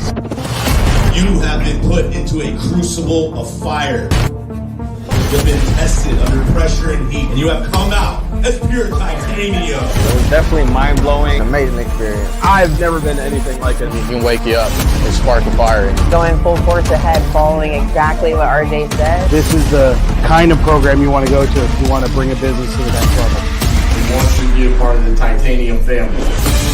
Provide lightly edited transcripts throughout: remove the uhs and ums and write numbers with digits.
You have been put into a crucible of fire. You've been tested under pressure and heat, and you have come out as pure titanium. It was definitely mind-blowing. Amazing experience. I've never been to anything like it. It can wake you up and spark a fire. Going full force ahead, following exactly what RJ said. This is the kind of program you want to go to if you want to bring a business to the next level. We want you to be a part of the titanium family.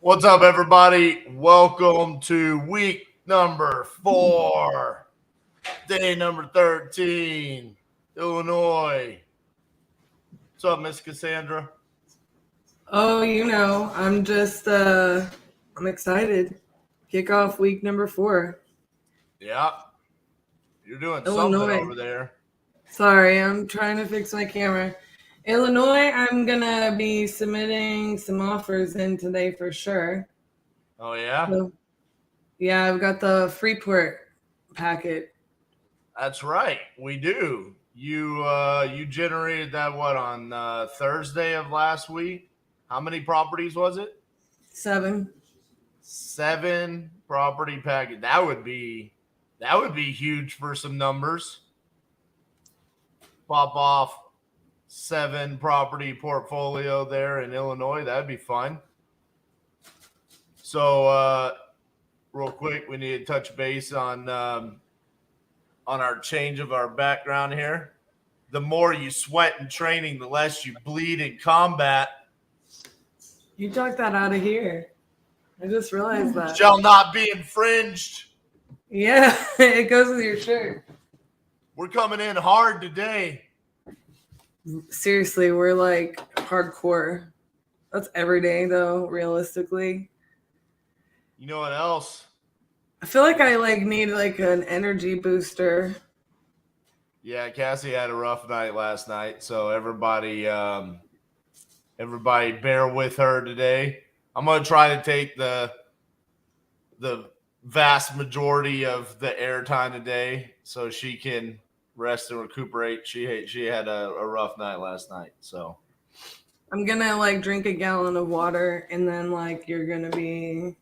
What's up, everybody? Welcome to week number 4, day number 13, Illinois. What's up, Miss Cassandra? Oh, I'm just, I'm excited. Kick off week number 4. Yeah, you're doing Illinois. something over there. Sorry, I'm trying to fix my camera. Illinois, I'm going to be submitting some offers in today for sure. Oh, yeah? So, yeah, I've got the Freeport packet. That's right. We do. You generated that, on Thursday of last week? How many properties was it? 7. 7 property packet. That would be huge for some numbers. Pop off 7 property portfolio there in Illinois. That'd be fun. So real quick, we need to touch base on our change of our background here. The more you sweat in training, the less you bleed in combat. You took that out of here. I just realized that. Shall not be infringed. Yeah, it goes with your shirt. We're coming in hard today. Seriously, we're like hardcore. That's every day, though, realistically. You know what else? I feel like I need an energy booster. Yeah, Cassie had a rough night last night, so everybody bear with her today. I'm going to try to take the vast majority of the airtime today so she can rest and recuperate. She had a rough night last night, so I'm gonna drink a gallon of water, and then you're gonna be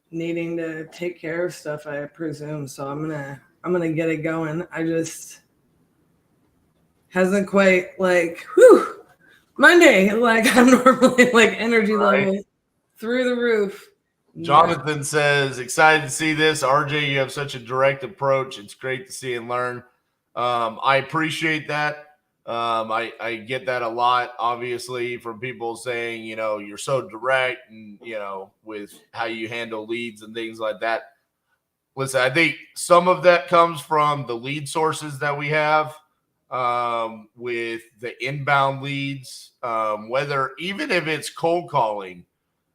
needing to take care of stuff, I presume. So I'm gonna get it going. I just hasn't quite Monday. I'm normally energy level through the roof. Jonathan says, excited to see this. RJ, you have such a direct approach. It's great to see and learn. I appreciate that. I get that a lot, obviously, from people saying, you're so direct and, with how you handle leads and things like that. Listen, I think some of that comes from the lead sources that we have with the inbound leads, even if it's cold calling.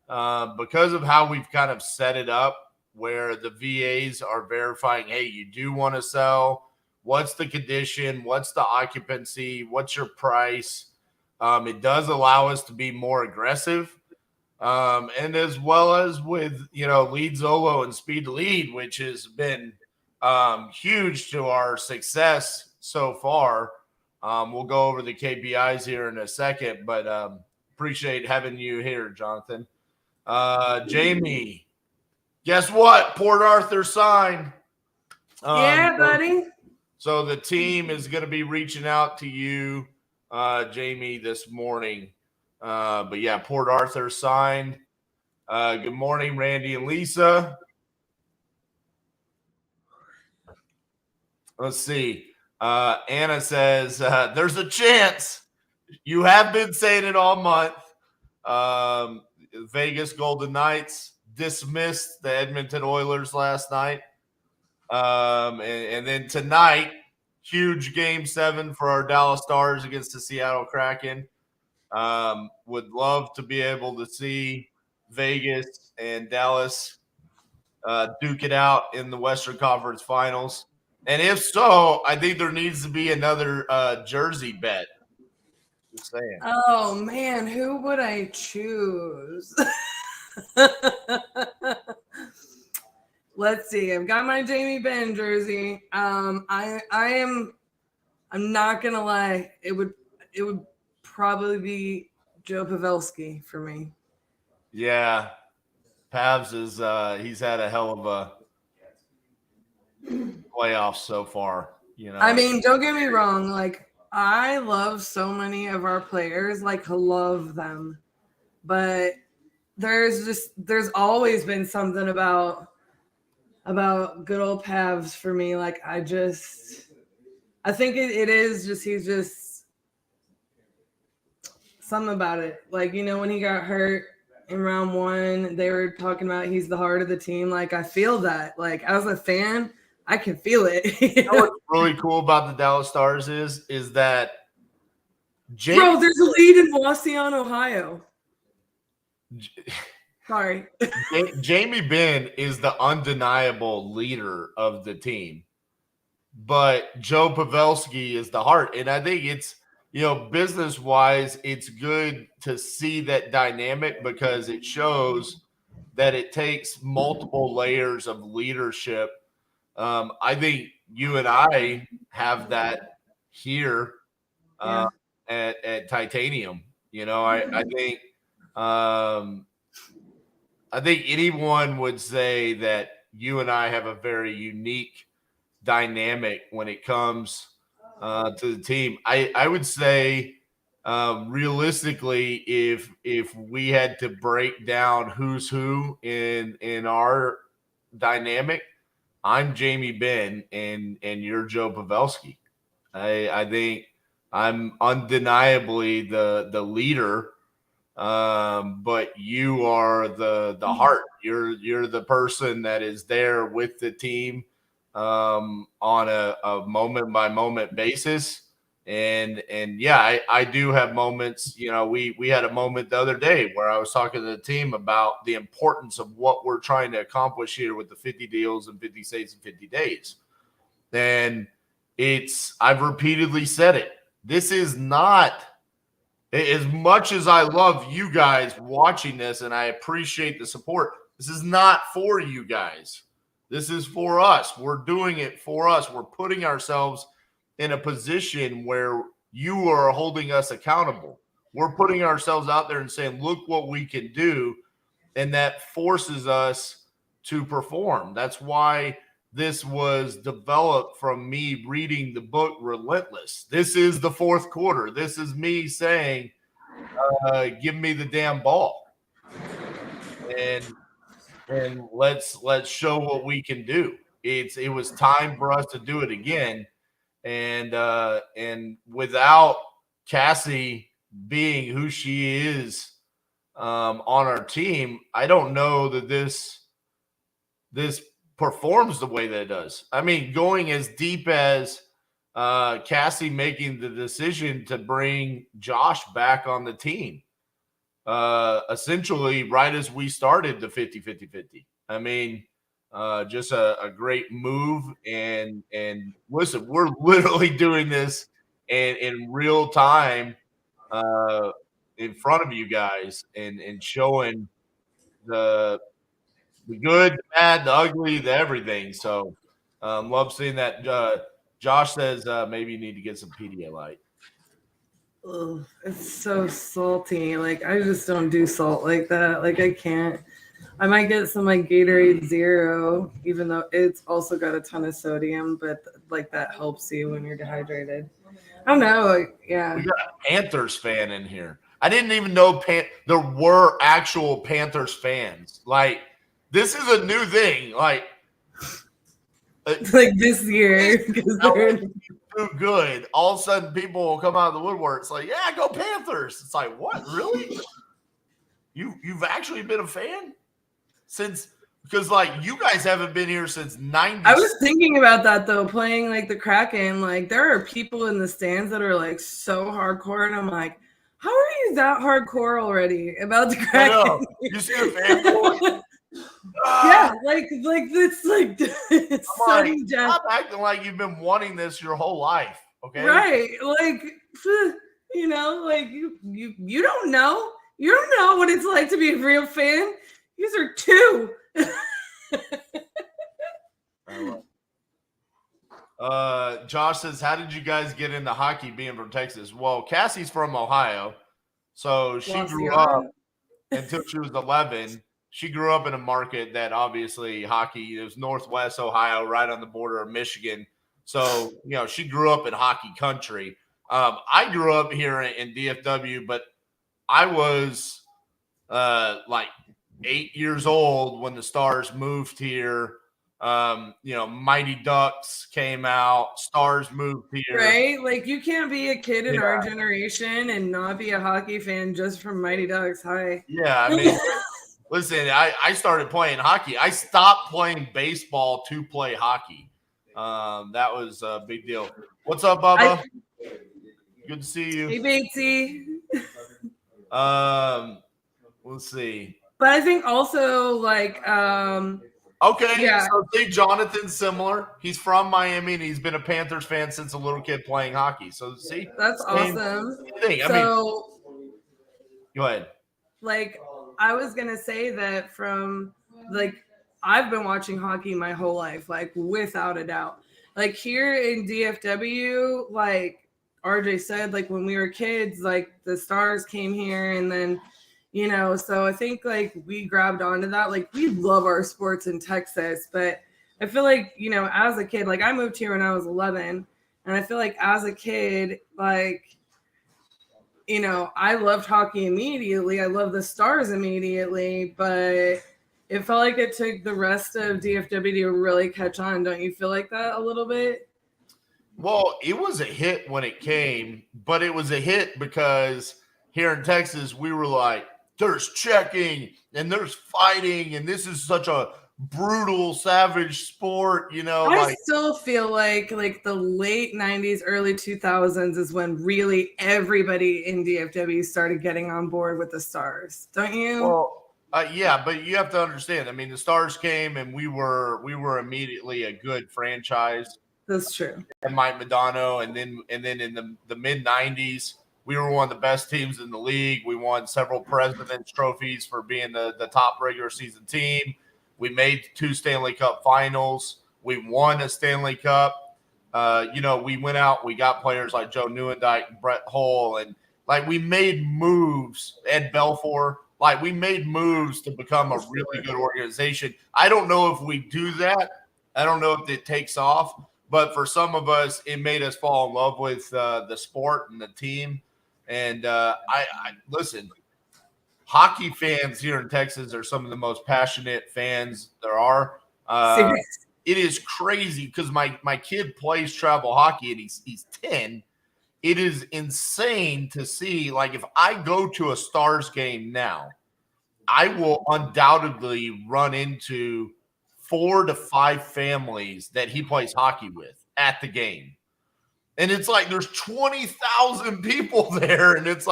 Because of how we've kind of set it up where the VAs are verifying, hey, you do want to sell. What's the condition? What's the occupancy? What's your price? It does allow us to be more aggressive. And as well as with, Lead Zolo and Speed to Lead, which has been huge to our success so far. We'll go over the KPIs here in a second, but appreciate having you here, Jonathan. Jamie, guess what? Port Arthur signed. Yeah, buddy. So the team is going to be reaching out to you, Jamie, this morning. But yeah, Port Arthur signed. Good morning, Randy and Lisa. Let's see. Anna says, there's a chance. You have been saying it all month. Vegas Golden Knights dismissed the Edmonton Oilers last night. And then tonight, huge game 7 for our Dallas Stars against the Seattle Kraken. Would love to be able to see Vegas and Dallas duke it out in the Western Conference Finals. And if so, I think there needs to be another jersey bet. Just saying. Oh man, who would I choose? Let's see. I've got my Jamie Benn jersey. I'm not gonna lie. It would probably be Joe Pavelski for me. Yeah, Pavs is he's had a hell of a playoffs so far. You know, I mean, don't get me wrong. Like, I love so many of our players. Like, love them, but there's always been something about good old Pavs for me. Like, I think it is just he's just something about it. Like, you know, when he got hurt in round 1, they were talking about he's the heart of the team. Like, I feel that. Like, as a fan, I can feel it. You know what's really cool about the Dallas Stars is that Bro, there's a lead in Wasion, Ohio. Sorry. Jamie Benn is the undeniable leader of the team, but Joe Pavelski is the heart. And I think it's, you know, business-wise, it's good to see that dynamic because it shows that it takes multiple layers of leadership. I think you and I have that here at Titanium. You know, I think anyone would say that you and I have a very unique dynamic when it comes to the team. I would say realistically, if we had to break down who's who in our dynamic, I'm Jamie Benn and you're Joe Pavelski. I think I'm undeniably the leader. But you are the heart. You're the person that is there with the team on a moment by moment basis. And yeah, I do have moments. You know, we had a moment the other day where I was talking to the team about the importance of what we're trying to accomplish here with the 50 deals and 50 saves in 50 days. And I've repeatedly said it. This is not. As much as I love you guys watching this and I appreciate the support, this is not for you guys. This is for us. We're doing it for us. We're putting ourselves in a position where you are holding us accountable. We're putting ourselves out there and saying, look what we can do. And that forces us to perform. That's why this was developed from me reading the book Relentless. This is the fourth quarter. This is me saying, give me the damn ball. And let's show what we can do. It was time for us to do it again. And without Cassie being who she is on our team, I don't know that this performs the way that it does. I mean, going as deep as Cassie making the decision to bring Josh back on the team, essentially right as we started the 50-50-50. I mean, just a great move. And listen, we're literally doing this in real time in front of you guys and showing the good, the bad, the ugly, the everything. So love seeing that. Josh says maybe you need to get some Pedialyte. Ugh, it's so salty. Like, I just don't do salt like that. Like, I can't. I might get some like Gatorade Zero, even though it's also got a ton of sodium, but like that helps you when you're dehydrated. I don't know. Like, yeah. We got a Panthers fan in here. I didn't even know there were actual Panthers fans. Like, this is a new thing. Like this year, because they're too good. All of a sudden, people will come out of the woodwork. It's like, yeah, go Panthers. It's like, what? Really? You've actually been a fan since? Because like you guys haven't been here since '90. I was thinking about that though, playing like the Kraken. Like, there are people in the stands that are like so hardcore, and I'm like, how are you that hardcore already about the Kraken? I know. You see the fan board? Yeah, like it's like it's sudden death. Stop acting like you've been wanting this your whole life. Okay. Right. Like like you don't know. You don't know what it's like to be a real fan. These are two. Josh says, how did you guys get into hockey being from Texas? Well, Cassie's from Ohio. So she grew up until she was 11. She grew up in a market that obviously hockey, it was Northwest Ohio, right on the border of Michigan. So, she grew up in hockey country. I grew up here in DFW, but I was like 8 years old when the Stars moved here. Mighty Ducks came out, Stars moved here. Right? Like you can't be a kid in our generation and not be a hockey fan just from Mighty Ducks. Hi. Yeah, I mean, listen, I started playing hockey. I stopped playing baseball to play hockey. That was a big deal. What's up, Bubba? Good to see you. Hey, Batesy. Let's see. But I think also okay, yeah. So see, Jonathan's similar. He's from Miami and he's been a Panthers fan since a little kid playing hockey. So see, that's awesome. Thing. So, go ahead. Like, I was gonna say that from I've been watching hockey my whole life, like without a doubt. Like here in DFW, like RJ said, like when we were kids, like the Stars came here and then so I think like we grabbed onto that. Like we love our sports in Texas, but I feel like, as a kid, like I moved here when I was 11 and I feel like as a kid, like, I loved hockey immediately. I loved the Stars immediately, but it felt like it took the rest of DFW to really catch on. Don't you feel like that a little bit? Well, it was a hit when it came, but it was a hit because here in Texas, we were like, there's checking and there's fighting, and this is such a brutal, savage sport, I still feel like the late 90s, early 2000s is when really everybody in DFW started getting on board with the Stars. Don't you? Well, yeah, but you have to understand. I mean, the Stars came and we were immediately a good franchise. That's true. And Mike Modano, and then in the mid 90s, we were one of the best teams in the league. We won several President's trophies for being the top regular season team. We made 2 Stanley Cup finals. We won a Stanley Cup. We went out. We got players like Joe Nieuwendyk and Brett Hull. And, we made moves. Ed Belfour. We made moves to become a really good organization. I don't know if we do that. I don't know if it takes off. But for some of us, it made us fall in love with the sport and the team. And I listen, hockey fans here in Texas are some of the most passionate fans there are. It is crazy because my kid plays travel hockey and he's 10. It is insane to see, if I go to a Stars game now, I will undoubtedly run into 4 to 5 families that he plays hockey with at the game. And it's there's 20,000 people there. And it's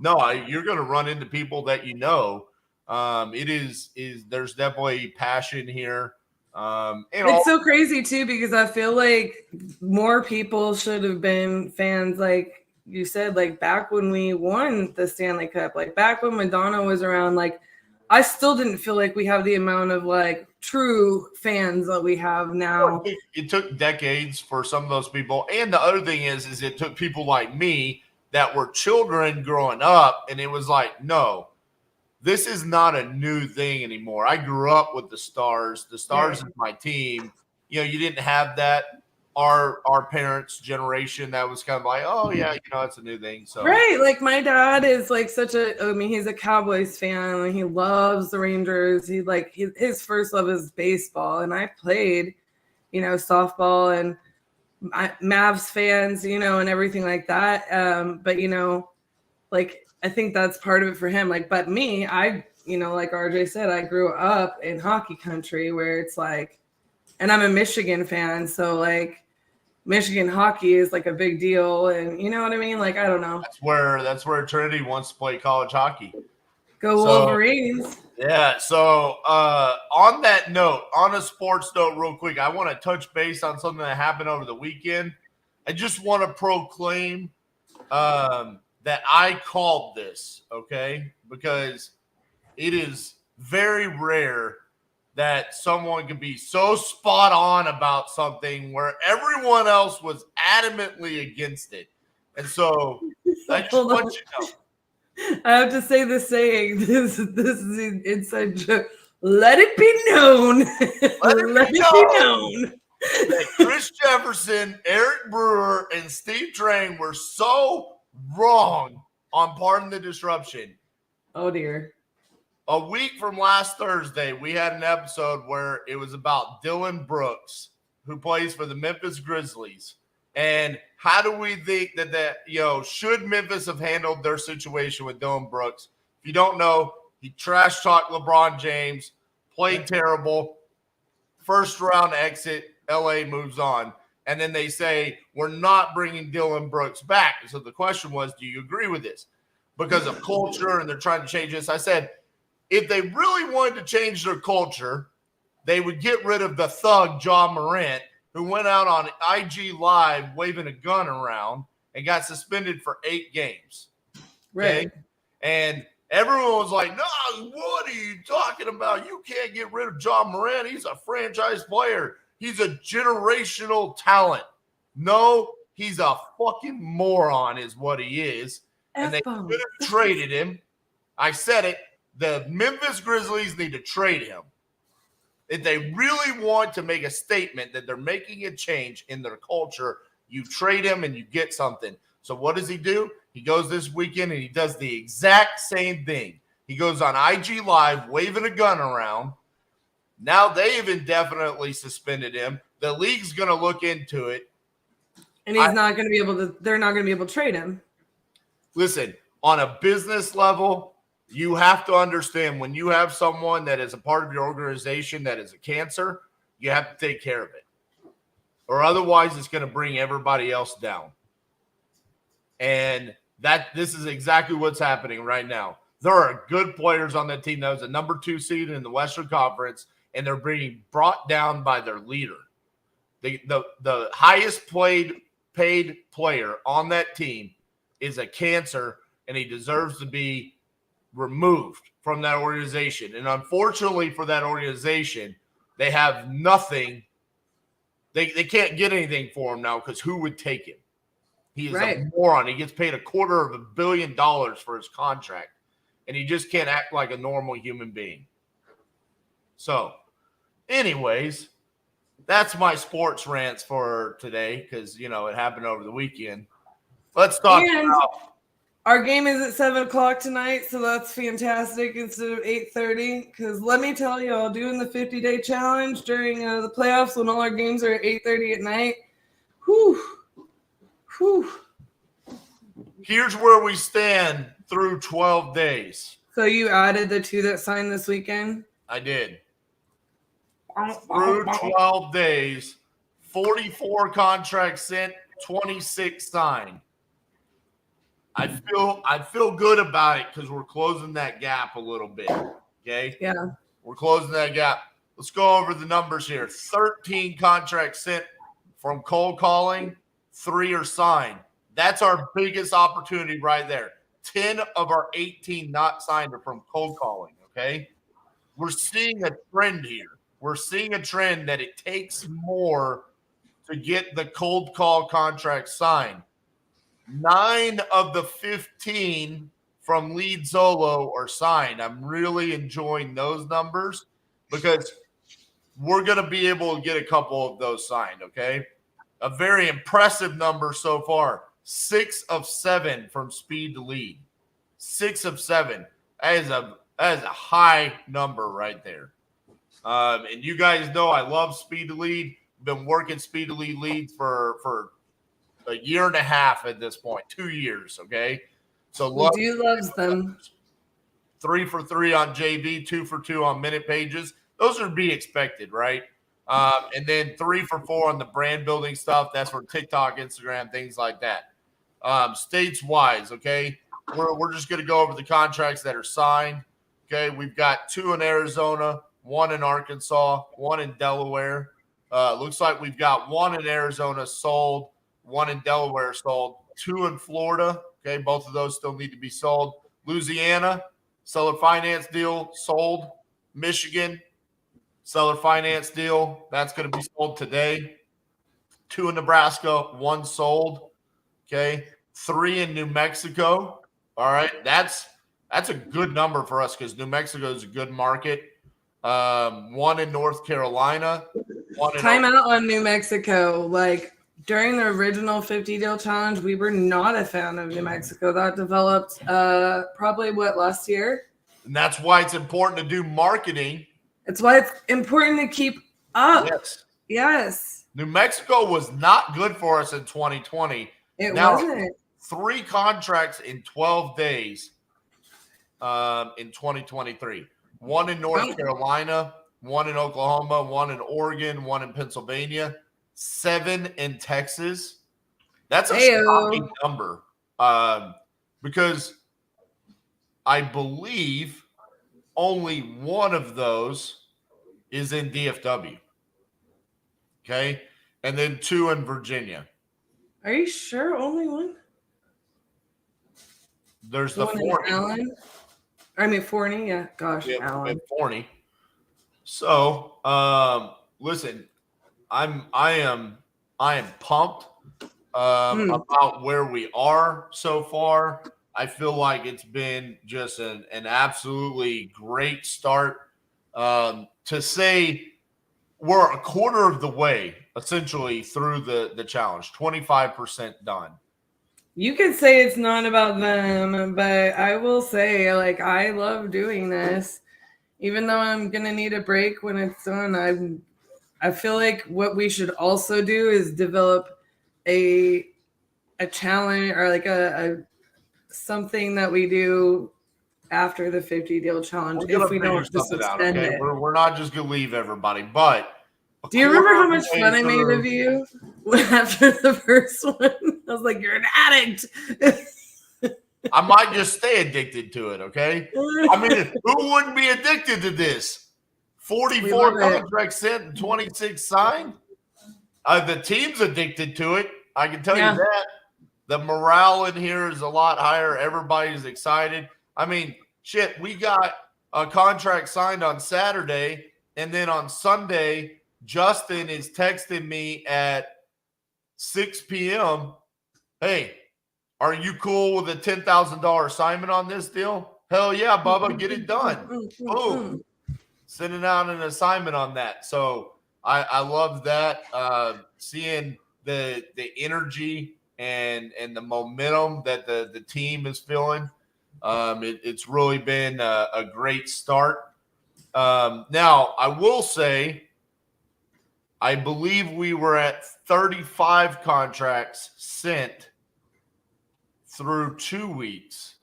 no, you're going to run into people that there's definitely passion here. It's so crazy too, because I feel like more people should have been fans. Like you said, back when we won the Stanley Cup, back when Madonna was around, I still didn't feel like we have the amount of true fans that we have now. It took decades for some of those people. And the other thing is it took people like me that were children growing up. And it was no, this is not a new thing anymore. I grew up with the Stars. The Stars is my team. You didn't have that. Our parents' generation, that was kind of oh yeah, it's a new thing. So right, my dad is he's a Cowboys fan and he loves the Rangers. He his first love is baseball, and I played, softball, and Mavs fans, and everything like that. But I think that's part of it for him. But me, I like RJ said, I grew up in hockey country where it's and I'm a Michigan fan, so Michigan hockey is a big deal, and you know what I mean? I don't know. That's where Trinity wants to play college hockey. Go Wolverines. Yeah. So on that note, on a sports note, real quick, I want to touch base on something that happened over the weekend. I just want to proclaim that I called this, okay? Because it is very rare that someone can be so spot on about something where everyone else was adamantly against it. And so I just Hold want on. you to know. I have to say the saying. This is an inside joke. Let it be known. Let it be known. That Chris Jefferson, Eric Brewer, and Steve Train were so wrong on Pardon the Disruption. Oh dear. A week from last Thursday, we had an episode where it was about Dylan Brooks, who plays for the Memphis Grizzlies. And how do we think that should Memphis have handled their situation with Dylan Brooks? If you don't know, he trash talked LeBron James, played terrible, first round exit, LA moves on. And then they say, we're not bringing Dylan Brooks back. So the question was, do you agree with this? Because of culture and they're trying to change this. I said, if they really wanted to change their culture, they would get rid of the thug John Morant, who went out on IG Live waving a gun around and got suspended for 8 games. Right. Okay? And everyone was like, no, what are you talking about? You can't get rid of John Morant. He's a franchise player. He's a generational talent. No, he's a fucking moron is what he is. And they F-bomb. could have traded him. I said it. The Memphis Grizzlies need to trade him. If they really want to make a statement that they're making a change in their culture, you trade him and you get something. So what does he do? He goes this weekend and he does the exact same thing. He goes on IG Live waving a gun around. Now they've indefinitely suspended him. The league's going to look into it. And he's not going to be able to, they're not going to be able to trade him. Listen, on a business level, you have to understand when you have someone that is a part of your organization that is a cancer, you have to take care of it. Or otherwise, it's going to bring everybody else down. And this is exactly what's happening right now. There are good players on that team. That was a number 2 seed in the Western Conference, and they're being brought down by their leader. The highest paid player on that team is a cancer, and he deserves to be removed from that organization. And unfortunately for that organization, they have nothing. They can't get anything for him now because who would take him? He is a moron. He gets paid $250 million for his contract, and he just can't act like a normal human being. So, anyways, that's my sports rants for today because, it happened over the weekend. Let's talk about our game is at 7:00 tonight, so that's fantastic instead of 8:30. Because let me tell you, I'll doing the 50-day challenge during the playoffs when all our games are at 8:30 at night. Whew. Here's where we stand through 12 days. So you added the 2 that signed this weekend? I did. Through 12 days, 44 contracts sent, 26 signed. I feel good about it because we're closing that gap a little bit. Okay? Yeah. We're closing that gap. Let's go over the numbers here. 13 contracts sent from cold calling, 3 are signed. That's our biggest opportunity right there. 10 of our 18 not signed are from cold calling, okay? We're seeing a trend here. We're seeing a trend that it takes more to get the cold call contract signed. 9 of the 15 from lead solo are signed. I'm really enjoying those numbers because we're going to be able to get a couple of those signed, okay? A very impressive number so far. 6 of 7 from speed to lead. 6 of 7. That is a high number right there. And you guys know I love speed to lead. Been working speed to lead leads for a year and a half at this point, 2 years. Okay, so loves them. 3 for 3 on JV, 2 for 2 on minute pages. Those are to be expected, right? And then 3 for 4 on the brand building stuff. That's for TikTok, Instagram, things like that. States wise, okay, we're just going to go over the contracts that are signed. Okay, we've got 2 in Arizona, 1 in Arkansas, 1 in Delaware. Looks like we've got 1 in Arizona sold, 1 in Delaware sold, 2 in Florida. Okay, both of those still need to be sold. Louisiana, seller finance deal sold. Michigan, seller finance deal, that's going to be sold today. 2 in Nebraska, 1 sold. Okay, 3 in New Mexico. All right, that's a good number for us because New Mexico is a good market. 1 in North Carolina. 1 in Time out on New Mexico. Like during the original 50 deal challenge, we were not a fan of New Mexico. That developed probably last year. And that's why it's important to do marketing. It's why it's important to keep up. Yes. Yes. New Mexico was not good for us in 2020. It Now, wasn't. 3 contracts in 12 days in 2023. 1 in North Carolina, 1 in Oklahoma, 1 in Oregon, 1 in Pennsylvania, 7 in Texas. That's a shocking number because I believe only 1 of those is in DFW. Okay. And then 2 in Virginia. Are you sure only 1? There's the Forney. Yeah. Gosh, yeah, Allen. Forney. So, listen, I am pumped about where we are so far. I feel like it's been just an absolutely great start. To say we're a quarter of the way essentially through the challenge, 25% done. You could say it's not about them, but I will say, like, I love doing this. Even though I'm gonna need a break when it's done, I feel like what we should also do is develop a challenge or like a something that we do after the 50 deal challenge if we don't just extend it. We're not just gonna leave everybody, but do you remember how much fun I made of you after the first one? I was like, you're an addict. I might just stay addicted to it, okay? I mean, who wouldn't be addicted to this? 44 contracts sent and 26 signed. The team's addicted to it. I can tell you that. The morale in here is a lot higher. Everybody's excited. I mean, shit, we got a contract signed on Saturday, and then on Sunday, Justin is texting me at 6 p.m. Hey, are you cool with a $10,000 assignment on this deal? Hell yeah, Bubba, get it done. Boom. Sending out an assignment on that. So I love that. Seeing the energy and the momentum that the team is feeling. It's really been a great start. Now, I will say, I believe we were at 35 contracts sent through 2 weeks.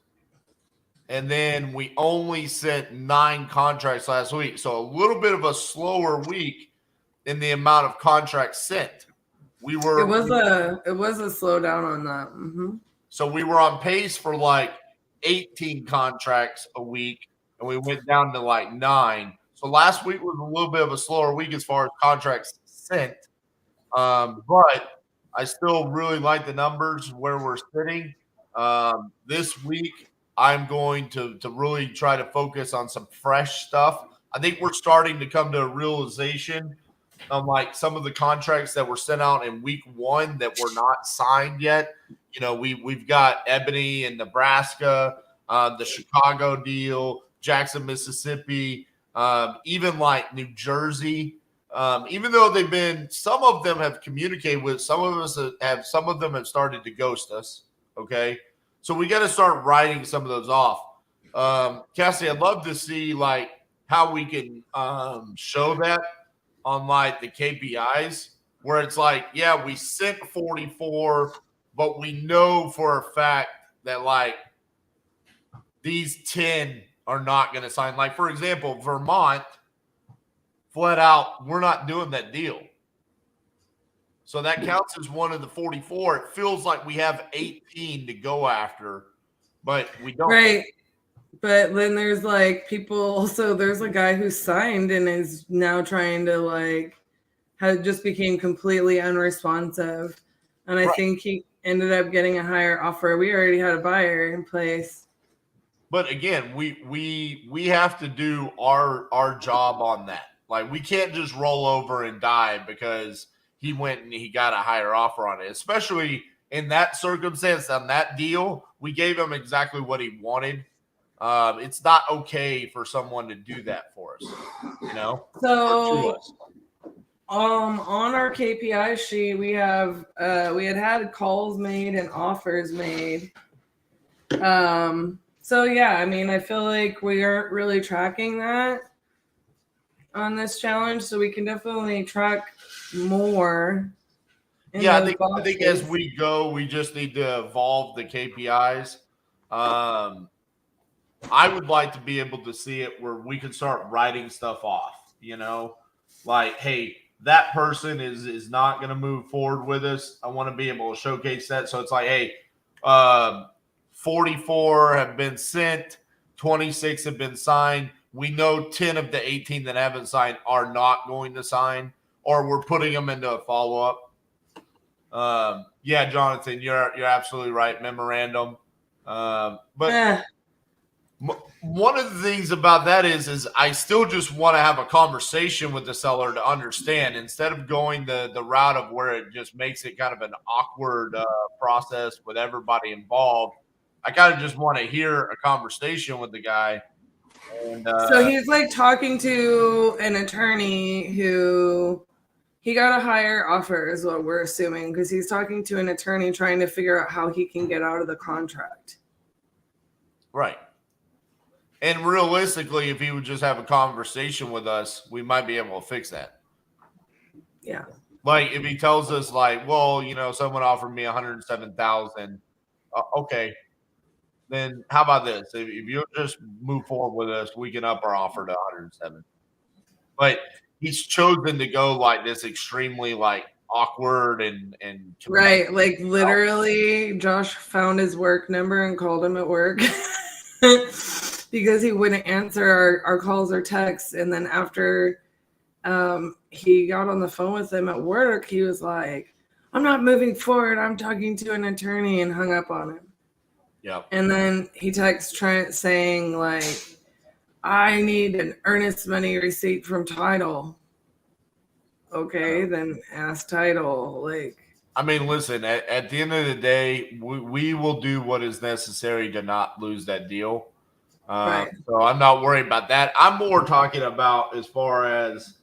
And then we only sent 9 contracts last week. So a little bit of a slower week in the amount of contracts sent. It was a slowdown on that. Mm-hmm. So we were on pace for like 18 contracts a week, and we went down to like 9. So last week was a little bit of a slower week as far as contracts sent. But I still really like the numbers where we're sitting. This week, I'm going to really try to focus on some fresh stuff. I think we're starting to come to a realization on like some of the contracts that were sent out in week 1 that were not signed yet. You know, we've got Ebony in Nebraska, the Chicago deal, Jackson, Mississippi, even like New Jersey. Even though some of them have communicated with, some of them have started to ghost us. Okay. So we got to start writing some of those off. Cassie, I'd love to see like how we can show that on like the KPIs where it's like, yeah, we sent 44, but we know for a fact that like these 10 are not going to sign. Like, for example, Vermont, flat out, we're not doing that deal. So that counts as one of the 44. It feels like we have 18 to go after, but we don't. Right. But then there's like people. So there's a guy who signed and is now trying to like just became completely unresponsive, and I think he ended up getting a higher offer. We already had a buyer in place. But again, we have to do our job on that. Like, we can't just roll over and die because he went and he got a higher offer on it. Especially in that circumstance, on that deal, we gave him exactly what he wanted. It's not okay for someone to do that for us, you know? So Or to us. on our KPI sheet, we have we had calls made and offers made. So yeah, I mean, I feel like we aren't really tracking that on this challenge, so we can definitely track more. Yeah, I think as we go, we just need to evolve the KPIs. I would like to be able to see it where we can start writing stuff off, you know, like, hey, that person is not going to move forward with us. I want to be able to showcase that. So it's like, hey, 44 have been sent, 26 have been signed. We know 10 of the 18 that haven't signed are not going to sign, or we're putting them into a follow-up. Yeah, Jonathan, you're absolutely right. Memorandum. But one of the things about that is I still just want to have a conversation with the seller to understand, instead of going the route of where it just makes it kind of an awkward process with everybody involved. I kind of just want to hear a conversation with the guy. And so he's like talking to an attorney who he got a higher offer, is what we're assuming, because he's talking to an attorney trying to figure out how he can get out of the contract. Right. And realistically, if he would just have a conversation with us, we might be able to fix that. Yeah. Like, if he tells us, like, well, you know, someone offered me $107,000. Okay. Then how about this? If you just move forward with us, we can up our offer to 107. But he's chosen to go like this extremely like awkward and right. Like literally, Josh found his work number and called him at work. Because he wouldn't answer our calls or texts. And then after he got on the phone with him at work, he was like, I'm not moving forward. I'm talking to an attorney, and hung up on him. Yeah. And then he texts Trent saying, like, I need an earnest money receipt from title. Okay, then ask title. Like, I mean, listen, at the end of the day, we will do what is necessary to not lose that deal. right. So I'm not worried about that. I'm more talking about as far as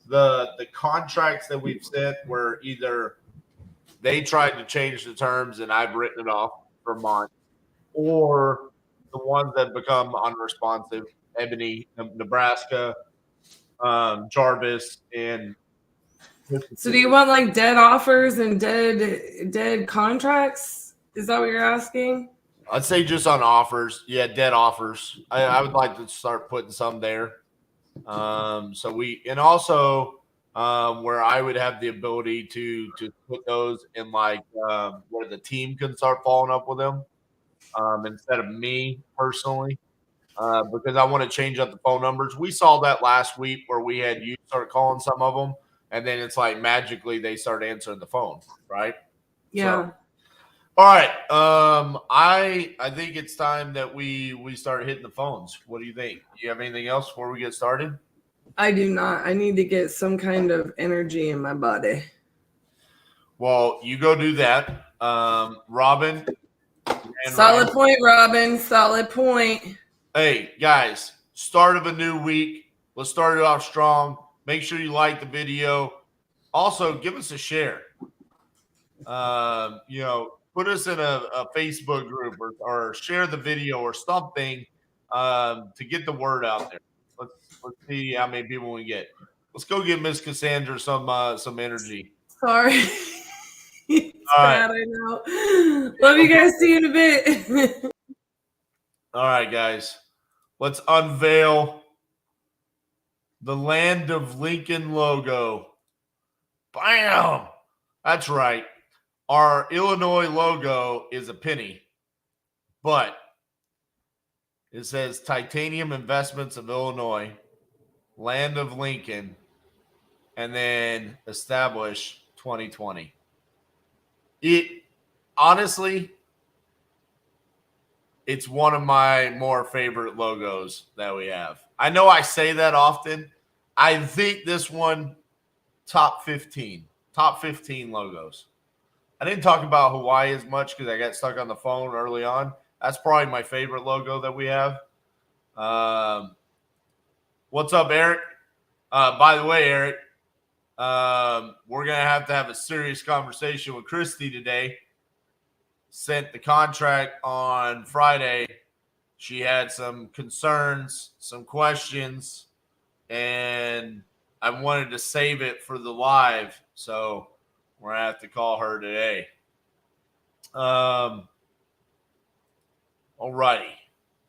the contracts that we've sent where either they tried to change the terms and I've written it off for months, or the ones that become unresponsive, Ebony, Nebraska, Jarvis, and So do you want like dead offers and dead contracts? Is that what you're asking? I'd say just on offers. Yeah, dead offers. I would like to start putting some there. So we, and also where I would have the ability to put those in like where the team can start following up with them instead of me personally, because I want to change up the phone numbers. We saw that last week where we had you start calling some of them, and then it's like magically they start answering the phone, right? Yeah. So, all right. I think it's time that we start hitting the phones. What do you think? Do you have anything else before we get started? I do not. I need to get some kind of energy in my body. Well, you go do that. Robin. Solid point, Robin. Solid point. Hey, guys, start of a new week. Let's start it off strong. Make sure you like the video. Also, give us a share. You know, put us in a Facebook group or share the video or something to get the word out there. Let's see how many people we get. Let's go give Miss Cassandra some energy. Sorry. All right. Bad, I know. Love you guys. See you in a bit. All right, guys. Let's unveil the Land of Lincoln logo. Bam! That's right. Our Illinois logo is a penny, but It says Titanium Investments of Illinois, Land of Lincoln, and then established 2020. It honestly, it's one of my more favorite logos that we have. I know I say that often. I think this one top 15 logos. I didn't talk about Hawaii as much because I got stuck on the phone early on. That's probably my favorite logo that we have. What's up, Eric? By the way, Eric, we're going to have a serious conversation with Christy today. Sent the contract on Friday. She had some concerns, some questions, and I wanted to save it for the live. So we're going to have to call her today. All righty.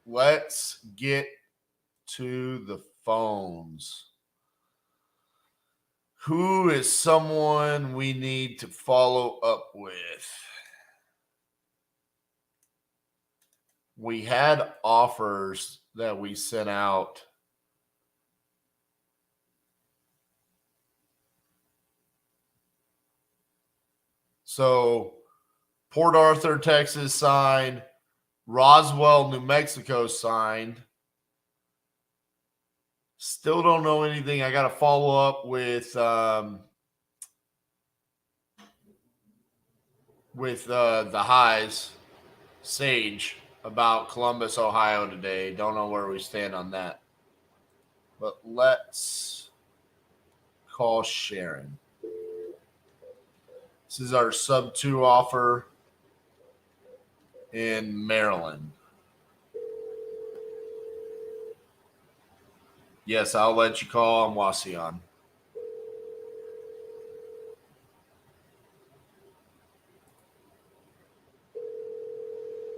Let's get to the phones. Who is someone we need to follow up with? We had offers that we sent out. So Port Arthur, Texas signed. Roswell, New Mexico signed. Still don't know anything. I got to follow up with the Highs, Sage, about Columbus, Ohio today. Don't know where we stand on that. But let's call Sharon. This is our sub 2 offer in Maryland. Yes, I'll let you call. I'm Wasion.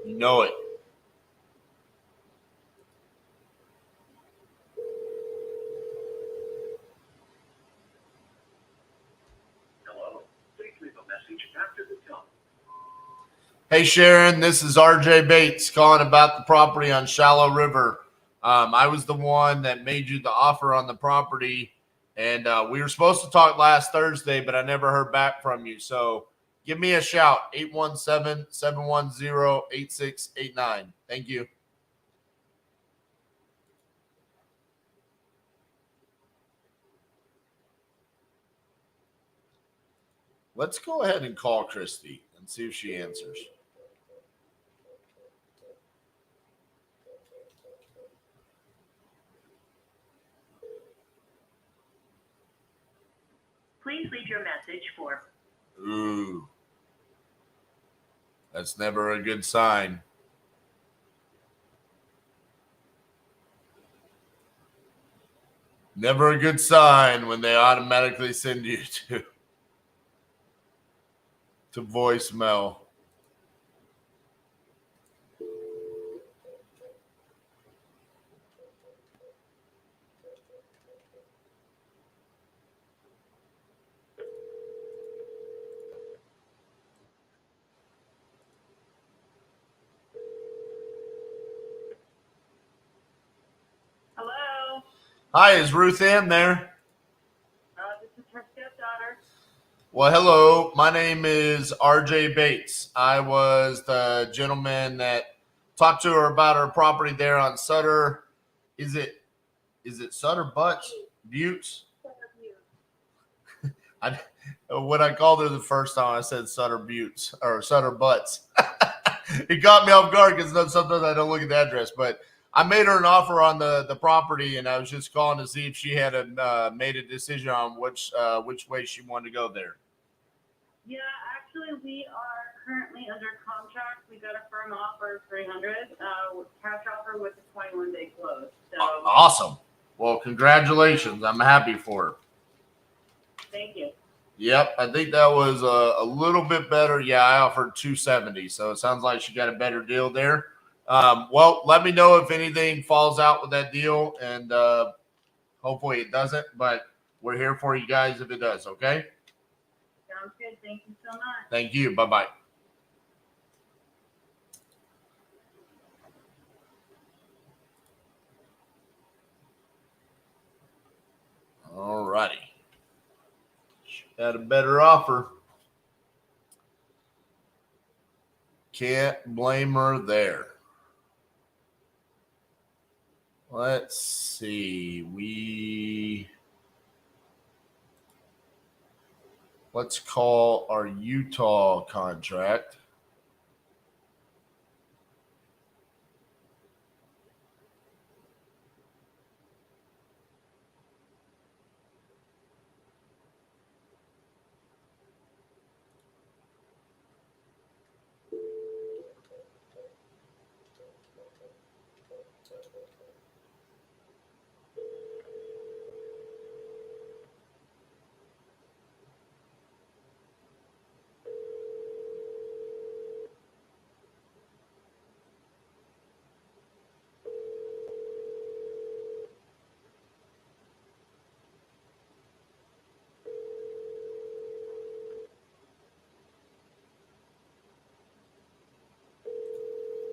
You know it. Hey, Sharon, this is RJ Bates calling about the property on Shallow River. I was the one that made you the offer on the property, and we were supposed to talk last Thursday, but I never heard back from you. So give me a shout, 817-710-8689. Thank you. Let's go ahead and call Christy and see if she answers. Please leave your message for. Ooh. That's never a good sign. Never a good sign when they automatically send you to voicemail. Hello. Hi, is Ruth Ann there? This is her stepdaughter. Well, hello. My name is RJ Bates. I was the gentleman that talked to her about her property there on Sutter. Is it Sutter Butts? Buttes? When I called her the first time, I said Sutter Buttes or Sutter Butts. It got me off guard because sometimes I don't look at the address. But I made her an offer on the property, and I was just calling to see if she had made a decision on which way she wanted to go there. Yeah, actually, we are currently under contract. We got a firm offer of $300, cash offer with a 21-day close. So Awesome. Well, congratulations. I'm happy for her. thank you. Yep, I think that was a little bit better. Yeah, I offered $270, so it sounds like she got a better deal there. Well, let me know if anything falls out with that deal, and hopefully it doesn't, but we're here for you guys if it does, okay? Sounds good. Thank you so much. Thank you. Bye-bye. Had a better offer. Can't blame her there. Let's see. Let's call our Utah contract.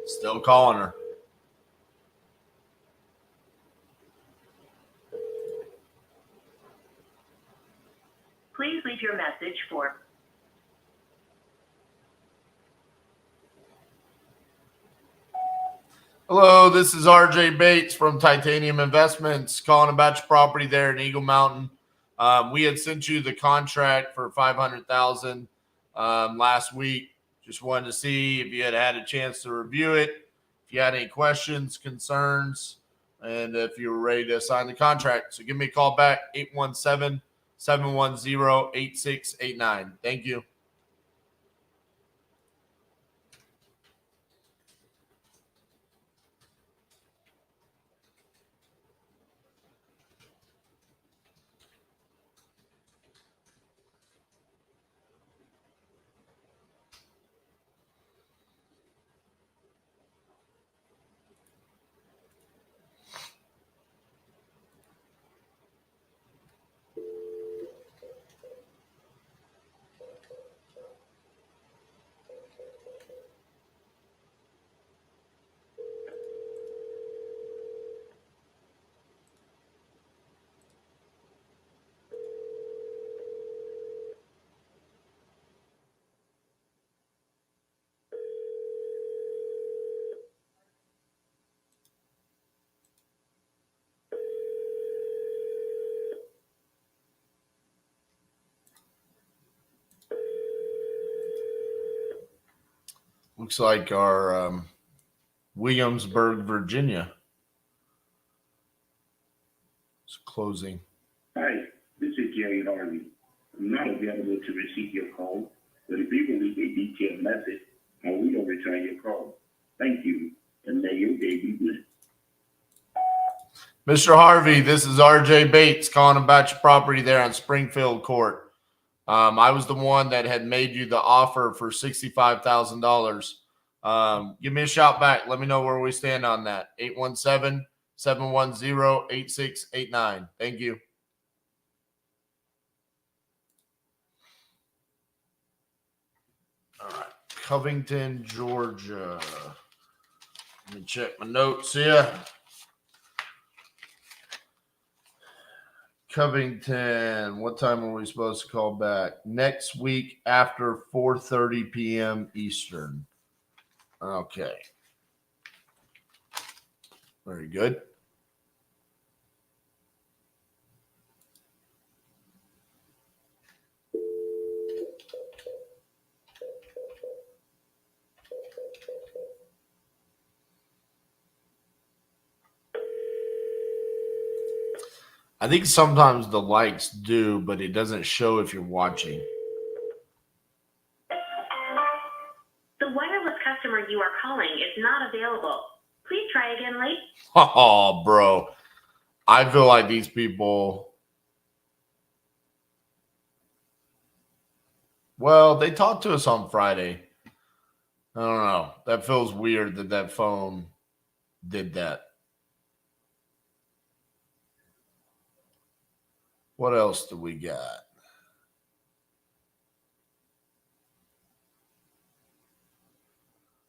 Still calling her. Please leave your message for. Hello, this is RJ Bates from Titanium Investments calling about your property there in Eagle Mountain. We had sent you the contract for $500,000 last week. Just wanted to see if you had a chance to review it, if you had any questions, concerns, and if you were ready to sign the contract. So give me a call back, 817-710-8689. Thank you. Looks like our Williamsburg, Virginia is closing. Hi, this is Jerry Harvey. I'm not available to receive your call, but if you can leave a detailed message, I will return your call. Thank you, and may your day be blessed. Mr. Harvey, this is RJ Bates calling about your property there on Springfield Court. I was the one that had made you the offer for $65,000. Give me a shout back. Let me know where we stand on that. 817-710-8689. Thank you. All right. Covington, Georgia. Let me check my notes here. Covington, what time are we supposed to call back? Next week after 4:30 p.m. Eastern. Okay. Very good. I think sometimes the likes do, but it doesn't show if you're watching. The wireless customer you are calling is not available. Please try again later. Oh, bro. I feel like these people, well, they talked to us on Friday. I don't know. That feels weird that phone did that. What else do we got?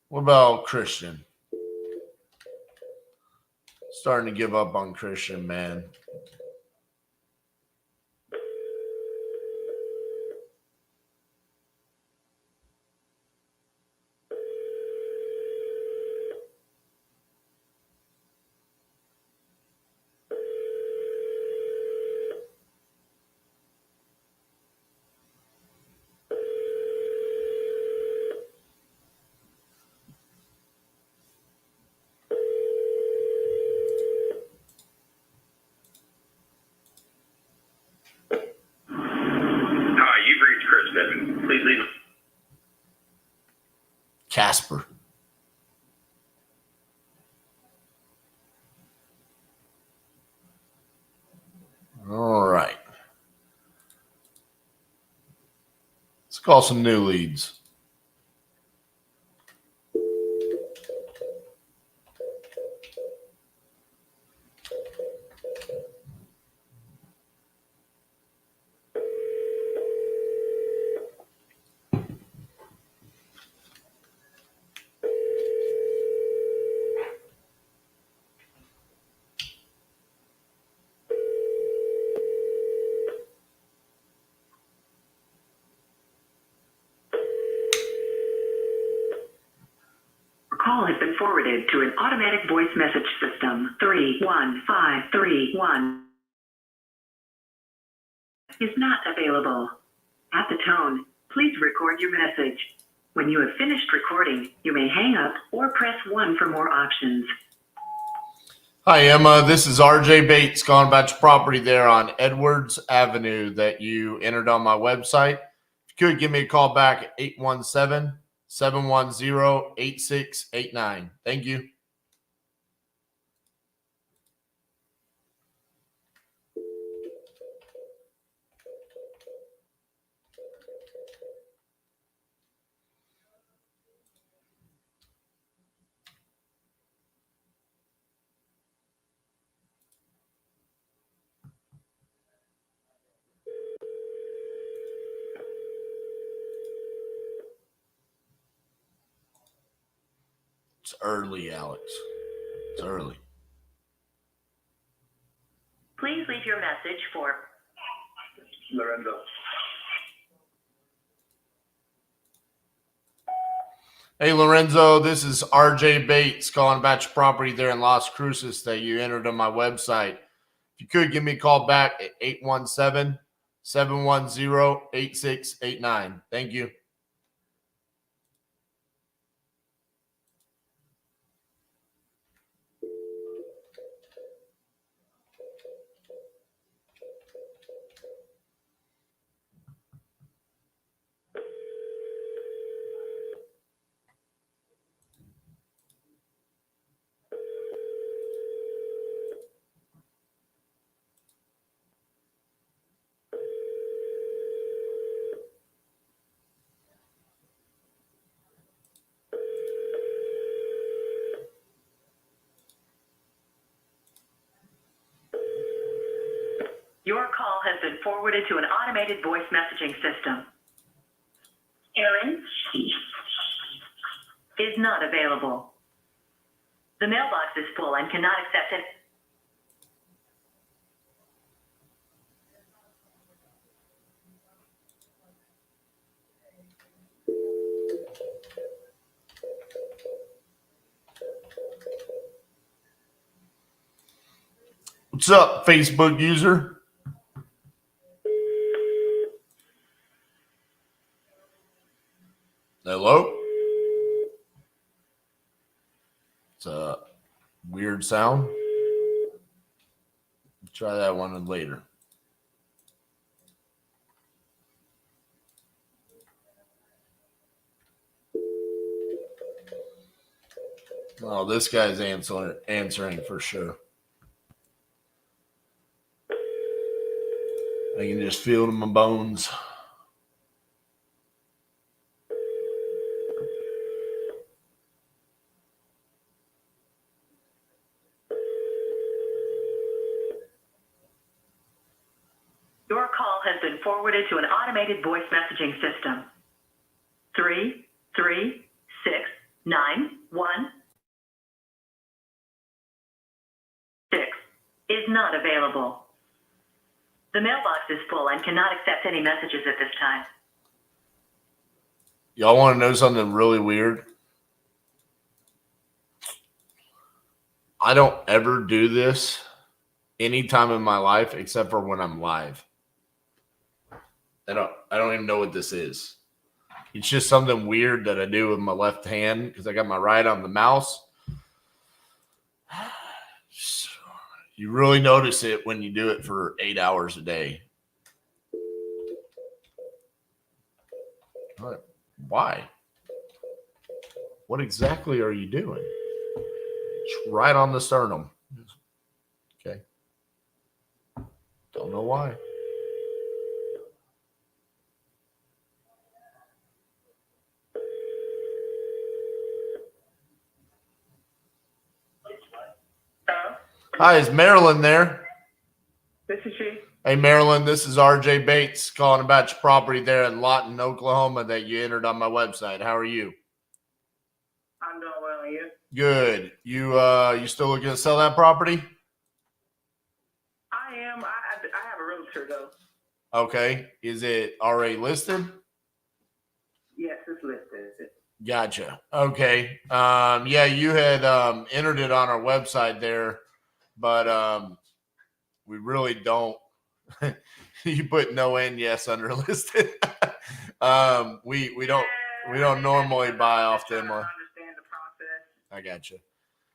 What about Christian? Starting to give up on Christian, man. Casper. All right. Let's call some new leads. Call has been forwarded to an automatic voice message system. 31531 is not available. At the tone, please record your message. When you have finished recording, you may hang up or press 1 for more options. Hi, Emma. This is RJ Bates calling about your property there on Edwards Avenue that you entered on my website. If you could give me a call back at 817-710-8689. Thank you. It's early, Alex. It's early. Please leave your message for Lorenzo. Hey, Lorenzo, this is RJ Bates calling about your property there in Las Cruces that you entered on my website. If you could give me a call back at 817-710-8689. Thank you. Your call has been forwarded to an automated voice messaging system. Aaron is not available. The mailbox is full and cannot accept it. What's up, Facebook user? Hello? It's a weird sound. Try that one later. Oh, this guy's answering for sure. I can just feel it in my bones. Your call has been forwarded to an automated voice messaging system. 33691 is not available. The mailbox is full and cannot accept any messages at this time. Y'all want to know something really weird? I don't ever do this any time in my life except for when I'm live. I don't even know what this is. It's just something weird that I do with my left hand because I got my right on the mouse. You really notice it when you do it for 8 hours a day. Why? What exactly are you doing? It's right on the sternum. Okay. Don't know why. Hi, is Marilyn there? This is she. Hey, Marilyn, this is RJ Bates calling about your property there in Lawton, Oklahoma that you entered on my website. How are you? I'm doing well, and you? Good. You still looking to sell that property? I am. I have a realtor, though. Okay. Is it already listed? Yes, it's listed. Gotcha. Okay. Yeah, you had entered it on our website there, but we really don't. You put no and yes under listed. We don't normally buy off them. Understand the process. I gotcha.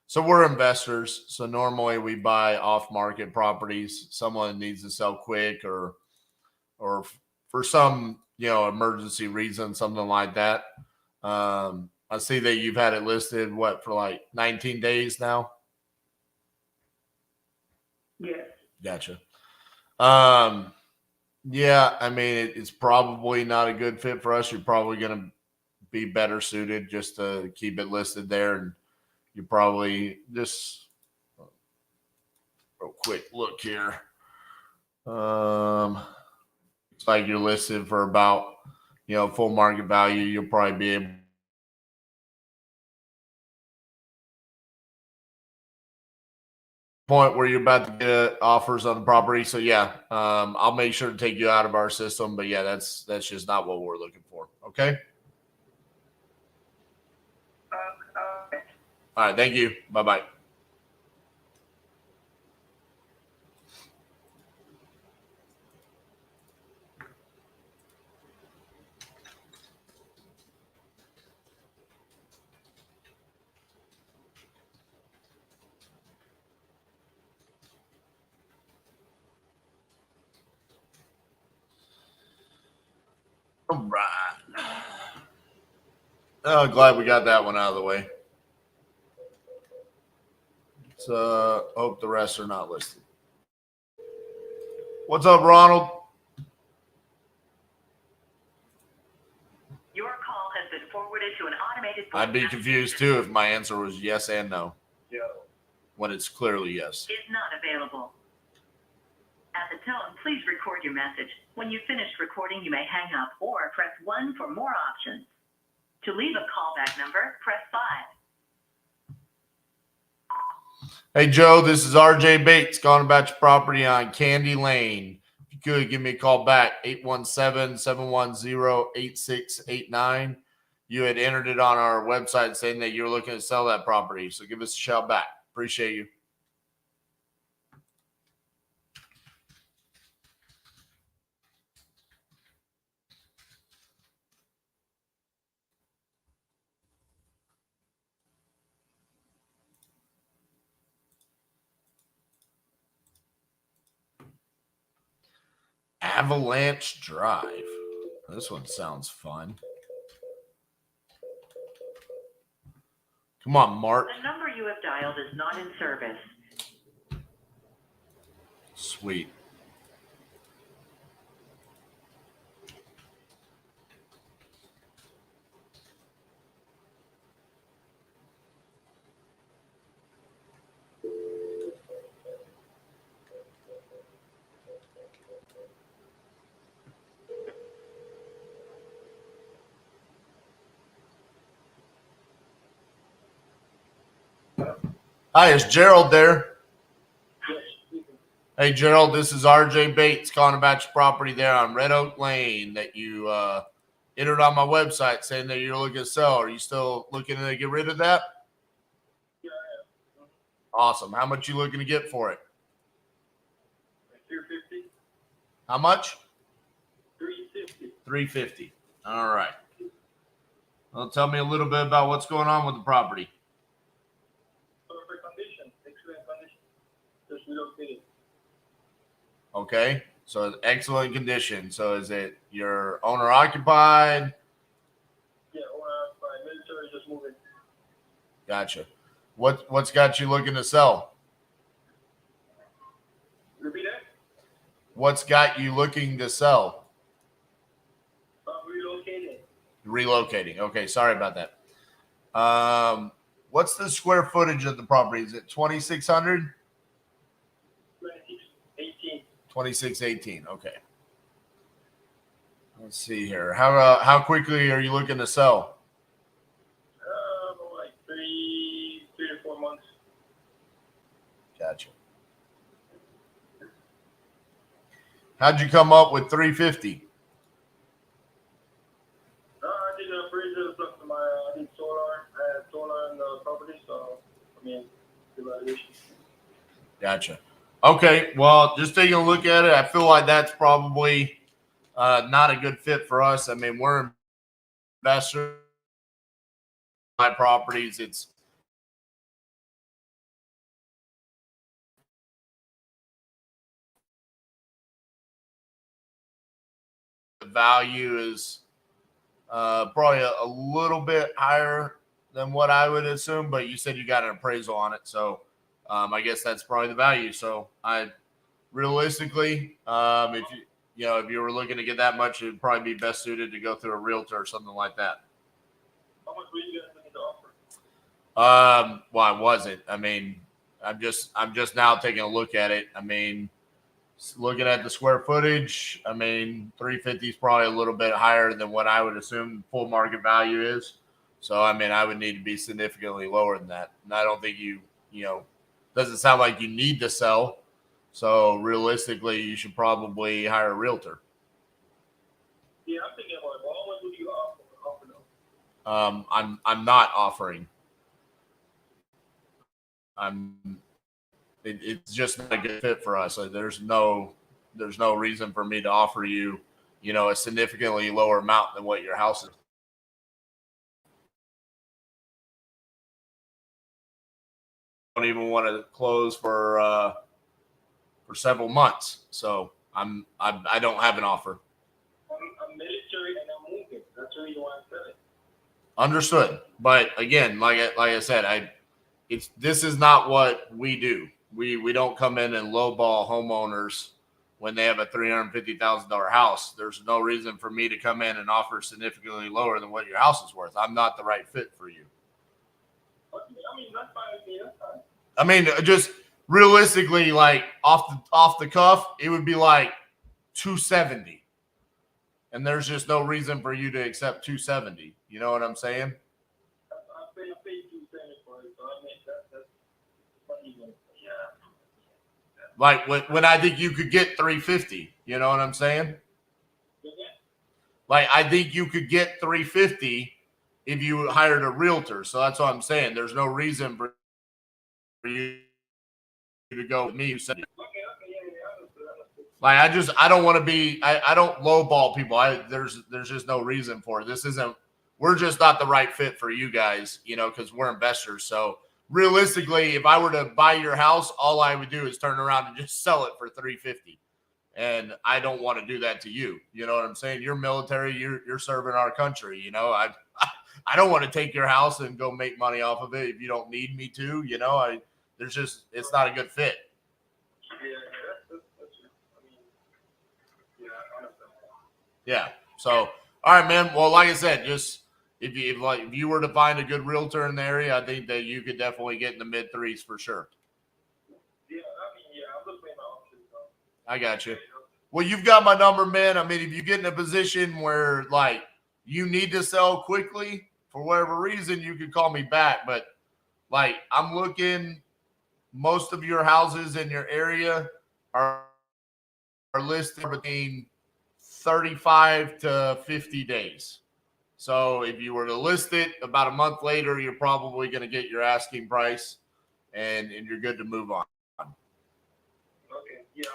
So we're investors. So normally we buy off market properties. Someone needs to sell quick or for some, emergency reason, something like that. I see that you've had it listed, for like 19 days now? Yes. Gotcha. Yeah, I mean, it's probably not a good fit for us. You're probably going to be better suited just to keep it listed there. And you probably just real quick look here. Looks like you're listed for about, full market value. You'll probably be able point where you're about to get offers on the property. So yeah, I'll make sure to take you out of our system. But yeah, that's just not what we're looking for. Okay. Okay. All right. Thank you. Bye-bye. All right. Oh, glad we got that one out of the way. So hope the rest are not listed. What's up, Ronald? Your call has been forwarded to an automated. I'd be confused too if my answer was yes and no. Yeah. When it's clearly yes. Is not available. At the tone, please record your message. When you've finished recording, you may hang up or press 1 for more options. To leave a callback number, press 5. Hey, Joe, this is RJ Bates calling about your property on Candy Lane. If you could, give me a call back, 817-710-8689. You had entered it on our website saying that you're looking to sell that property. So give us a shout back. Appreciate you. Avalanche Drive. This one sounds fun. Come on, Mark. The number you have dialed is not in service. Sweet. Hi, is Gerald there? Hey, Gerald, this is RJ Bates calling about your property there on Red Oak Lane that you entered on my website saying that you're looking to sell. Are you still looking to get rid of that? Yeah, I am. Awesome. How much you looking to get for it? $350. How much? $350. $350. All right. Well, tell me a little bit about what's going on with the property. Perfect condition. Excellent condition. Just relocated. Okay. So it's excellent condition. So is it your owner occupied? Yeah, or by military just moving. Gotcha. What's got you looking to sell? Repeat that? What's got you looking to sell? Relocating. Relocating. Okay, sorry about that. What's the square footage of the property? Is it 2,600? 2618. 2618. Okay. Let's see here. How quickly are you looking to sell? Like three to 4 months. Gotcha. How'd you come up with 350? I did an appraisal plus I did solar. I had solar in the property, so evaluation. Gotcha. Okay, well, just taking a look at it, I feel like that's probably not a good fit for us. I mean, we're investors in properties. It's the value is probably a little bit higher than what I would assume, but you said you got an appraisal on it, so I guess that's probably the value. So I realistically, if you were looking to get that much, it'd probably be best suited to go through a realtor or something like that. How much were you guys looking to offer? Well, I wasn't. I mean, I'm just now taking a look at it. I mean, looking at the square footage, I mean, 350 is probably a little bit higher than what I would assume full market value is. So, I mean, I would need to be significantly lower than that. And I don't think doesn't sound like you need to sell. So realistically, you should probably hire a realtor. Yeah, I'm thinking about it. Well, how much would you offer though? I'm not offering. It's just not a good fit for us. Like, there's no reason for me to offer you, a significantly lower amount than what your house is. I don't even want to close for several months. So I don't have an offer. I'm military and I'm moving. That's the reason why I'm selling. Understood. But again, like I said, this is not what we do. We don't come in and lowball homeowners when they have a $350,000 house. There's no reason for me to come in and offer significantly lower than what your house is worth. I'm not the right fit for you. Okay, I mean, that's fine with me. That's fine. I mean, just realistically, like off the cuff, it would be like 270. And there's just no reason for you to accept 270. You know what I'm saying? I paid 270 for it, so I mean that's funny. Yeah. Like when I think you could get 350. You know what I'm saying? Like, I think you could get 350 if you hired a realtor. So that's what I'm saying. There's no reason for you to go with me. Who said it. Like, I don't want to be, I don't lowball people. There's just no reason for it. We're just not the right fit for you guys, because we're investors. So realistically, if I were to buy your house, all I would do is turn around and just sell it for 350. And I don't want to do that to you. You know what I'm saying? You're military. You're serving our country. I don't want to take your house and go make money off of it if you don't need me to. It's not a good fit. Yeah. So, all right, man. Well, like I said, just if you were to find a good realtor in the area, I think that you could definitely get in the mid threes for sure. Yeah, I'm looking at my options. I got you. Well, you've got my number, man. I mean, if you get in a position where like you need to sell quickly for whatever reason, you could call me back. But like, I'm looking, most of your houses in your area are listed between 35 to 50 days. So if you were to list it about a month later, you're probably going to get your asking price and you're good to move on. Okay. Yeah,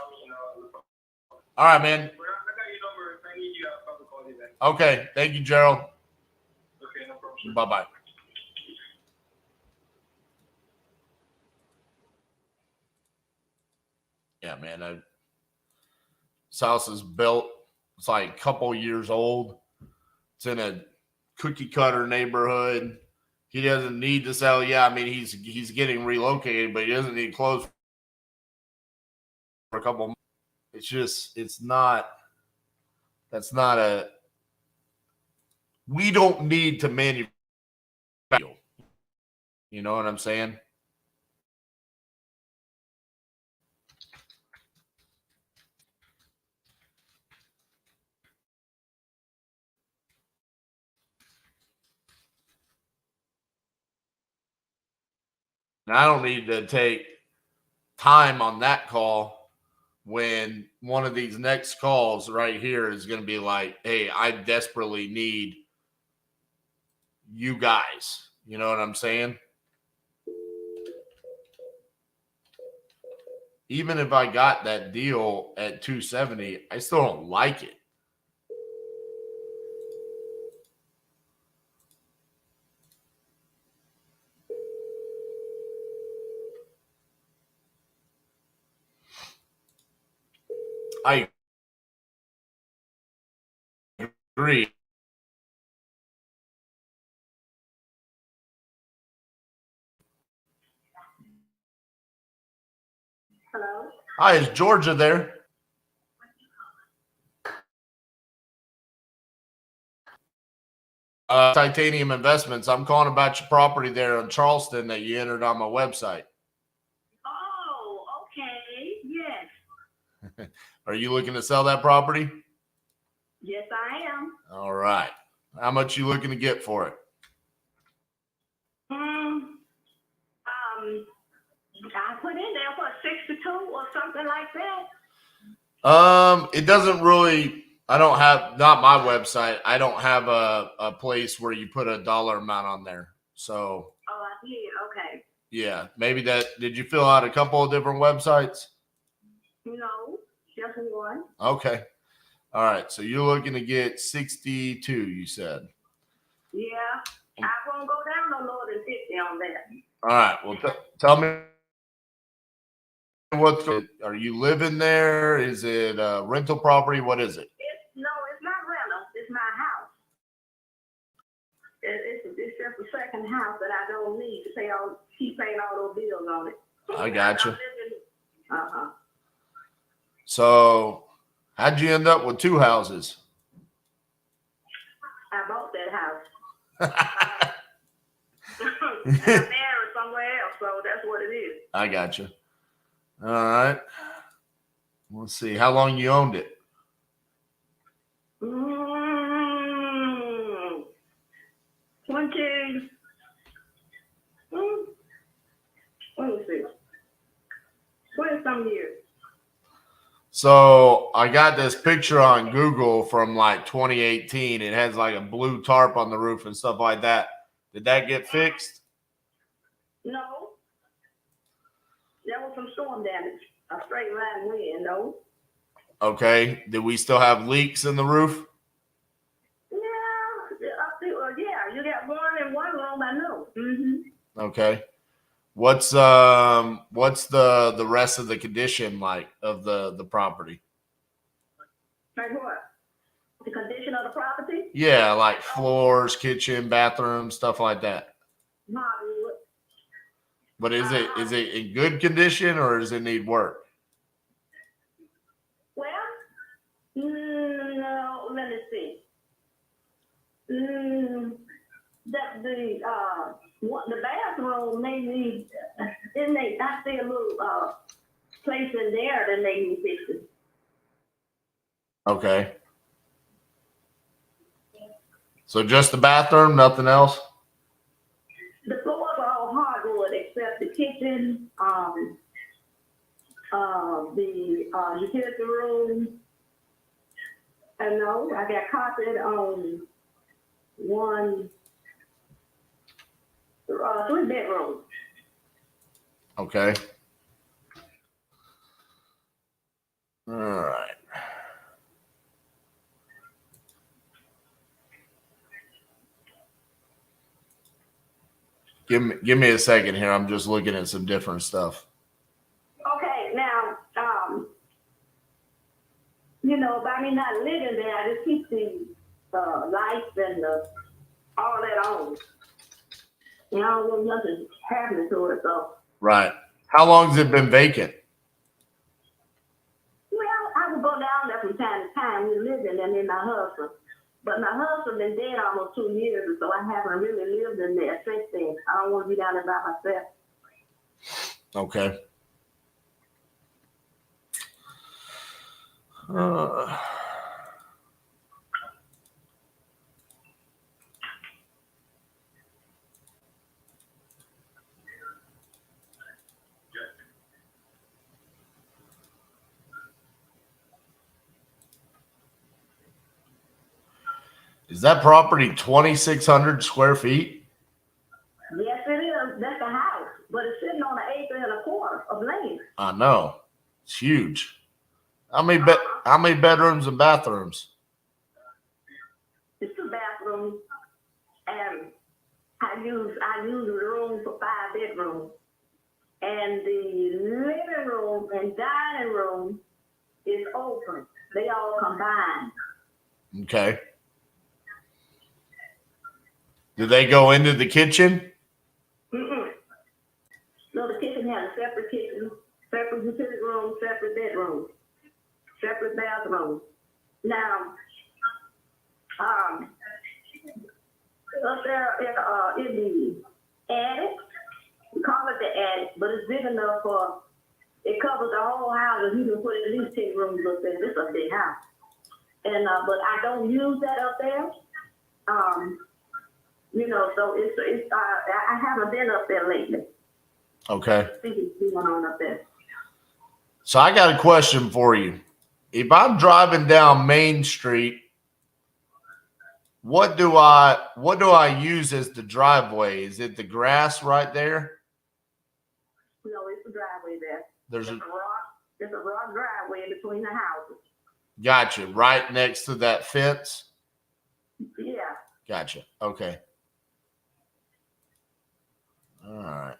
All right, man. I got your number. If I need you, I'll probably call you back. Okay. Thank you, Gerald. Okay, no problem. Bye-bye. Yeah, man. This house is built. It's like a couple years old. It's in a cookie cutter neighborhood. He doesn't need to sell. Yeah, I mean, he's getting relocated, but he doesn't need clothes for a couple months. It's just, we don't need to manufacture. You know what I'm saying? And I don't need to take time on that call when one of these next calls right here is going to be like, hey, I desperately need you guys. You know what I'm saying? Even if I got that deal at 270, I still don't like it. I agree. Hello? Hi, is Georgia there? Titanium Investments. I'm calling about your property there in Charleston that you entered on my website. Oh, okay. Yes. Are you looking to sell that property? Yes, I am. All right. How much you looking to get for it? I put in there for 62 or something like that. It doesn't really, I don't have, not my website. I don't have a place where you put a dollar amount on there. So. Oh, I see. Okay. Yeah, maybe that, did you fill out a couple of different websites? No, just one. Okay. All right. So you're looking to get 62, you said. Yeah. I won't go down no lower than 50 on that. All right. Well, tell me are you living there? Is it a rental property? What is it? No, it's not rental. It's my house. It's just a second house that I don't need to keep paying all those bills on it. I got you. So how'd you end up with two houses? I bought that house. I'm married somewhere else, so that's what it is. I got you. All right. Let's see. How long you owned it? 20. Let me see. 20-some years. So I got this picture on Google from like 2018. It has like a blue tarp on the roof and stuff like that. Did that get fixed? No. There was some storm damage. A straight line wind, no. Okay. Did we still have leaks in the roof? Yeah, you got one in one room, I know. Mm-hmm. Okay. What's the rest of the condition like of the property? Like what? The condition of the property? Yeah, like floors, kitchen, bathroom, stuff like that. Hardwood. But is it in good condition or does it need work? Well, no, let me see. The bathroom may need, I see a little place in there that may need fixing. Okay. So just the bathroom, nothing else? The floors are all hardwood except the kitchen, the utility room. And no, I got carpet on one, 3 bedrooms. Okay. All right. Give me a second here. I'm just looking at some different stuff. Okay, now, by me not living there, I just keep the lights and all that on. You know, I don't want nothing happening to it. So, Right. How long has it been vacant? well, I would go down there from time to time. We live in there, and then my husband. But my husband been dead almost 2 years, and so I haven't really lived in there since then. I don't want to be down there by myself. Okay. Is that property 2,600 square feet? Yes, it is. That's the house, but it's sitting on 1.25 acres of land. I know. It's huge. How many bedrooms and bathrooms? It's 2 bathrooms, and I use the room for 5 bedrooms, and the living room and dining room is open. They all combined. Okay. Do they go into the kitchen? Mm-mm. No, the kitchen has a separate kitchen, separate utility room, separate bedroom, separate bathroom. Now, up there in the attic, we call it the attic, but it's big enough for, it covers the whole house, and you can put at least 10 rooms up there. It's a big house. And, but I don't use that up there. You know, so I haven't been up there lately. Okay. I think it's going on up there. So I got a question for you. If I'm driving down Main Street, what do I use as the driveway? Is it the grass right there? No, it's a driveway there. There's a rock driveway in between the houses. Gotcha. Right next to that fence? Yeah. Gotcha. Okay. All right.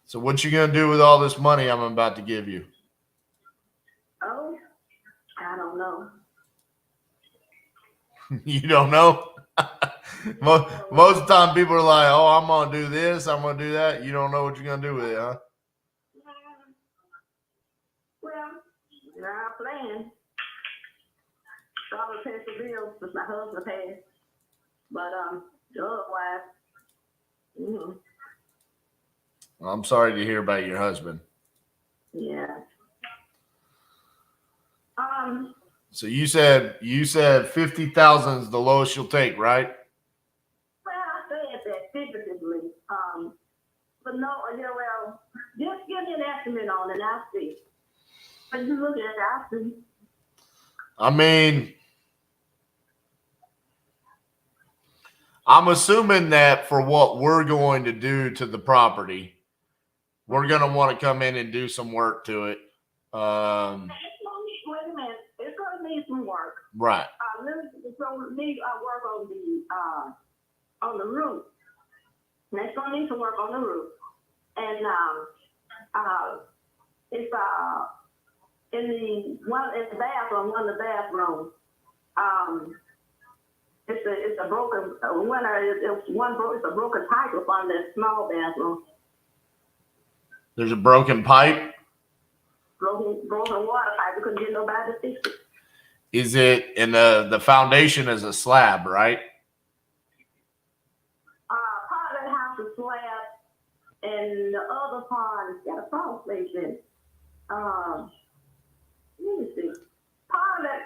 So what you gonna do with all this money I'm about to give you? Oh, I don't know. You don't know? Most of the time people are like, oh, I'm gonna do this, I'm gonna do that. You don't know what you're gonna do with it, huh? Well, I'm playing. Probably pay the bills since my husband passed. But otherwise, I'm sorry to hear about your husband. yeah. So you said 50,000 is the lowest you'll take, right? Well, I said that figuratively. But no, yeah, well, just give me an estimate on it, I'll see. But you look at it, I'll see. I mean, I'm assuming that for what we're going to do to the property, we're going to want to come in and do some work to it. Wait a minute. It's going to need some work. Right. It's going to need work on the roof. And it's going to need some work on the roof. And it's in the bathroom, one of the bathrooms. It's a broken it's a broken pipe up on the small bathroom. There's a broken pipe. Broken water pipe. We couldn't get nobody to fix it. Is it in the foundation is a slab, right? Part of the house is slab, and the other part has got a crawl space in it. Let me see. Part of that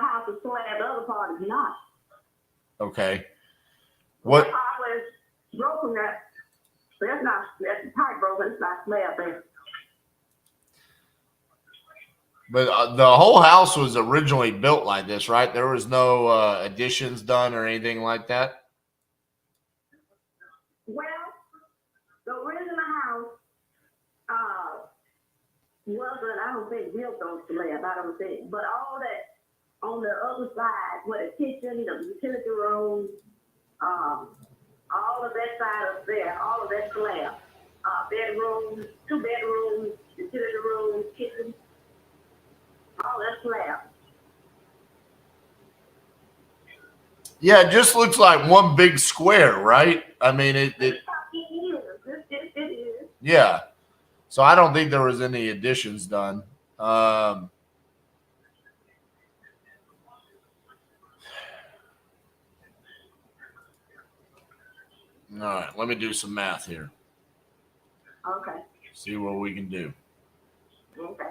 house is slab, the other part is not. Okay. What? That part was broken. That's the pipe broken. It's not slab there. But the whole house was originally built like this, right? There was no additions done or anything like that? Well, the original house wasn't, I don't think, built on slab, I don't think. But all that on the other side, where the kitchen, the utility room, all of that side up there, all of that slab. Bedrooms, 2 bedrooms, utility room, kitchen. All that slab. Yeah, it just looks like one big square, right? I mean, it It is. yeah. So I don't think there was any additions done. All right, let me do some math here. Okay. See what we can do. Okay.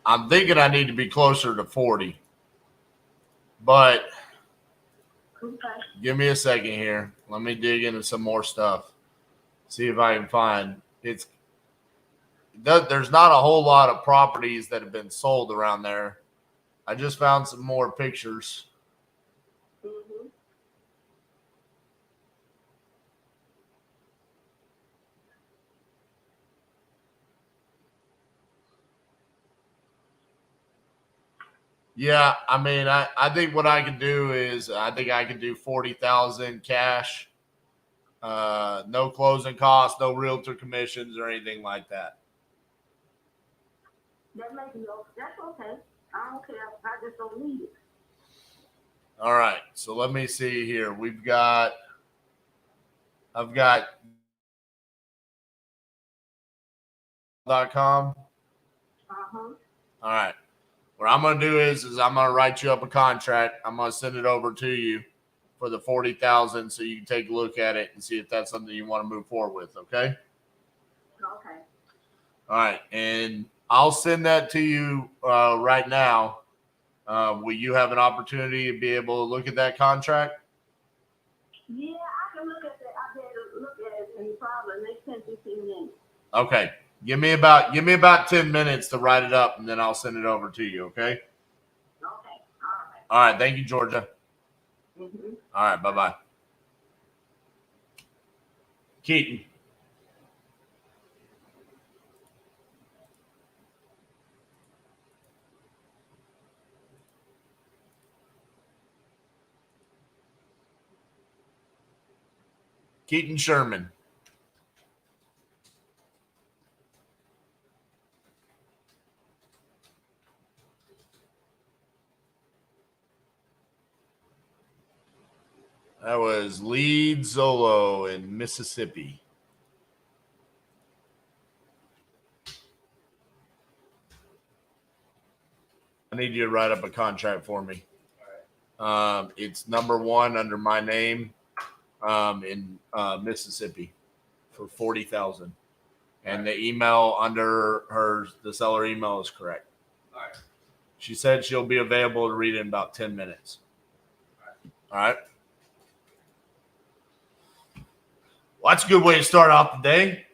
I'm thinking I need to be closer to 40, but Okay. give me a second here. Let me dig into some more stuff. See if I can find it's. There's not a whole lot of properties that have been sold around there. I just found some more pictures. Mm-hmm. Yeah, I mean, I think what I can do is I think I can do 40,000 cash, no closing costs, no realtor commissions or anything like that. That may be okay. That's okay. I don't care. I just don't need it. All right, so let me see here. I've got .com. Uh-huh. All right. What I'm going to do is I'm going to write you up a contract. I'm going to send it over to you for the 40,000 so you can take a look at it and see if that's something you want to move forward with, okay? Okay. All right, and I'll send that to you right now. Will you have an opportunity to be able to look at that contract? Yeah, I can look at that. I better look at it in probably next 10, 15 minutes. Okay. Give me about 10 minutes to write it up, and then I'll send it over to you, okay? Okay. All right. All right. Thank you, Georgia. Mm-hmm. All right. Bye-bye. Keaton. Keaton Sherman. That was Lead Zolo in Mississippi. I need you to write up a contract for me. It's number 1 under my name in Mississippi for 40,000, and the email under the seller email is correct. All right. She said she'll be available to read in about 10 minutes. All right. Well, that's a good way to start off the day.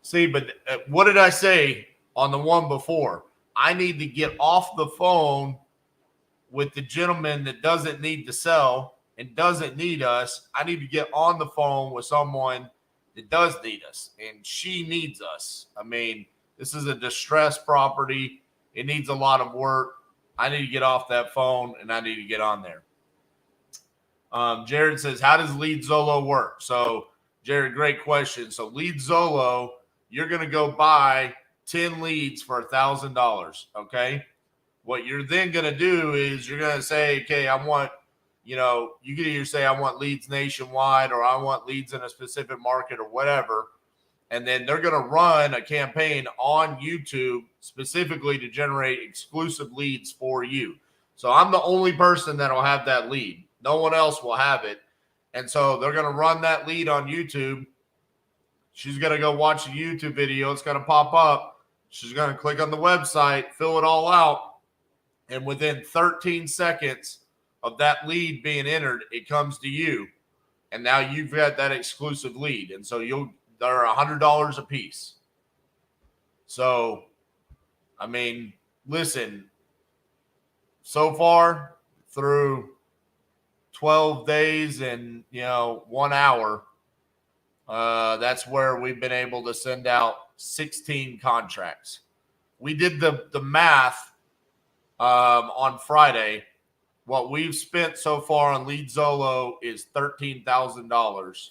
See, but what did I say on the one before? I need to get off the phone with the gentleman that doesn't need to sell and doesn't need us. I need to get on the phone with someone that does need us, and she needs us. I mean, this is a distressed property. It needs a lot of work. I need to get off that phone, and I need to get on there. Jared says, how does Lead Zolo work? So, Jared, great question. So, Lead Zolo, you're going to go buy 10 leads for $1,000, okay? What you're then going to do is you're going to say, okay, I want, you can either say I want leads nationwide or I want leads in a specific market or whatever. And then they're going to run a campaign on YouTube specifically to generate exclusive leads for you. So I'm the only person that will have that lead. No one else will have it. And so they're going to run that lead on YouTube. She's going to go watch a YouTube video. It's going to pop up. She's going to click on the website, fill it all out. And within 13 seconds of that lead being entered, it comes to you. And now you've got that exclusive lead. And so they're $100 a piece. So, I mean, listen, so far through 12 days and, 1 hour, that's where we've been able to send out 16 contracts. We did the math on Friday. What we've spent so far on Lead Zolo is $13,000.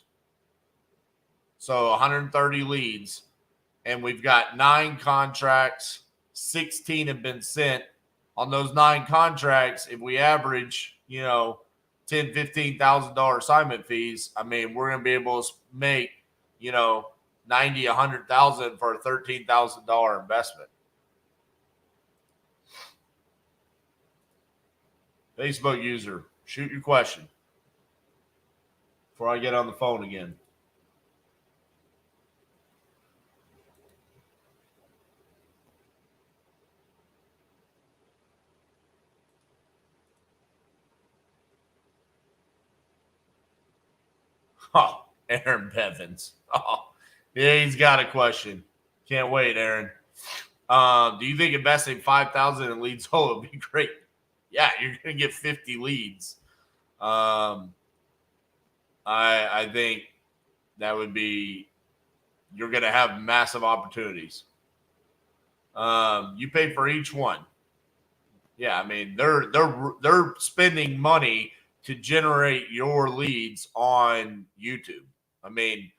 So 130 leads. And we've got 9 contracts. 16 have been sent. On those 9 contracts, if we average, $10,000, $15,000 assignment fees, I mean, we're going to be able to make, $90,000, $100,000 for a $13,000 investment. Facebook user, shoot your question before I get on the phone again. Oh, Aaron Bevins. Oh, yeah, he's got a question. Can't wait, Aaron. Do you think investing $5,000 in Lead Zolo would be great? Yeah, you're going to get 50 leads. I think that would be – you're going to have massive opportunities. You pay for each one. Yeah, I mean, they're spending money to generate your leads on YouTube. I mean,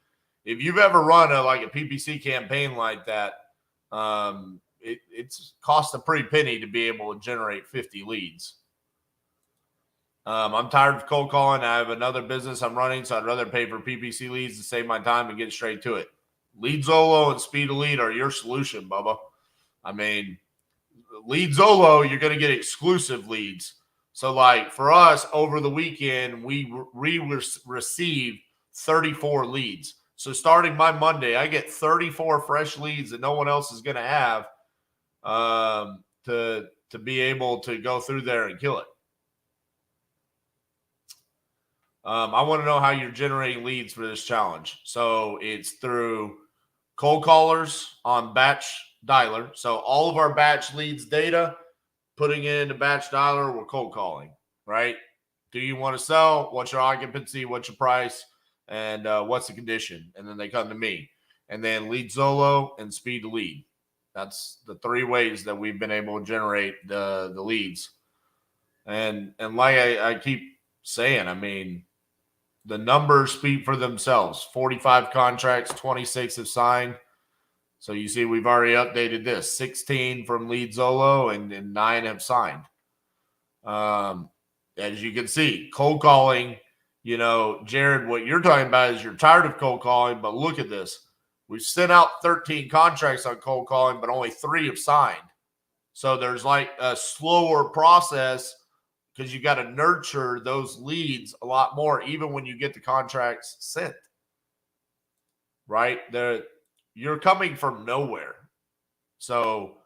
if you've ever run a PPC campaign like that, it's cost a pretty penny to be able to generate 50 leads. I'm tired of cold calling. I have another business I'm running, so I'd rather pay for PPC leads to save my time and get straight to it. Lead Zolo and Speed of Lead are your solution, Bubba. I mean, Lead Zolo, you're going to get exclusive leads. So, for us, over the weekend, we received 34 leads. So, starting my Monday, I get 34 fresh leads that no one else is going to have to be able to go through there and kill it. I want to know how you're generating leads for this challenge. So, it's through cold callers on batch dialer. So, all of our batch leads data, putting it into batch dialer, we're cold calling, right? Do you want to sell? What's your occupancy? What's your price? And what's the condition? And then they come to me. And then Lead Zolo and Speed to Lead. That's the 3 ways that we've been able to generate the leads. And like I keep saying, I mean, the numbers speak for themselves. 45 contracts, 26 have signed. So you see, we've already updated this. 16 from Lead Zolo and 9 have signed. As you can see, cold calling, Jared, what you're talking about is you're tired of cold calling, but look at this. We've sent out 13 contracts on cold calling, but only 3 have signed. So there's a slower process because you got to nurture those leads a lot more, even when you get the contracts sent. Right? You're coming from nowhere. So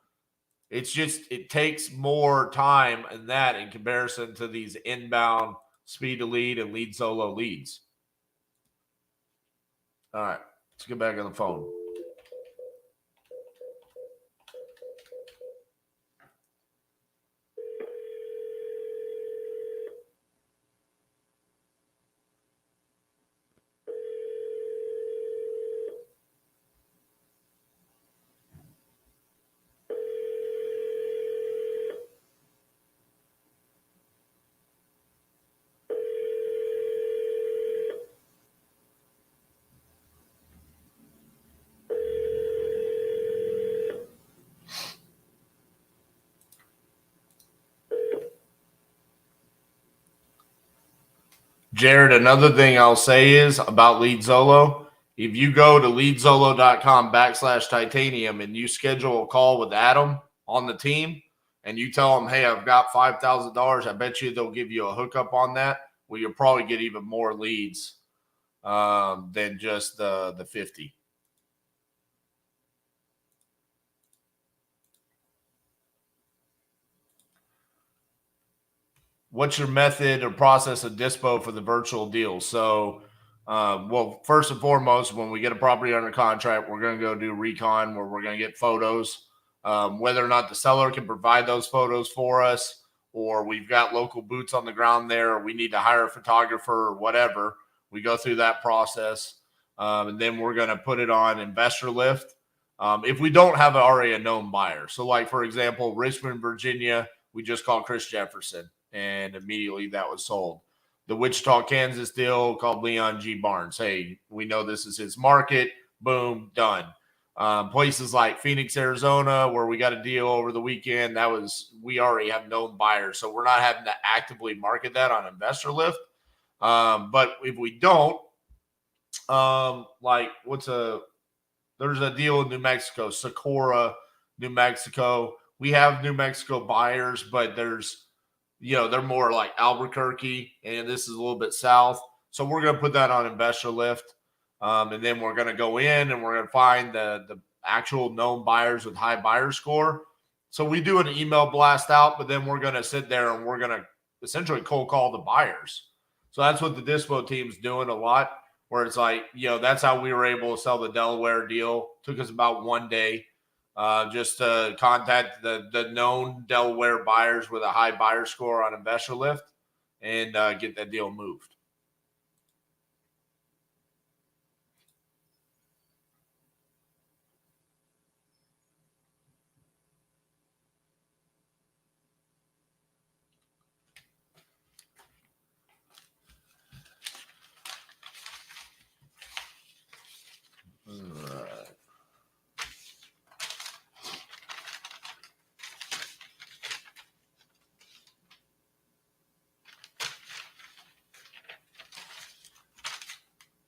it takes more time in that in comparison to these inbound Speed to Lead and Lead Zolo leads. All right, let's get back on the phone. Jared, another thing I'll say is about Lead Zolo. If you go to leadzolo.com/titanium and you schedule a call with Adam on the team and you tell him, hey, I've got $5,000, I bet you they'll give you a hookup on that. Well, you'll probably get even more leads than just the 50. what's your method or process of dispo for the virtual deal? So, well, first and foremost, when we get a property under contract, we're going to go do recon where we're going to get photos. Whether or not the seller can provide those photos for us, or we've got local boots on the ground there, or we need to hire a photographer or whatever, we go through that process. And then we're going to put it on investor lift. If we don't have already a known buyer. So like, for example, Richmond, Virginia, we just called Chris Jefferson and immediately that was sold. The Wichita, Kansas deal called Leon G. Barnes. Hey, we know this is his market. Boom, done. Places like Phoenix, Arizona, where we got a deal over the weekend, we already have known buyers. So we're not having to actively market that on investor lift. But if we don't, there's a deal in New Mexico, Socorro, New Mexico. We have New Mexico buyers, but they're more like Albuquerque, and this is a little bit south. So we're going to put that on investor lift. And then we're going to go in and we're going to find the actual known buyers with high buyer score. So we do an email blast out, but then we're going to sit there and we're going to essentially cold call the buyers. So that's what the dispo team's doing a lot, where it's like, that's how we were able to sell the Delaware deal. Took us about 1 day just to contact the known Delaware buyers with a high buyer score on investor lift and get that deal moved.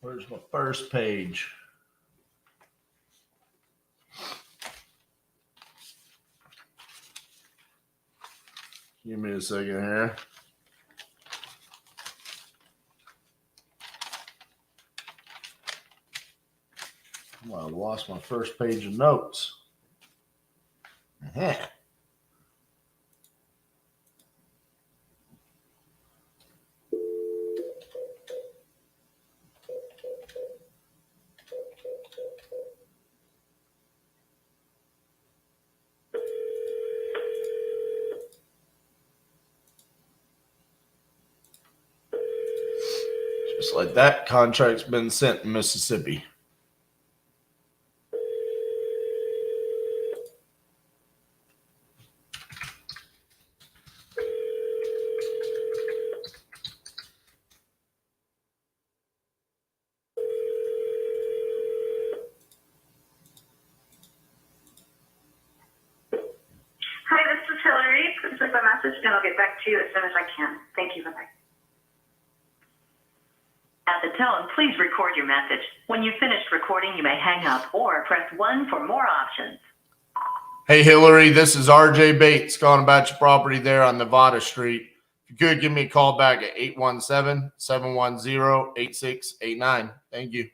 Where's my first page? Give me a second here. Well, I lost my first page of notes. Just like that, contract's been sent in Mississippi. Hi, this is Hillary. Please leave a message and I'll get back to you as soon as I can. Thank you. Bye-bye. At the tone, please record your message. When you've finished recording, you may hang up or press 1 for more options. Hey, Hillary, this is RJ Bates calling about your property there on Nevada Street. If you could give me a call back at 817-710-8689. Thank you.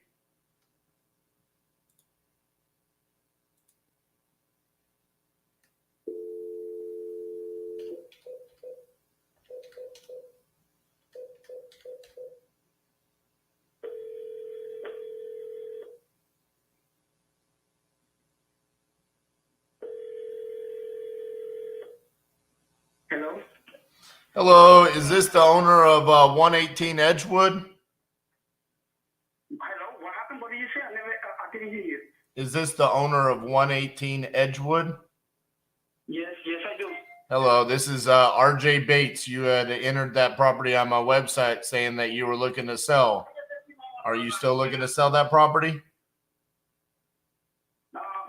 Hello? Hello, is this the owner of 118 Edgewood? Hello? What happened? What did you say? I didn't hear you. Is this the owner of 118 Edgewood? Yes, I do. Hello, this is RJ Bates. You had entered that property on my website saying that you were looking to sell. Are you still looking to sell that property?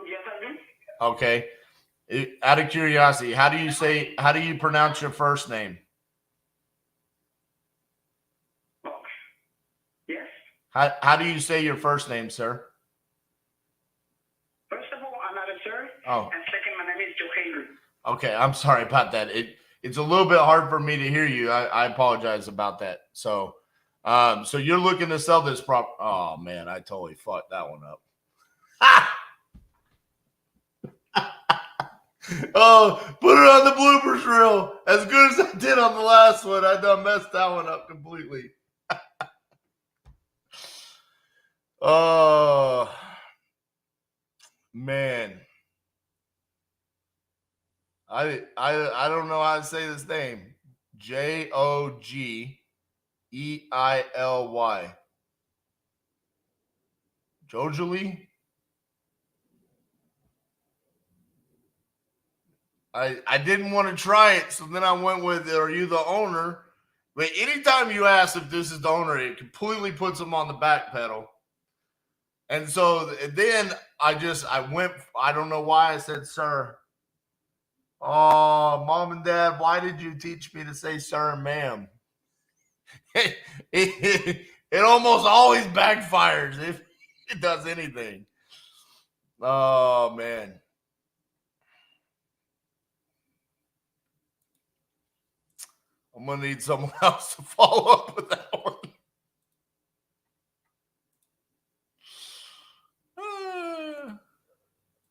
Yes, I do. Okay. Out of curiosity, how do you pronounce your first name? Oh. Yes. How do you say your first name, sir? First of all, I'm not a sir. Oh. And second, my name is Joe Henry. Okay, I'm sorry about that. It's a little bit hard for me to hear you. I apologize about that. So you're looking to sell this prop. Oh man, I totally fucked that one up. Oh, put it on the bloopers reel. As good as I did on the last one, I done messed that one up completely. Oh, man. I don't know how to say this name. Jogeily. Jogeily? I didn't want to try it, so then I went with, are you the owner? But anytime you ask if this is the owner, it completely puts them on the back pedal. And so then I went, I don't know why I said sir. Oh, mom and dad, why did you teach me to say sir and ma'am? It almost always backfires if it does anything. Oh, man. I'm going to need someone else to follow up with that one.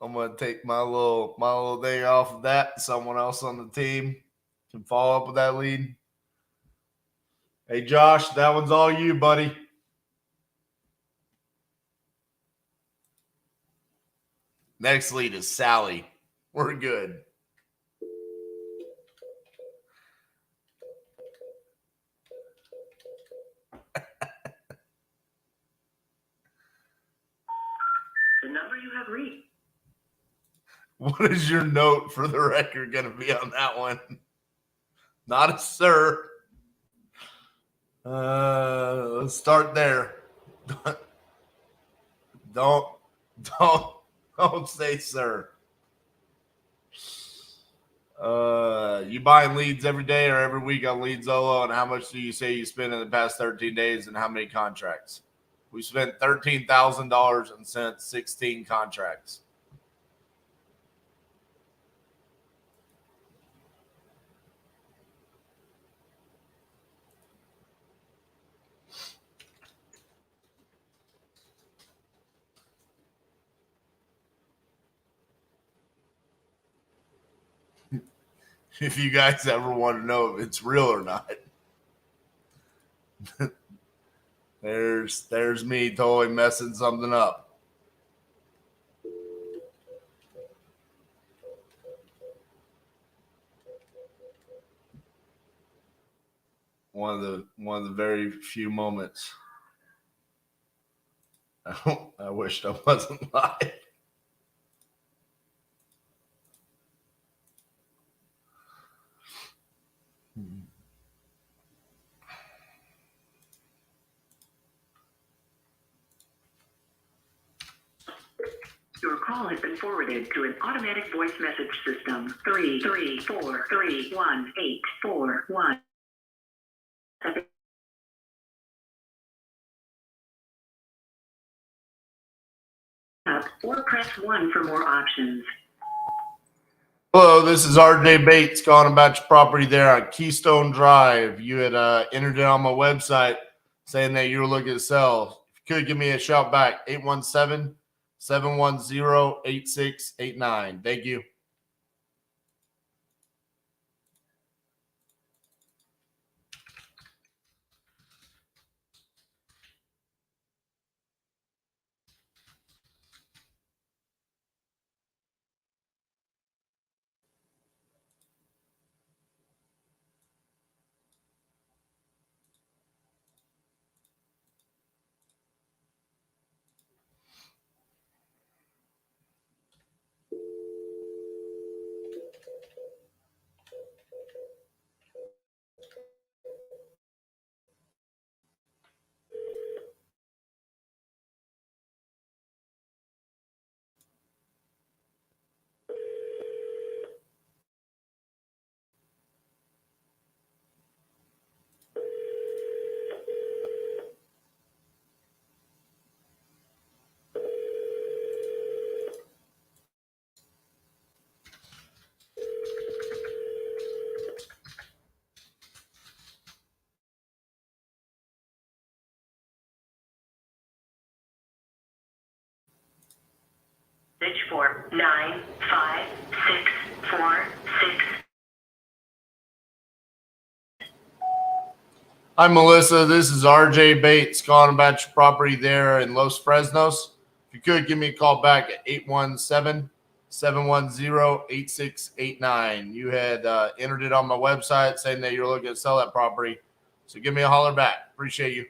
I'm going to take my little thing off of that. Someone else on the team can follow up with that lead. Hey, Josh, that one's all you, buddy. Next lead is Sally. We're good. The number you have reached. What is your note for the record going to be on that one? Not a sir. Let's start there. Don't say sir. You buying leads every day or every week on Leadzolo, and how much do you say you spent in the past 13 days, and how many contracts? We spent $13,000 and sent 16 contracts. If you guys ever want to know if it's real or not, there's me totally messing something up. One of the very few moments. I wished I wasn't live. Your call has been forwarded to an automatic voice message system. 334318441. Or press 1 for more options. Hello, this is RJ Bates calling about your property there on Keystone Drive. You had entered it on my website saying that you were looking to sell. If you could give me a shout back, 817-710-8689. Thank you. Message for 956 Hi, Melissa. This is RJ Bates calling about your property there in Los Fresnos. If you could give me a call back at 817-710-8689. You had entered it on my website saying that you're looking to sell that property. So give me a holler back. Appreciate you.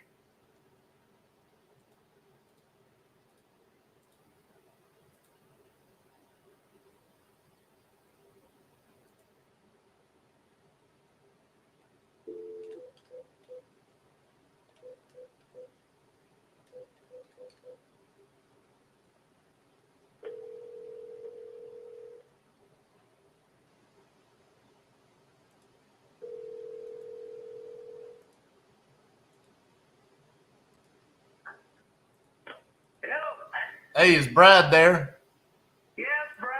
Hey, is Brad there? Yes, Brad.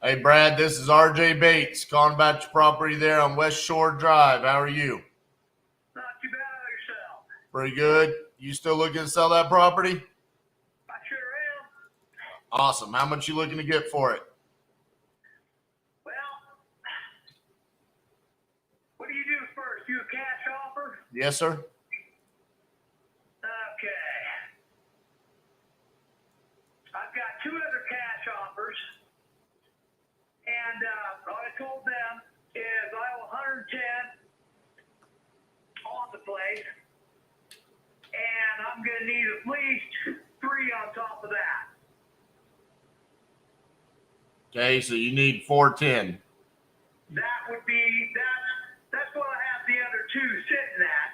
Hey, Brad, this is RJ Bates calling about your property there on West Shore Drive. How are you? Not too bad of yourself. Pretty good. You still looking to sell that property? I sure am. Awesome. How much you looking to get for it? Well, what do you do first? You a cash offer? Yes, sir. Okay. I've got two other cash offers, and what I told them is I owe 110 on the place, and I'm going to need at least 3 on top of that. Okay, so you need 410. That would be that's what I have the other two sitting at,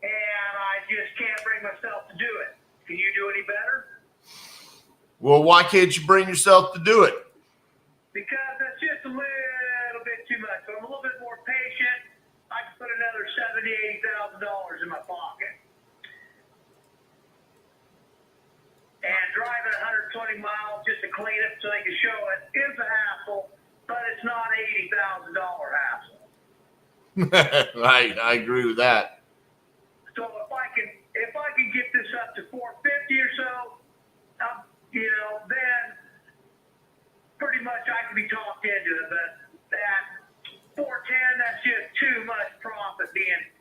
and I just can't bring myself to do it. Can you do any better? Well, why can't you bring yourself to do it? Because that's just a little bit too much. So I'm a little bit more patient. I can put another $70,000-$80,000 in my pocket. And driving 120 miles just to clean it so they can show it is a hassle, but it's not $80,000 hassle. I agree with that. So if I can get this up to 450 or so, then pretty much I can be talked into it. But at 410, that's just too much profit. Being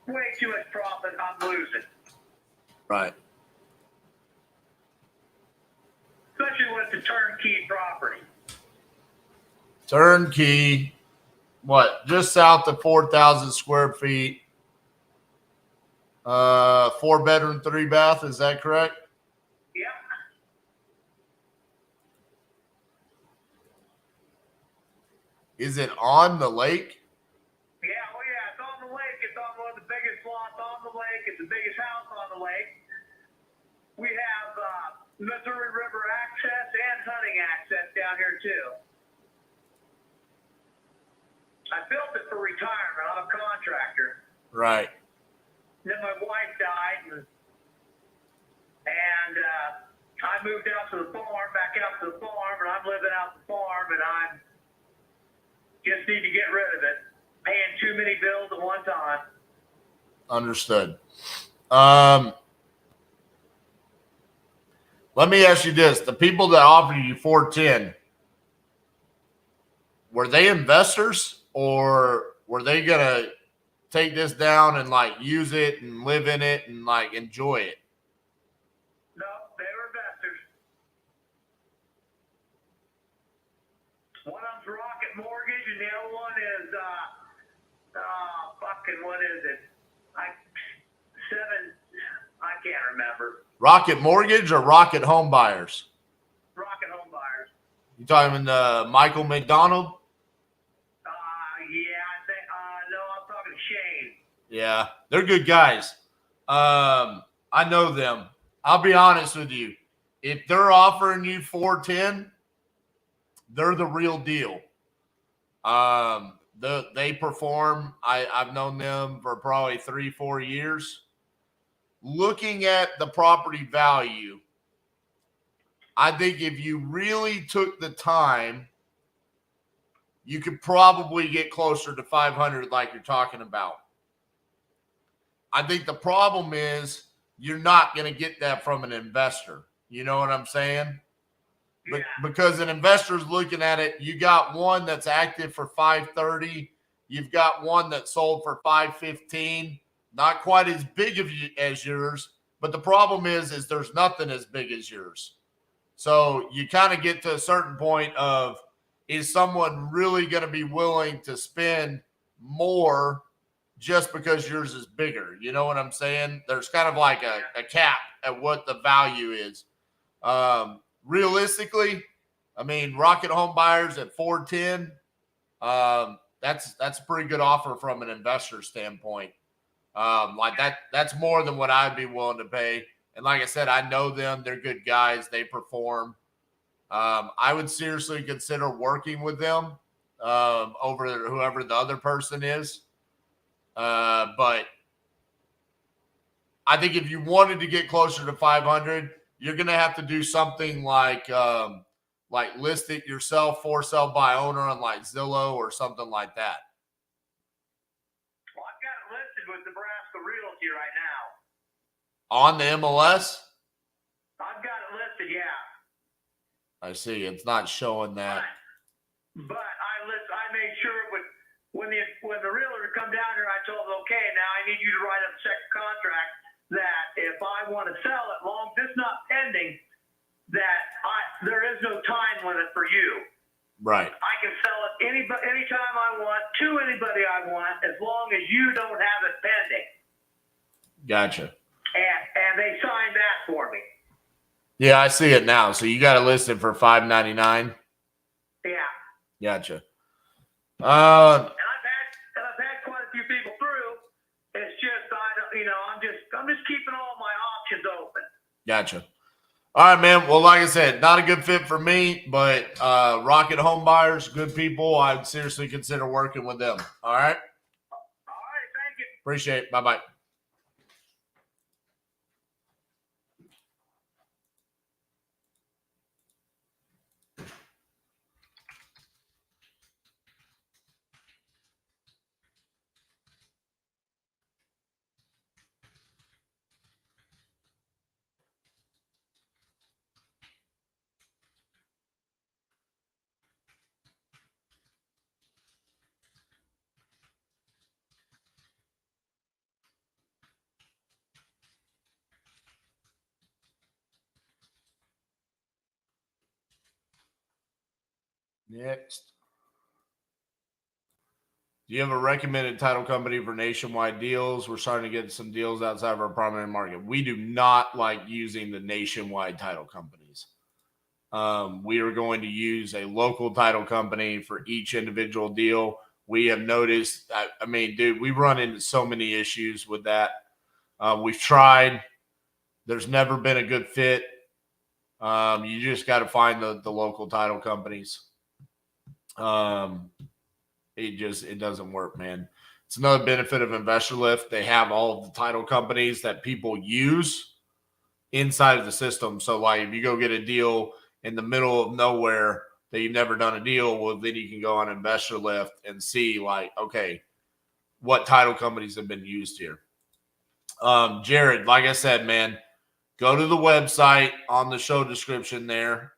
way too much profit, I'm losing. Right. Especially with the turnkey property. Turnkey, what? Just south of 4,000 square feet. 4-bedroom, 3-bath. Is that correct? Yep. Is it on the lake? Yeah, oh yeah, it's on the lake. It's on one of the biggest lots on the lake. It's the biggest house on the lake. We have Missouri River access and hunting access down here too. I built it for retirement. I'm a contractor. Right. Then my wife died, and I moved out to the farm, back out to the farm, and I'm living out the farm, and I just need to get rid of it. Paying too many bills at one time. Understood. Let me ask you this. The people that offered you 410, were they investors or were they going to take this down and like use it and live in it and like enjoy it? No, they were investors. One of them's Rocket Mortgage and the other one is, what is it? I can't remember. Rocket Mortgage or Rocket Home Buyers? Rocket Home Buyers. You talking Michael McDonald? Yeah, I think, no, I'm talking Shane. Yeah, they're good guys. I know them. I'll be honest with you. If they're offering you 410, they're the real deal. They perform. I've known them for probably 3-4 years. Looking at the property value, I think if you really took the time, you could probably get closer to 500 like you're talking about. I think the problem is you're not going to get that from an investor. You know what I'm saying? Yeah. Because an investor's looking at it, you got one that's active for 530, you've got one that sold for 515. not quite as big as yours, but the problem is there's nothing as big as yours. So you kind of get to a certain point of, is someone really going to be willing to spend more just because yours is bigger? You know what I'm saying? There's kind of like a cap at what the value is. Realistically, I mean, Rocket Home Buyers at 410, that's a pretty good offer from an investor standpoint. Like that's more than what I'd be willing to pay. And like I said, I know them. They're good guys. They perform. I would seriously consider working with them over whoever the other person is. But I think if you wanted to get closer to 500, you're going to have to do something like list it yourself, for sale by owner on like Zillow or something like that. Well, I've got it listed with Nebraska Realty right now. On the MLS? I've got it listed, yeah. I see. It's not showing that. But I made sure when the realtor come down here, I told him, okay, now I need you to write up a second contract that if I want to sell it, long as it's not pending, that there is no time limit for you. Right. I can sell it anytime I want to anybody I want, as long as you don't have it pending. Gotcha. And they signed that for me. Yeah, I see it now. So you got it listed for $599. Yeah. Gotcha. And I've had quite a few people through. It's just I'm just keeping all my options open. Gotcha. All right, man. Well, like I said, not a good fit for me, but Rocket Home Buyers, good people. I'd seriously consider working with them. All right. All right. Thank you. Appreciate it. Bye-bye. Next. Do you have a recommended title company for nationwide deals? We're starting to get some deals outside of our primary market. We do not like using the nationwide title companies. We are going to use a local title company for each individual deal. We have noticed, I mean, dude, we run into so many issues with that. We've tried. There's never been a good fit. You just got to find the local title companies. It doesn't work, man. It's another benefit of Investor Lift. They have all of the title companies that people use inside of the system. So like if you go get a deal in the middle of nowhere that you've never done a deal, well, then you can go on Investor Lift and see like, okay, what title companies have been used here. Jared, like I said, man, go to the website on the show description there,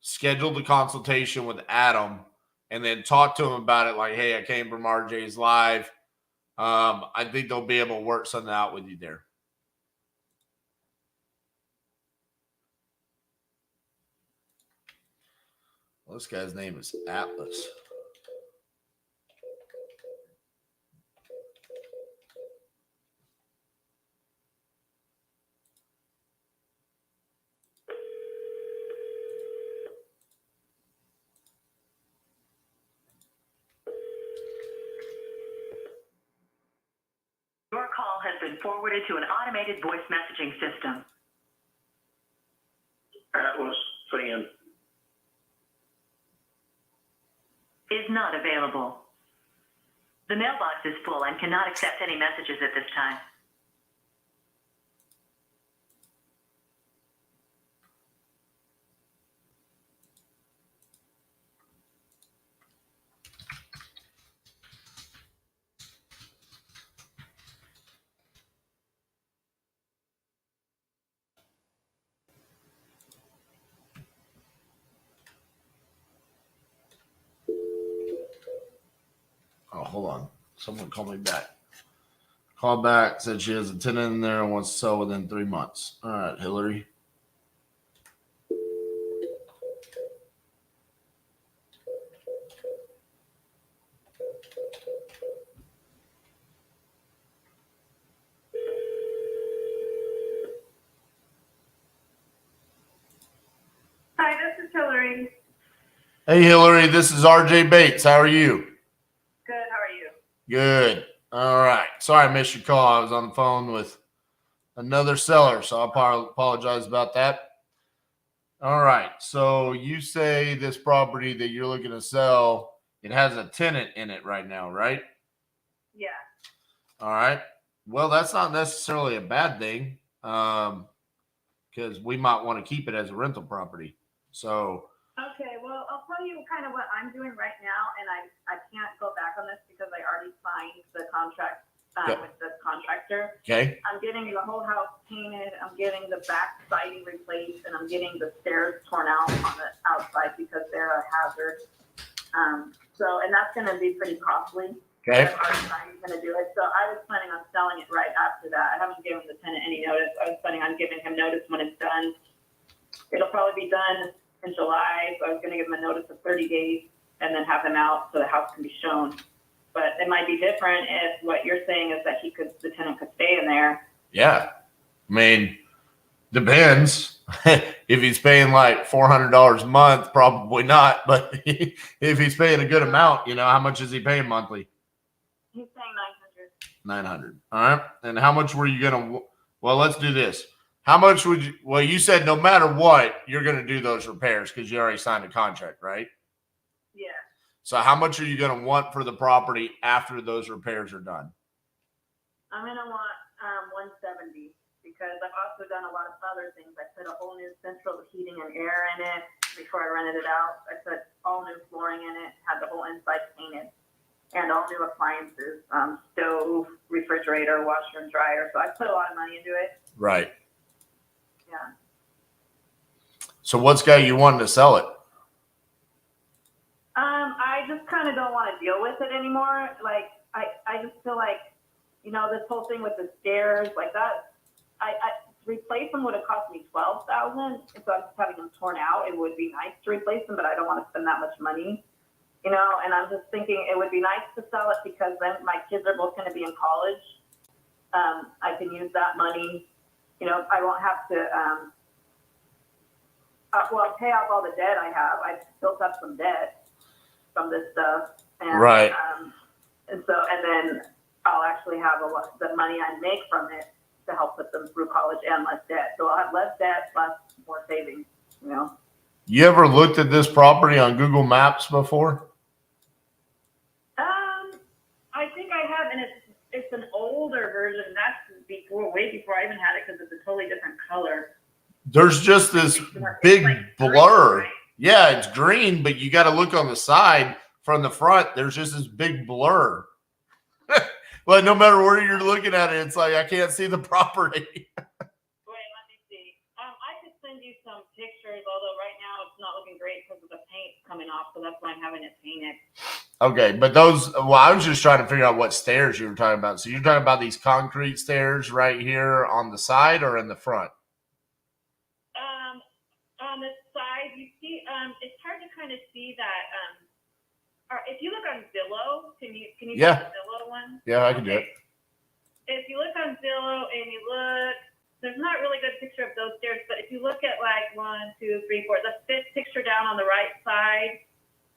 schedule the consultation with Adam, and then talk to him about it like, hey, I came from RJ's Live. I think they'll be able to work something out with you there. Well, this guy's name is Atlas. Your call has been forwarded to an automated voice messaging system. Atlas fan. Is not available. The mailbox is full and cannot accept any messages at this time. Oh, hold on. Someone call me back. Call back, said she has a tenant in there and wants to sell within 3 months. All right, Hillary. Hi, this is Hillary. Hey, Hillary, this is RJ Bates. How are you? Good, how are you? Good. All right. Sorry I missed your call. I was on the phone with another seller, so I apologize about that. All right. So you say this property that you're looking to sell, it has a tenant in it right now, right? Yeah. All right. Well, that's not necessarily a bad thing, because we might want to keep it as a rental property. So Okay, well, I'll tell you kind of what I'm doing right now, and I can't go back on this because I already signed the contract with the contractor. okay. I'm getting the whole house painted, I'm getting the back siding replaced, and I'm getting the stairs torn out on the outside because they're a hazard. And that's going to be pretty costly. Okay. I'm already signed going to do it. So I was planning on selling it right after that. I haven't given the tenant any notice. I was planning on giving him notice when it's done. It'll probably be done in July, so I was going to give him a notice of 30 days and then have him out so the house can be shown. But it might be different if what you're saying is that the tenant could stay in there. Yeah. I mean, depends. If he's paying like $400 a month, probably not. But if he's paying a good amount, how much is he paying monthly? He's paying $900. All right. And how much were you going to, well, let's do this. How much would you, well, you said no matter what, you're going to do those repairs because you already signed a contract, right? Yeah. So how much are you going to want for the property after those repairs are done? I'm going to want 170 because I've also done a lot of other things. I put a whole new central heating and air in it before I rented it out. I put all new flooring in it, had the whole inside painted, and all new appliances, stove, refrigerator, washer and dryer. So I put a lot of money into it. Right. Yeah. So what's got you wanting to sell it? I just kind of don't want to deal with it anymore. Like, I just feel like, this whole thing with the stairs, like that, I replace them would have cost me $12,000. If I was having them torn out, it would be nice to replace them, but I don't want to spend that much money, and I'm just thinking it would be nice to sell it because then my kids are both going to be in college. I can use that money. I won't have to, pay off all the debt I have. I've built up some debt from this stuff. And, right. And then I'll actually have the money I make from it to help put them through college and less debt. So I'll have less debt, plus more savings, You ever looked at this property on Google Maps before? I think I have, and it's an older version. That's way before I even had it because it's a totally different color. There's just this big blur. Green, right? Yeah, it's green, but you got to look on the side from the front. There's just this big blur. But no matter where you're looking at it, it's like I can't see the property. Wait, let me see. I could send you some pictures, although right now it's not looking great because of the paint coming off, so that's why I'm having it painted. Okay, but I was just trying to figure out what stairs you were talking about. So you're talking about these concrete stairs right here on the side or in the front? On the side, you see, it's hard to kind of see that. If you look on Zillow, can you yeah. see the Zillow one? Yeah, I can do it. If you look on Zillow and you look, there's not really good picture of those stairs, but if you look at like 1, 2, 3, 4, the fifth picture down on the right side,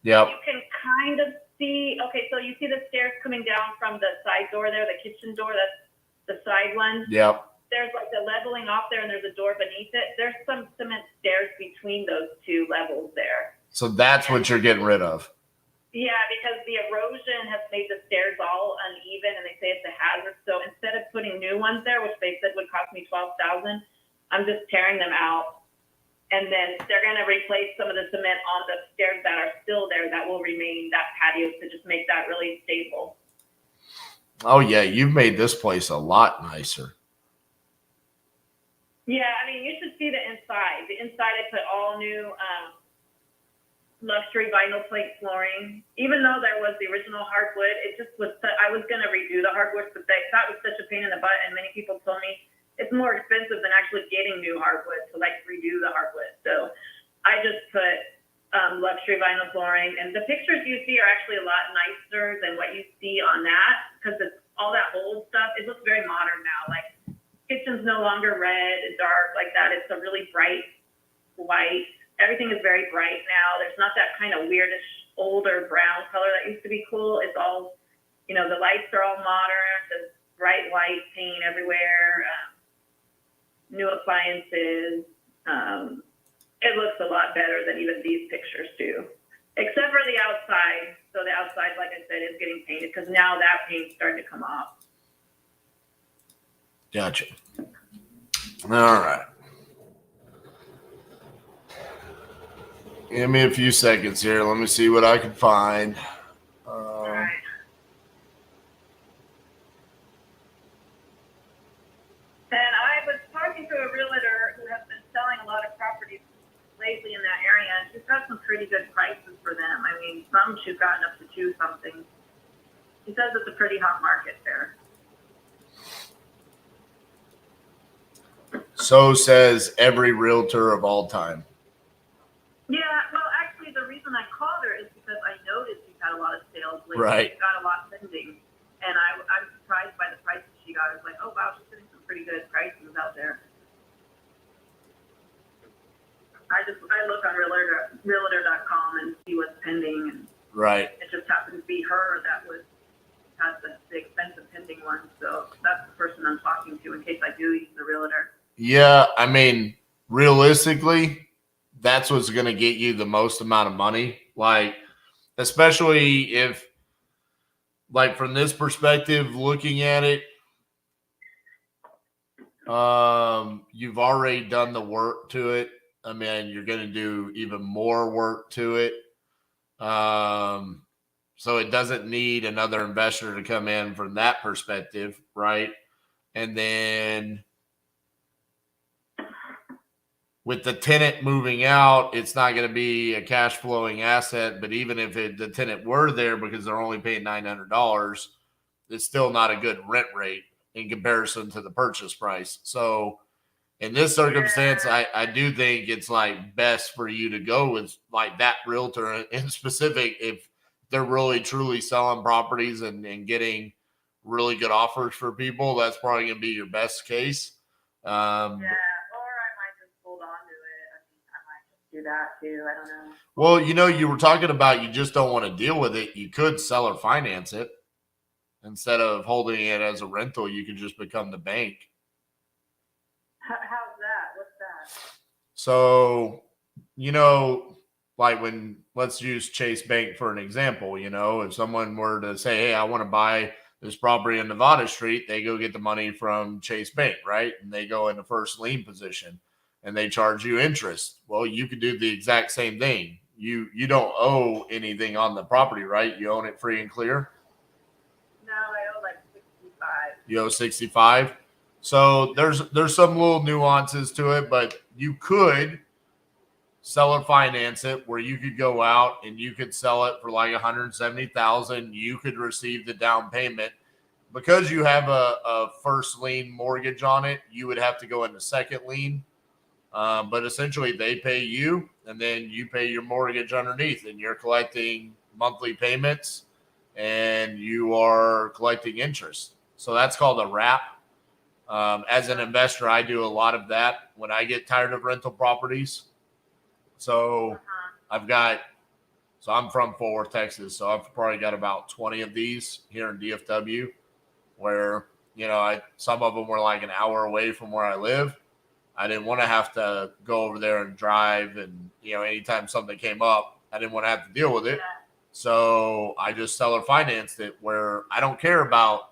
yep. You can kind of see, okay, so you see the stairs coming down from the side door there, the kitchen door, that's the side one. Yep. There's like the leveling off there and there's a door beneath it. There's some cement stairs between those two levels there. So that's what you're getting rid of. Yeah, because the erosion has made the stairs all uneven and they say it's a hazard. So instead of putting new ones there, which they said would cost me $12,000, I'm just tearing them out. And then they're going to replace some of the cement on the stairs that are still there that will remain that patio to just make that really stable. Oh, yeah. You've made this place a lot nicer. Yeah, I mean, you should see the inside. The inside, I put all new luxury vinyl plate flooring. Even though there was the original hardwood, it just was, I was going to redo the hardwood, but that was such a pain in the butt. And many people told me it's more expensive than actually getting new hardwood to like redo the hardwood. So I just put luxury vinyl flooring, and the pictures you see are actually a lot nicer than what you see on that, because it's all that old stuff. It looks very modern now. Like kitchen's no longer red and dark like that. It's a really bright white. Everything is very bright now. There's not that kind of weirdish older brown color that used to be cool. It's all, you know, the lights are all modern. There's bright white paint everywhere. New appliances. It looks a lot better than even these pictures do, except for the outside. So the outside, like I said, is getting painted because now that paint's starting to come off. Gotcha. All right. Give me a few seconds here. Let me see what I can find. All right. And I was talking to a realtor who has been selling a lot of properties lately in that area, and she's got some pretty good prices for them. I mean, some she's gotten up to 2 something. She says it's a pretty hot market there. So says every realtor of all time. Yeah, well, actually, the reason I called her is because I noticed she's had a lot of sales lately. Right. She's got a lot pending, and I'm surprised by the prices she got. I was like, oh, wow, she's getting some pretty good prices out there. I look on realtor.com and see what's pending, and Right. it just happened to be her that has the expensive pending one. So that's the person I'm talking to in case I do use the realtor. Yeah, I mean, realistically, that's what's going to get you the most amount of money. Like, especially if, like, from this perspective, looking at it, you've already done the work to it. I mean, you're going to do even more work to it. So it doesn't need another investor to come in from that perspective, right? And then with the tenant moving out, it's not going to be a cash flowing asset. But even if the tenant were there because they're only paying $900, it's still not a good rent rate in comparison to the purchase price. So in this circumstance, I do think it's like best for you to go with like that realtor in specific if they're really truly selling properties and getting really good offers for people. That's probably going to be your best case. Yeah, or I might just hold on to it. I mean, I might just do that too. I don't know. Well, you know, you were talking about you just don't want to deal with it. You could sell or finance it. Instead of holding it as a rental, you could just become the bank. How's that? What's that? So, you know, like when, let's use Chase Bank for an example, you know, if someone were to say, hey, I want to buy this property in Nevada Street, they go get the money from Chase Bank, right? And they go in the first lien position and they charge you interest. Well, you could do the exact same thing. You don't owe anything on the property, right? You own it free and clear. No, I owe like 65. You owe 65. So there's some little nuances to it, but you could sell or finance it where you could go out and you could sell it for like $170,000. You could receive the down payment. Because you have a first lien mortgage on it, you would have to go into second lien. But essentially they pay you and then you pay your mortgage underneath and you're collecting monthly payments and you are collecting interest. So that's called a wrap. As an investor, I do a lot of that when I get tired of rental properties. So I'm from Fort Worth, Texas. So I've probably got about 20 of these here in DFW where, you know, some of them were like an hour away from where I live. I didn't want to have to go over there and drive. And, you know, anytime something came up, I didn't want to have to deal with it. So I just seller financed it where I don't care about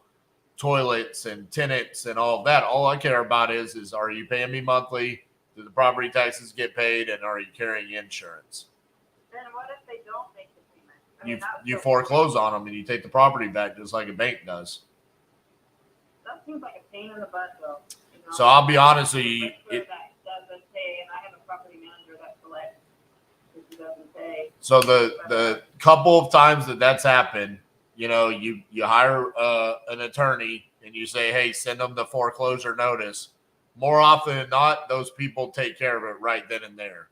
toilets and tenants and all of that. All I care about is are you paying me monthly? Do the property taxes get paid? And are you carrying insurance? Then what if they don't make the payment? I mean, You foreclose on them and you take the property back just like a bank does. That seems like a pain in the butt, though. You know? So I'll be honest with you. That doesn't pay, and I have a property manager that collects his he doesn't pay. So the couple of times that's happened, you know, you hire an attorney and you say, hey, send them the foreclosure notice. More often than not, those people take care of it right then and there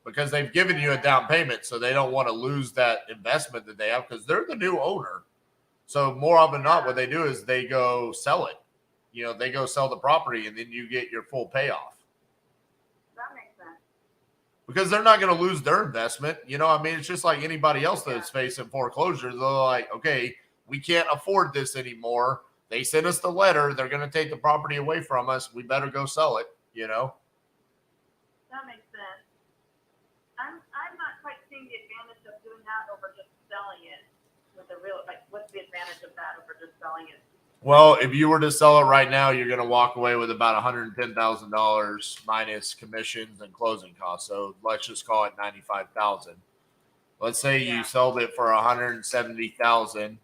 because they've given you a down payment, so they don't want to lose that investment that they have because they're the new owner. So more often than not, what they do is they go sell it. You know, they go sell the property and then you get your full payoff. That makes sense. Because they're not going to lose their investment. You know, I mean, it's just like anybody else that's facing foreclosure. They're like, okay, we can't afford this anymore. They sent us the letter. They're going to take the property away from us. We better go sell it, you know? That makes sense. I'm not quite seeing the advantage of doing that over just selling it with the real, like, what's the advantage of that over just selling it? Well, if you were to sell it right now, you're going to walk away with about $110,000 minus commissions and closing costs. So let's just call it $95,000. Let's say you sold it for $170,000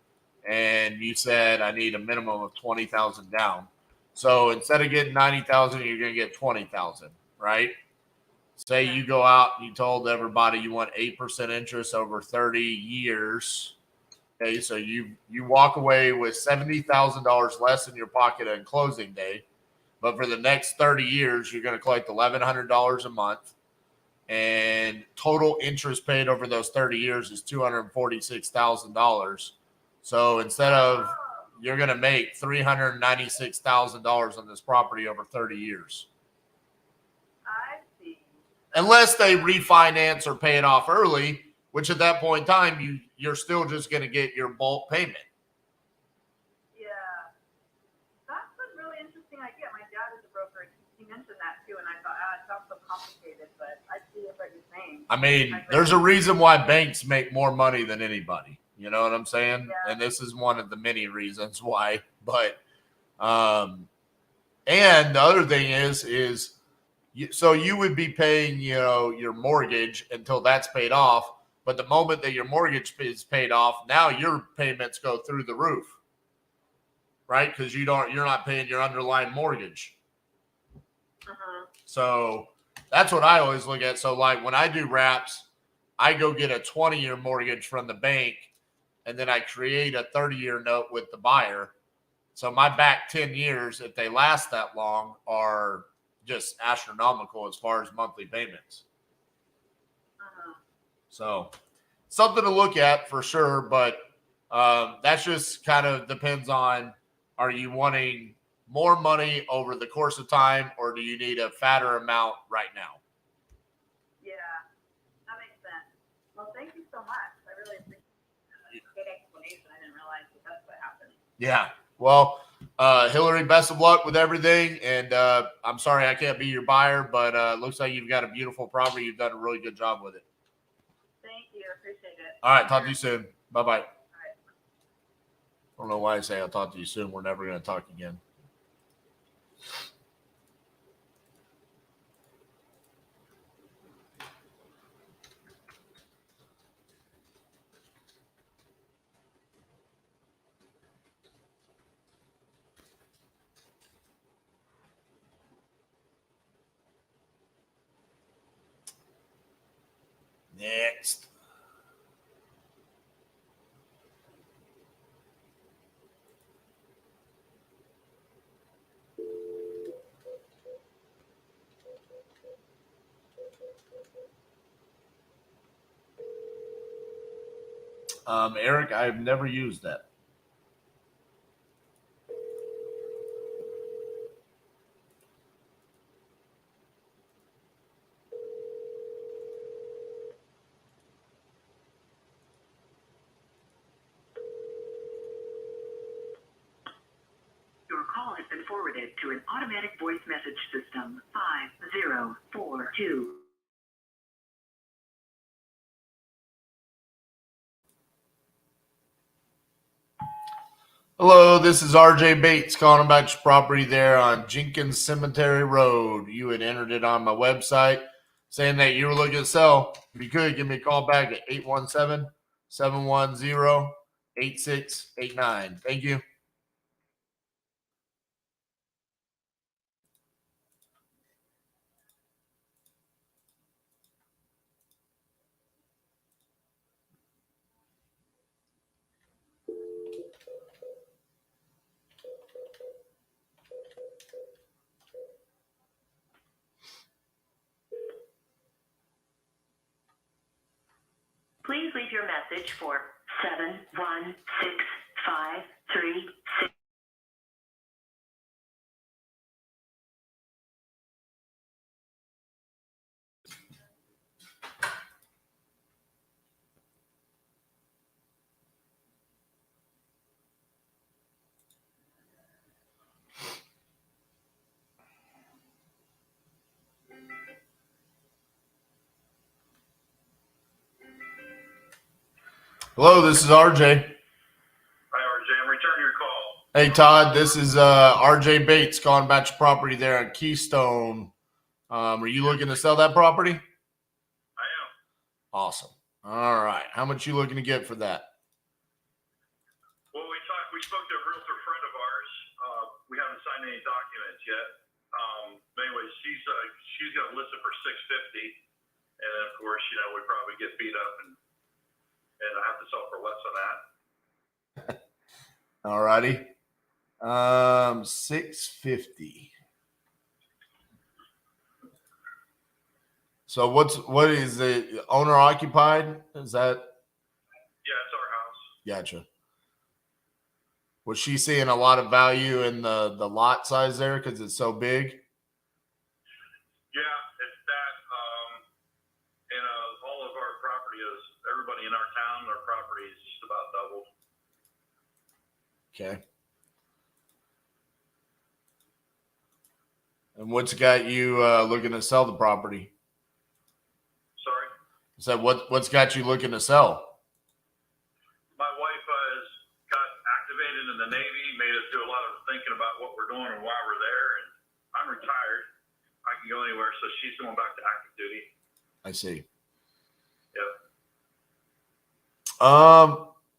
and you said I need a minimum of $20,000 down. So instead of getting $90,000, you're going to get $20,000, right? Say you go out and you told everybody you want 8% interest over 30 years. Okay, so you walk away with $70,000 less in your pocket on closing day, but for the next 30 years, you're going to collect $1,100 a month, and total interest paid over those 30 years is $246,000. So instead of you're going to make $396,000 on this property over 30 years. I see. Unless they refinance or pay it off early, which at that point in time, you're still just going to get your bulk payment. Yeah. That's a really interesting idea. My dad is a broker. He mentioned that too, and I thought, it sounds so complicated, but I see what you're saying. I mean, there's a reason why banks make more money than anybody. You know what I'm saying? Yeah. And this is one of the many reasons why. But, and the other thing is so you would be paying, you know, your mortgage until that's paid off. But the moment that your mortgage is paid off, now your payments go through the roof, right? Because you're not paying your underlying mortgage. So that's what I always look at. So like when I do wraps, I go get a 20-year mortgage from the bank, and then I create a 30-year note with the buyer. So my back 10 years, if they last that long, are just astronomical as far as monthly payments. So something to look at for sure, but that's just kind of depends on, are you wanting more money over the course of time, or do you need a fatter amount right now? Yeah, that makes sense. Well, thank you so much. I really appreciate it. Good explanation. I didn't realize that's what happened. Yeah. Well, Hillary, best of luck with everything. And I'm sorry I can't be your buyer, but looks like you've got a beautiful property. You've done a really good job with it. Thank you. I appreciate it. All right. Talk to you soon. Bye-bye. All right. I don't know why I say I'll talk to you soon. We're never going to talk again. Next. Eric, I've never used that. Your call has been forwarded to an automatic voice message system. 5042. Hello, this is RJ Bates calling about your property there on Jenkins Cemetery Road. You had entered it on my website saying that you were looking to sell. If you could, give me a call back at 817-710-8689. Thank you. Please leave your message for 7165336. Hello, this is RJ. Hi, RJ. I'm returning your call. Hey, Todd, this is RJ Bates calling about your property there on Keystone. Are you looking to sell that property? I am. Awesome. All right. How much you looking to get for that? Well, we spoke to a realtor friend of ours. We haven't signed any documents yet. But anyway, she's got it listed for $650, and of course, we probably get beat up and I have to sell for less than that. All righty. 650. So what is the owner occupied? Is that? Yeah, it's our house. Gotcha. Was she seeing a lot of value in the lot size there because it's so big? Yeah, it's that. And all of our property is, everybody in our town, our property is just about doubled. Okay. And what's got you looking to sell the property? Sorry? So what's got you looking to sell? My wife has got activated in the Navy, made us do a lot of thinking about what we're doing and why we're there. And I'm retired. I can go anywhere, so she's going back to active duty. I see. Yep.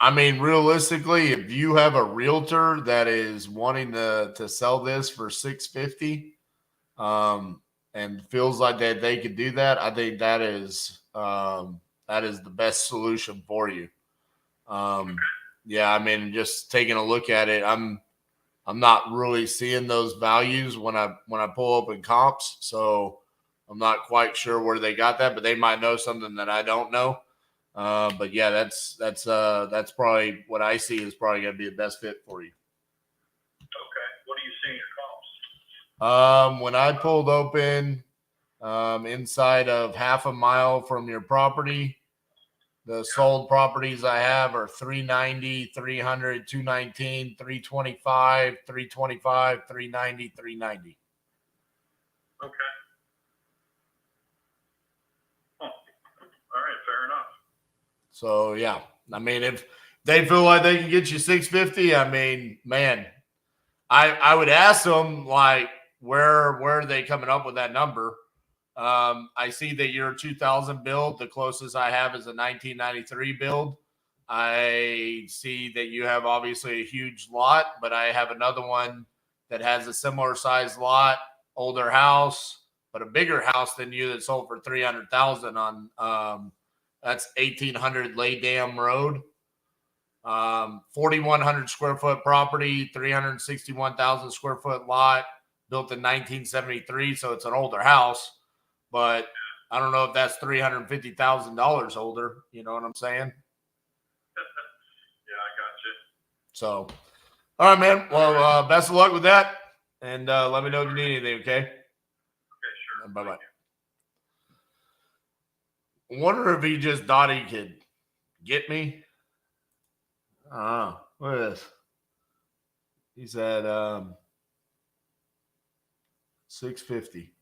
I mean, realistically, if you have a realtor that is wanting to sell this for $650, and feels like that they could do that, I think that is the best solution for you. Yeah, I mean, just taking a look at it, I'm not really seeing those values when I pull up in comps, so I'm not quite sure where they got that, but they might know something that I don't know. But yeah, that's probably what I see is probably going to be the best fit for you. Okay. What are you seeing your comps? When I pulled open, inside of half a mile from your property, the sold properties I have are 390, 300, 219, 325, 325, 390, 390. Okay. Oh, all right. Fair enough. So yeah, I mean, if they feel like they can get you 650, I mean, man, I would ask them like, where are they coming up with that number? I see that you're a 2000 build. The closest I have is a 1993 build. I see that you have obviously a huge lot, but I have another one that has a similar size lot, older house, but a bigger house than you that sold for 300,000 on that's 1800 Lay Dam Road. 4,100 square foot property, 361,000 square foot lot, built in 1973. So it's an older house, but I don't know if that's $350,000 older. You know what I'm saying? Yeah, I got you. So, all right, man. Well, best of luck with that. And let me know if you need anything, okay? Okay, sure. Bye-bye. I wonder if he just thought he could get me. Look at this. He said 650.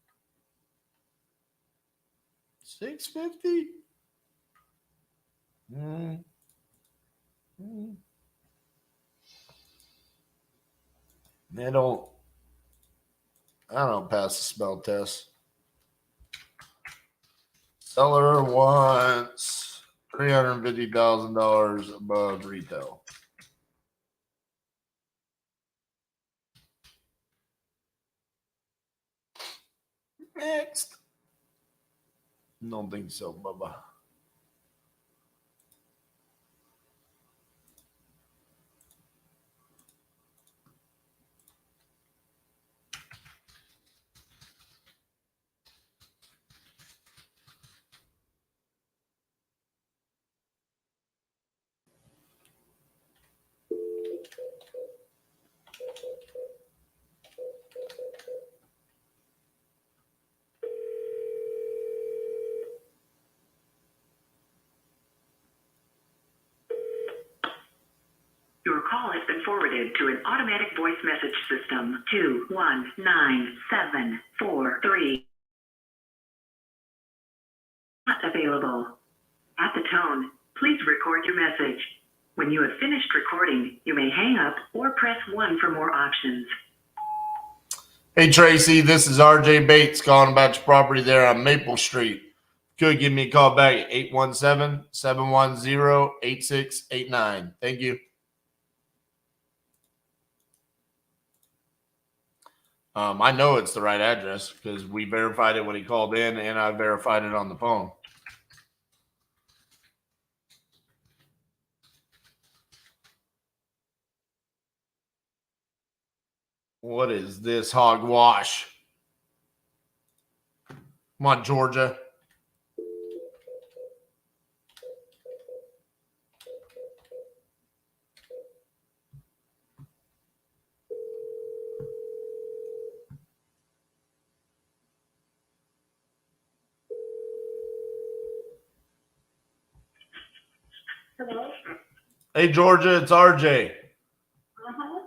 650? I don't pass the smell test. Seller wants $350,000 above retail. Next. Don't think so, Bubba. forwarded to an automatic voice message system. 219743. Not available. At the tone, please record your message. When you have finished recording, you may hang up or press 1 for more options. Hey, Tracy, this is RJ Bates calling about your property there on Maple Street. Could give me a call back at 817-710-8689. Thank you. I know it's the right address because we verified it when he called in, and I verified it on the phone. What is this hogwash? Come on, Georgia. Hello? Hey, Georgia, it's RJ. Uh-huh.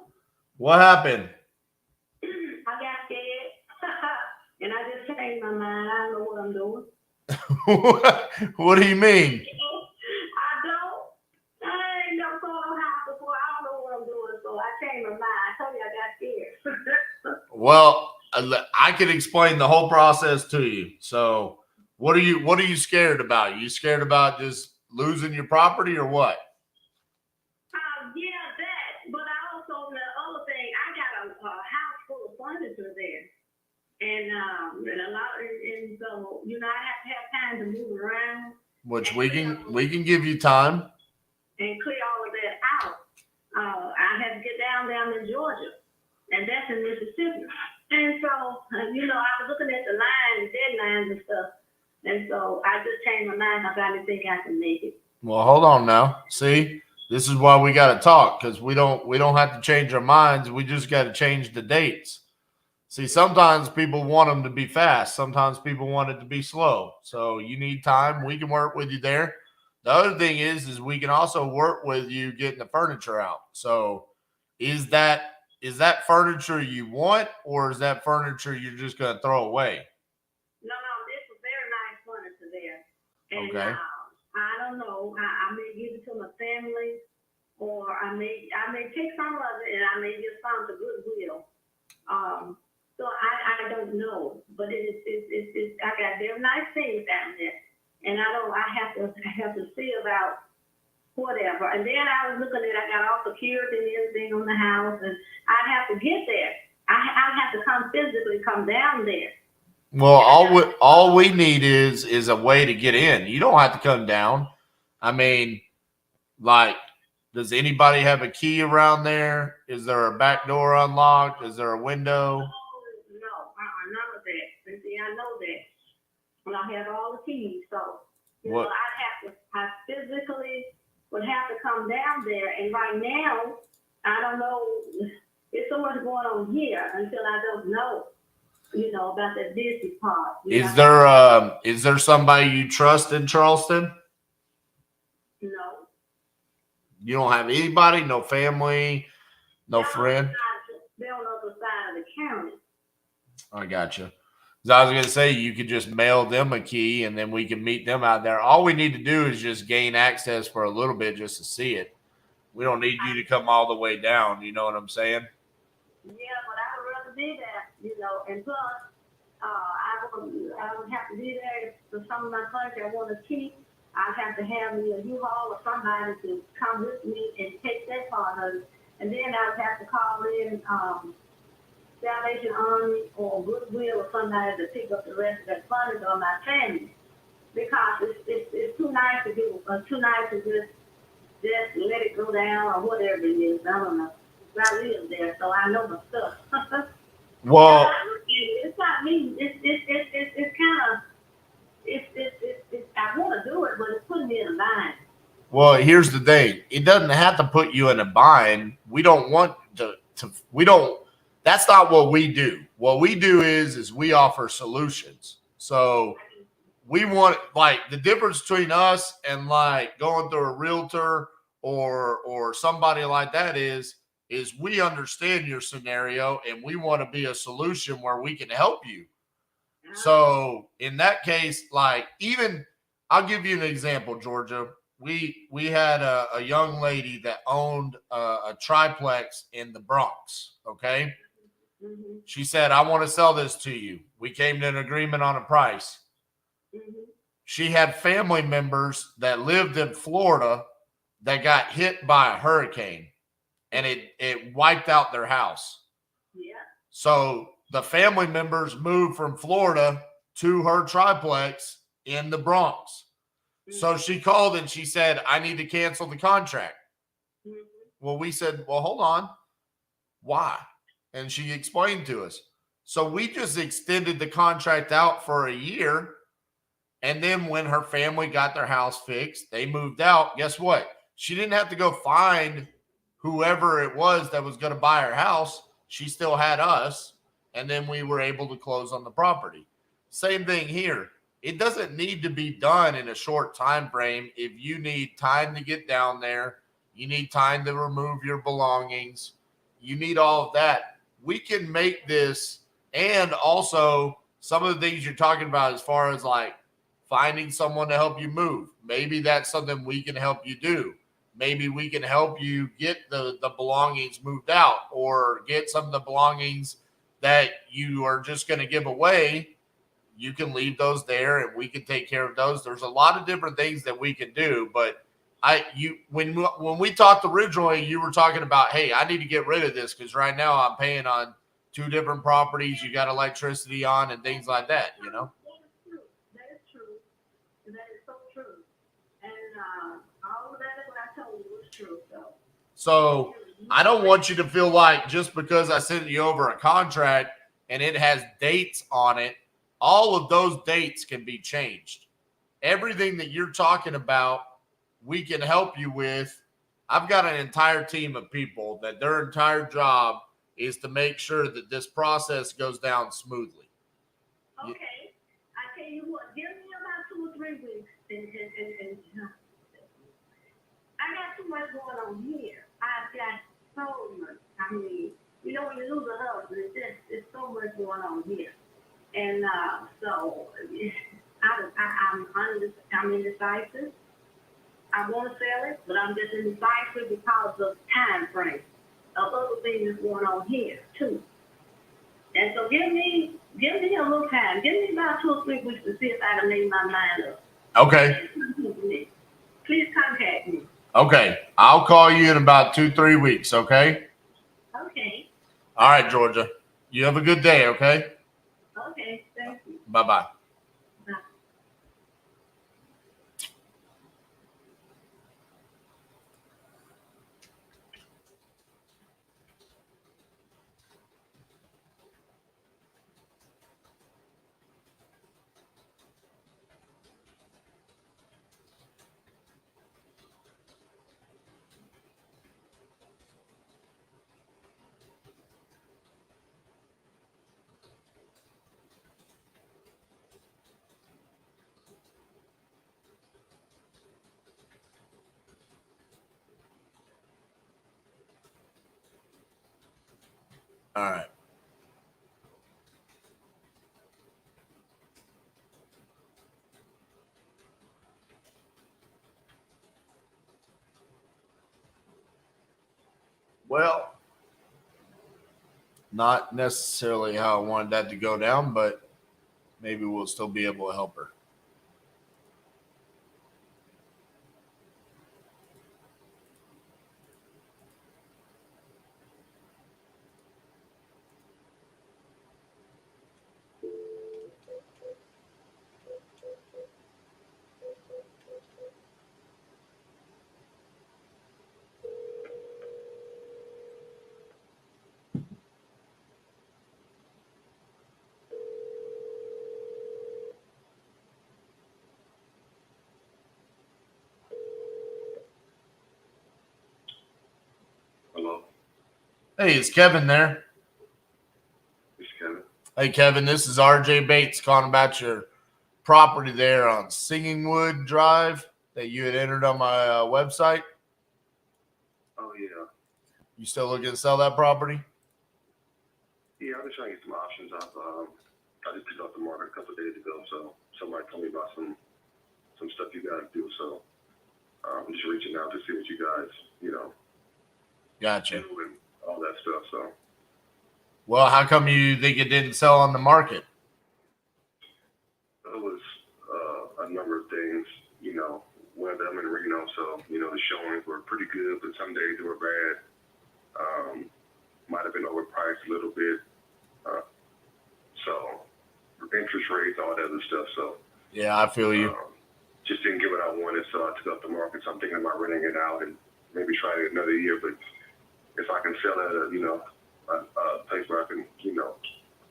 What happened? I got scared. And I just changed my mind. I don't know what I'm doing. What do you mean? I ain't never sold no house before. I don't know what I'm doing. So I changed my mind. I told you I got scared. Well, I could explain the whole process to you. So what are you scared about? You scared about just losing your property or what? Yeah, that. But I also, the other thing, I got a house full of furniture there. And a lot, and so, you know, I have to have time to move around. Which we can give you time. And clear all of that out. I had to get down in Georgia. And that's in Mississippi. And so, you know, I was looking at the lines, deadlines and stuff. And so I just changed my mind. I finally think I can make it. Well, hold on now. See, this is why we got to talk, because we don't have to change our minds. We just got to change the dates. See, sometimes people want them to be fast. Sometimes people want it to be slow. So you need time. We can work with you there. The other thing is we can also work with you getting the furniture out. So is that furniture you want, or is that furniture you're just going to throw away? No, this was very nice furniture there. And, Okay. I don't know. I may give it to my family, or I may take some of it and I may give some to Goodwill. So I don't know, but it's I got very nice things down there, and I have to see about whatever. And then I was looking at, I got all security and everything on the house, and I'd have to get there. I'd have to physically come down there. Well, all we need is a way to get in. You don't have to come down. I mean, like, does anybody have a key around there? Is there a back door unlocked? Is there a window? No, none of that. And see, I know that. And I have all the keys, so you know, I physically would have to come down there. And right now, I don't know. There's so much going on here until I don't know. You know, about that business part. Is there somebody you trust in Charleston? No. You don't have anybody, no family, no friend? They're on the other side of the county. I got you. I was going to say, you could just mail them a key and then we can meet them out there. All we need to do is just gain access for a little bit just to see it. We don't need you to come all the way down. You know what I'm saying? Yeah, but I would rather do that, you know, and plus, I would have to be there for some of my furniture I want to keep. I'd have to have me a U-Haul or somebody to come with me and take that part of it. And then I would have to call in Salvation Army or Goodwill or somebody to pick up the rest of that furniture on my family. Because it's too nice to do, too nice to just let it go down or whatever it is. I don't know. I live there, so I know my stuff. Well, it's not me. It's kind of, I want to do it, but it's putting me in a bind. Well, here's the thing. It doesn't have to put you in a bind. We don't want that's not what we do. What we do is we offer solutions. So we want, like, the difference between us and like going through a realtor or somebody like that is is we understand your scenario and we want to be a solution where we can help you. So in that case, like even I'll give you an example, Georgia. We had a young lady that owned a triplex in the Bronx. Okay. She said, I want to sell this to you. We came to an agreement on a price. She had family members that lived in Florida that got hit by a hurricane and it wiped out their house. Yeah. So the family members moved from Florida to her triplex in the Bronx. So she called and she said, I need to cancel the contract. Well, we said, well, hold on. Why? And she explained to us. So we just extended the contract out for a year. And then when her family got their house fixed, they moved out. Guess what? She didn't have to go find whoever it was that was going to buy her house. She still had us. And then we were able to close on the property. Same thing here. It doesn't need to be done in a short time frame. If you need time to get down there, you need time to remove your belongings, you need all of that. We can make this, and also some of the things you're talking about as far as like finding someone to help you move. Maybe that's something we can help you do. Maybe we can help you get the belongings moved out or get some of the belongings that you are just going to give away. You can leave those there and we can take care of those. There's a lot of different things that we can do, but when we talked originally, you were talking about, hey, I need to get rid of this because right now I'm paying on 2 different properties. You got electricity on and things like that, you know? That is true. That is so true. And all of that, what I told you was true. So I don't want you to feel like just because I sent you over a contract and it has dates on it, all of those dates can be changed. Everything that you're talking about, we can help you with. I've got an entire team of people that their entire job is to make sure that this process goes down smoothly. Okay. I tell you what, give me about 2 or 3 weeks. And I got too much going on here. I've got so much. I mean, you know, when you lose a husband, it's so much going on here. And so I'm indecisive. I want to sell it, but I'm just indecisive because of time frame of other things going on here too. And so give me a little time. Give me about 2 or 3 weeks to see if I can make my mind up. Okay. Please contact me. Okay. I'll call you in about 2-3 weeks. Okay. Okay. All right, Georgia. You have a good day. Okay. Okay. Thank you. Bye-bye. All right. Well, not necessarily how I wanted that to go down, but maybe we'll still be able to help her. Hello, Hey, is Kevin there? this is Kevin. Hey, Kevin, this is RJ Bates calling about your property there on Singingwood Drive that you had entered on my website. Oh, yeah. You still looking to sell that property? Yeah, I've been trying to get some options up. I just picked up the market a couple of days ago, so somebody told me about some stuff you guys do. So I'm just reaching out to see what you guys, Gotcha. do and all that stuff. So. Well, how come you think it didn't sell on the market? It was a number of things, whether I'm in Reno, so, the showings were pretty good, but some days they were bad. Might have been overpriced a little bit. So interest rates, all that other stuff. So yeah, I feel you. Just didn't get what I wanted, so I took up the market. So I'm thinking about renting it out and maybe try it another year. But if I can sell it at a place where I can,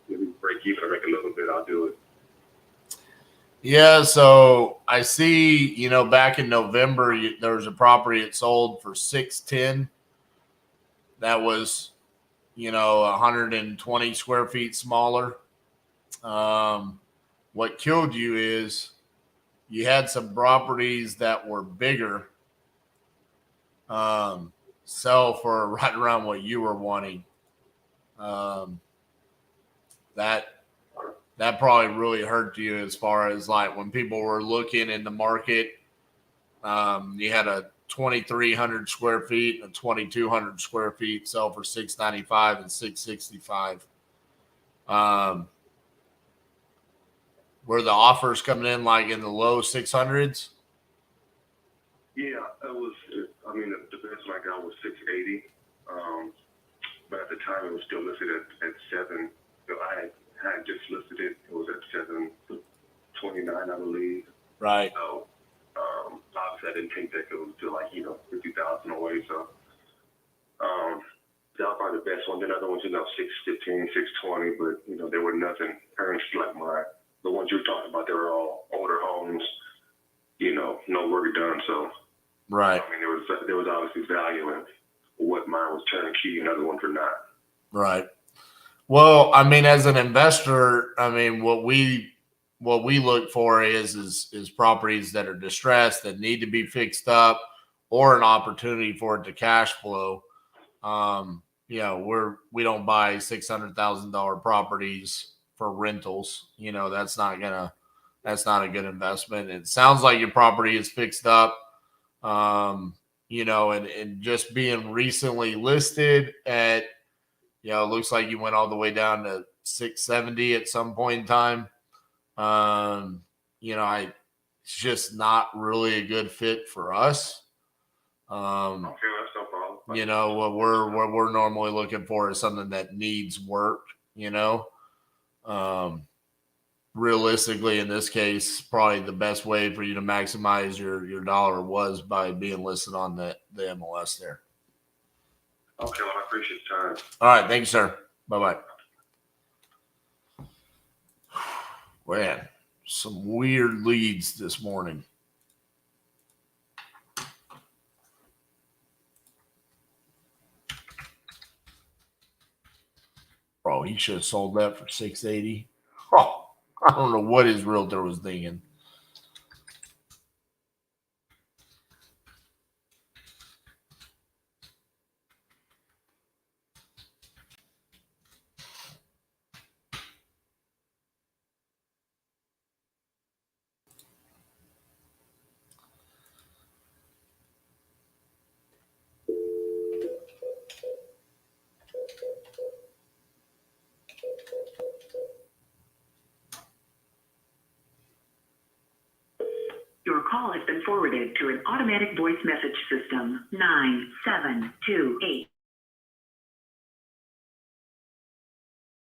maybe break even or make a little bit, I'll do it. Yeah, so I see, back in November, there was a property that sold for $610. That was, 120 square feet smaller. What killed you is you had some properties that were bigger sell for right around what you were wanting. That probably really hurt you as far as like when people were looking in the market. You had a 2,300 square feet and a 2,200 square feet sell for $695 and $665. Were the offers coming in like in the low 600s? Yeah, it was. I mean, the best one I got was 680. But at the time, it was still listed at 7. So I had just listed it. It was at 729, I believe. Right. So obviously, I didn't think that it was still like 50,000 away. So that was probably the best one. Then other ones, 615, 620, but they were nothing earnest like mine. The ones you were talking about, they were all older homes. No work done. So right. I mean, there was obviously value in what mine was turnkey and other ones were not. Right. Well, I mean, as an investor, I mean, what we look for is properties that are distressed, that need to be fixed up, or an opportunity for it to cash flow. We don't buy $600,000 properties for rentals. That's not a good investment. It sounds like your property is fixed up. And just being recently listed at, it looks like you went all the way down to 670 at some point in time. It's just not really a good fit for us. Okay, that's no problem. What we're normally looking for is something that needs work, realistically, in this case, probably the best way for you to maximize your dollar was by being listed on the MLS there. Okay, well, I appreciate your time. All right. Thank you, sir. Bye-bye. Man, some weird leads this morning. Bro, he should have sold that for $680. Oh, I don't know what his realtor was thinking. Your call has been forwarded to an automatic voice message system. 9728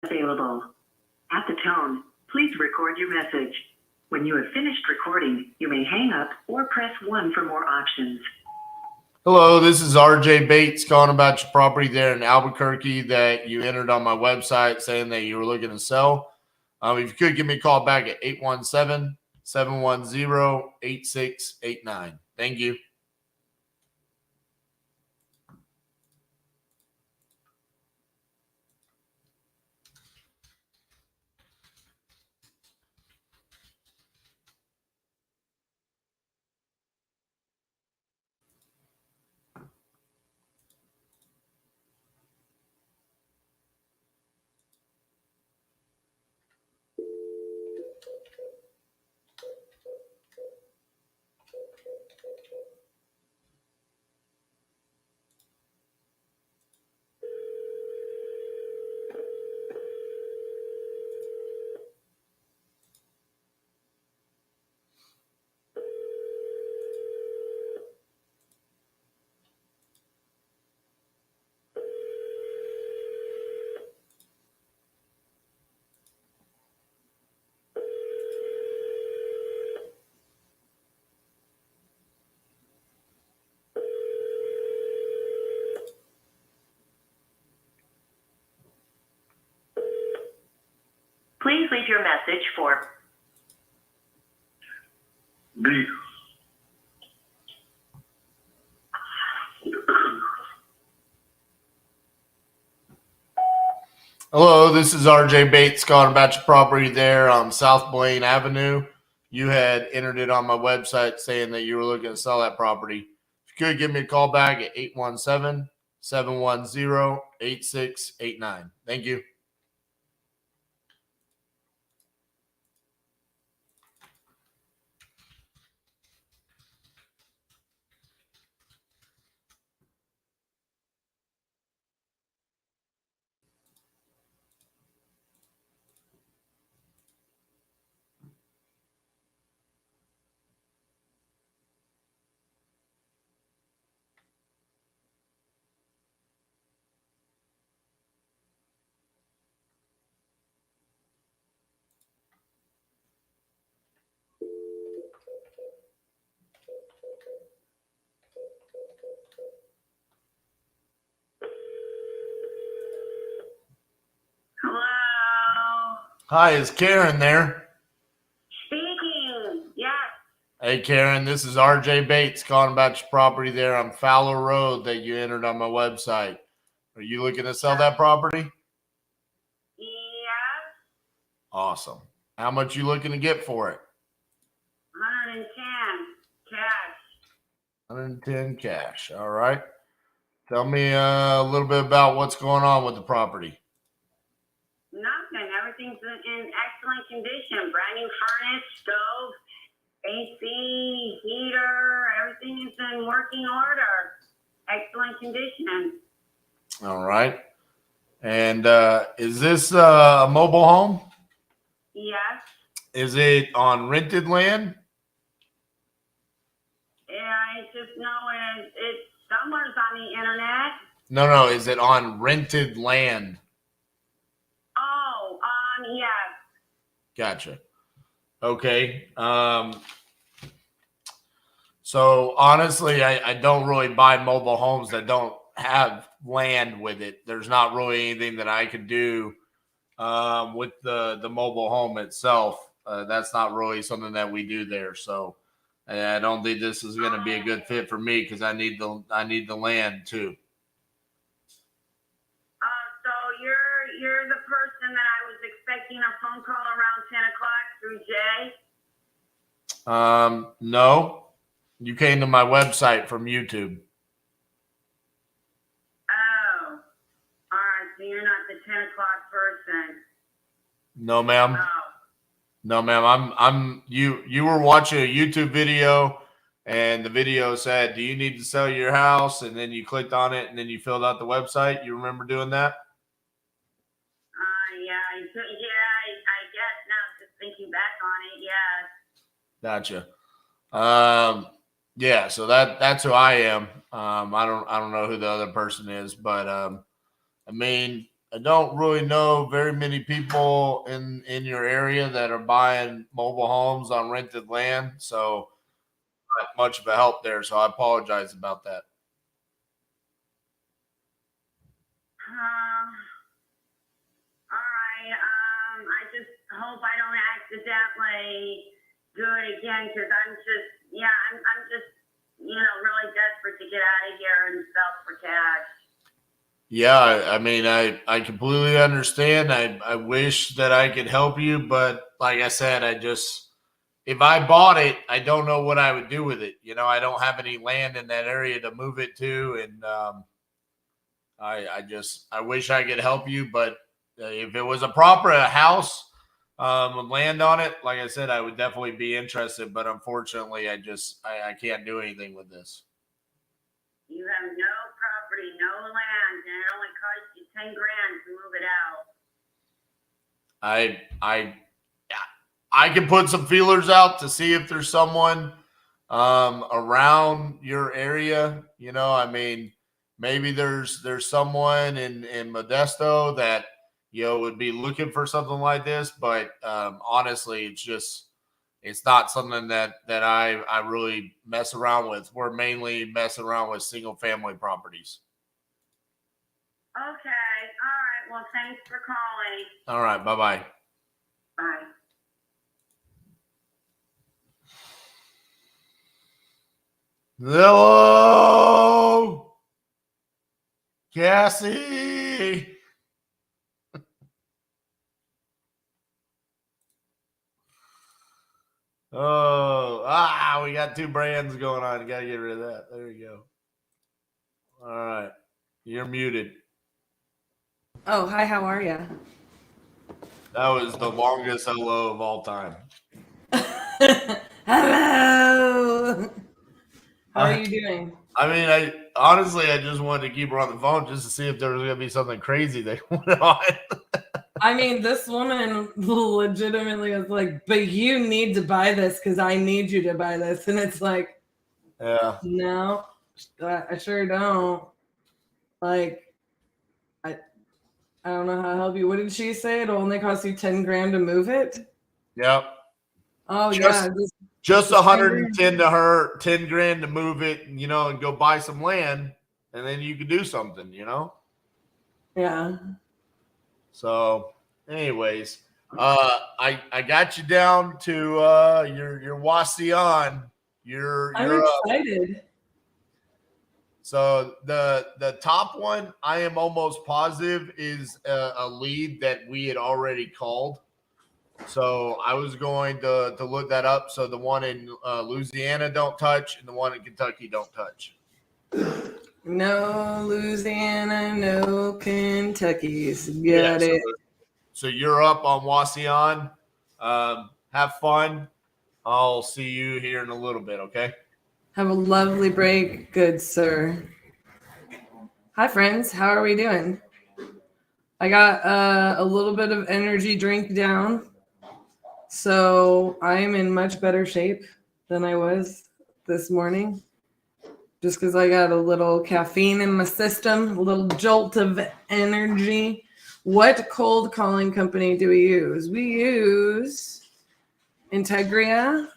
available. At the tone, please record your message. When you have finished recording, you may hang up or press 1 for more options. Hello, this is RJ Bates calling about your property there in Albuquerque that you entered on my website saying that you were looking to sell. If you could give me a call back at 817-710-8689. Thank you. Please leave your message for B. Hello, this is RJ Bates calling about your property there on South Blaine Avenue. You had entered it on my website saying that you were looking to sell that property. If you could give me a call back at 817-710-8689. Thank you. Hello. Hi, is Karen there? Speaking. Yes. Hey, Karen, this is RJ Bates calling about your property there on Fowler Road that you entered on my website. Are you looking to sell that property? Yes. Awesome. How much you looking to get for it? 110 cash. 110 cash. All right. Tell me a little bit about what's going on with the property. Nothing. Everything's in excellent condition. Brand new furnace, stove, AC, heater. Everything is in working order. Excellent condition. All right. And is this a mobile home? Yes. Is it on rented land? Yeah, I just know it's somewhere's on the internet. No. Is it on rented land? Oh, yes. Gotcha. Okay. So honestly, I don't really buy mobile homes that don't have land with it. There's not really anything that I could do with the mobile home itself. That's not really something that we do there. So I don't think this is going to be a good fit for me because I need the land too. So you're the person that I was expecting a phone call around 10 o'clock through Jay? No. You came to my website from YouTube. Oh, all right. So you're not the 10 o'clock person. No, ma'am. Oh. No, ma'am. You were watching a YouTube video and the video said, "Do you need to sell your house?" And then you clicked on it and then you filled out the website. You remember doing that? Yeah, I guess now just thinking back on it, yeah. Gotcha. Yeah, so that's who I am. I don't know who the other person is, but I mean, I don't really know very many people in your area that are buying mobile homes on rented land, so not much of a help there. So I apologize about that. All right. I just hope I don't accidentally do it again because I'm just really desperate to get out of here and sell for cash. Yeah, I mean, I completely understand. I wish that I could help you, but like I said, if I bought it, I don't know what I would do with it. You know, I don't have any land in that area to move it to, and I wish I could help you, but if it was a house with land on it, like I said, I would definitely be interested. But unfortunately, I can't do anything with this. You have no property, no land, and it only costs you $10,000 to move it out. I can put some feelers out to see if there's someone around your area. You know, I mean, maybe there's someone in Modesto that, you know, would be looking for something like this. But honestly, it's not something that I really mess around with. We're mainly messing around with single family properties. Okay. All right. Well, thanks for calling. All right. Bye-bye. Bye. Hello, Cassie. We got two brands going on. You gotta get rid of that. There you go. All right, you're muted. Oh, hi, how are you? That was the longest hello of all time. Hello. How are you doing? I mean, I honestly just wanted to keep her on the phone just to see if there was gonna be something crazy that went on. I mean, this woman legitimately was like, but you need to buy this because I need you to buy this. And it's like, yeah, no, I sure don't. Like, I don't know how to help you. What did she say? It'll only cost you 10 grand to move it? yep. Oh, Just- yeah. Just 110 to her, 10 grand to move it, and go buy some land, and then you could do something, Yeah. So, anyways, I got you down to your Wasion. I'm excited. So the top one, I am almost positive is a lead that we had already called. So I was going to look that up. So the one in Louisiana don't touch, and the one in Kentucky don't touch. No Louisiana, no Kentucky's. Got it. So you're up on Wasion. Have fun. I'll see you here in a little bit, okay? Have a lovely break, good sir. Hi, friends. How are we doing? I got a little bit of energy drink down. So I'm in much better shape than I was this morning. Just because I got a little caffeine in my system, a little jolt of energy. What cold calling company do we use? We use Integria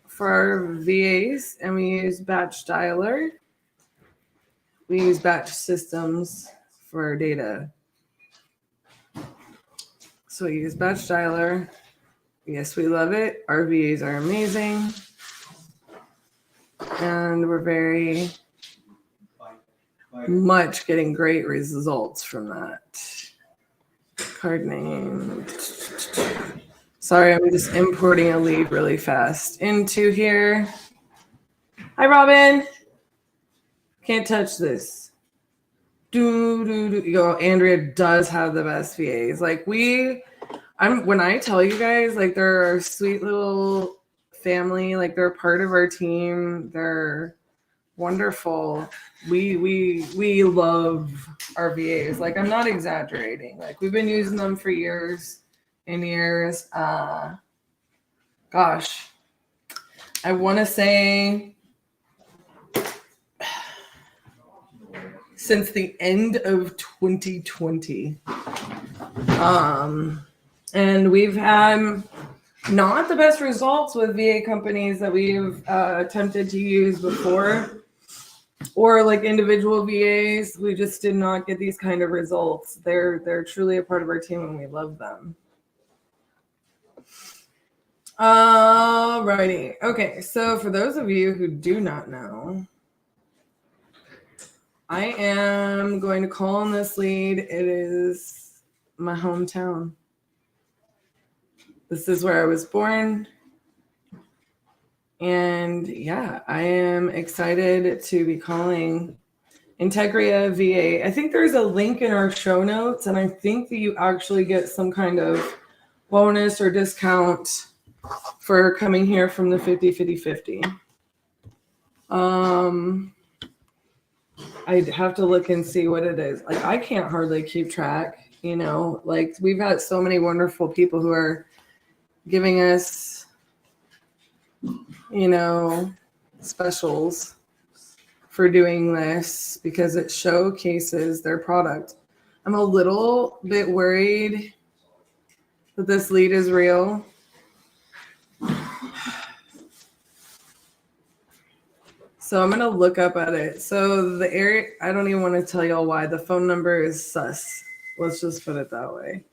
for our VAs, and we use Batch Dialer. We use Batch Systems for our data. So we use Batch Dialer. Yes, we love it. Our VAs are amazing. And we're very much getting great results from that. Card name. Sorry, I'm just importing a lead really fast into here. Hi, Robin. Can't touch this. Andrea does have the best VAs. Like when I tell you guys, like they're our sweet little family, like they're part of our team. They're wonderful. We love our VAs. Like I'm not exaggerating. Like we've been using them for years and years. Gosh, I want to say since the end of 2020. And we've had not the best results with VA companies that we've attempted to use before, or like individual VAs. We just did not get these kind of results. They're truly a part of our team and we love them. Alrighty. Okay, so for those of you who do not know, I am going to call on this lead. It is my hometown. This is where I was born. And yeah, I am excited to be calling Integria VA. I think there's a link in our show notes, and I think that you actually get some kind of bonus or discount for coming here from the 50-50-50. I'd have to look and see what it is. Like I can't hardly keep track, like we've had so many wonderful people who are giving us, specials for doing this because it showcases their product. I'm a little bit worried that this lead is real. So I'm going to look up at it. So the area, I don't even want to tell y'all why. The phone number is sus. Let's just put it that way.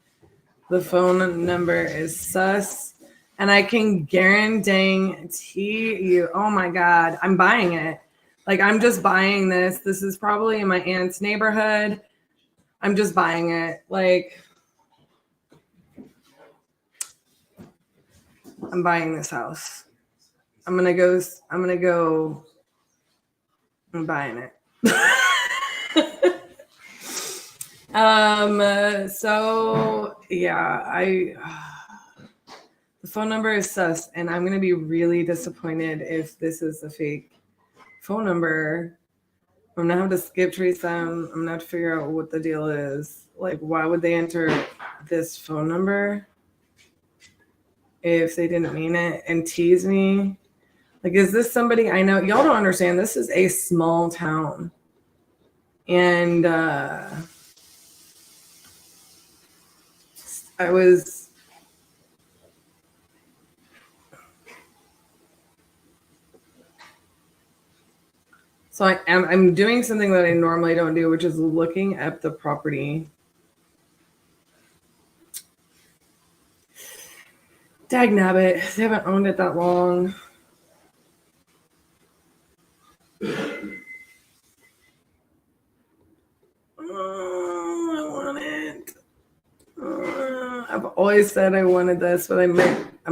The phone number is sus. And I can guarantee you, oh my God, I'm buying it. Like, I'm just buying this. This is probably in my aunt's neighborhood. I'm just buying it. Like, I'm buying this house. I'm buying it. So yeah, the phone number is sus, and I'm gonna be really disappointed if this is a fake phone number. I'm gonna have to skip trace them. I'm gonna have to figure out what the deal is. Like, why would they enter this phone number if they didn't mean it and tease me? Like, is this somebody I know? Y'all don't understand. This is a small town. And I'm doing something that I normally don't do, which is looking at the property. Dagnabbit, they haven't owned it that long. I want it. I've always said I wanted this, but I'm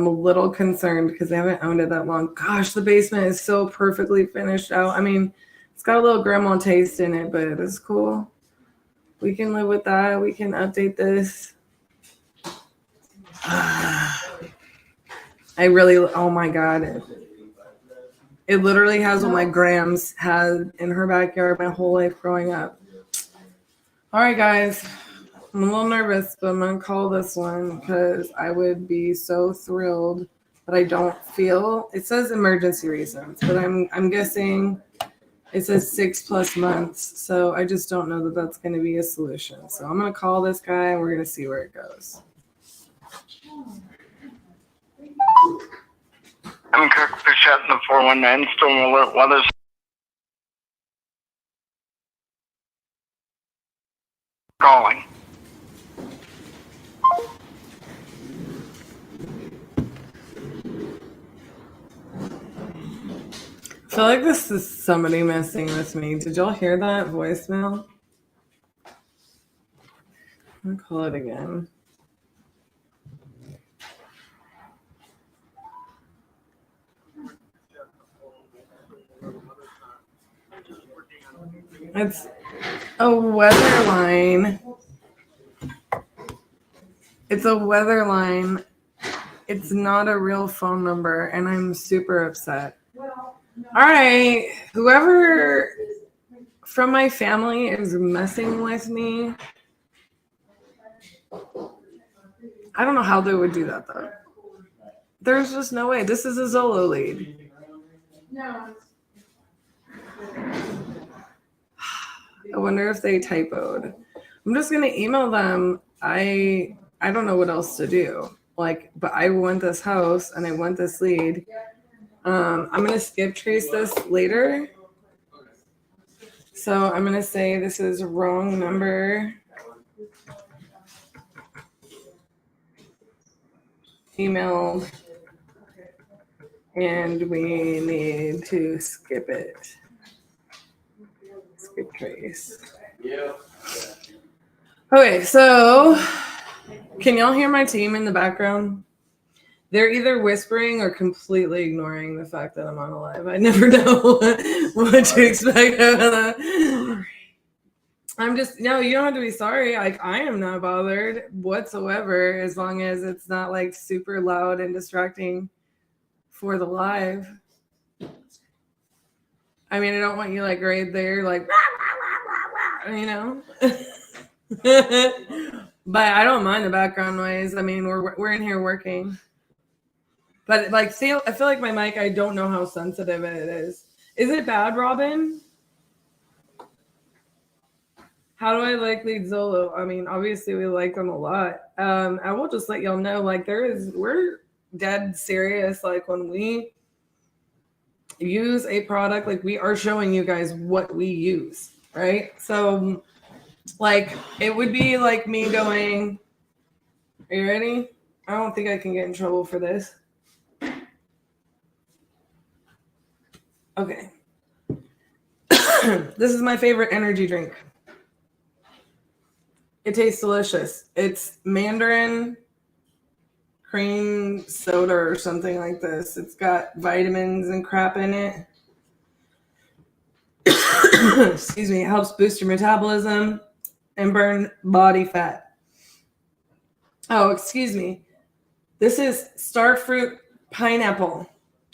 a little concerned because they haven't owned it that long. Gosh, the basement is so perfectly finished out. I mean, it's got a little grandma taste in it, but it's cool. We can live with that. We can update this. Oh my God. It literally has what my grams had in her backyard my whole life growing up. All right, guys. I'm a little nervous, but I'm going to call this one because I would be so thrilled, but I don't feel. It says emergency reasons, but I'm guessing it says 6+ months. So I just don't know that that's going to be a solution. So I'm going to call this guy and we're going to see where it goes. I'm Kirk Fischette in the 419 Storm Alert Weather. Calling. I feel like this is somebody messing with me. Did y'all hear that voicemail? I'm gonna call it again. It's a weather line. It's a weather line. It's not a real phone number, and I'm super upset. All right, whoever from my family is messing with me, I don't know how they would do that, though. There's just no way. This is a Zolo lead. I wonder if they typoed. I'm just going to email them. I don't know what else to do. Like, but I want this house, and I want this lead. I'm going to skip trace this later. So I'm going to say this is wrong number. Emailed. And we need to skip it. Skip trace. Yeah. Okay, so can y'all hear my team in the background? They're either whispering or completely ignoring the fact that I'm on a live. I never know what to expect out of that. No, you don't have to be sorry. Like, I am not bothered whatsoever as long as it's not like super loud and distracting for the live. I mean, I don't want you like right there, like, you know. But I don't mind the background noise. I mean, we're in here working. But like, see, I feel like my mic, I don't know how sensitive it is. Is it bad, Robin? How do I like lead Zolo? I mean, obviously we like them a lot. I will just let y'all know, like, we're dead serious. Like, when we use a product, like, we are showing you guys what we use, right? So, like, it would be like me going, Are you ready? I don't think I can get in trouble for this. Okay. This is my favorite energy drink. It tastes delicious. It's Mandarin cream soda or something like this. It's got vitamins and crap in it. Excuse me. It helps boost your metabolism and burn body fat. Oh, excuse me. This is Starfruit Pineapple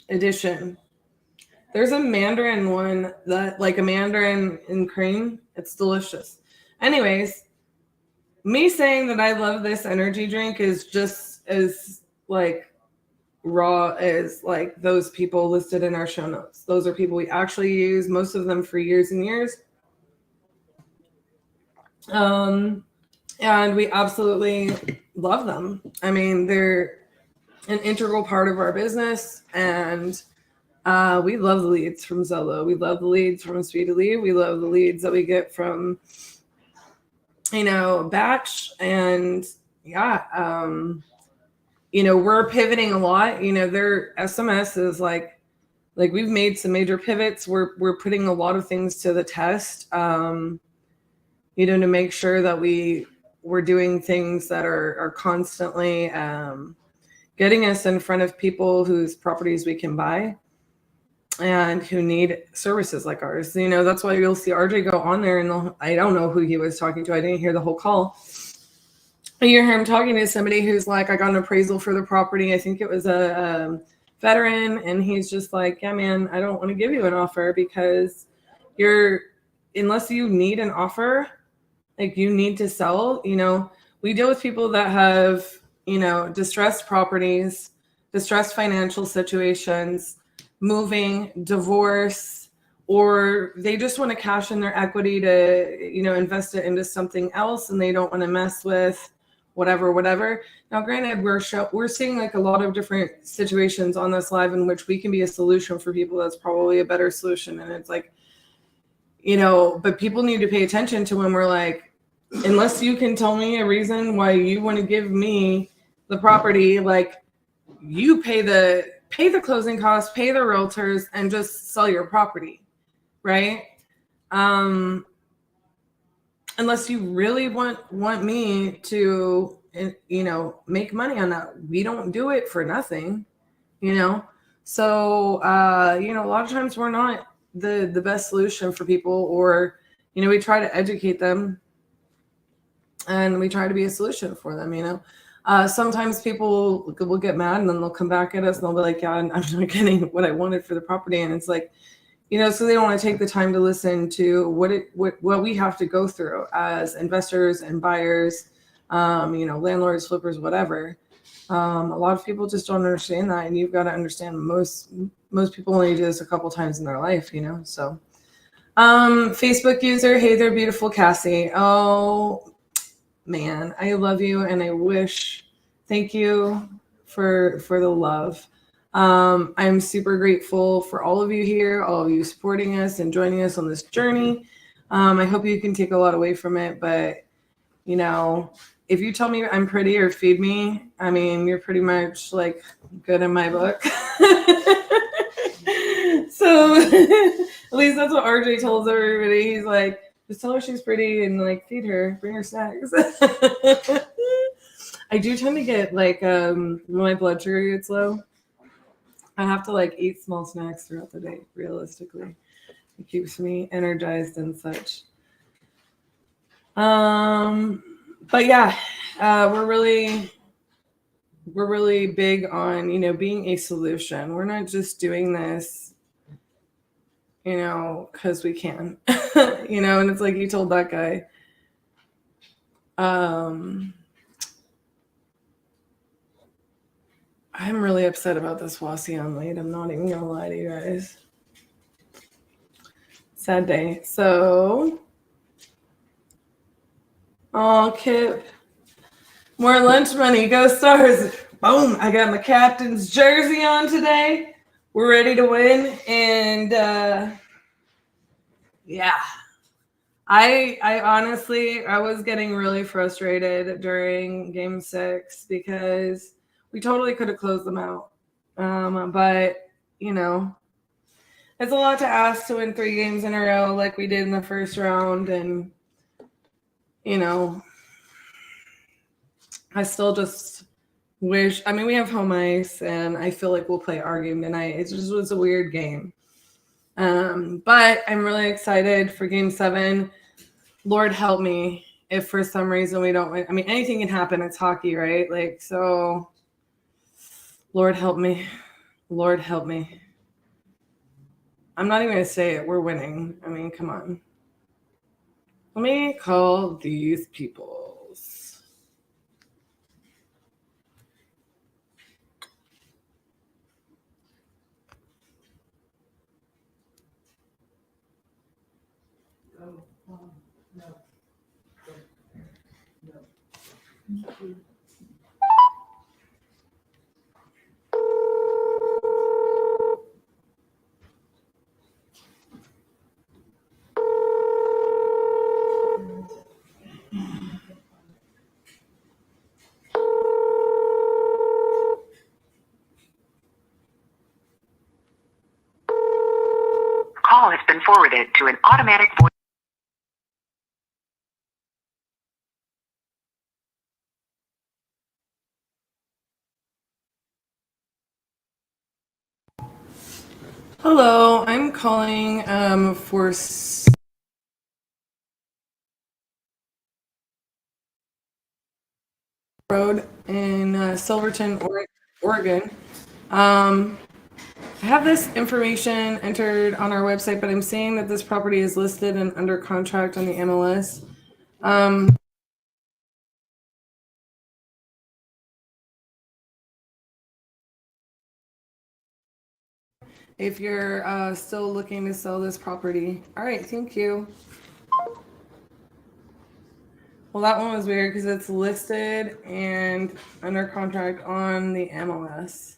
Edition. There's a Mandarin one that, like a Mandarin in cream. It's delicious. Anyways, me saying that I love this energy drink is just as like raw as like those people listed in our show notes. Those are people we actually use, most of them for years and years. And we absolutely love them. I mean, they're an integral part of our business, and we love the leads from Zello. We love the leads from Speedily. We love the leads that we get from, Batch. And yeah, we're pivoting a lot. Their SMS is like we've made some major pivots. We're putting a lot of things to the test, to make sure that we're doing things that are constantly getting us in front of people whose properties we can buy and who need services like ours. That's why you'll see RJ go on there, and I don't know who he was talking to. I didn't hear the whole call. You hear him talking to somebody who's like, I got an appraisal for the property. I think it was a veteran. And he's just like, yeah, man, I don't want to give you an offer because unless you need an offer, like you need to sell. We deal with people that have, distressed properties, distressed financial situations, moving, divorce, or they just want to cash in their equity to, invest it into something else, and they don't want to mess with whatever. Now, granted, we're seeing like a lot of different situations on this live in which we can be a solution for people. That's probably a better solution. And it's like, but people need to pay attention to when we're like, unless you can tell me a reason why you want to give me the property, like you pay the closing costs, pay the realtors, and just sell your property, right? Unless you really want me to, make money on that. We don't do it for nothing, So, a lot of times we're not the best solution for people, or, we try to educate them and we try to be a solution for them, Sometimes people will get mad and then they'll come back at us and they'll be like, yeah, I'm not getting what I wanted for the property. And it's like, so they don't want to take the time to listen to what we have to go through as investors and buyers, landlords, flippers, whatever. A lot of people just don't understand that. And you've got to understand most people only do this a couple times in their life, so. Facebook user, hey there, beautiful Cassie. Oh, man, I love you, and I thank you for the love. I'm super grateful for all of you here, all of you supporting us and joining us on this journey. I hope you can take a lot away from it, but if you tell me I'm pretty or feed me, I mean, you're pretty much like good in my book. So at least that's what RJ tells everybody. He's like, just tell her she's pretty and like feed her, bring her snacks. I do tend to get like when my blood sugar gets low, I have to like eat small snacks throughout the day. Realistically, it keeps me energized and such. But yeah, we're really big on being a solution. We're not just doing this because we can, and it's like you told that guy, I'm really upset about this Wasion lead. I'm not even gonna lie to you guys. Sad day. So, oh, Kip, more lunch money. Go Stars. Boom. I got my captain's jersey on today. We're ready to win. And yeah, I honestly, I was getting really frustrated during game 6 because we totally could have closed them out. But, you know, it's a lot to ask to win 3 games in a row like we did in the first round. And, you know, I still just wish, I mean, we have home ice and I feel like we'll play our game tonight. It just was a weird game. But I'm really excited for game 7. Lord help me if for some reason we don't win. I mean, anything can happen. It's hockey, right? Like, so Lord help me. Lord help me. I'm not even going to say it. We're winning. I mean, come on. Let me call these peoples. Call has been forwarded to an automatic voice. Hello, I'm calling for Road in Silverton, Oregon. I have this information entered on our website, but I'm seeing that this property is listed and under contract on the MLS. If you're still looking to sell this property. All right, thank you. Well, that one was weird because it's listed and under contract on the MLS.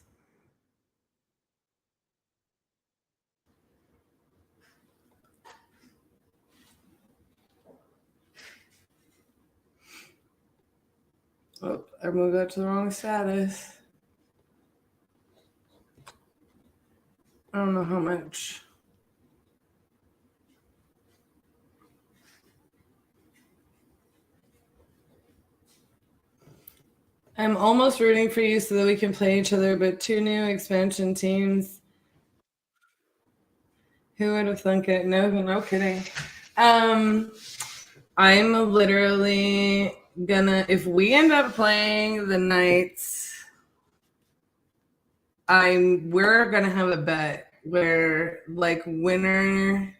Oh, I moved that to the wrong status. I don't know how much. I'm almost rooting for you so that we can play each other, but 2 new expansion teams. Who would have thunk it? No kidding. I'm literally gonna, if we end up playing the Knights, we're gonna have a bet where like winner,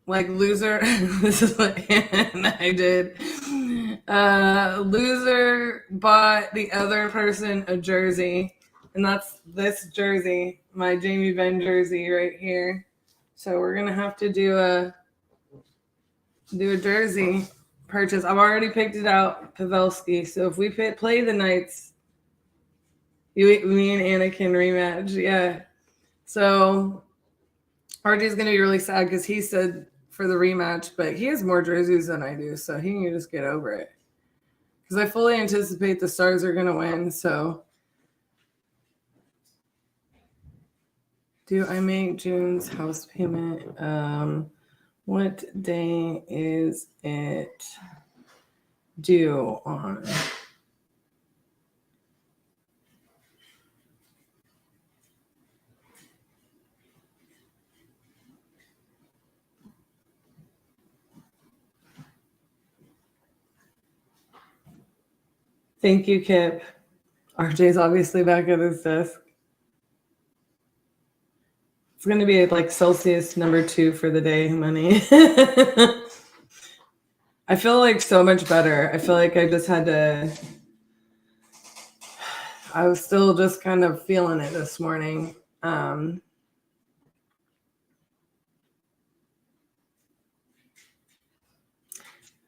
like loser. This is what Hannah and I did. Loser bought the other person a jersey, and that's this jersey, my Jamie Benn jersey right here. So we're gonna have to do a jersey purchase. I've already picked it out, Pavelski. So if we play the Knights, me and Anna can rematch. Yeah. So RJ's gonna be really sad because he said for the rematch, but he has more jerseys than I do, so he can just get over it. Because I fully anticipate the Stars are gonna win. So, do I make June's house payment? What day is it due on? Thank you, Kip. RJ's obviously back at his desk. It's going to be like Celsius number 2 for the day, money. I feel like so much better. I feel like I just had to, I was still just kind of feeling it this morning.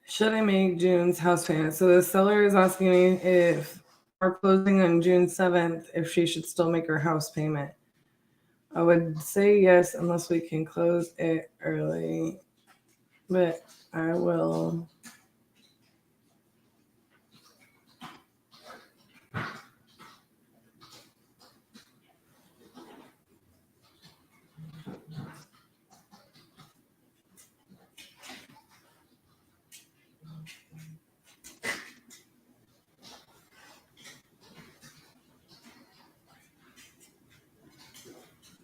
Should I make June's house payment? So the seller is asking me if we're closing on June 7th, if she should still make her house payment. I would say yes, unless we can close it early. but I will.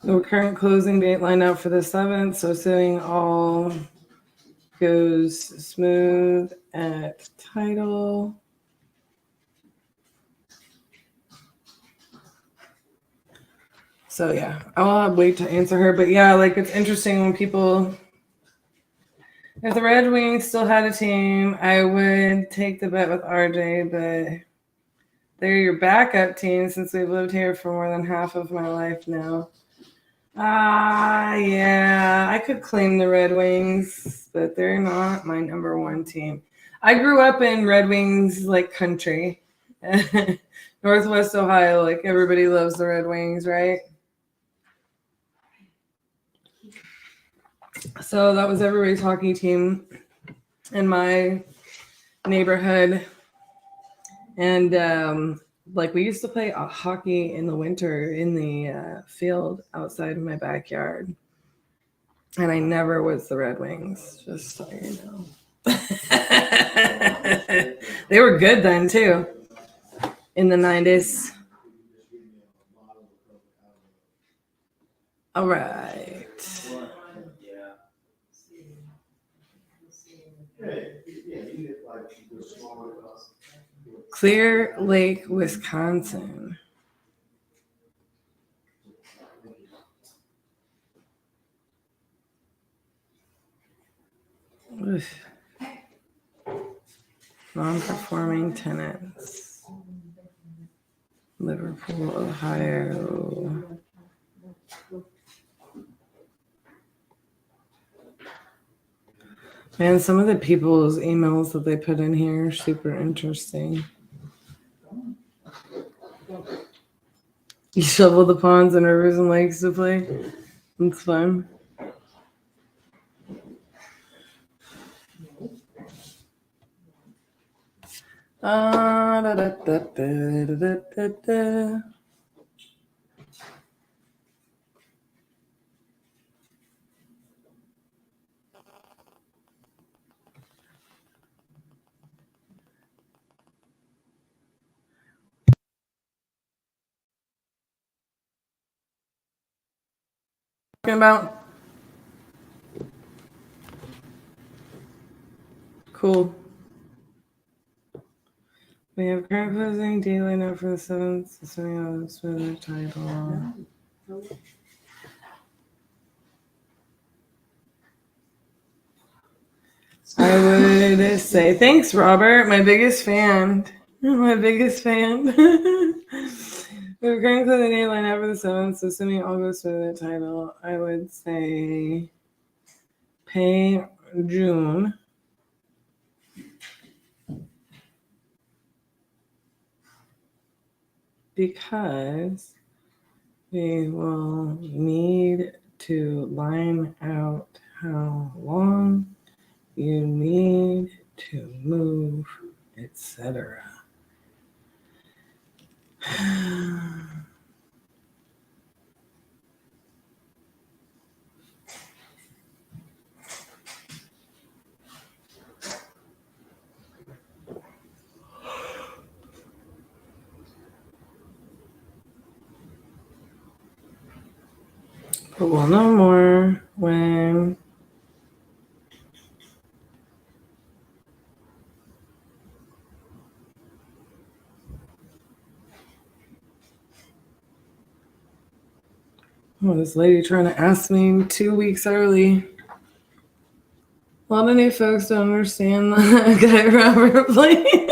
The current closing date lined out for the 7th, so assuming all goes smooth at title. So yeah, I'll wait to answer her. But yeah, like it's interesting when people, if the Red Wings still had a team, I would take the bet with RJ, but they're your backup team since we've lived here for more than half of my life now. Yeah, I could claim the Red Wings, but they're not my number one team. I grew up in Red Wings like country. Northwest Ohio, like everybody loves the Red Wings, right? So that was everybody's hockey team in my neighborhood. And like we used to play hockey in the winter in the field outside of my backyard. And I never was the Red Wings, just so you know. They were good then too, in the 90s. All right. Clear Lake, Wisconsin. Oof. Non-performing tenants. Liverpool, Ohio. Man, some of the people's emails that they put in here are super interesting. You shovel the ponds and rivers and lakes to play. It's fun. About cool. We have current closing daily note for the 7th, assuming all this with the title. I would say thanks, Robert. My biggest fan. My biggest fan. We're currently closing daily note for the 7th, so assuming all goes with the title, I would say pay June. Because we will need to line out how long you need to move, etc. But we'll know more when this lady trying to ask me 2 weeks early. A lot of new folks don't understand the guy Robert playing.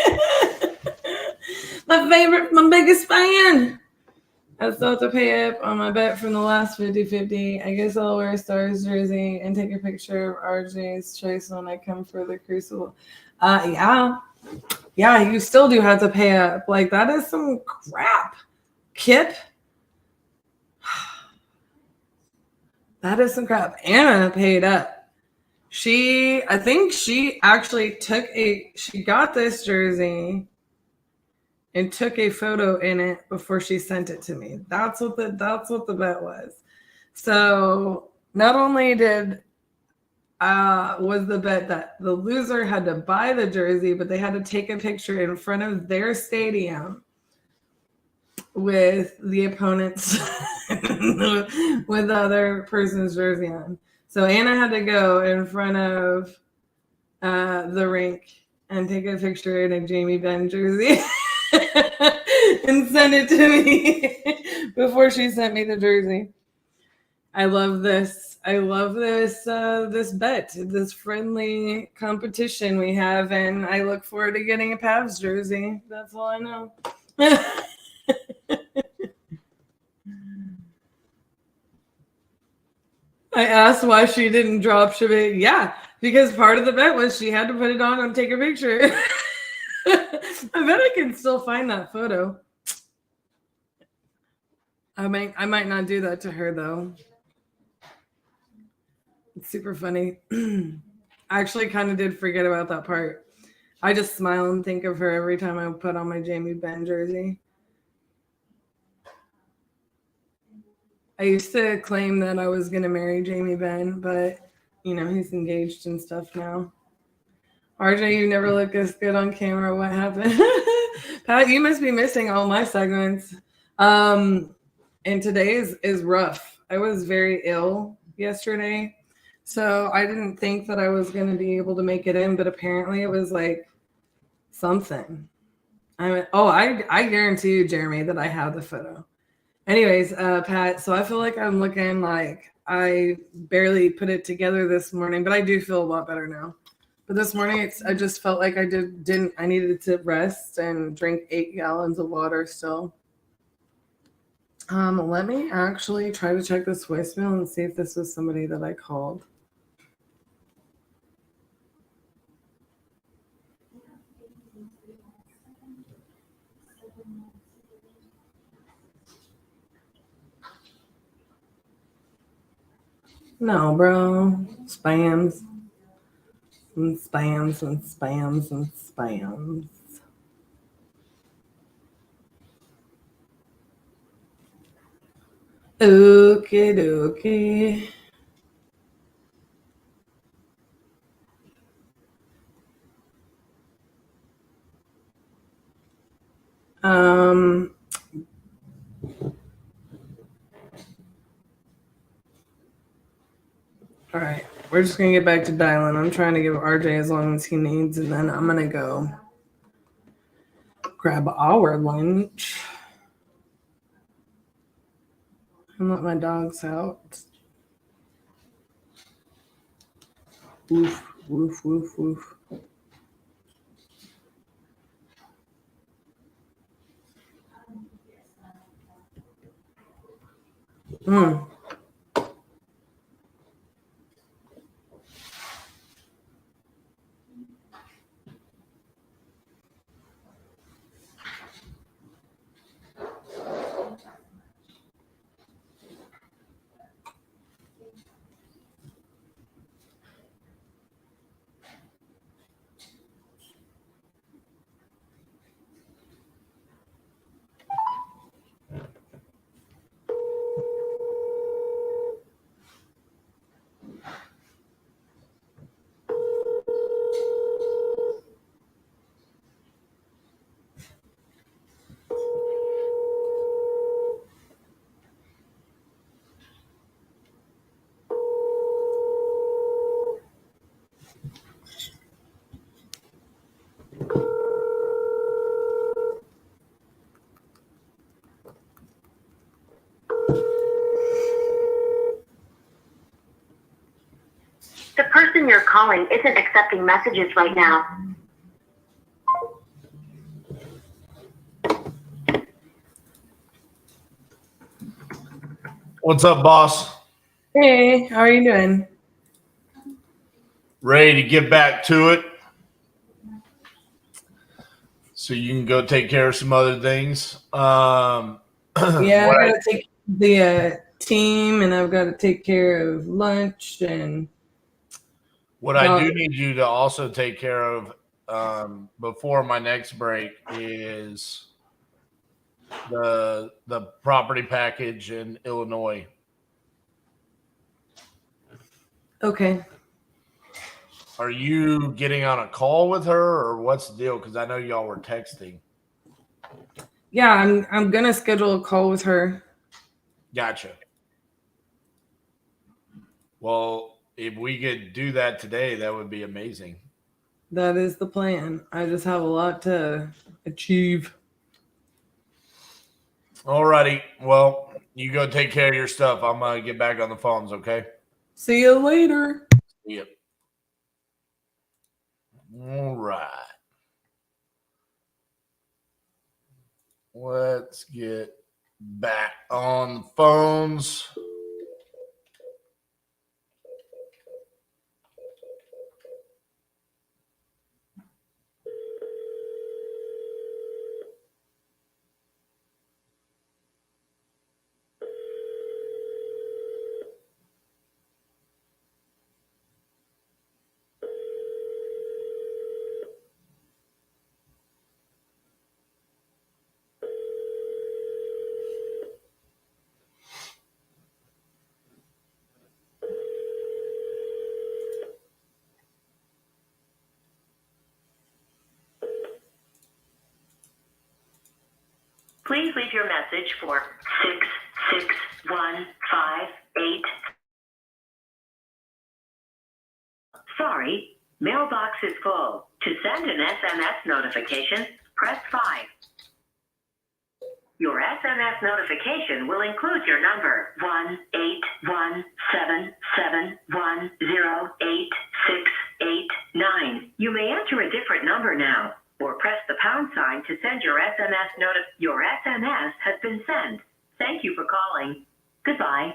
My biggest fan. I still have to pay up on my bet from the last 50-50. I guess I'll wear a Stars jersey and take a picture of RJ's choice when I come for the Crucible. Yeah, you still do have to pay up. Like, that is some crap, Kip. That is some crap. Anna paid up. I think she actually she got this jersey and took a photo in it before she sent it to me. That's what the bet was. So not only was the bet that the loser had to buy the jersey, but they had to take a picture in front of their stadium with the opponent's with the other person's jersey on. So Anna had to go in front of the rink and take a picture in a Jamie Benn jersey and send it to me before she sent me the jersey. I love this. I love this bet, this friendly competition we have, and I look forward to getting a Pavs jersey. That's all I know. I asked why she didn't drop ship it. Yeah, because part of the bet was she had to put it on and take a picture. I bet I can still find that photo. I might not do that to her though. It's super funny. I actually kind of did forget about that part. I just smile and think of her every time I put on my Jamie Benn jersey. I used to claim that I was going to marry Jamie Benn, but, he's engaged and stuff now. RJ, you never look as good on camera. What happened? Pat, you must be missing all my segments. And today is rough. I was very ill yesterday, so I didn't think that I was going to be able to make it in, but apparently it was like something. I guarantee you, Jeremy, that I have the photo. Anyways, Pat, so I feel like I'm looking like I barely put it together this morning, but I do feel a lot better now. But this morning, I just felt like I needed to rest and drink 8 gallons of water still. Let me actually try to check this voicemail and see if this was somebody that I called. No, bro. Spams. And spams and spams and spams. Okay, dokie. All right, we're just gonna get back to dialing. I'm trying to give RJ as long as he needs, and then I'm gonna go grab our lunch and let my dogs out. Woof, woof, woof, woof. The person you're calling isn't accepting messages right now. What's up, boss? Hey, how are you doing? Ready to get back to it so you can go take care of some other things. Yeah, I gotta take the team, and I've got to take care of lunch and. What I do need you to also take care of before my next break is the property package in Illinois. Okay. Are you getting on a call with her, or what's the deal? Because I know y'all were texting. Yeah, I'm gonna schedule a call with her. Gotcha. Well, if we could do that today, that would be amazing. That is the plan. I just have a lot to achieve. Alrighty. Well, you go take care of your stuff. I'm gonna get back on the phones, okay? See you later. Yep. All right. Let's get back on the phones. Please leave your message for 66158. Sorry, mailbox is full. To send an SMS notification, press 5. Your SMS notification will include your number 1-817-710-8689. You may enter a different number now, or press the pound sign to send your SMS Your SMS has been sent. Thank you for calling. Goodbye.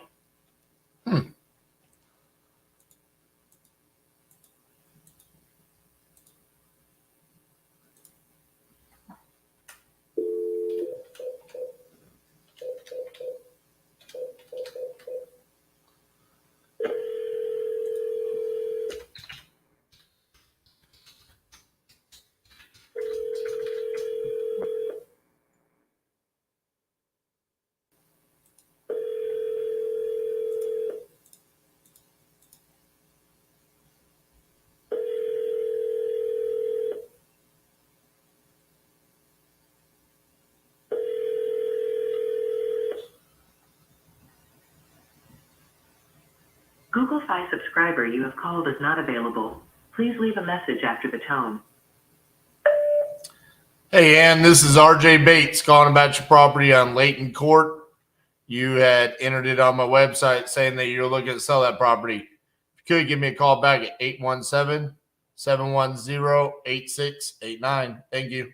Google Fi subscriber you have called is not available. Please leave a message after the tone. Hey, Ann, this is RJ Bates calling about your property on Layton Court. You had entered it on my website saying that you're looking to sell that property. If you could, give me a call back at 817-710-8689. Thank you.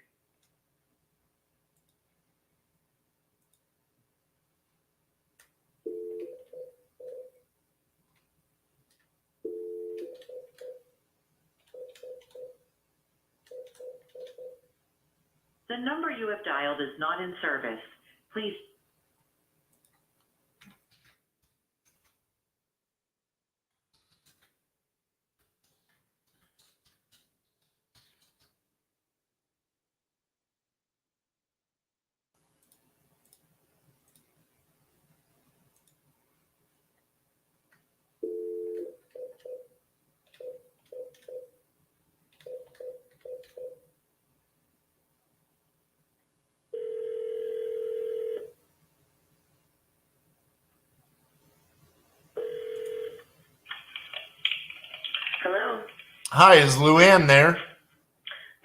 The number you have dialed is not in service. Please. Hello. Hi, is Luann there?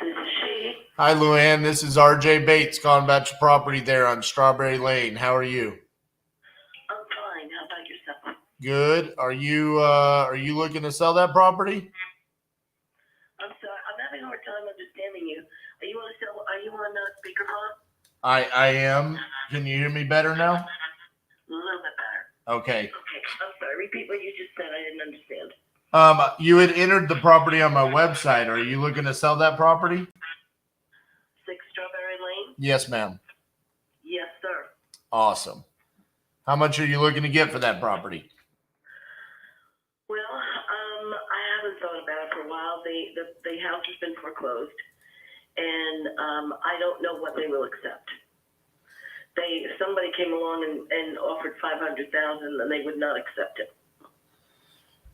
This is she. Hi, Luann. This is RJ Bates calling about your property there on Strawberry Lane. How are you? I'm fine. How about yourself? Good. Are you looking to sell that property? I'm sorry. I'm having a hard time understanding you. Are you on speakerphone? I am. Can you hear me better now? A little bit better. Okay. Okay. I'm sorry. Repeat what you just said. I didn't understand. You had entered the property on my website. Are you looking to sell that property? 6 Strawberry Lane? Yes, ma'am. Yes, sir. Awesome. How much are you looking to get for that property? Well, I haven't thought about it the house has been foreclosed, and I don't know what they will accept. Somebody came along and offered $500,000, and they would not accept it.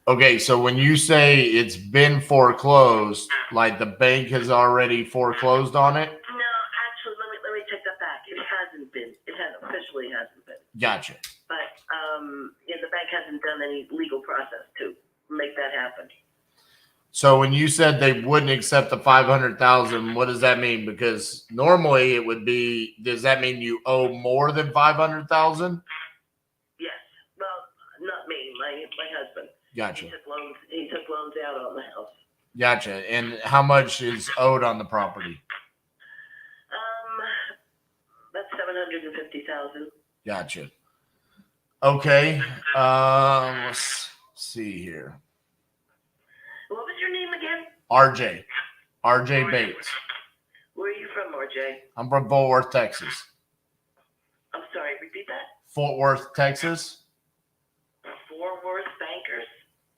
Okay, so when you say it's been foreclosed, like the bank has already foreclosed on it? No, actually, let me take that back. It hasn't been. It officially hasn't been. Gotcha. But the bank hasn't done any legal process to make that happen. So when you said they wouldn't accept the $500,000, what does that mean? Because normally it would be. Does that mean you owe more than $500,000? Yes. Well, not me. My husband. Gotcha. He took loans out on the house. Gotcha. And how much is owed on the property? That's $750,000. Gotcha. Okay. Let's see here. What was your name again? RJ. RJ Bates. Where are you from, RJ? I'm from Fort Worth, Texas. I'm sorry, repeat that? Fort Worth, Texas. Fort Worth Bankers?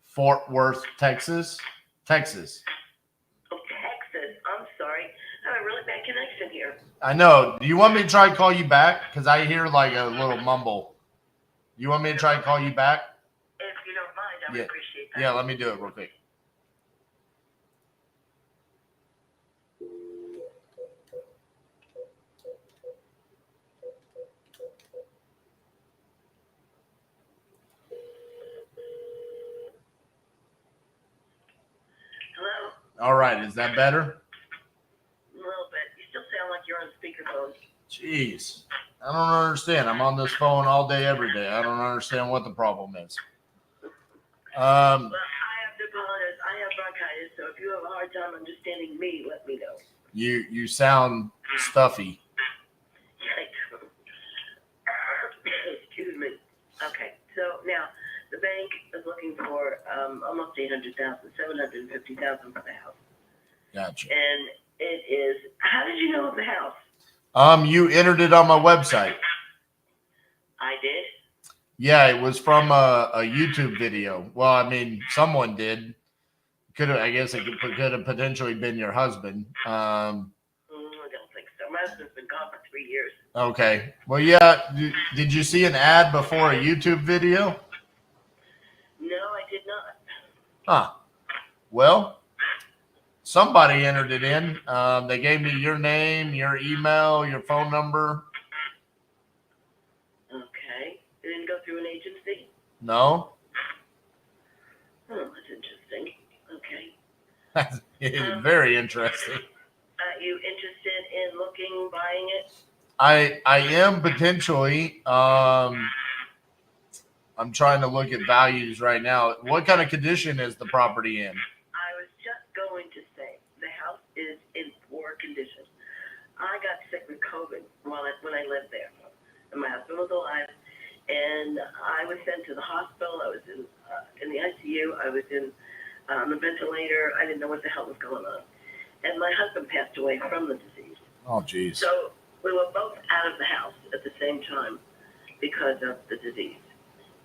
Fort Worth, Texas. Texas. Oh, Texas. I'm sorry. I have a really bad connection here. I know. Do you want me to try and call you back? Because I hear like a little mumble. You want me to try and call you back? If you don't mind, I would appreciate that. Yeah, let me do it real quick. Hello? All right. Is that better? A little bit. You still sound like you're on speakerphone. Jeez. I don't understand. I'm on this phone all day, every day. I don't understand what the problem is. Well, I have to apologize. I have bronchitis, so if you have a hard time understanding me, let me know. You sound stuffy. Excuse me. Okay, so now the bank is looking for almost $800,000, $750,000 for the house. Gotcha. And it is. How did you know of the house? You entered it on my website. I did. Yeah, it was from a YouTube video. Well, I mean, someone did. Could have, I guess it could have potentially been your husband. I don't think so. My husband's been gone for 3 years. Okay. Well, yeah. Did you see an ad before a YouTube video? No, I did not. Huh. Well, somebody entered it in. They gave me your name, your email, your phone number. Okay. It didn't go through an agency? No. Oh, that's interesting. Okay. It's very interesting. Are you interested in buying it? I am potentially. I'm trying to look at values right now. What kind of condition is the property in? I was just going to say the house is in poor condition. I got sick with COVID when I lived there, and my husband was alive, and I was sent to the hospital. I was in the ICU. I was in the ventilator. I didn't know what the hell was going on, and my husband passed away from the disease. Oh, geez. So we were both out of the house at the same time because of the disease.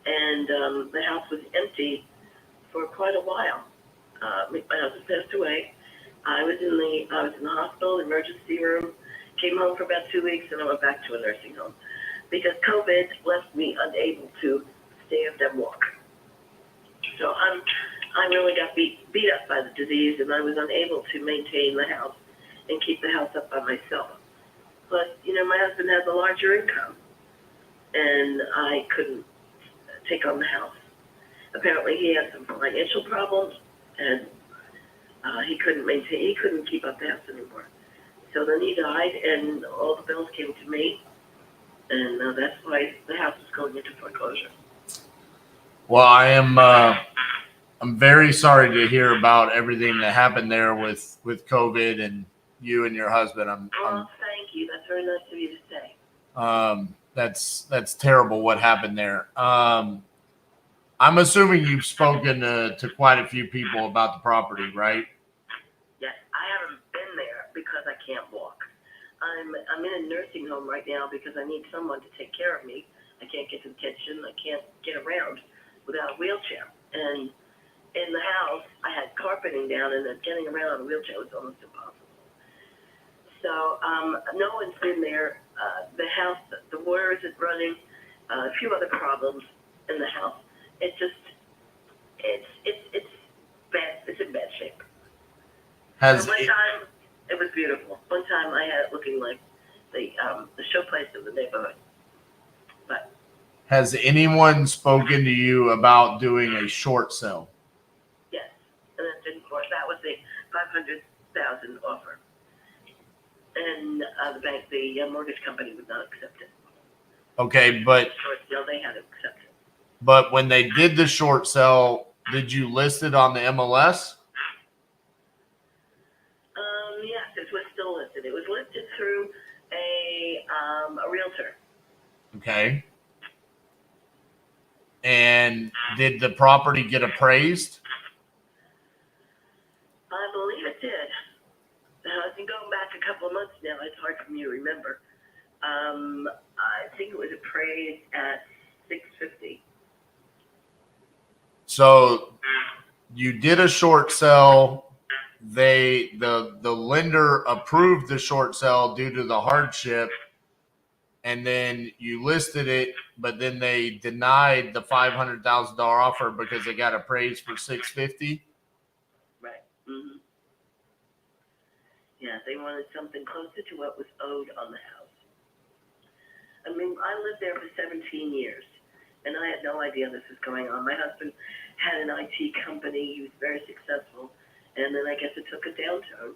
And the house was empty for quite a while. My husband passed away. I was in the hospital, emergency room, came home for about 2 weeks, and I went back to a nursing home because COVID left me unable to stand and walk. So I really got beat up by the disease, and I was unable to maintain the house and keep the house up by myself. Plus, my husband has a larger income, and I couldn't take on the house. Apparently, he had some financial problems, and he couldn't keep up the house anymore. So then he died, and all the bills came to me, and that's why the house is going into foreclosure. Well, I'm very sorry to hear about everything that happened there with COVID and you and your husband. Thank you. That's very nice of you to say. That's terrible what happened there. I'm assuming you've spoken to quite a few people about the property, right? Yes, I haven't been there because I can't walk. I'm in a nursing home right now because I need someone to take care of me. I can't get to the kitchen. I can't get around without a wheelchair. And in the house, I had carpeting down, and then getting around on a wheelchair was almost impossible. So no one's been there. The house, the water isn't running. A few other problems in the house. It's bad. It's in bad shape. Has One time it was beautiful. One time I had it looking like the showplace of the neighborhood. But has anyone spoken to you about doing a short sale? yes, and it didn't work. That was the $500,000 offer, and the bank, the mortgage company, would not accept it. Okay, but Short sale, they had to accept it. but when they did the short sale, did you list it on the MLS? Yes, it was still listed. It was listed through a realtor. Okay. And did the property get appraised? I believe it did. I've been going back a couple of months now. It's hard for me to remember. I think it was appraised at $650. So you did a short sale. The lender approved the short sale due to the hardship, and then you listed it, but then they denied the $500,000 offer because it got appraised for $650. Right. Mm-hmm. Yeah, they wanted something closer to what was owed on the house. I mean, I lived there for 17 years, and I had no idea this was going on. My husband had an IT company. He was very successful, and then I guess it took a downturn,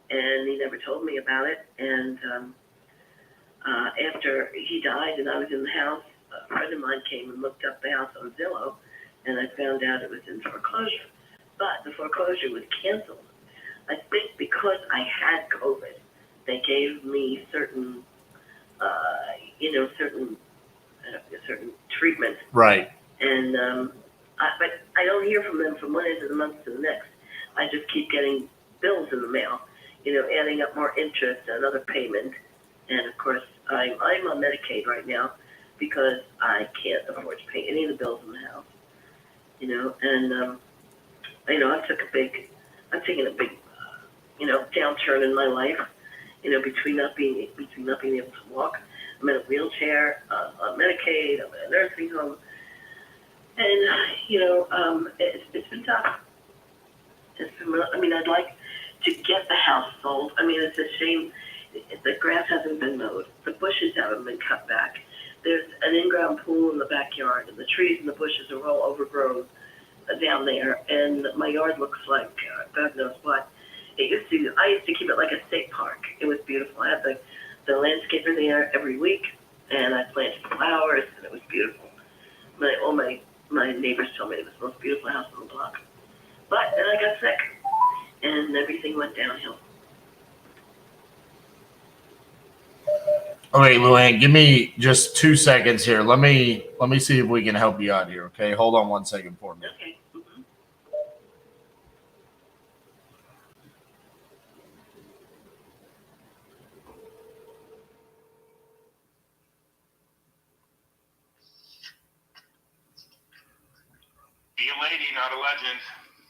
and he never told me about it. And after he died and I was in the house, a friend of mine came and looked up the house on Zillow, and I found out it was in foreclosure. But the foreclosure was canceled. I think because I had COVID, they gave me certain certain treatment. Right. And but I don't hear from them from one end of the month to the next. I just keep getting bills in the mail, adding up more interest and other payment. And of course, I'm on Medicaid right now because I can't afford to pay any of the bills in the house. And I've taken a big downturn in my life. Between not being able to walk, I'm in a wheelchair, on Medicaid, I'm in a nursing home, and it's been tough. I'd like to get the house sold. It's a shame the grass hasn't been mowed, the bushes haven't been cut back. There's an in-ground pool in the backyard, and the trees and the bushes are all overgrown down there, and my yard looks like God knows what. I used to keep it like a state park. It was beautiful. I had the landscaper there every week, and I planted flowers, and it was beautiful. All my neighbors told me it was the most beautiful house on the block. But then I got sick, and everything went downhill. Okay, Luann, give me just 2 seconds here. Let me see if we can help you out here. Okay, hold on 1 second for me. Okay. Mm-hmm. Be a lady, not a legend.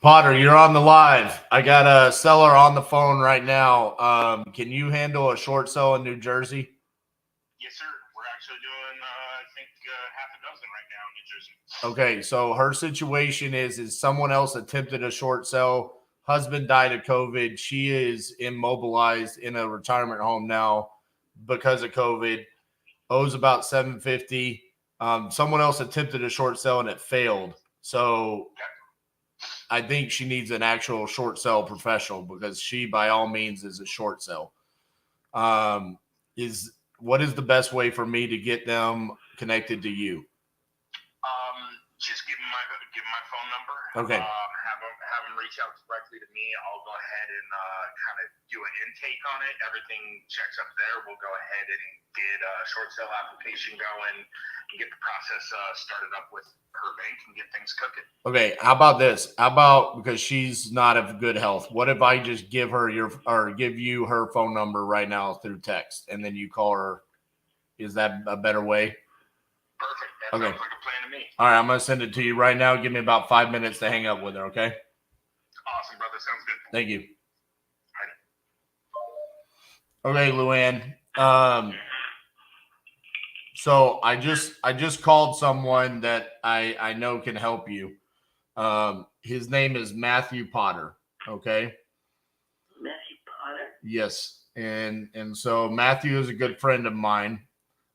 Potter, you're on the live. I got a seller on the phone right now. Can you handle a short sale in New Jersey? Yes, sir. We're actually doing, I think, half a dozen right now in New Jersey. Okay, so her situation is someone else attempted a short sale. Husband died of COVID. She is immobilized in a retirement home now because of COVID. Owes about $750. Someone else attempted a short sale and it failed. So I think she needs an actual short sale professional because she, by all means, is a short sale. What is the best way for me to get them connected to you? Just give them my phone number. Okay. Have them reach out directly to me. I'll go ahead and kind of do an intake on it. Everything checks up there. We'll go ahead and get a short sale application going and get the process started up with her bank and get things cooking. Okay, how about this? How about, because she's not of good health, what if I just give you her phone number right now through text and then you call her? Is that a better way? Perfect. Okay. Sounds like a plan to me. All right, I'm gonna send it to you right now. Give me about 5 minutes to hang up with her. Okay. Awesome, brother. Sounds good. Thank you. Okay, Luann. So I just called someone that I know can help you. His name is Matthew Potter. Okay. Matthew Potter? Yes. And so Matthew is a good friend of mine.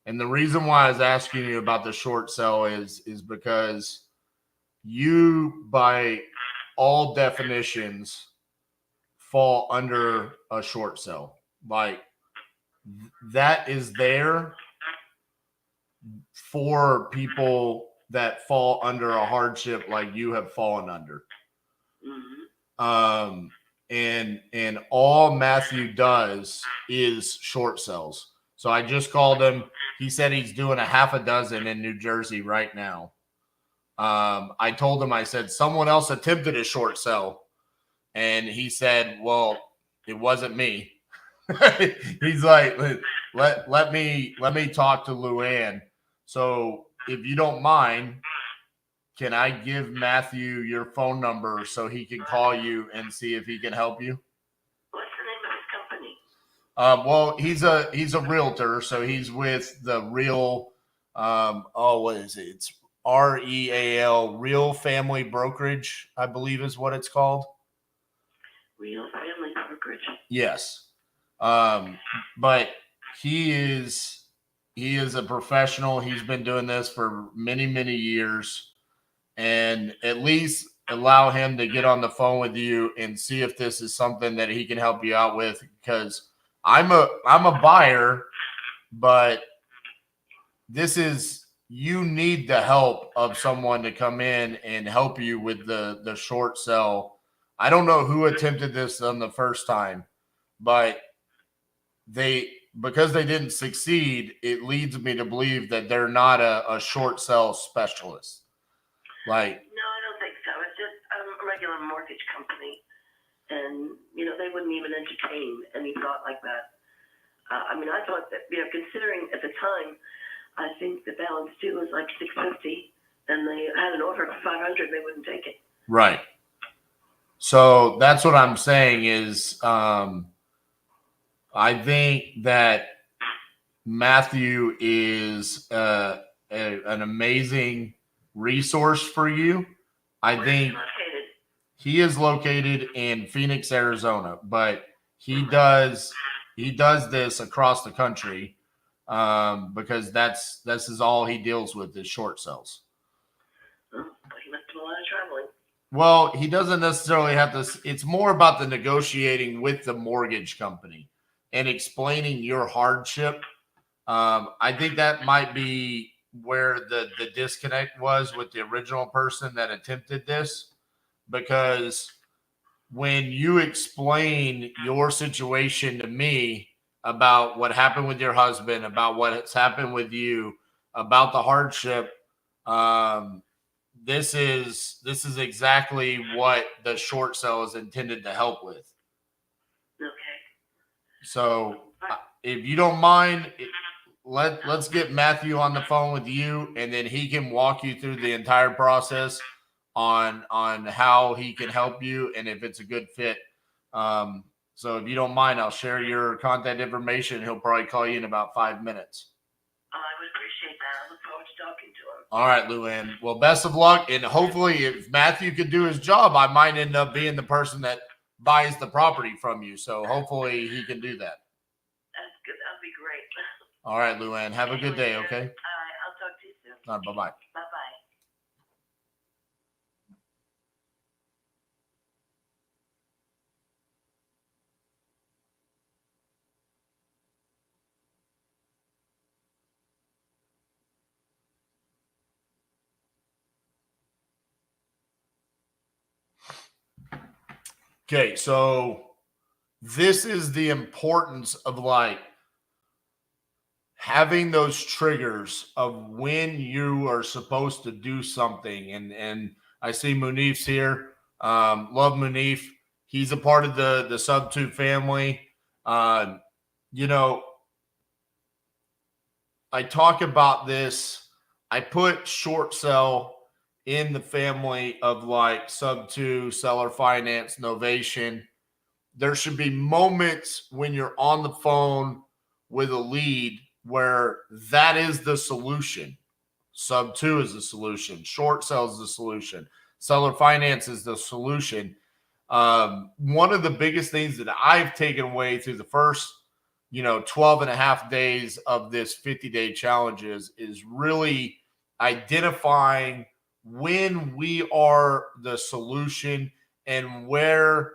And the reason why I was asking you about the short sell is because you, by all definitions, fall under a short sell. Like, that is there for people that fall under a hardship like you have fallen under. Mm-hmm. And all Matthew does is short sells. So I just called him. He said he's doing a half a dozen in New Jersey right now. I told him, I said, someone else attempted a short sell. And he said, well, it wasn't me. He's like, let me talk to Luann. So if you don't mind, can I give Matthew your phone number so he can call you and see if he can help you? What's the name of his company? Well, he's a realtor, so he's with the Real. What is it? It's REAL, Real Family Brokerage, I believe is what it's called. Real Family Brokerage. Yes. But he is a professional. He's been doing this for many, many years. And at least allow him to get on the phone with you and see if this is something that he can help you out with, because I'm a buyer, but this is, you need the help of someone to come in and help you with the short sell. I don't know who attempted this on the first time, but because they didn't succeed, it leads me to believe that they're not a short sell specialist. Like, no, I don't think so. It's just a regular mortgage company, and they wouldn't even entertain any thought like that. I thought that considering at the time, I think the balance due was like $650, and they had an offer of $500, they wouldn't take it. right. So that's what I'm saying is, I think that Matthew is an amazing resource for you. I think he is located in Phoenix, Arizona, but he does this across the country because this is all he deals with is short sells. Well, he must do a lot of traveling. Well, he doesn't necessarily have to. It's more about the negotiating with the mortgage company and explaining your hardship. I think that might be where the disconnect was with the original person that attempted this, because when you explain your situation to me about what happened with your husband, about what has happened with you, about the hardship, this is exactly what the short sell is intended to help with. Okay. So if you don't mind, let's get Matthew on the phone with you, and then he can walk you through the entire process on how he can help you and if it's a good fit. So if you don't mind, I'll share your contact information. He'll probably call you in about 5 minutes. I would appreciate that. I look forward to talking to him. All right, Luann. Well, best of luck. And hopefully if Matthew could do his job, I might end up being the person that buys the property from you. So hopefully he can do that. That's good. That'd be great. All right, Luann. Have a good day, okay? All right. I'll talk to you soon. All right, bye-bye. Bye-bye. Okay, so this is the importance of like having those triggers of when you are supposed to do something. And I see Munif's here. Love Munif. He's a part of the Sub2 family. I talk about this I put short sell in the family of like sub 2, seller finance, novation. There should be moments when you're on the phone with a lead where that is the solution. Sub 2 is the solution. Short sell is the solution. Seller finance is the solution. One of the biggest things that I've taken away through the first, 12 and a half days of this 50-day challenge is really identifying when we are the solution and where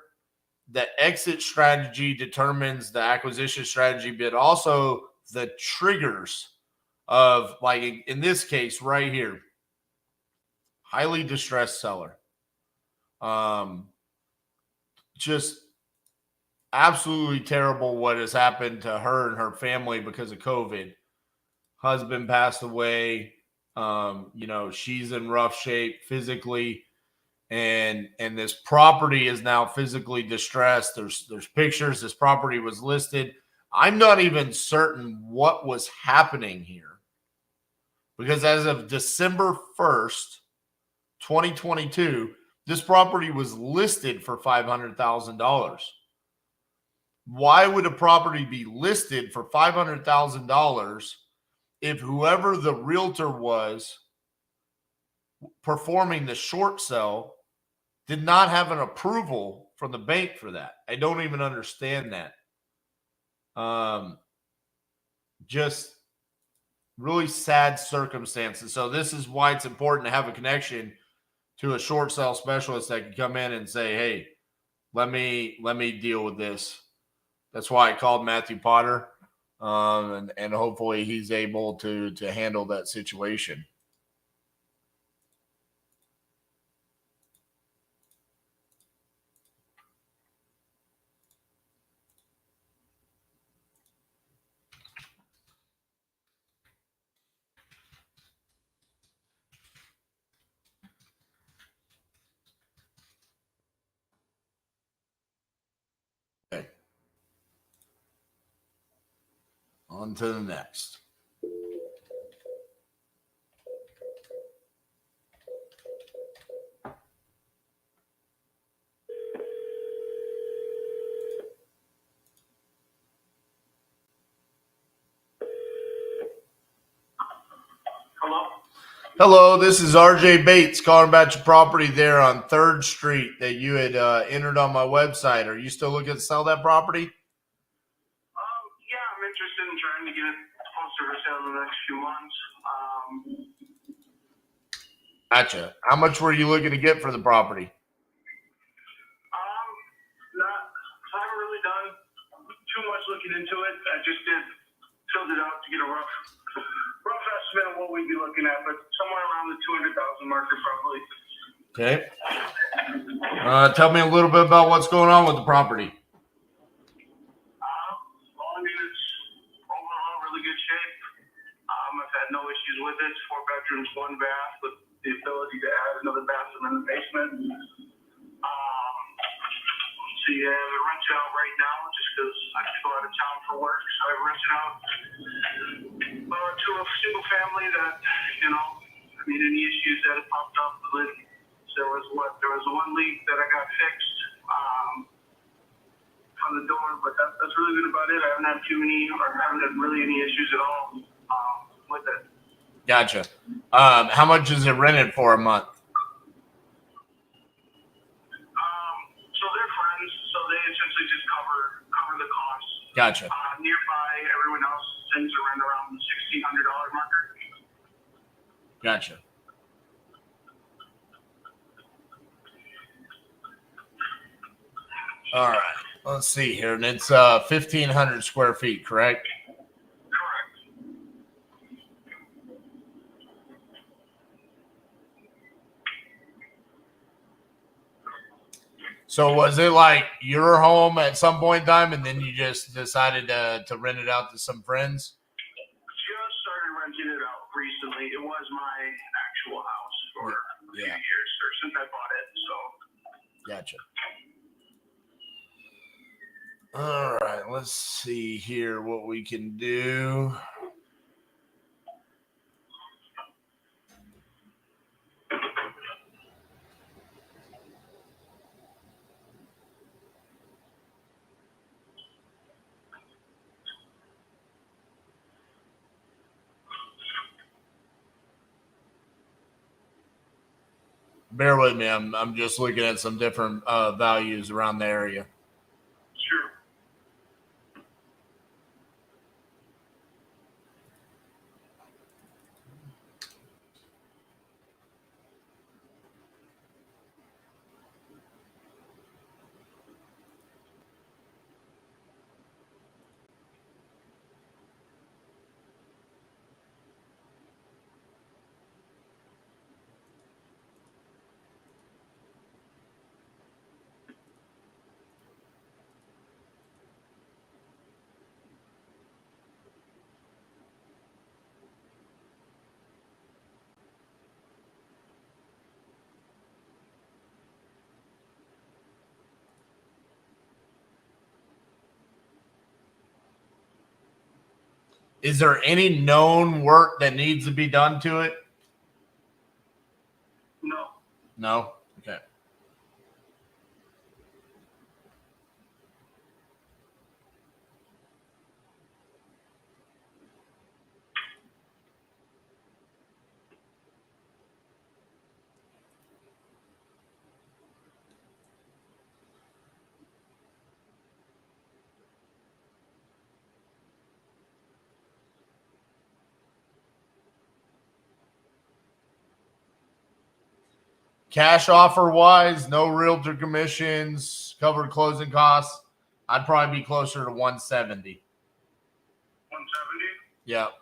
the exit strategy determines the acquisition strategy, but also the triggers of, like in this case right here, highly distressed seller. Just absolutely terrible what has happened to her and her family because of COVID. Husband passed away. She's in rough shape physically, and this property is now physically distressed. There's pictures. This property was listed. I'm not even certain what was happening here, because as of December 1st, 2022, this property was listed for $500,000. Why would a property be listed for $500,000 if whoever the realtor was performing the short sell did not have an approval from the bank for that? I don't even understand that. Just really sad circumstances. So this is why it's important to have a connection to a short sell specialist that can come in and say, hey, let me deal with this. That's why I called Matthew Potter, and hopefully he's able to handle that situation. Okay. On to the next. Hello, this is RJ Bates calling about your property there on 3rd Street that you had entered on my website. Are you still looking to sell that property? Yeah, I'm interested in trying to get it closer for sale in the next few months. Gotcha. How much were you looking to get for the property? I haven't really done too much looking into it. I just filled it out to get a rough estimate of what we'd be looking at, but somewhere around the 200,000 marker probably. Okay. Tell me a little bit about what's going on with the property. It's overall really good shape. I've had no issues with it. 4 bedrooms, 1 bath, with the ability to add another bathroom in the basement. So yeah, we rent it out right now just because I have to go out of town for work. So I rent it out to a single family that, any issues that have popped up with. There was one leak that I got fixed on the door, but that's really good about it. I haven't had really any issues at all with it. Gotcha. How much is it rented for a month? So they're friends, so they essentially just cover the costs. Gotcha. Nearby, everyone else tends to rent around the $1,600 marker. Gotcha. All right. Let's see here. And it's 1,500 square feet, correct? So was it like your home at some point in time, and then you just decided to rent it out to some friends? Just started renting it out recently. It was my actual house for a few years, or since I bought it. So. Gotcha. All right, let's see here what we can do. bear with me. I'm just looking at some different values around the area. Sure. Is there any known work that needs to be done to it? No. No? Okay. Cash offer wise, no realtor commissions, covered closing costs. I'd probably be closer to 170. 170? Yeah. Okay.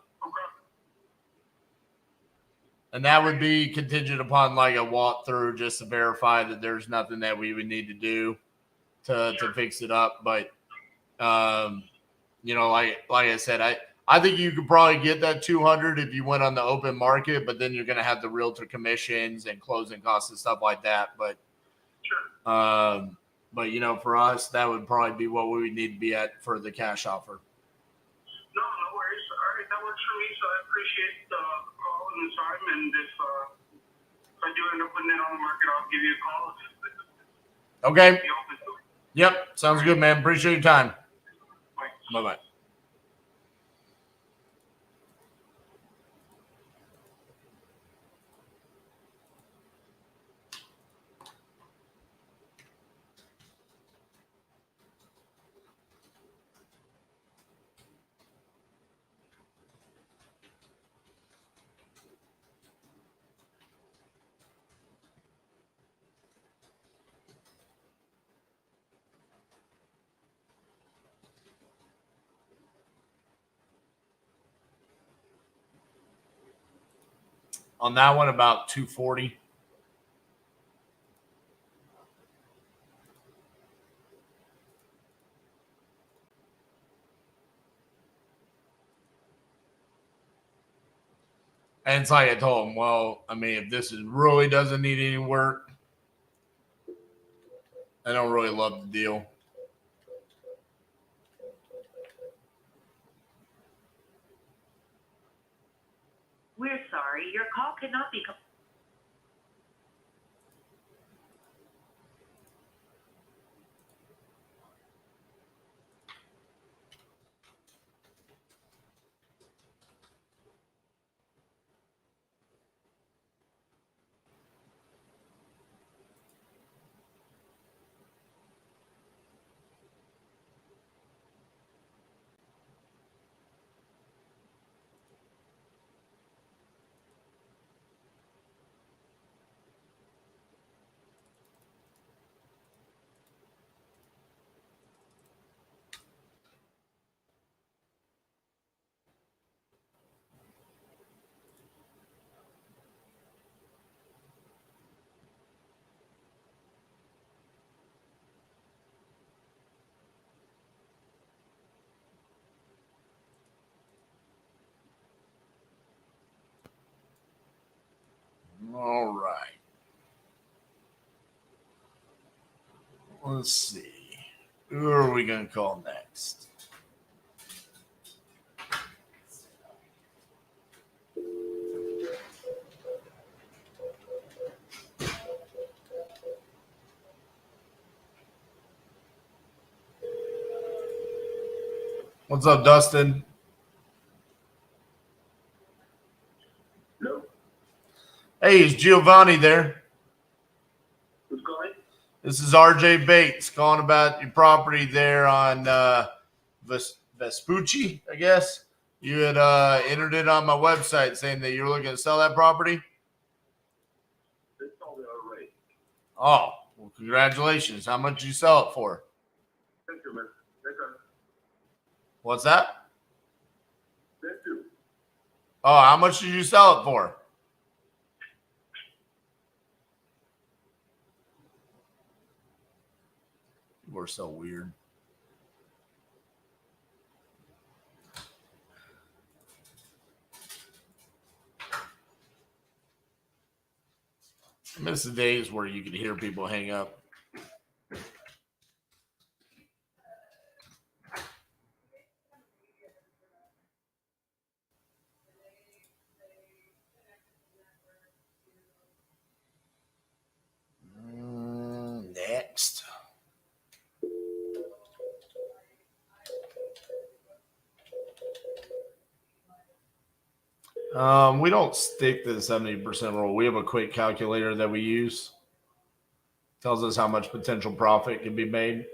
And that would be contingent upon like a walkthrough just to verify that there's nothing that we would need to do to fix it up. But, you know, like I said, I think you could probably get that 200 if you went on the open market, but then you're going to have the realtor commissions and closing costs and stuff like that. But, you know, for us, that would probably be what we would need to be at for the cash offer. No worries. All right, that works for me. So I appreciate the call and the time. And if I do end up putting it on the market, I'll give you a call. Okay. Yep. Sounds good, man. Appreciate your time. Bye-bye. On that one, about 240. And it's like I told him, well, I mean, if this really doesn't need any work, I don't really love the deal. We're sorry, your call cannot be. All right. Let's see. Who are we going to call next? What's up, Dustin? Hello. Hey, is Giovanni there? This is RJ Bates calling about your property there on Vespucci, I guess. You had entered it on my website saying that you're looking to sell that property. They sold it already. Oh, well, congratulations. How much did you sell it for? Thank you, man. Thank you. What's that? Thank you. Oh, how much did you sell it for? We're so weird. I miss the days where you could hear people hang up. Next. We don't stick to the 70% rule. We have a quick calculator that we use. Tells us how much potential profit can be made.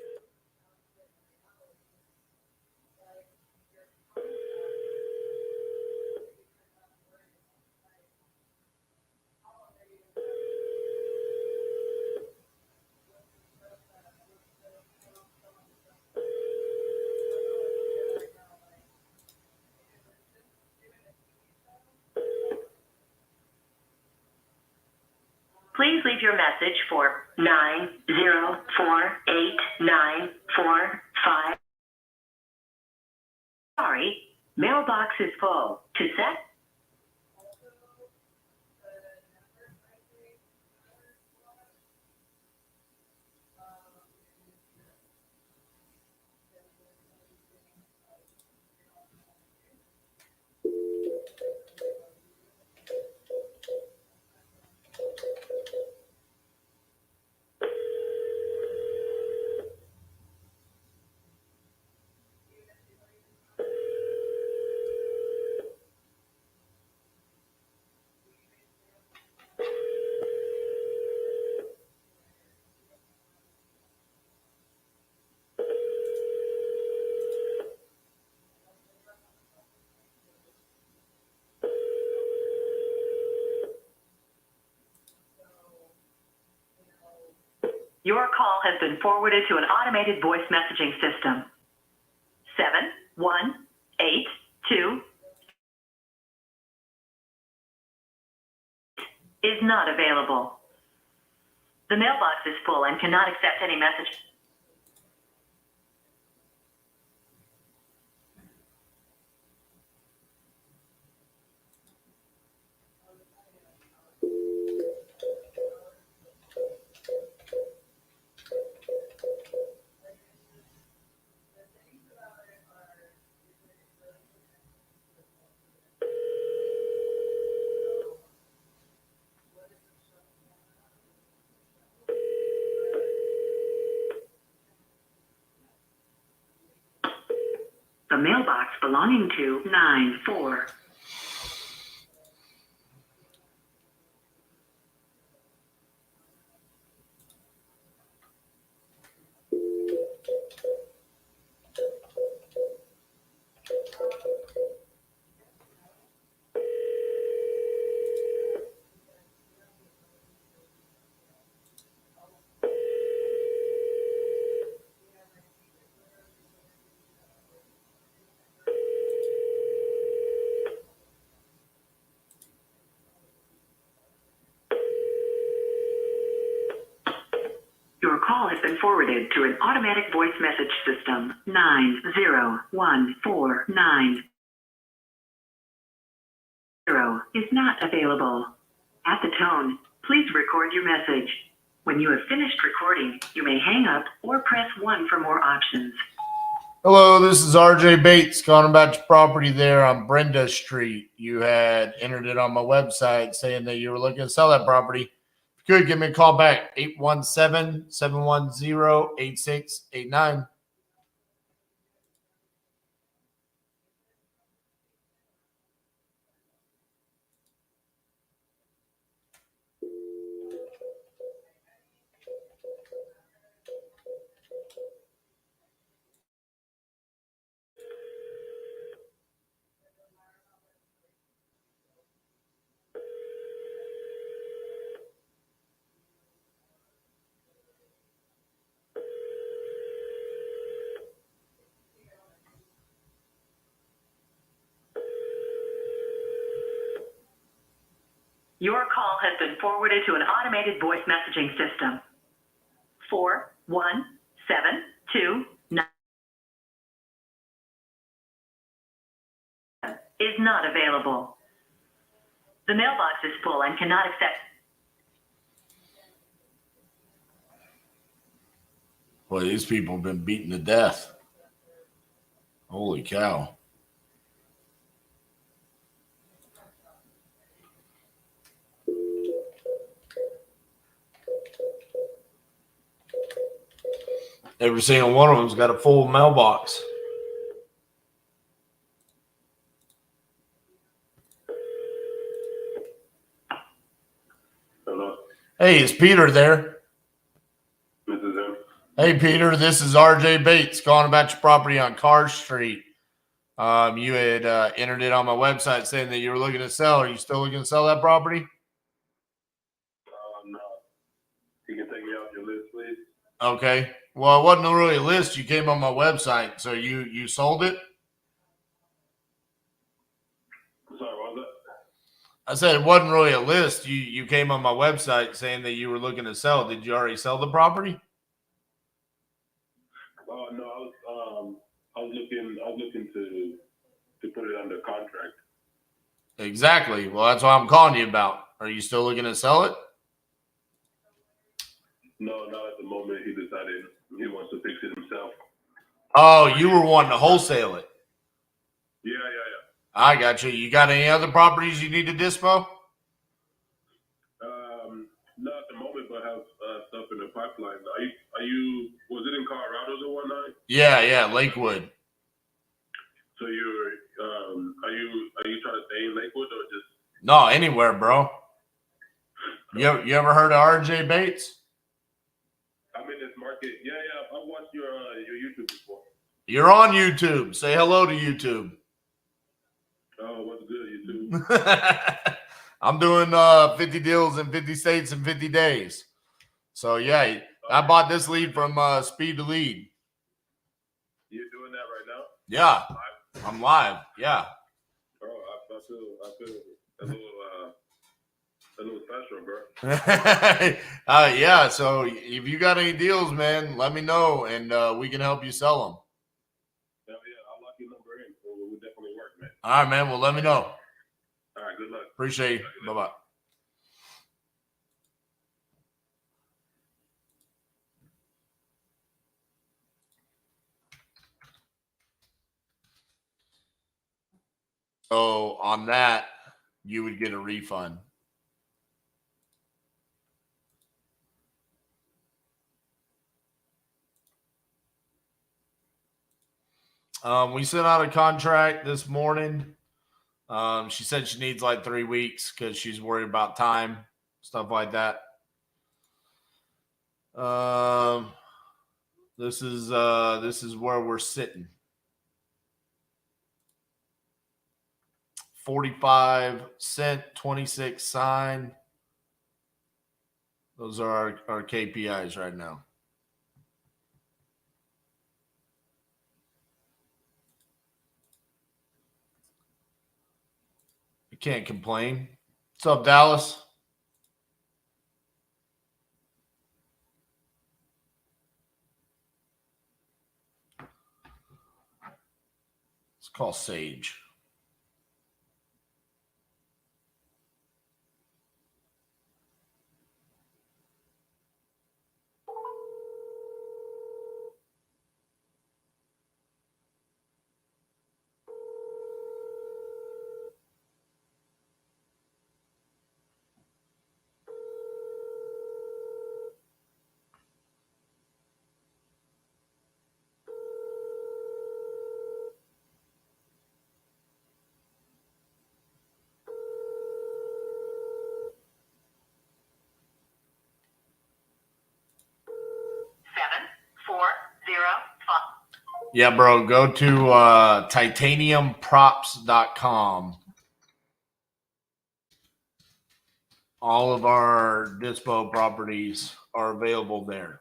Please leave your message for 9048945. Sorry, mailbox is full. To set. Your call has been forwarded to an automated voice messaging system. 7182 is not available. The mailbox is full and cannot accept any message. The mailbox belonging to 94. Your call has been forwarded to an automatic voice message system. 90149 is not available. At the tone, please record your message. When you have finished recording, you may hang up or press 1 for more options. Hello, this is RJ Bates calling about your property there on Brenda Street. You had entered it on my website saying that you were looking to sell that property. If you could, give me a call back, 817-710-8689. has been forwarded to an automated voice messaging system. 41729 is not available. The mailbox is full and cannot accept. Boy, these people have been beaten to death. Holy cow. Every single one of them's got a full mailbox. Hello. Hey, is Peter there? This is him. Hey, Peter, this is RJ Bates calling about your property on Carr Street. You had entered it on my website saying that you were looking to sell. Are you still looking to sell that property? No. You can take me off your list, please. Okay. Well, it wasn't really a list. You came on my website, so you sold it? Sorry, what was that? I said it wasn't really a list. You came on my website saying that you were looking to sell. Did you already sell the property? No, I was looking to put it under contract. Exactly. Well, that's what I'm calling you about. Are you still looking to sell it? No, not at the moment. He decided he wants to fix it himself. Oh, you were wanting to wholesale it. Yeah. I got you. You got any other properties you need to dispo? Not at the moment, but I have stuff in the pipeline. Are you? Was it in Colorado the one night? Yeah, Lakewood. So are you trying to stay in Lakewood or just? No, anywhere, bro. You ever heard of RJ Bates? I'm in this market. Yeah. I've watched your YouTube before. You're on YouTube. Say hello to YouTube. Oh, what's good, YouTube? I'm doing 50 deals in 50 states in 50 days. So, yeah, I bought this lead from Speed to Lead. You're doing that right now? Yeah, I'm live. Yeah. Oh, I feel a little special, bro. Yeah, so if you got any deals, man, let me know, and we can help you sell them. Hell yeah, I'll lock your number in. It will definitely work, man. All right, man. Well, let me know. All right, good luck. Appreciate you. Bye-bye. So on that, you would get a refund. We sent out a contract this morning. She said she needs like 3 weeks because she's worried about time, stuff like that. This is where we're sitting. 45 cent, 26 sign. Those are our KPIs right now. You can't complain. What's up, Dallas? Let's call Sage. Yeah, bro. Go to titaniumprops.com. All of our dispo properties are available there.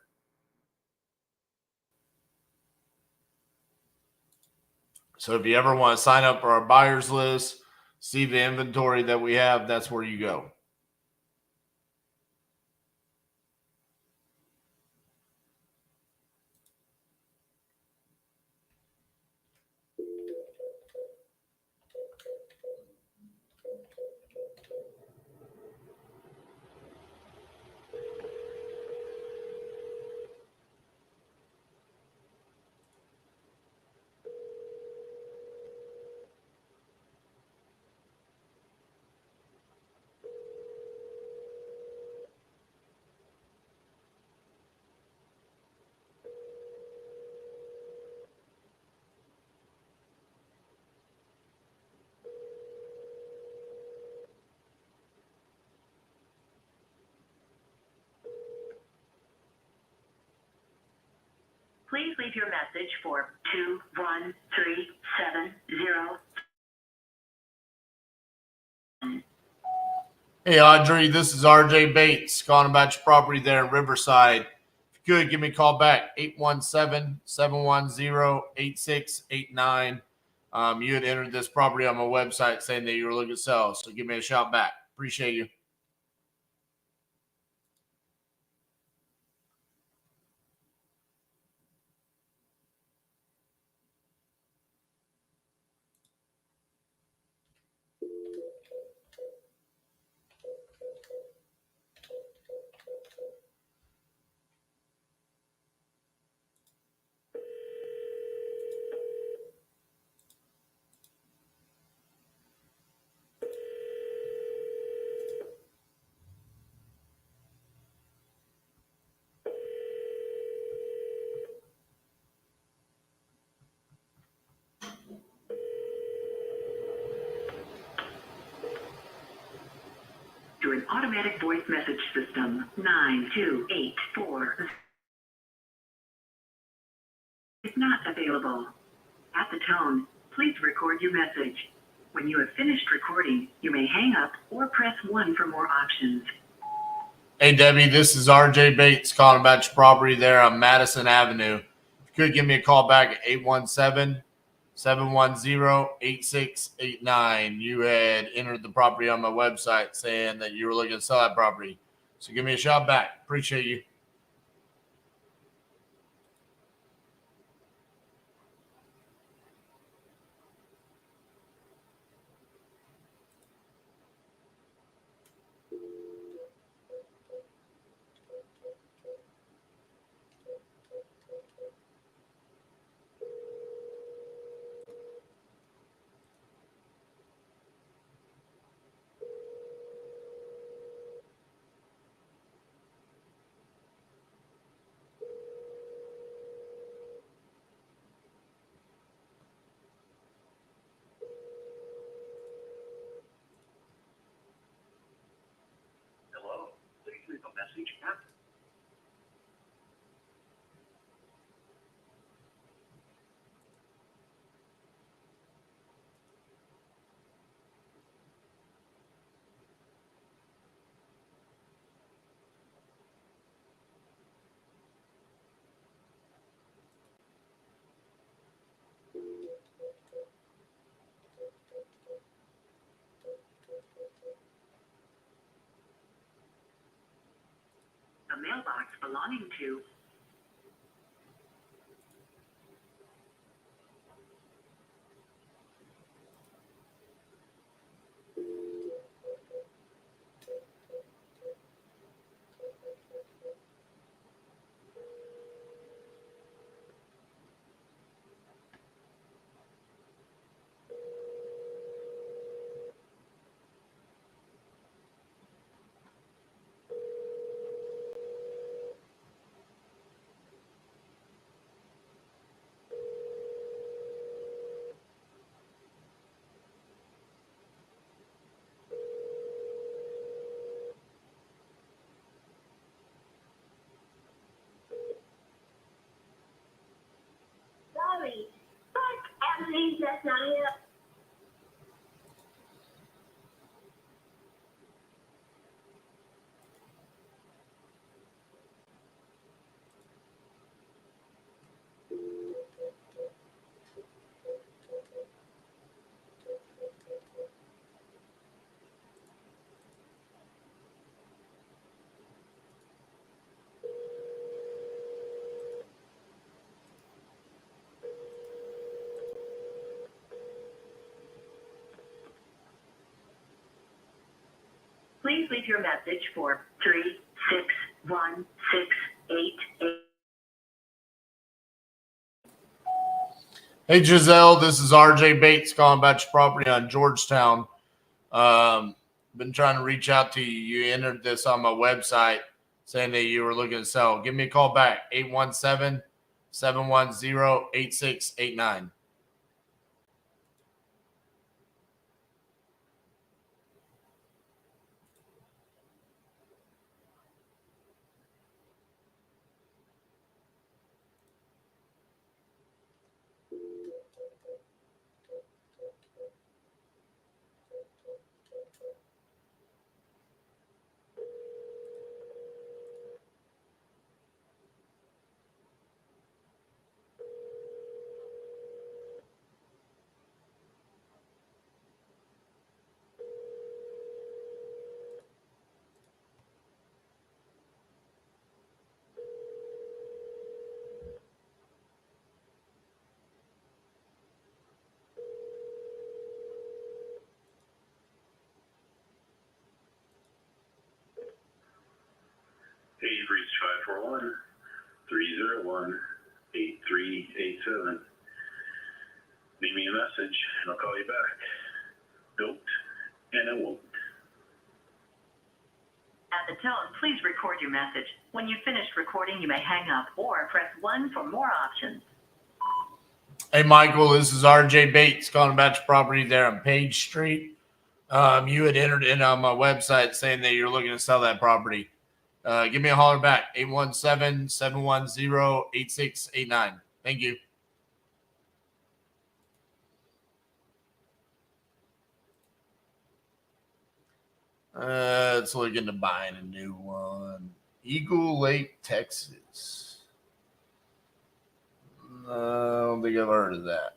So if you ever want to sign up for our buyers list, see the inventory that we have, that's where you go. Please leave your message for 21370. Hey, Audrey, this is RJ Bates calling about your property there in Riverside. If you could, give me a call back, 817-710-8689. You had entered this property on my website saying that you were looking to sell, so give me a shout back. Appreciate you. To an automatic voice message system, 9284 is not available. At the tone, please record your message. When you have finished recording, you may hang up or press 1 for more options. Hey, Debbie, this is RJ Bates calling about your property there on Madison Avenue. If you could, give me a call back at 817-710-8689. You had entered the property on my website saying that you were looking to sell that property. So give me a shout back. Appreciate you. Hello, please leave a message after. The mailbox belonging to Sorry, but Emily, that's not it. Please leave your message for 361-688. Hey, Giselle, this is RJ Bates calling about your property on Georgetown. Been trying to reach out to you. You entered this on my website saying that you were looking to sell. Give me a call back, 817-710-8689. 941-301-8387. Leave me a message and I'll call you back. Don't and I won't. At the tone, please record your message. When you've finished recording, you may hang up or press 1 for more options. Hey, Michael, this is RJ Bates calling about your property there on Page Street. You had entered in on my website saying that you're looking to sell that property. Give me a holler back, 817-710-8689. Thank you. Let's look into buying a new one. Eagle Lake, Texas. I don't think I've heard of that.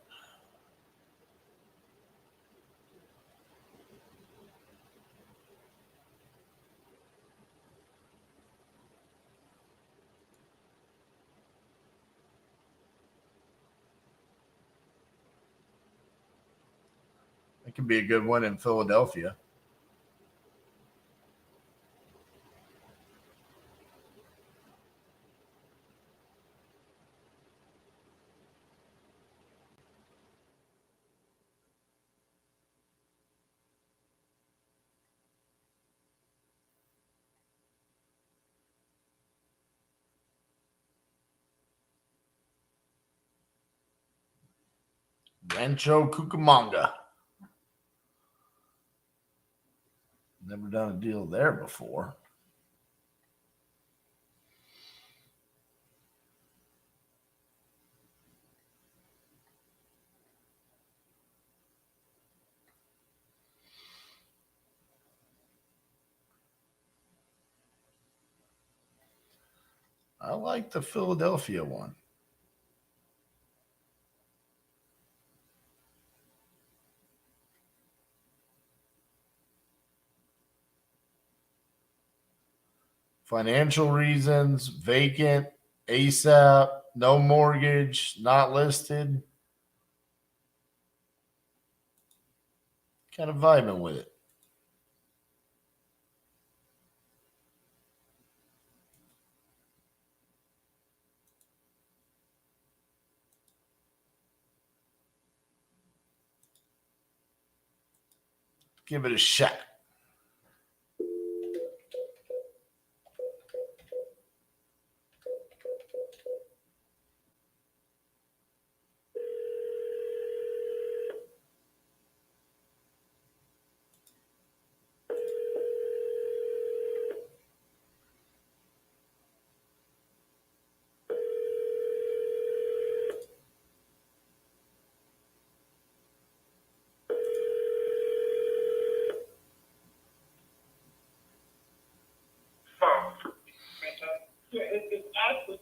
It could be a good one in Philadelphia. Rancho Cucamonga. Never done a deal there before. I like the Philadelphia one. Financial reasons, vacant, ASAP, no mortgage, not listed. Kind of vibing with it. Give it a shot.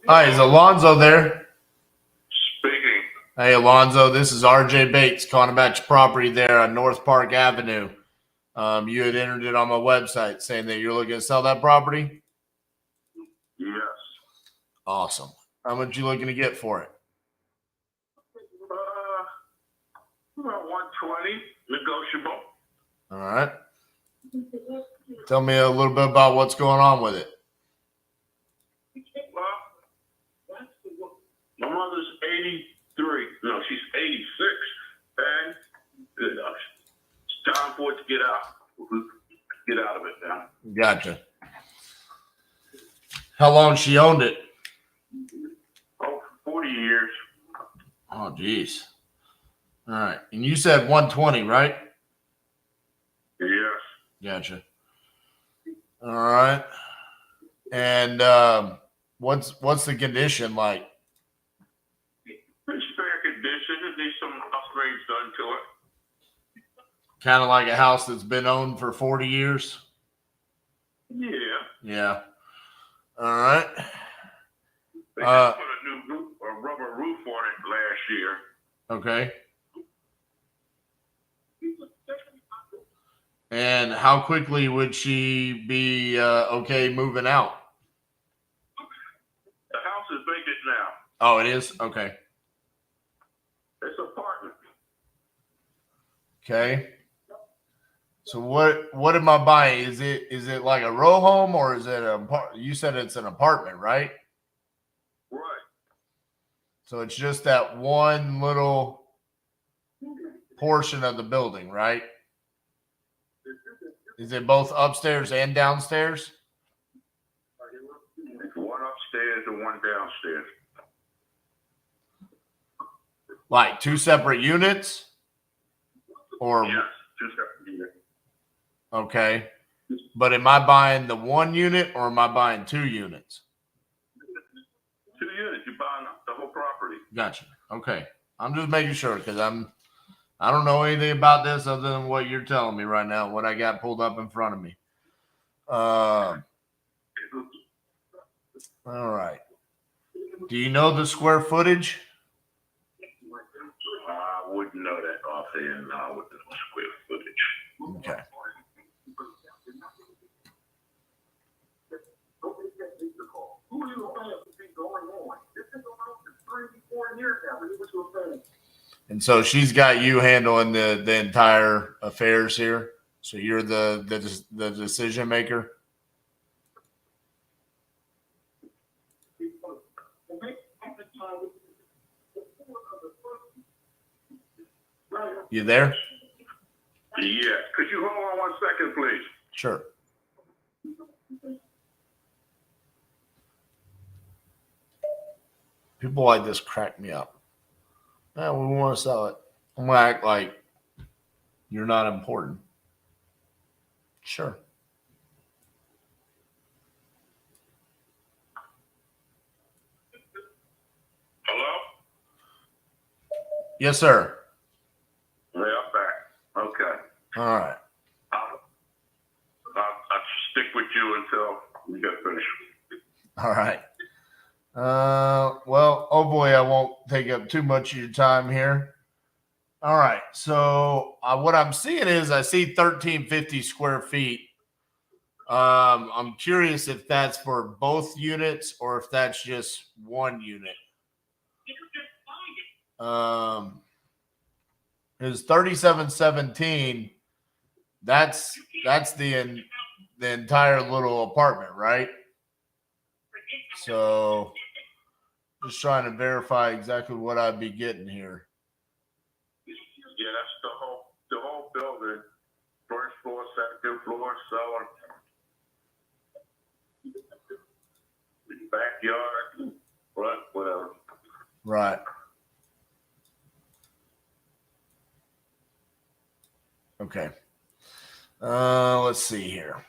Hi, is Alonzo there? Speaking. Hey, Alonzo, this is RJ Bates calling about your property there on North Park Avenue. You had entered it on my website saying that you're looking to sell that property? Yes. Awesome. How much you looking to get for it? About 120, negotiable. All right. Tell me a little bit about what's going on with it. My mother's 83. No, she's 86. And it's time for it to get out. Get out of it now. Gotcha. How long she owned it? Oh, 40 years. Oh, geez. All right. And you said 120, right? Yes. Gotcha. All right. And what's the condition like? It's fair condition. It needs some upgrades done to it. Kind of like a house that's been owned for 40 years? Yeah. Yeah. All right. They just put a new roof, a rubber roof on it last year. Okay. And how quickly would she be okay moving out? The house is vacant now. Oh, it is? Okay. It's an apartment. Okay. So what am I buying? Is it like a row home or is it you said it's an apartment, right? Right. So it's just that one little portion of the building, right? Is it both upstairs and downstairs? It's one upstairs and one downstairs. Like two separate units? Or yes, two separate units. Okay. But am I buying the one unit or am I buying two units? 2 units. You're buying the whole property. Gotcha. Okay. I'm just making sure because I don't know anything about this other than what you're telling me right now, what I got pulled up in front of me. All right. Do you know the square footage? I wouldn't know that offhand now with the square footage. Okay. And so she's got you handling the entire affairs here. So you're the decision maker. You there? Yes. Could you hold on 1 second, please? Sure. People like this crack me up. Yeah, we want to sell it. I'm going to act like you're not important. Sure. Hello? Yes, sir. Yeah, I'm back. Okay. All right. I'll stick with you until we get finished. All right. Well, oh boy, I won't take up too much of your time here. All right. So what I'm seeing is I see 1350 square feet. I'm curious if that's for both units or if that's just one unit. Is 3717. That's the entire little apartment, right? So just trying to verify exactly what I'd be getting here. Yeah, that's the whole building. First floor, second floor, cellar, backyard, whatever. Right. Okay. Let's see here.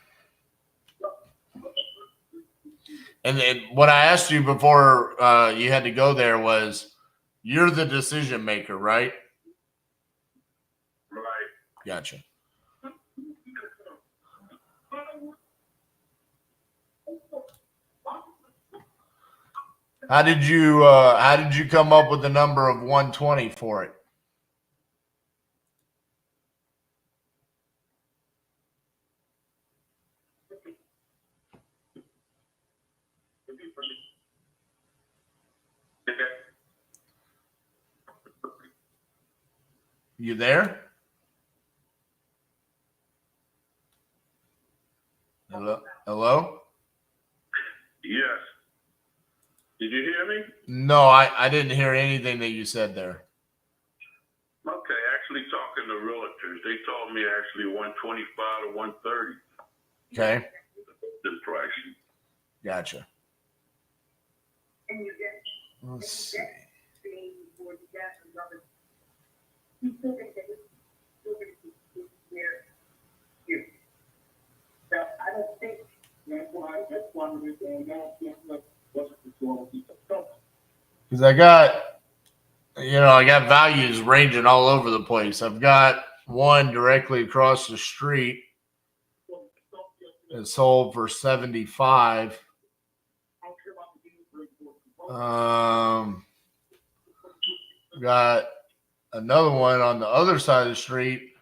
And then what I asked you before you had to go there was, you're the decision maker, right? Right. Gotcha. How did you come up with the number of 120 for it? You there? Hello? Yes. Did you hear me? No, I didn't hear anything that you said there. Okay, actually talking to realtors, they told me actually 125 to 130. Okay. The price. Gotcha. Let's see. I don't think that's why I just wanted to say that wasn't the goal of the Because I got values ranging all over the place. I've got one directly across the street that sold for 75. Got another one on the other side of the street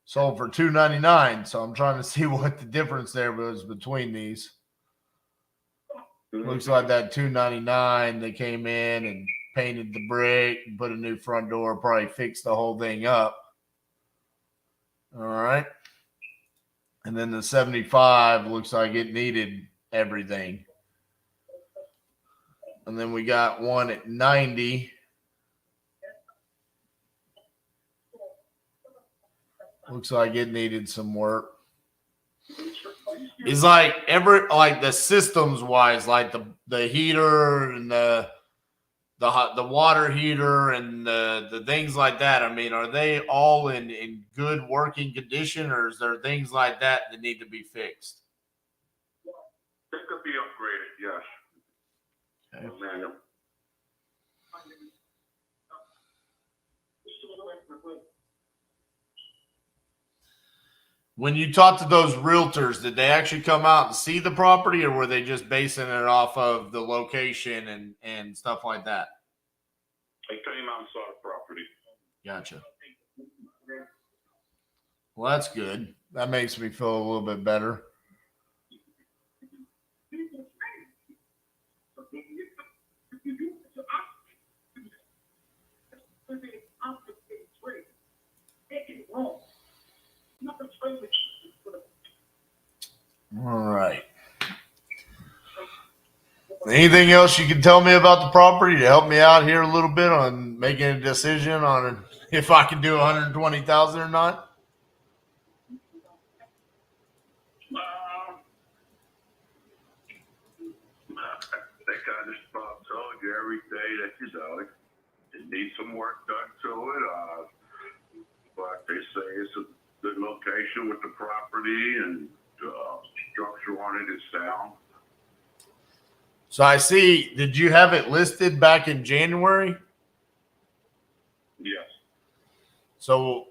sold for $299. So I'm trying to see what the difference there was between these. Looks like that $299, they came in and painted the brick and put a new front door, probably fixed the whole thing up. All right. And then the 75 looks like it needed everything. And then we got one at 90. Looks like it needed some work. It's like the systems wise, like the heater and the water heater and the things like that. I mean, are they all in good working condition, or is there things like that need to be fixed? They could be upgraded, yes. Okay. When you talked to those realtors, did they actually come out and see the property, or were they just basing it off of the location and stuff like that? They came out and saw the property. Gotcha. Well, that's good. That makes me feel a little bit better. All right. Anything else you can tell me about the property to help me out here a little bit on making a decision on if I can do 120,000 or not? They kind of told you every day that it needs some work done to it. But they say it's a good location with the property and structure on it is sound. So I see, did you have it listed back in January? Yes. So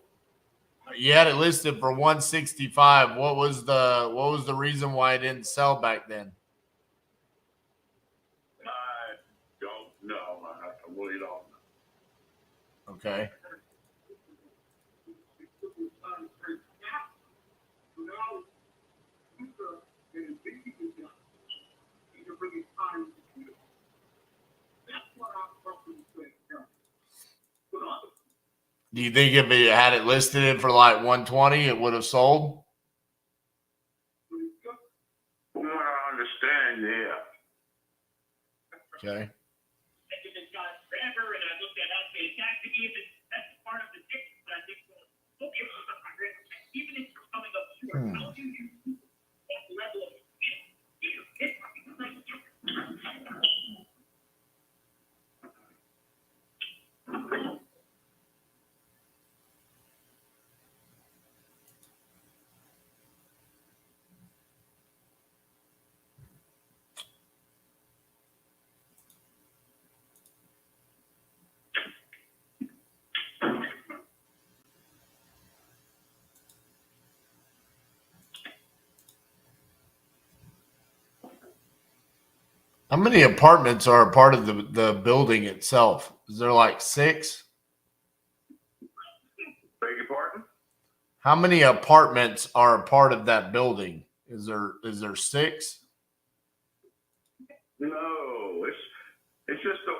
you had it listed for 165. What was the reason why it didn't sell back then? I don't know. I really don't know. Okay. Do you think if it had it listed for like 120, it would have sold? From what I understand, yeah. Okay. How many apartments are a part of the building itself? Is there like 6? Beg your pardon? How many apartments are a part of that building? Is there 6? No, it's just a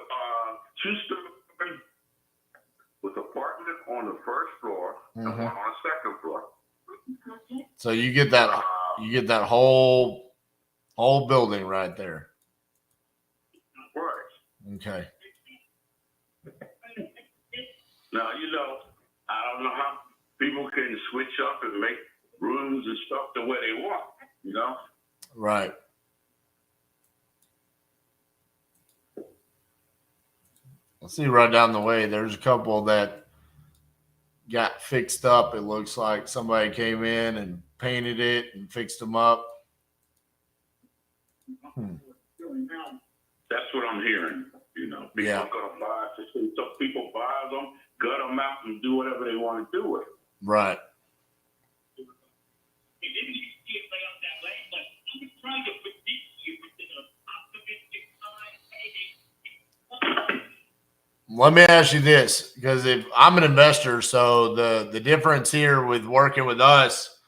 2-story with apartment on the first floor and one on the second floor. So you get that whole building right there. Right. Okay. Now, I don't know how people can switch up and make rooms and stuff the way they want, Right. I'll see right down the way. There's a couple that got fixed up. It looks like somebody came in and painted it and fixed them up. That's what I'm hearing, People Yeah. are going to buy it. Some people buy them, gut them out, and do whatever they want to do with it. Right. Let me ask you this, because if I'm an investor, so the difference here with working with us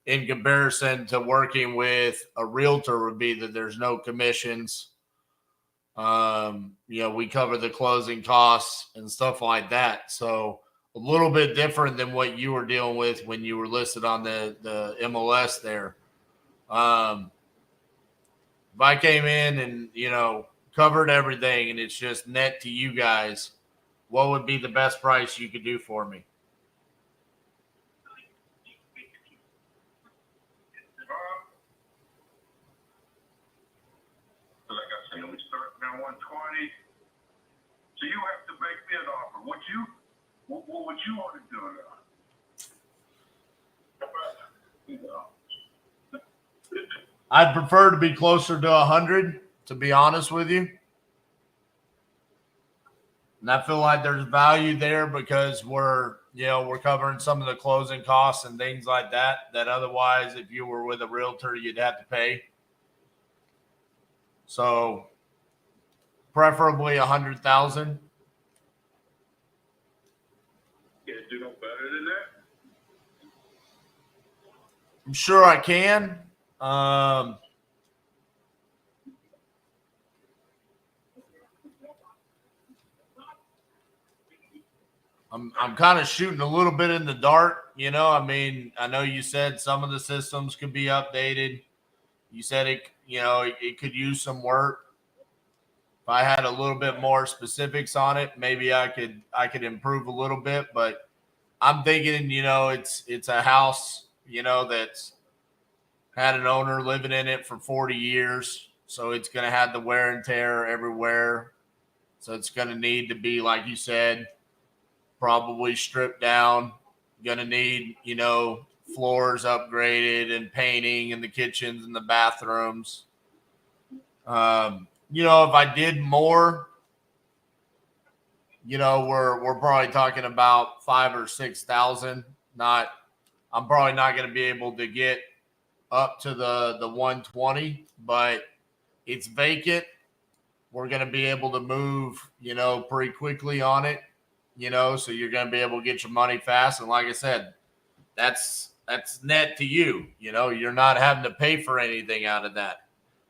in comparison to working with a realtor would be that there's no commissions. We cover the closing costs and stuff like that. So a little bit different than what you were dealing with when you were listed on the MLS there. If I came in and, covered everything and it's just net to you guys, what would be the best price you could do for me? Like I said, we start at 120. So you have to make me an offer. What would you want to do now? I'd prefer to be closer to 100, to be honest with you. And I feel like there's value there because we're covering some of the closing costs and things like that otherwise, if you were with a realtor, you'd have to pay. So preferably 100,000. Can't do no better than that. I'm sure I can. I'm kind of shooting a little bit in the dark, I know you said some of the systems could be updated. You said it could use some work. If I had a little bit more specifics on it, maybe I could improve a little bit, but I'm thinking, it's a house, that's had an owner living in it for 40 years. So it's going to have the wear and tear everywhere. So it's going to need to be, like you said, probably stripped down. Going to need, floors upgraded and painting in the kitchens and the bathrooms. If I did more, we're probably talking about 5,000 or 6,000. I'm probably not going to be able to get up to the 120, but it's vacant. We're going to be able to move, pretty quickly on it, so you're going to be able to get your money fast. And like I said, that's net to you, you're not having to pay for anything out of that.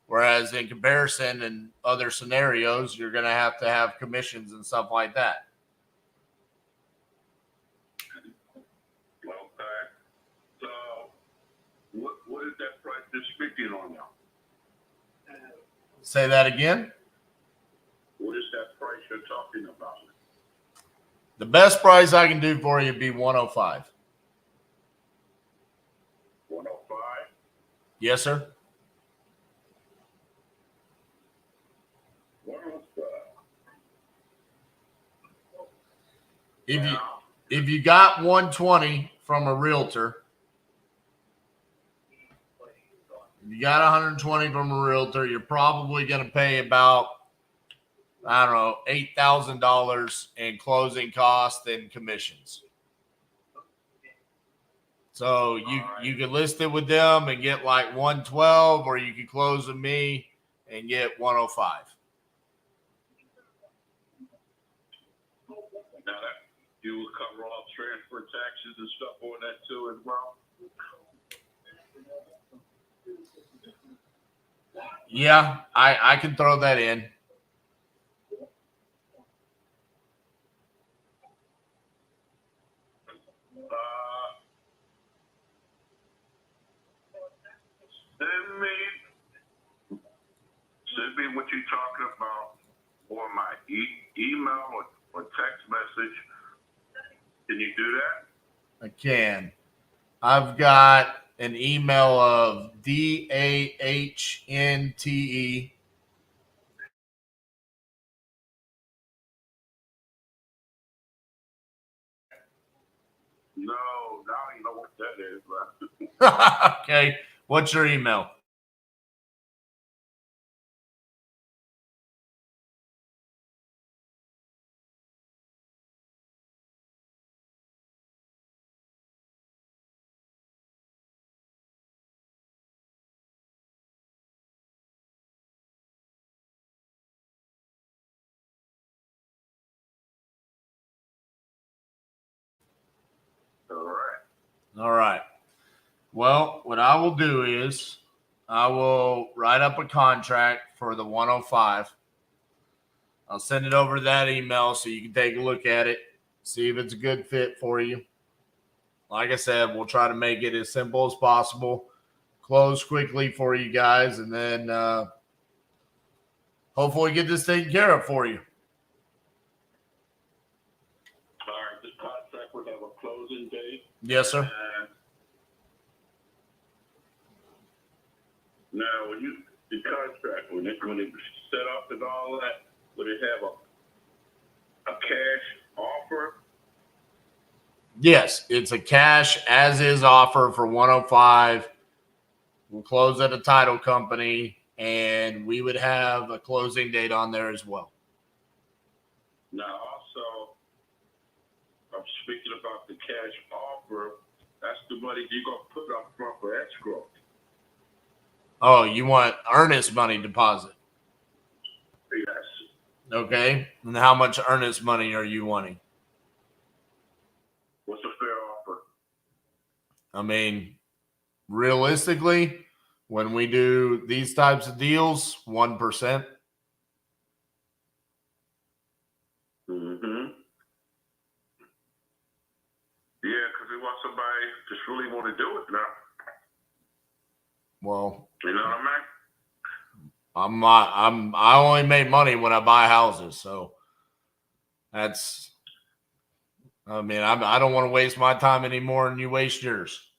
Whereas in comparison in other scenarios, you're going to have commissions and stuff like that. Okay. So what is that price they're speaking on now? Say that again. What is that price you're talking about? The best price I can do for you would be 105. 105? Yes, sir. 105. If you got 120 from a realtor, you're probably going to pay about, I don't know, $8,000 in closing costs and commissions. So you could list it with them and get like 112, or you could close with me and get 105. Now that you will cover all transfer taxes and stuff on that too as well. Yeah, I can throw that in. Send me what you're talking about or my email or text message. Can you do that? I can. I've got an email of DAHNTE. No, now you know what that is, right? Okay. What's your email? All right. Well, what I will do is I will write up a contract for the 105. I'll send it over to that email so you can take a look at it, see if it's a good fit for you. Like I said, we'll try to make it as simple as possible, close quickly for you guys, and then hopefully get this taken care of for you. All right, this contract would have a closing date. Yes, sir. Now, the contract, when it set up and all that, would it have a cash offer? Yes, it's a cash as is offer for 105. We'll close at a title company, and we would have a closing date on there as well. Now, also, I'm speaking about the cash offer. That's the money you're going to put up front for escrow. Oh, you want earnest money deposit? Yes. Okay. And how much earnest money are you wanting? What's a fair offer? I mean, realistically, when we do these types of deals, 1%. Mm-hmm. Yeah, because we want somebody just really want to do it now. Well, you know what I mean? I only make money when I buy houses, so that's. I mean, I don't want to waste my time any more than you waste yours.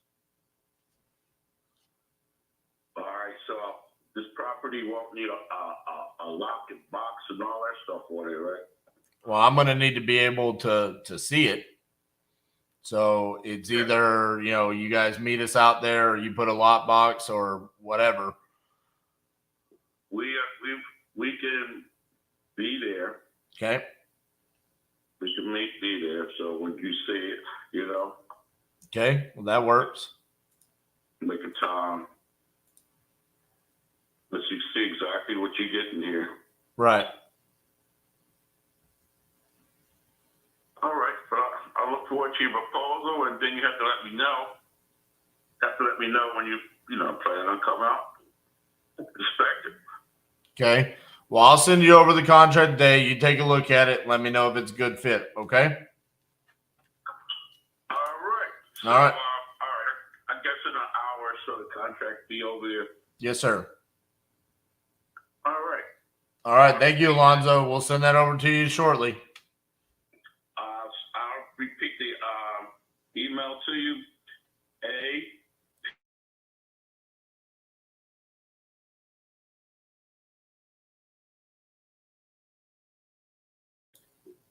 All right, so this property won't need a lock and box and all that stuff on it, right? Well, I'm going to need to be able to see it. So it's either, you guys meet us out there or you put a lock box or whatever. We can be there. Okay. We can be there. So when you see it, Okay. Well, that works. Make a time. Let's see exactly what you're getting here. Right. All right, but I'll look forward to your proposal, and then you have to let me know. When you plan on coming out. Inspect it. Okay. Well, I'll send you over the contract today. You take a look at it. Let me know if it's a good fit. Okay. All right. So, all right. All right. I guess in an hour or so the contract be over there. Yes, sir. All right. All right. Thank you, Alonzo. We'll send that over to you shortly. I'll repeat the email to you.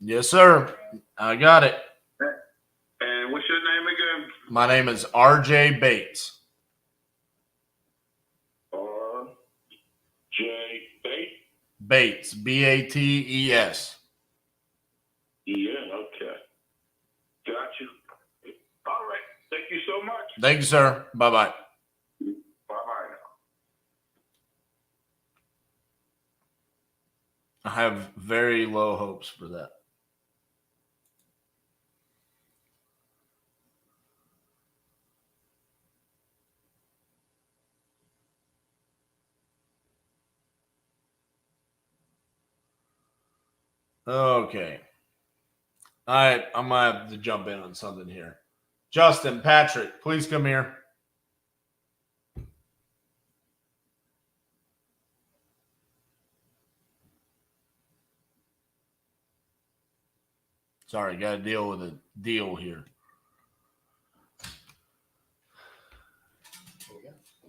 Yes, sir. I got it. And what's your name again? My name is RJ Bates. R.J. Bates? Bates. B-A-T-E-S. Yeah, okay. Got you. All right. Thank you so much. Thank you, sir. Bye-bye. Bye-bye now. I have very low hopes for that. Okay. All right. I'm going to have to jump in on something here. Justin, Patrick, please come here. Sorry, got to deal with a deal here.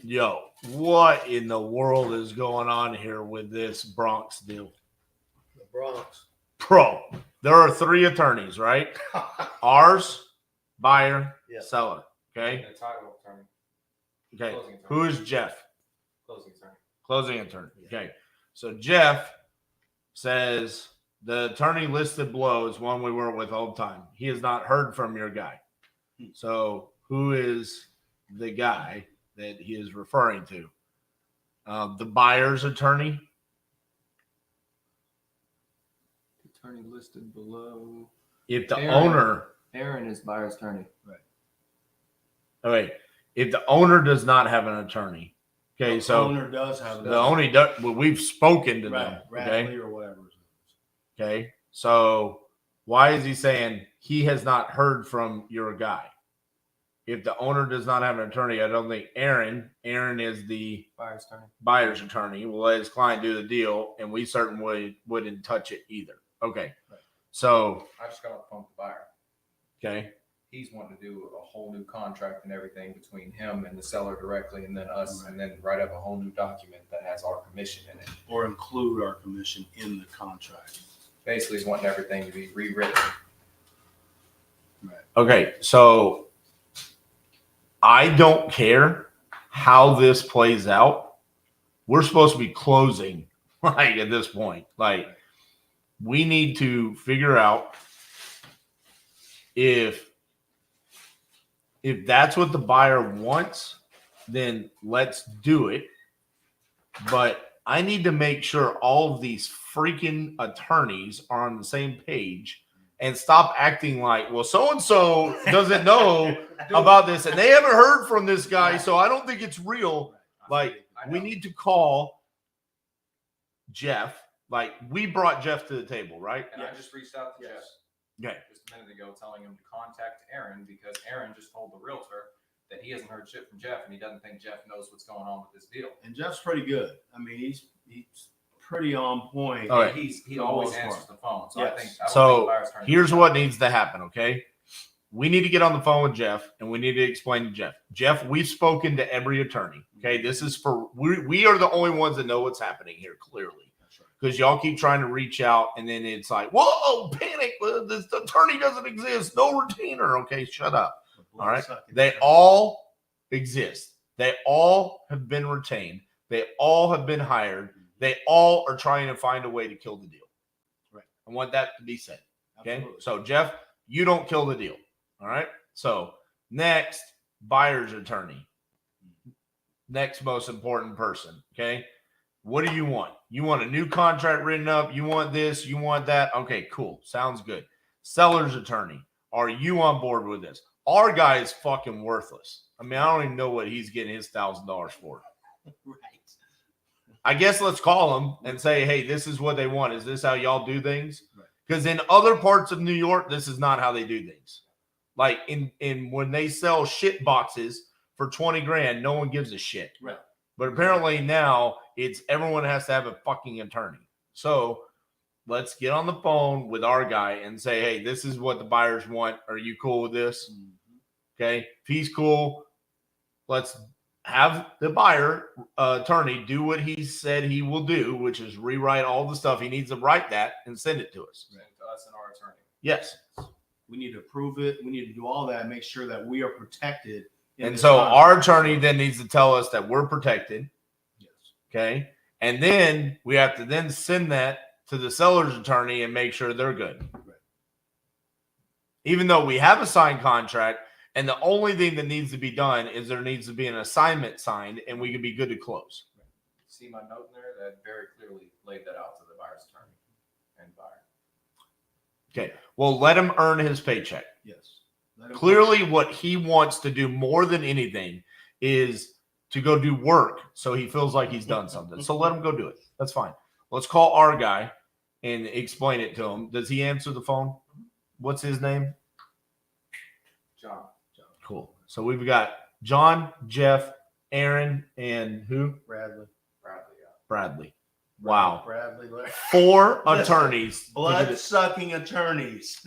Yo, what in the world is going on here with this Bronx deal? The Bronx. Bro, there are 3 attorneys, right? Ours, buyer, seller. Okay. And a title attorney. Okay. Closing attorney. Who is Jeff? Closing attorney. Closing attorney. Okay. So Jeff says the attorney listed below is one we work with all the time. He has not heard from your guy. So who is the guy that he is referring to? The buyer's attorney. Attorney listed below. If the owner. Aaron is buyer's attorney. Right. Okay. If the owner does not have an attorney. Okay. The so owner does have the owner does. Well, we've spoken to right, them. Radley Okay. or whatever. Okay. So Why is he saying he has not heard from your guy? If the owner does not have an attorney, I don't think Aaron is the buyer's attorney, will let his client do the deal, and we certainly wouldn't touch it either. Okay. Right. So I just got off the phone with the buyer. Okay. He's wanting to do a whole new contract and everything between him and the seller directly, and then us, and then write up a whole new document that has our commission in it. Or include our commission in the contract. Basically, he's wanting everything to be rewritten. Right. Okay, so I don't care how this plays out. We're supposed to be closing like at this point. Like we need to figure out if that's what the buyer wants, then let's do it. But I need to make sure all of these freaking attorneys are on the same page and stop acting like, well, so-and-so doesn't know about this and they haven't heard from this guy, so I don't think it's real. Like, we need to call Jeff. Like, we brought Jeff to the table, right? And I just reached out to Jeff just a minute ago telling him to contact Aaron because Aaron just told the realtor that he hasn't heard shit from Jeff and he doesn't think Jeff knows what's going on with this deal. And Jeff's pretty good. I mean, he's pretty on point. All right. He always answers the phone. So Yes. I don't So think buyer's attorney here's what needs to happen, okay? We need to get on the phone with Jeff and we need to explain to Jeff. Jeff, we've spoken to every attorney, okay? This is for, we are the only ones that know what's happening here, clearly. Because y'all keep trying to reach out and then it's like, whoa, panic. This attorney doesn't exist. No retainer. Okay, shut up. All right. They all exist. They all have been retained. They all have been hired. They all are trying to find a way to kill the deal. Right. I want that to be said. Okay. Absolutely. So, Jeff, you don't kill the deal. All right. So, next, buyer's attorney. Next most important person. Okay. What do you want? You want a new contract written up? You want this? You want that? Okay, cool. Sounds good. Seller's attorney. Are you on board with this? Our guy is fucking worthless. I mean, I don't even know what he's getting his $1,000 for. Right. I guess let's call him and say, hey, this is what they want. Is this how y'all do things? Because in other parts of New York, this is not how they do things. Like in when they sell shit boxes for 20 grand, no one gives a shit. Right. But apparently now it's everyone has to have a fucking attorney. So let's get on the phone with our guy and say, hey, this is what the buyers want. Are you cool with this? Okay. If he's cool, let's have the buyer attorney do what he said he will do, which is rewrite all the stuff. He needs to write that and send it to us. Send it to us and our attorney. Yes. We need to approve it. We need to do all that. Make sure that we are protected. And so our attorney then needs to tell us that we're protected. Yes. Okay. And then we have to then send that to the seller's attorney and make sure they're good. Right. Even though we have a signed contract, and the only thing that needs to be done is there needs to be an assignment signed, and we can be good to close. See my note in there that very clearly laid that out to the buyer's attorney and buyer. Okay. Well, let him earn his paycheck. Yes. Clearly, what he wants to do more than anything is to go do work so he feels like he's done something. So let him go do it. That's fine. Let's call our guy and explain it to him. Does he answer the phone? What's his name? John. Cool. So we've got John, Jeff, Aaron, and who? Bradley. Bradley. Wow. Bradley. 4 attorneys. Blood-sucking attorneys.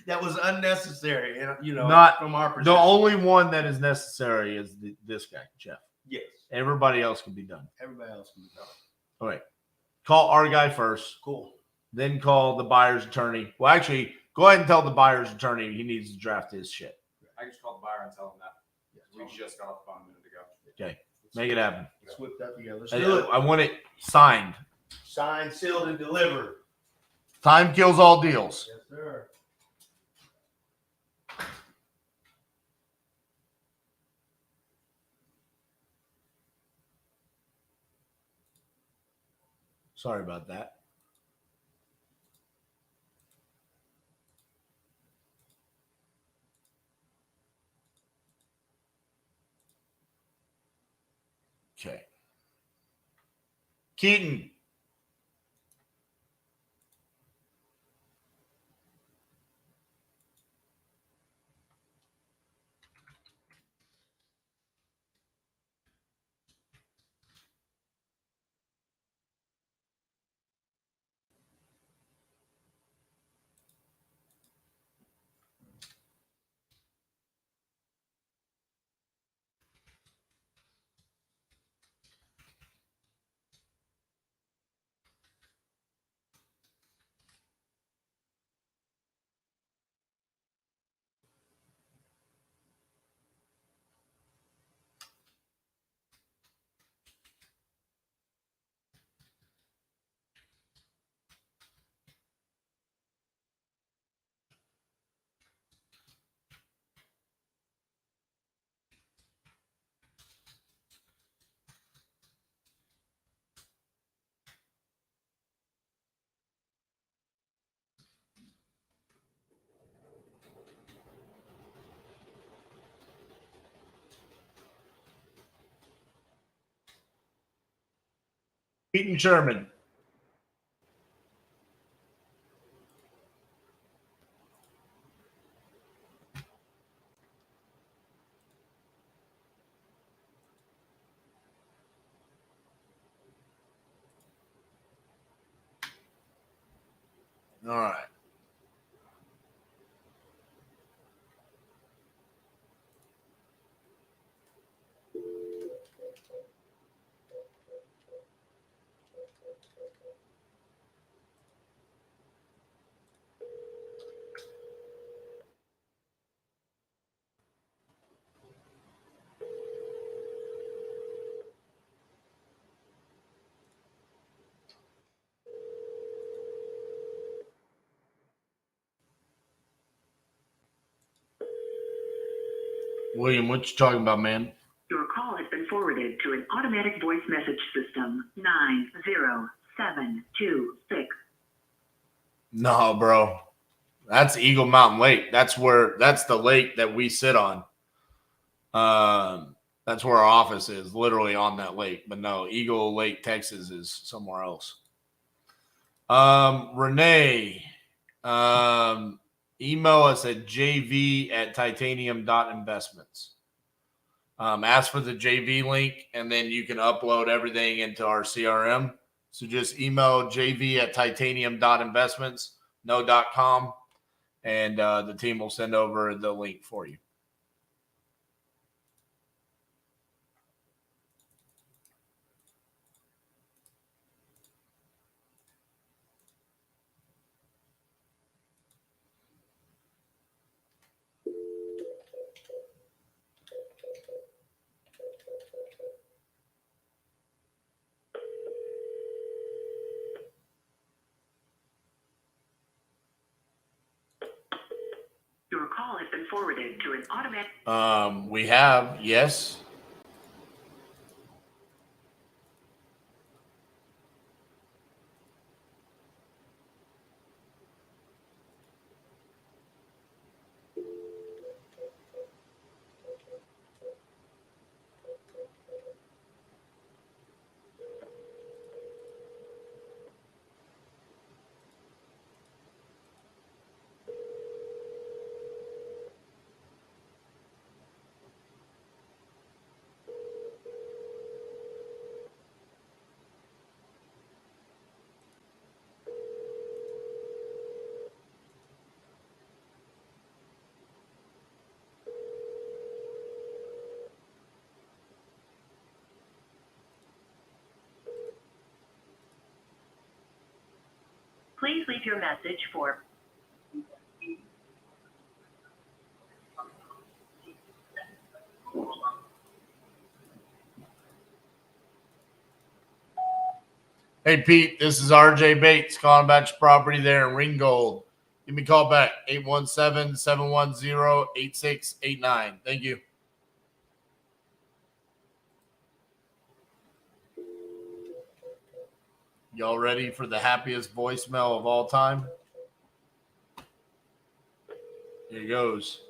That was unnecessary, you know, Not from our the perspective. only one that is necessary is this guy, Jeff. Yes. Everybody else can be done. Everybody else can be done. All right. Call our guy first. Cool. Then call the buyer's attorney. Well, actually, go ahead and tell the buyer's attorney he needs to draft his shit. I just called the buyer and tell him that. We just got off the phone a minute ago. Okay. Make it happen. Let's whip that together. Let's do it. I want it signed. Signed, sealed, and delivered. Time kills all deals. Yes, sir. Sorry about that. Okay. Keaton. Pete and Sherman. All right. William, what you talking about, man? Your call has been forwarded to an automatic voice message system. 90726. No, bro. That's Eagle Mountain Lake. That's the lake that we sit on. That's where our office is, literally on that lake. But no, Eagle Lake, Texas is somewhere else. Renee, email us at jv@titanium.investments. Ask for the JV link, and then you can upload everything into our CRM. So just email jv@titanium.investments, no.com, and the team will send over the link for you. Your call has been forwarded to an automatic. We have, yes. Please leave your message for. Hey, Pete, this is RJ Bates calling about your property there in Ringgold. Give me a call back, 817-710-8689. Thank you. Y'all ready for the happiest voicemail of all time? Here goes.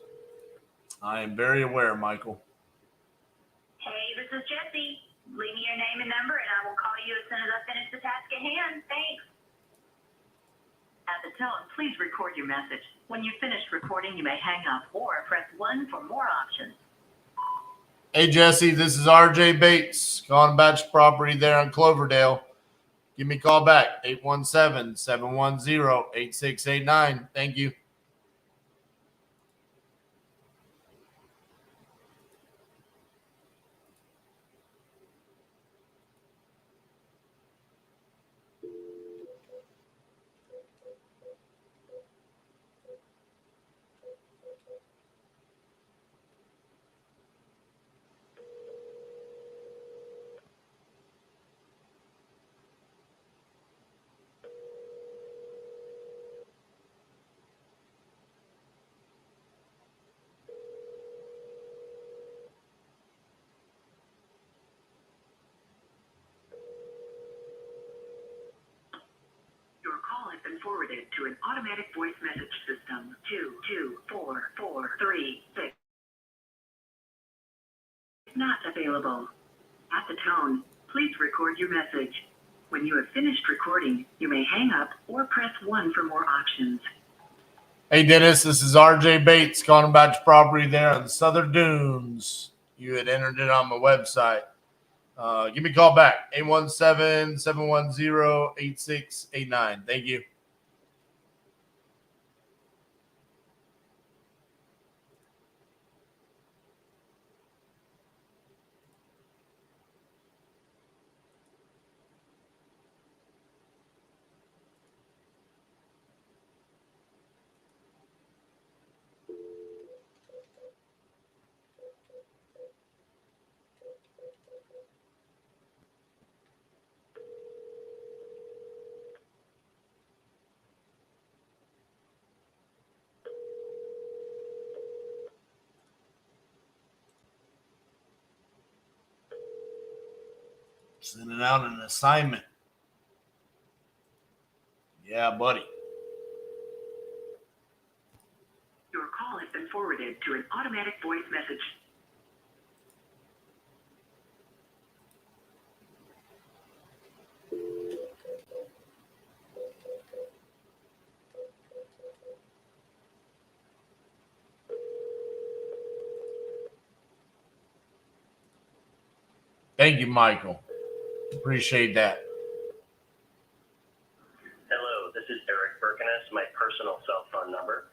I am very aware, Michael. Hey, this is Jesse. Leave me your name and number, and I will call you as soon as I finish the task at hand. Thanks. At the tone, please record your message. When you've finished recording, you may hang up or press 1 for more options. Hey, Jesse, this is RJ Bates calling about your property there in Cloverdale. Give me a call back, 817-710-8689. Thank you. Your call has been forwarded to an automatic voice message system. 224436. Not available. At the tone, please record your message. When you have finished recording, you may hang up or press 1 for more options. Hey, Dennis, this is RJ Bates calling about your property there on the Southern Dunes. You had entered it on my website. Give me a call back, 817-710-8689. Thank you. Sending out an assignment. Yeah, buddy. Your call has been forwarded to an automatic voice message. Thank you, Michael. Appreciate that. Hello, this is Eric Birkenes, my personal cell phone number.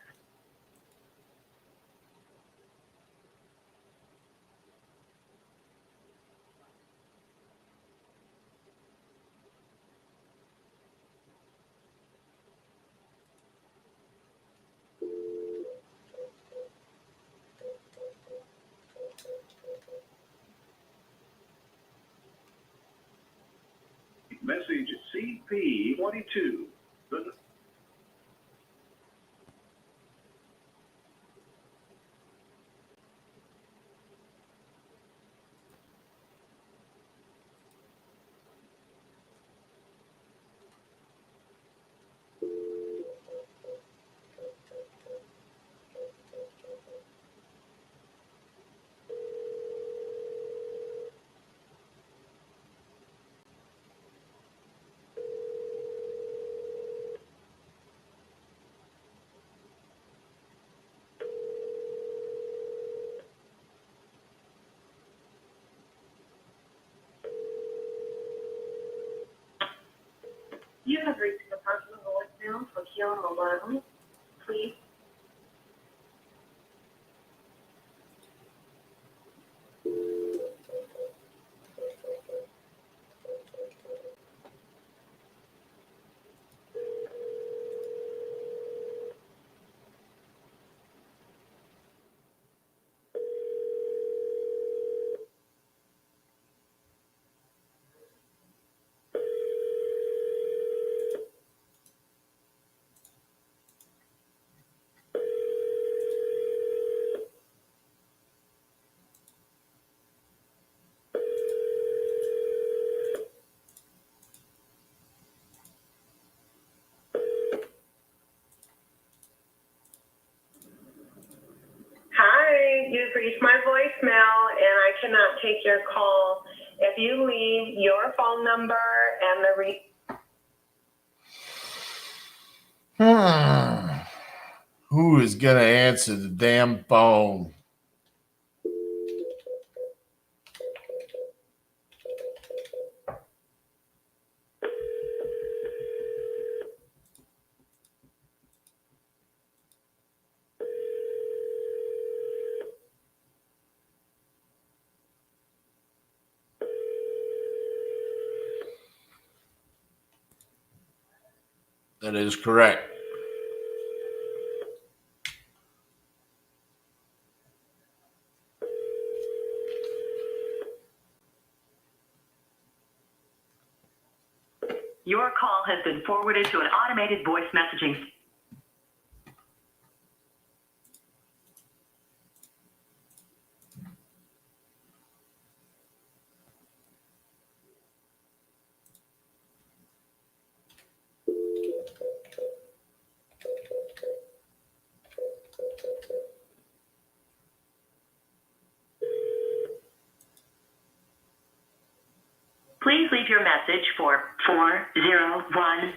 Message CP22. You have reached the personal voicemail for Kim Malone. Please. Hi, you've reached my voicemail and I cannot take your call. If you leave your phone number and the Who is going to answer the damn phone? That is correct. Your call has been forwarded to an automated voice messaging. Please leave your message for 401.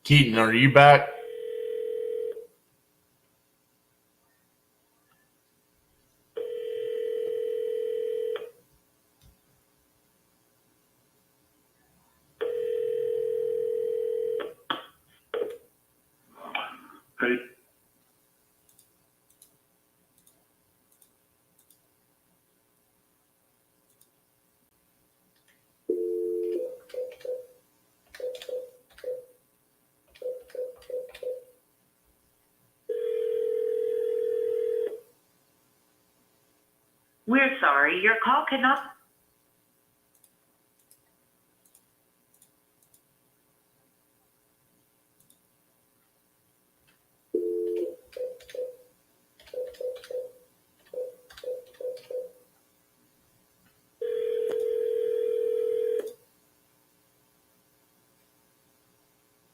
Keaton, are you back? Hey. We're sorry, your call cannot.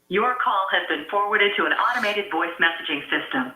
Your call has been forwarded to an automated voice messaging system.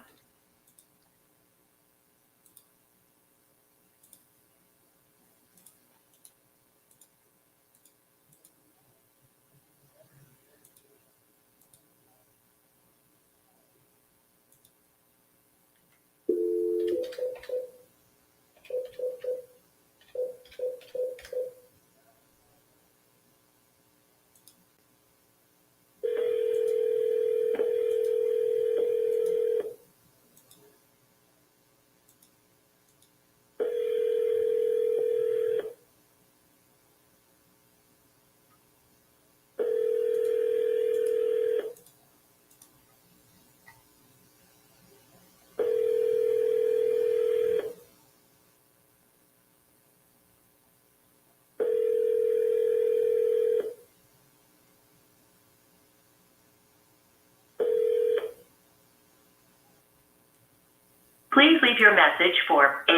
Please leave your message for 8.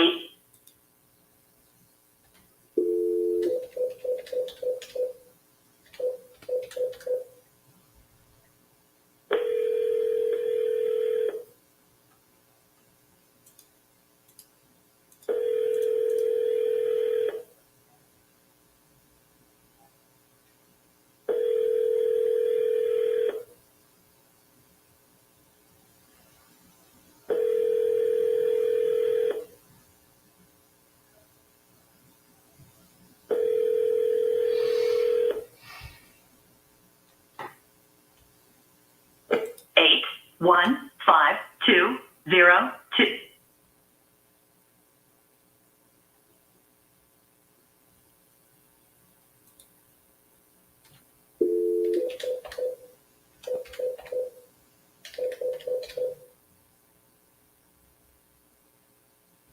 Eight, 1, 5, 2, 0, 2.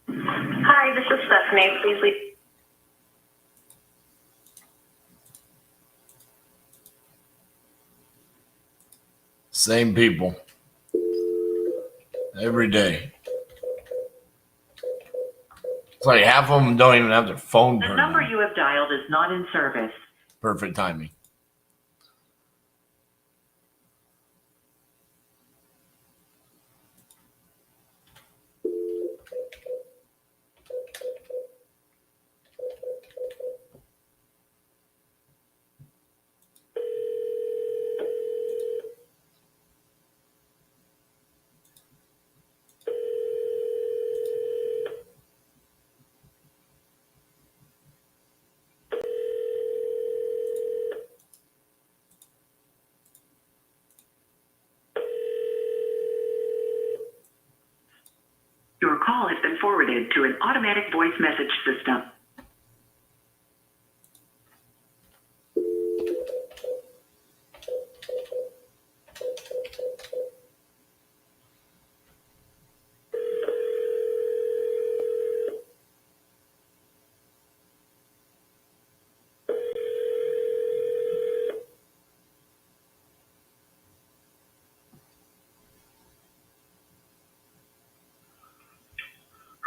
Hi, this is Stephanie. Please leave. Same people. Every day. It's like half of them don't even have their phone The turned number on. you have dialed is not in service. Perfect timing. Your call has been forwarded to an automatic voice message system.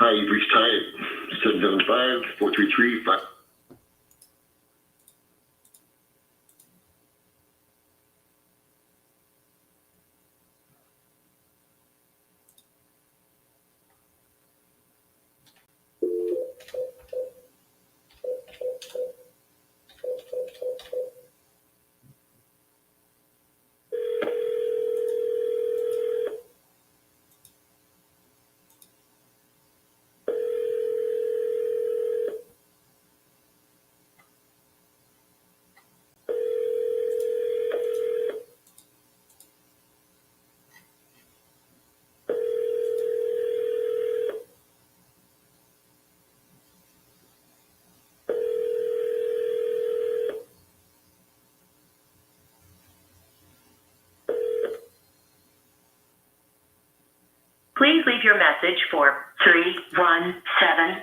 Hi, you've reached Ty at 775-433-5. Please leave your message for 317.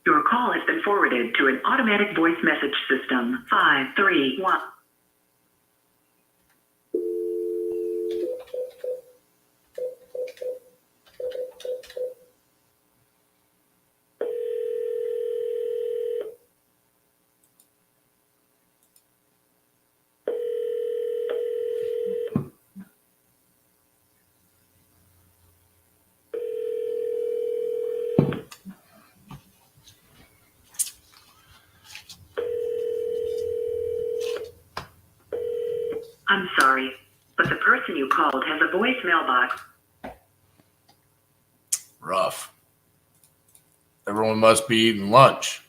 Your call has been forwarded to an automatic voice message system. 531. I'm sorry, but the person you called has a voicemail box. Rough. Everyone must be eating lunch.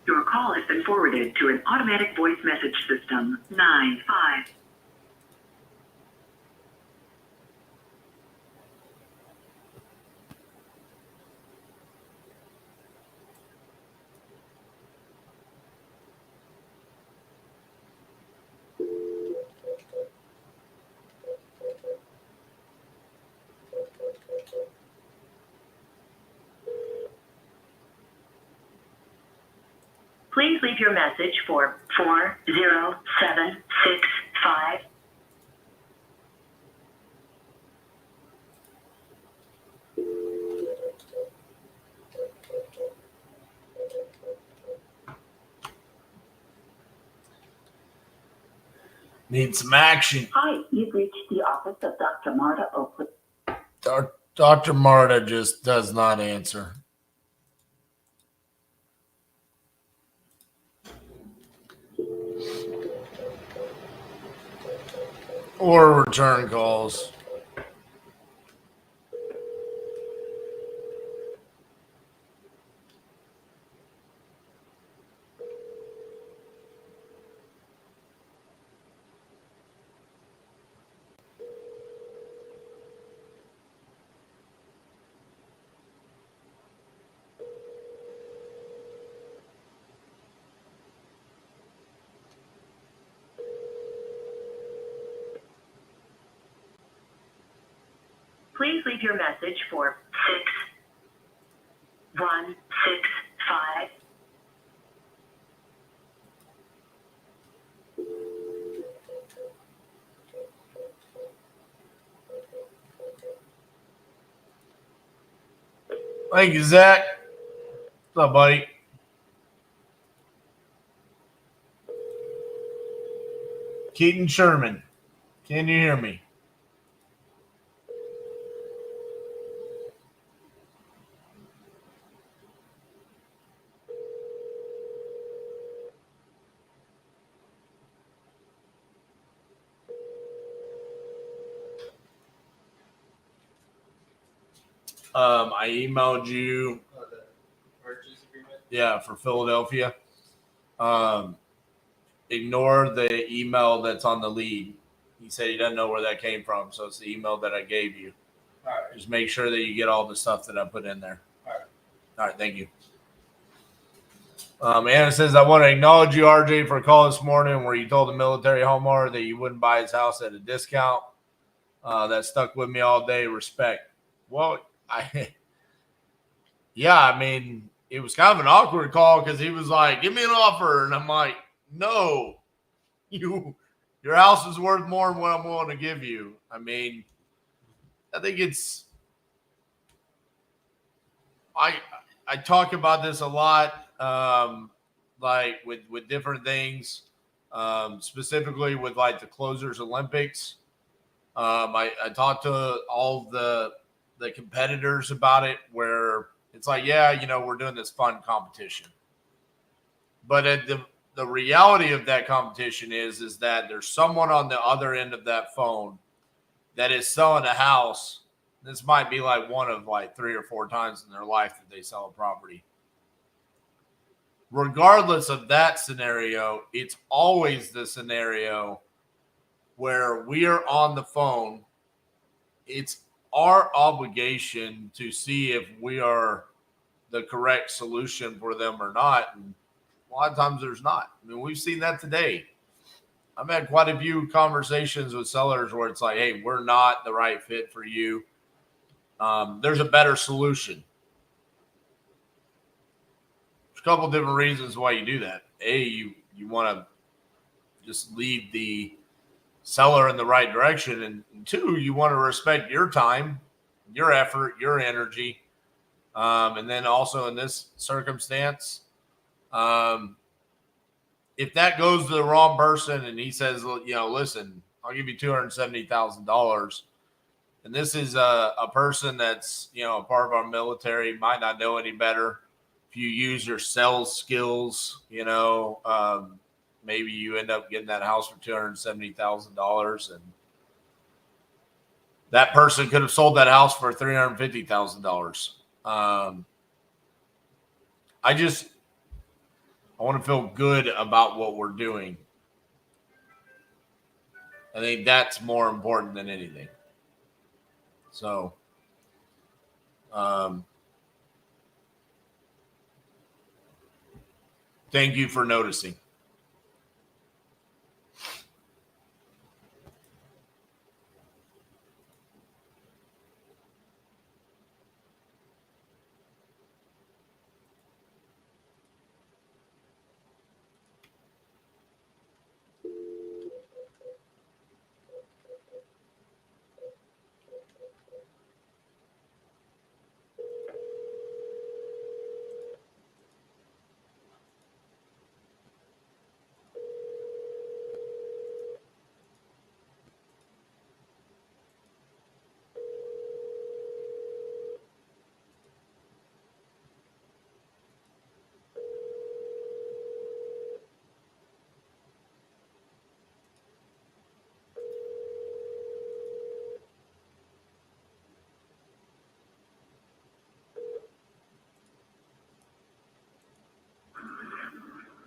Your call has been forwarded to an automatic voice message system. 95. Please leave your message for 40765. Need some action. Hi, you've reached the office of Dr. Marta Oakley. Dr. Marta just does not answer. Or return calls. Please leave your message for 6165. Thank you, Zach. What's up, buddy? Keaton Sherman. Can you hear me? I emailed you. The purchase agreement? Yeah, for Philadelphia. Ignore the email that's on the lead. He said he doesn't know where that came from, so it's the email that I gave you. All right. Just make sure that you get all the stuff that I put in there. All right. All right, thank you. Anna says, I want to acknowledge you, RJ, for a call this morning where you told the military homeowner that you wouldn't buy his house at a discount. That stuck with me all day. Respect. Well, I mean, it was kind of an awkward call because he was like, give me an offer. And I'm like, no, your house is worth more than what I'm willing to give you. I mean, I think I talk about this a lot, like with different things, specifically with like the Closers Olympics. I talked to all the competitors about it, where it's like, yeah, we're doing this fun competition, but the reality of that competition is that there's someone on the other end of that phone that is selling a house. This might be like one of like 3 or 4 times in their life that they sell a property. Regardless of that scenario, it's always the scenario where we are on the phone. It's our obligation to see if we are the correct solution for them or not. And a lot of times there's not. I mean, we've seen that today. I've had quite a few conversations with sellers where it's like, hey, we're not the right fit for you. There's a better solution. There's a couple of different reasons why you do that. A, you want to just lead the seller in the right direction. And 2, you want to respect your time, your effort, your energy. And then also in this circumstance, if that goes to the wrong person and he says, listen, I'll give you $270,000. And this is a person that's, a part of our military, might not know any better. If you use your sales skills, maybe you end up getting that house for $270,000. And that person could have sold that house for $350,000. I want to feel good about what we're doing. I think that's more important than anything. So, thank you for noticing.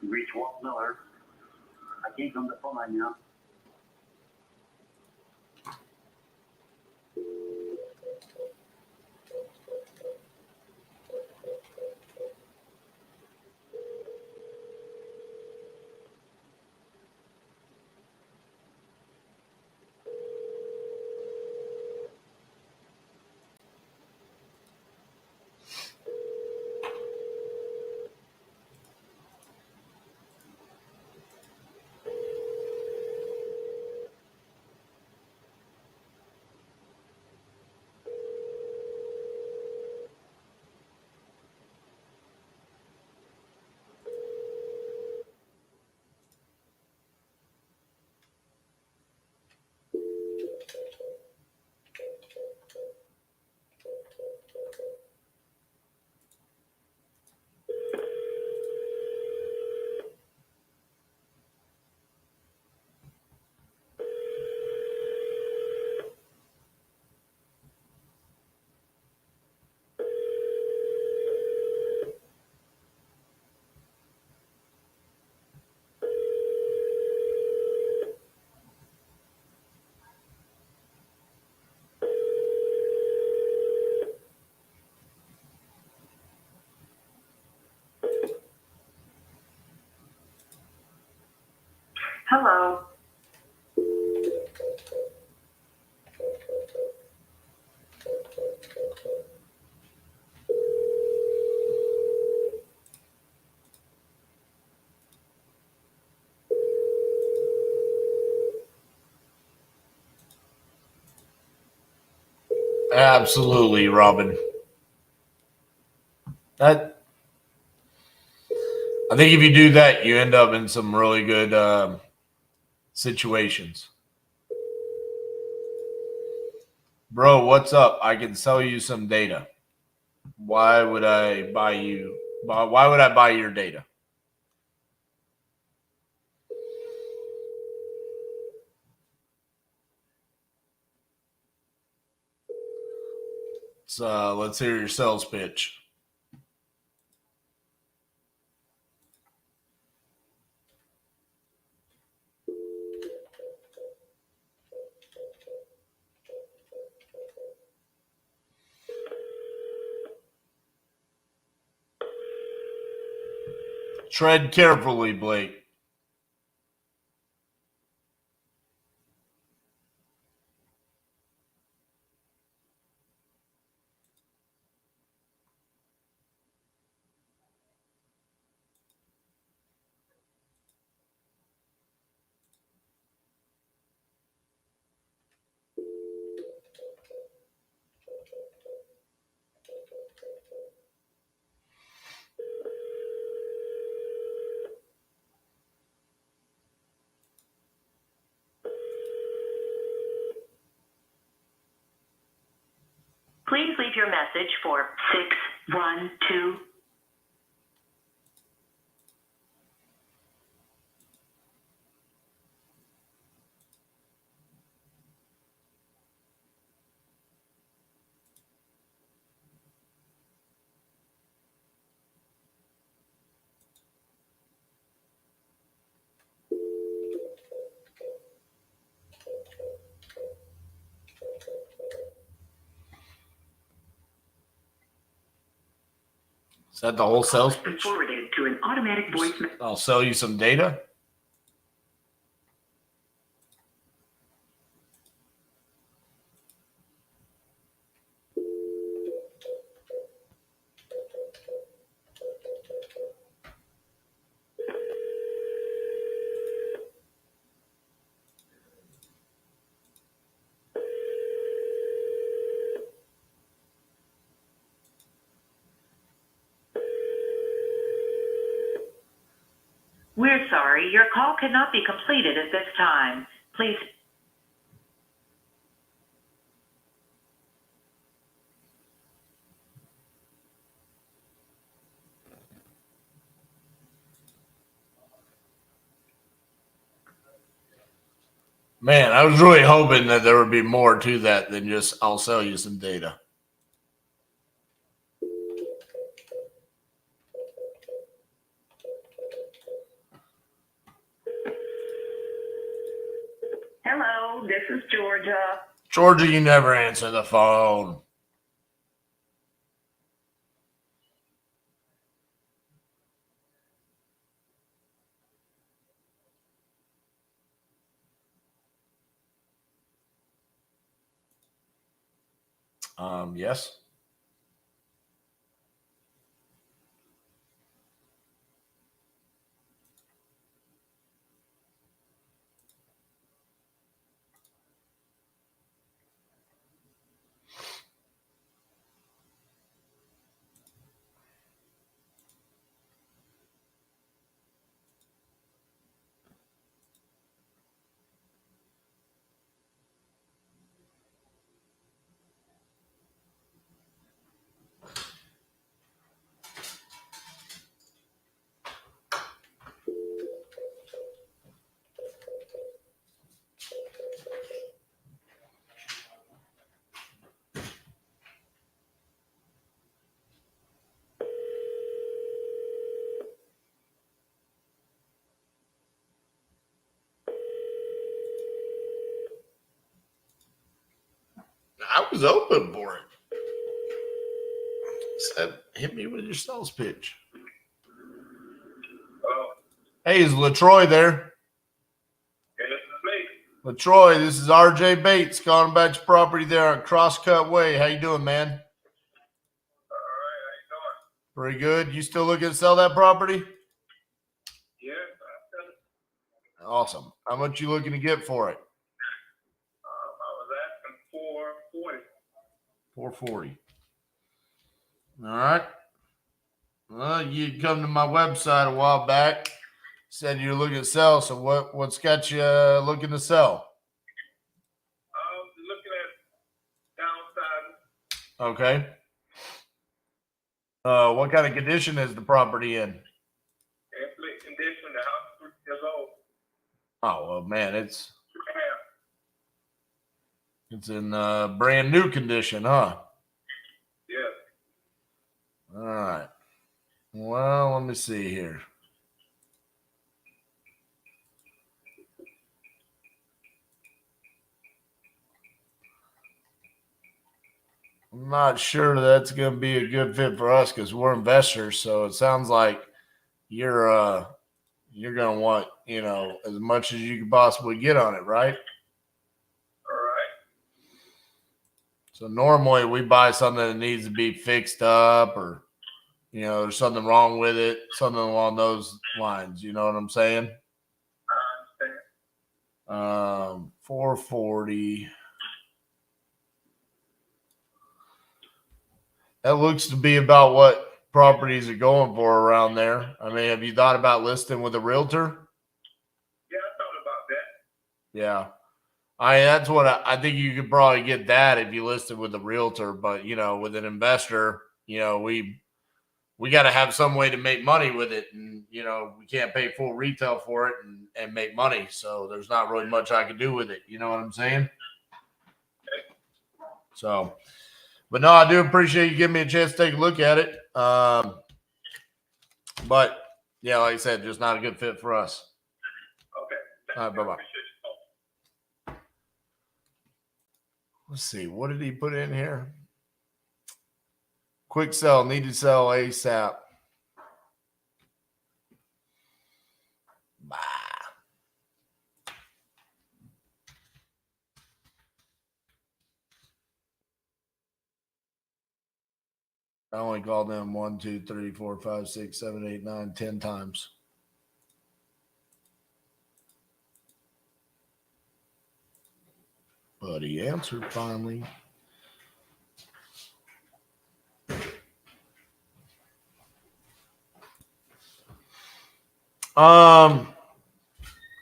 Reach Walt Miller. I can't come to the phone right now. Hello. Absolutely, Robin. I think if you do that, you end up in some really good situations. Bro, what's up? I can sell you some data. Why would I buy you? Why would I buy your data? So let's hear your sales pitch. Tread carefully, Blake. Please leave your message for 612. Is that the whole sales pitch? Forwarded to an automatic voice. I'll sell you some data. We're sorry, your call cannot be completed at this time. Please. Man, I was really hoping that there would be more to that than just I'll sell you some data. Hello, this is Georgia. Georgia, you never answer the phone. Yes. I was open for it. Said, hit me with your sales pitch. Oh, Hey, is LaTroy there? LaTroy, this is RJ Bates calling about your property there on Crosscut Way. How you doing, man? All right, how you doing? Pretty good. You still looking to sell that property? Yeah, Awesome. How much you looking to get for it? I was asking 440. 440. All right. Well, you come to my website a while back, said you're looking to sell. So what's got you looking to sell? Looking at downside. Okay. What kind of condition is the property in? Excellent condition. The house is 3 years old. Oh, well, man, it's in brand new condition, huh? Yeah. All right. Well, let me see here. I'm not sure that's going to be a good fit for us because we're investors. So it sounds like you're going to want, as much as you can possibly get on it, right? All right. So normally we buy something that needs to be fixed up or, there's something wrong with it, something along those lines. You know what I'm saying? I understand. 440. That looks to be about what properties are going for around there. I mean, have you thought about listing with a realtor? Yeah, I thought about that. Yeah. That's what I think you could probably get that if you listed with a realtor, but with an investor, we got to have some way to make money with it. And, we can't pay full retail for it and make money. So there's not really much I can do with it. You know what I'm saying? So, but no, I do appreciate you giving me a chance to take a look at it. But yeah, like I said, just not a good fit for us. Okay. All right, bye-bye. Let's see. What did he put in here? Quick sell. Need to sell ASAP. Bye. I only called them 1, 2, 3, 4, 5, 6, 7, 8, 9, 10 times. But he answered finally.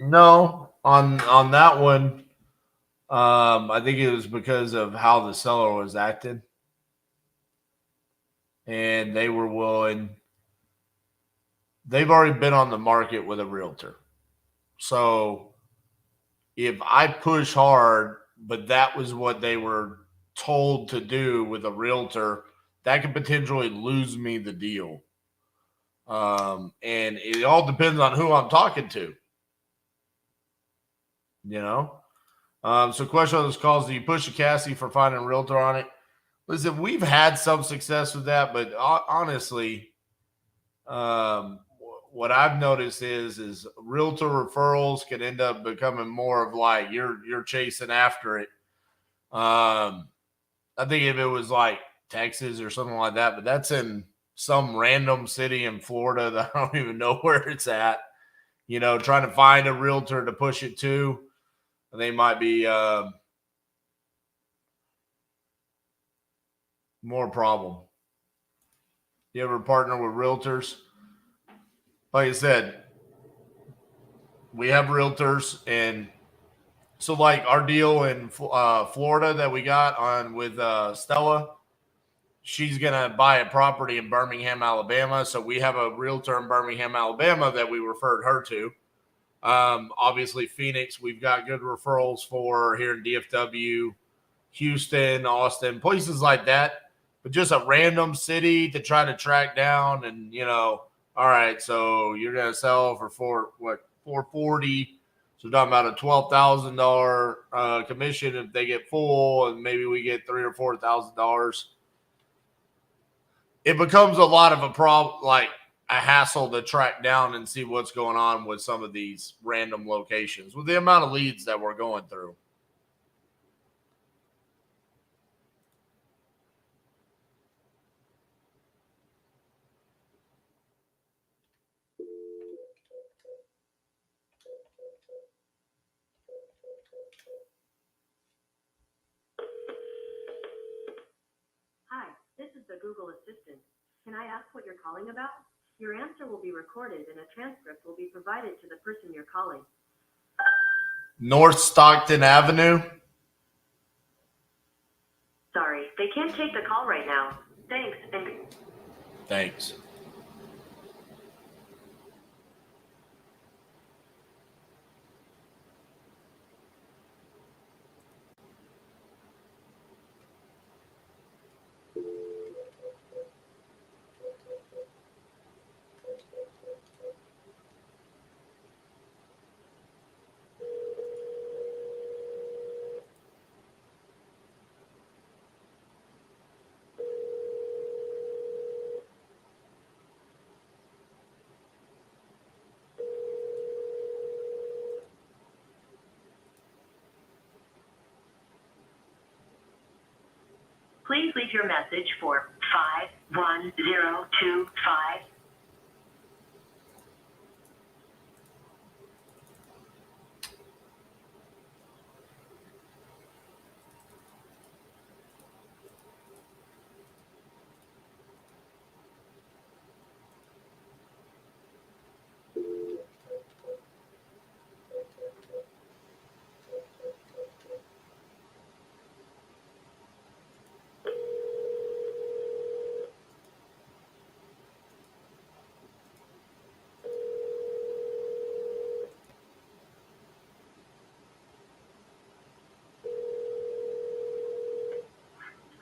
No, on that one, I think it was because of how the seller was acting. And they were willing. They've already been on the market with a realtor. So if I push hard, but that was what they were told to do with a realtor, that could potentially lose me the deal. And it all depends on who I'm talking to. So question on this call is, do you push a Cassi for finding a realtor on it? Listen, we've had some success with that, but honestly, what I've noticed is realtor referrals can end up becoming more of like you're chasing after it. I think if it was like Texas or something like that, but that's in some random city in Florida that I don't even know where it's at. Trying to find a realtor to push it to, they might be more problem. You ever partner with realtors? Like I said, we have realtors, and so like our deal in Florida that we got on with Stella, she's gonna buy a property in Birmingham, Alabama. So we have a realtor in Birmingham, Alabama that we referred her to. Obviously Phoenix, we've got good referrals for here in DFW, Houston, Austin, places like that. But just a random city to try to track down, and all right, so you're gonna sell for 440. So we're talking about a $12,000 commission if they get full, and maybe we get $3,000 or $4,000. It becomes a lot of a problem. Like a hassle to track down and see what's going on with some of these random locations with the amount of leads that we're going through. Hi, this is the Google Assistant. Can I ask what you're calling about? Your answer will be recorded and a transcript will be provided to the person you're calling. North Stockton Avenue. Sorry, they can't take the call right now. Thanks, and Thanks. please leave your message for 51025.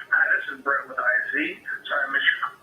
Hi, this is Brett with IC. Sorry, I missed your call.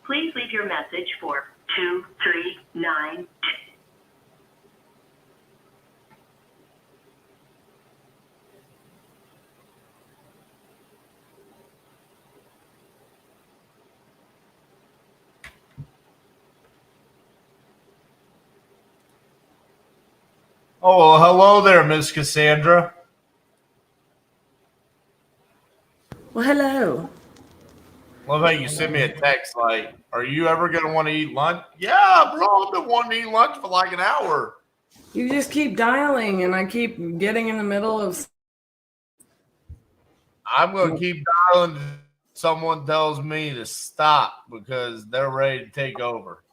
Please leave your message for 239. Oh, well, hello there, Miss Cassandra. Well, hello. Love how you sent me a text like, are you ever going to want to eat lunch? Yeah, bro, I've been wanting to eat lunch for like an hour. You just keep dialing, and I keep getting in the middle of. I'm going to keep dialing until someone tells me to stop because they're ready to take over.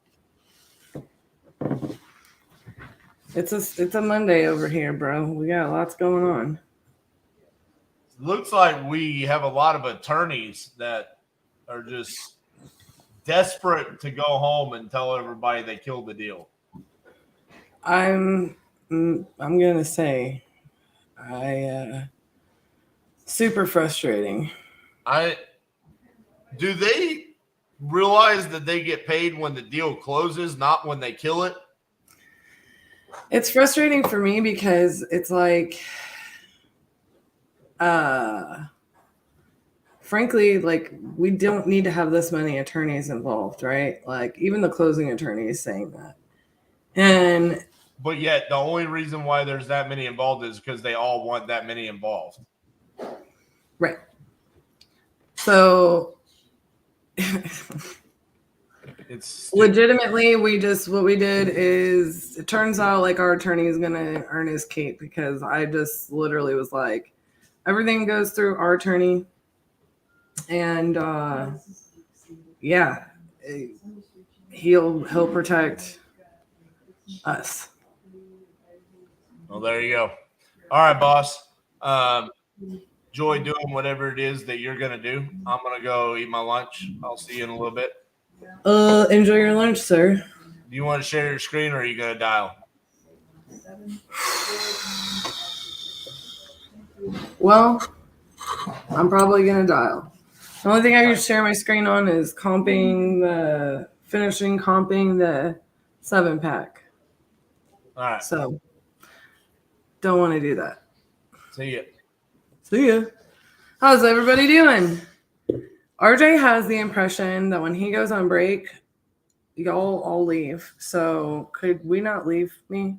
It's a Monday over here, bro. We got lots going on. Looks like we have a lot of attorneys that are just desperate to go home and tell everybody they killed the deal. I'm gonna say, super frustrating. Do they realize that they get paid when the deal closes, not when they kill it? It's frustrating for me because it's like, frankly, like, we don't need to have this many attorneys involved, right? Like, even the closing attorney is saying that. But yet the only reason why there's that many involved is because they all want that many involved. Right. So it's legitimately, what we did is, it turns out like our attorney is going to earn his keep, because I just literally was like, everything goes through our attorney. And yeah, he'll protect us. Well, there you go. All right, boss. Enjoy doing whatever it is that you're gonna do. I'm gonna go eat my lunch. I'll see you in a little bit. Enjoy your lunch, sir. Do you want to share your screen, or are you gonna dial? Well, I'm probably gonna dial. The only thing I can share my screen on is finishing comping the 7-pack. All right. So don't want to do that. See ya. See ya. How's everybody doing? RJ has the impression that when he goes on break, y'all all leave. So could we not leave me?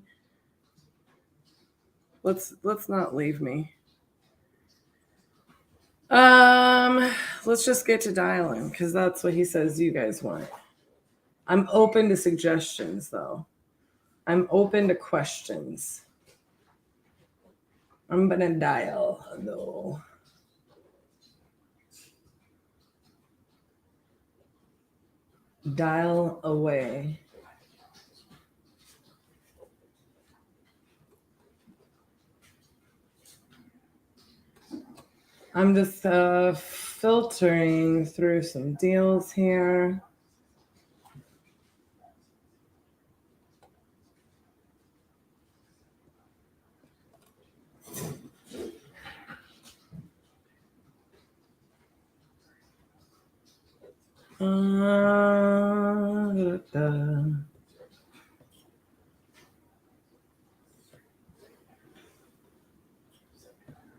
Let's not leave me. Let's just get to dialing because that's what he says you guys want. I'm open to suggestions though. I'm open to questions. I'm gonna dial though. Dial away. I'm just filtering through some deals here.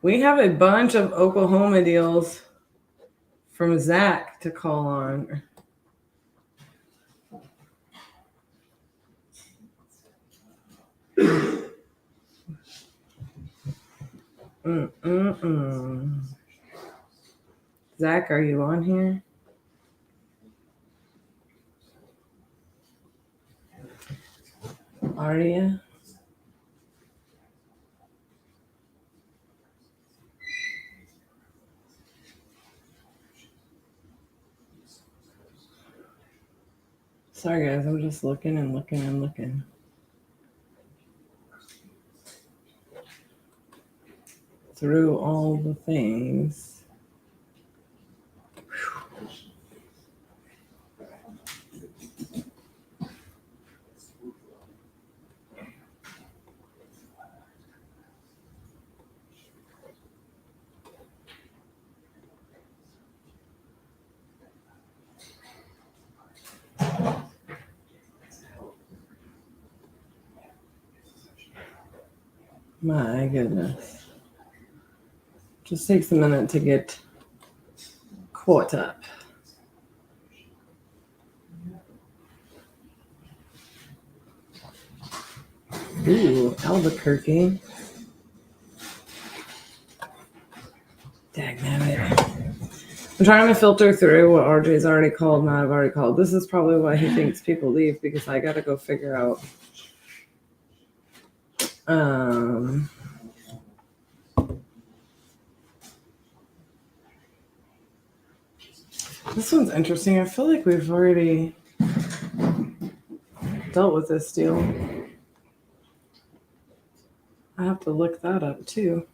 We have a bunch of Oklahoma deals from Zach to call on. Zach, are you on here? Are you? Sorry, guys. I'm just looking and looking and looking. Through all the things. My goodness. Just takes a minute to get caught up. Ooh, Albuquerque. Dagnabbit. I'm trying to filter through what RJ's already called and I've already called. This is probably why he thinks people leave because I got to go figure out. This one's interesting. I feel like we've already dealt with this deal. I have to look that up too.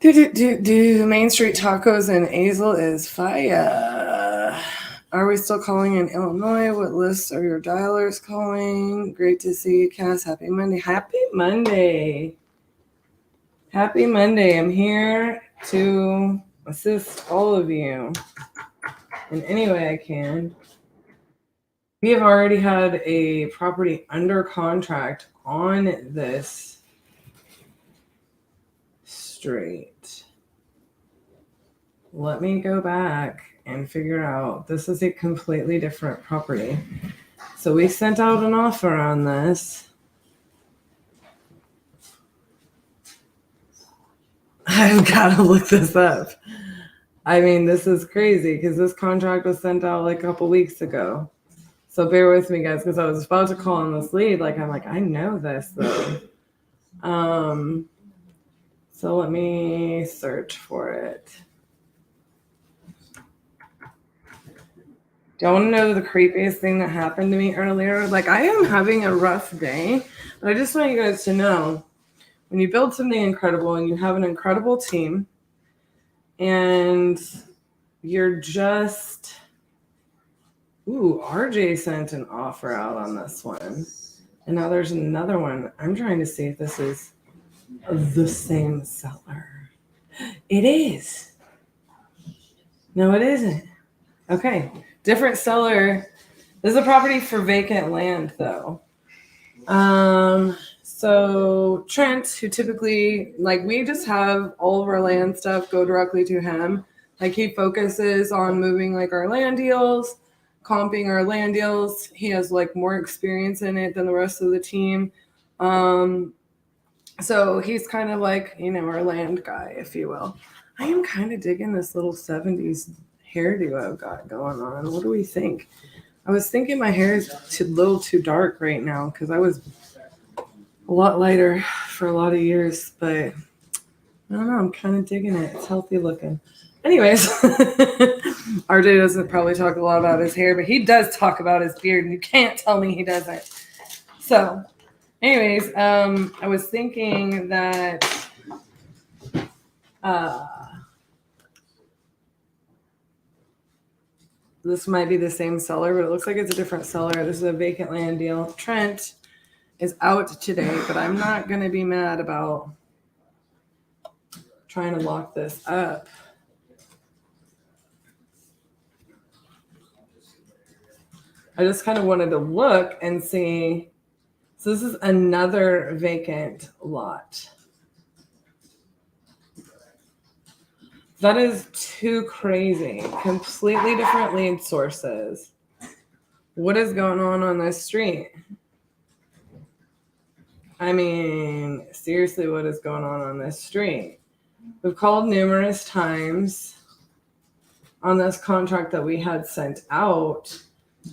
Main Street Tacos in Azle is fire. Are we still calling in Illinois? What lists are your dialers calling? Great to see you, Cass. Happy Monday. Happy Monday. Happy Monday. I'm here to assist all of you in any way I can. We have already had a property under contract on this street. Let me go back and figure out. This is a completely different property. So we sent out an offer on this. I've got to look this up. I mean, this is crazy because this contract was sent out like a couple weeks ago. So bear with me, guys, because I was about to call on this lead. I'm like, I know this though. So let me search for it. Do y'all want to know the creepiest thing that happened to me earlier? Like, I am having a rough day, but I just want you guys to know, when you build something incredible and you have an incredible team and you're just... Ooh, RJ sent an offer out on this one. And now there's another one. I'm trying to see if this is the same seller. It is. No, it isn't. Okay. Different seller. This is a property for vacant land, though. So Trent, who typically, like, we just have all of our land stuff go directly to him. Like, he focuses on moving, like, our land deals, comping our land deals. He has, like, more experience in it than the rest of the team. So he's kind of like, you know, our land guy, if you will. I am kind of digging this little 70s hairdo I've got going on. What do we think? I was thinking my hair is a little too dark right now because I was a lot lighter for a lot of years, but I don't know. I'm kind of digging it. It's healthy looking. Anyways, RJ doesn't probably talk a lot about his hair, but he does talk about his beard, and you can't tell me he doesn't. So, anyways, I was thinking that this might be the same seller, but it looks like it's a different seller. This is a vacant land deal. Trent is out today, but I'm not going to be mad about trying to lock this up. I just kind of wanted to look and see. So this is another vacant lot. That is too crazy. Completely different lead sources. What is going on this street? I mean, seriously, what is going on this street? We've called numerous times on this contract that we had sent out.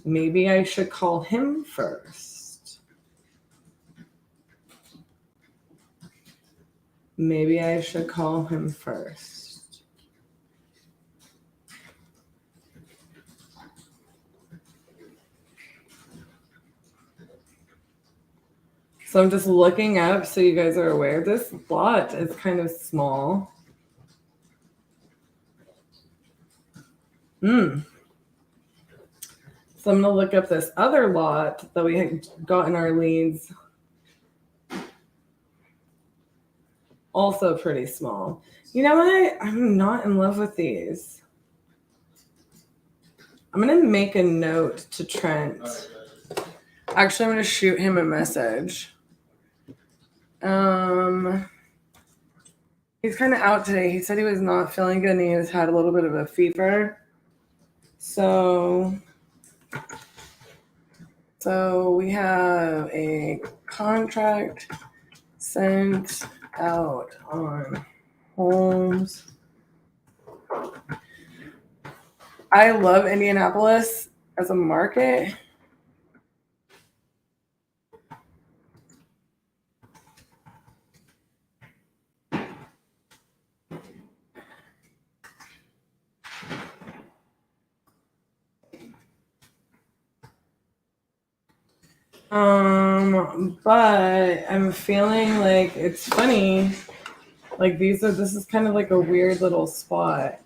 Maybe I should call him first. Maybe I should call him first. So I'm just looking up so you guys are aware. This lot is kind of small. So I'm going to look up this other lot that we had got in our leads. Also pretty small. You know what? I'm not in love with these. I'm going to make a note to Trent. Actually, I'm going to shoot him a message. He's kind of out today. He said he was not feeling good and he has had a little bit of a fever. So we have a contract sent out on homes. I love Indianapolis as a market. But I'm feeling like it's funny. Like this is kind of like a weird little spot.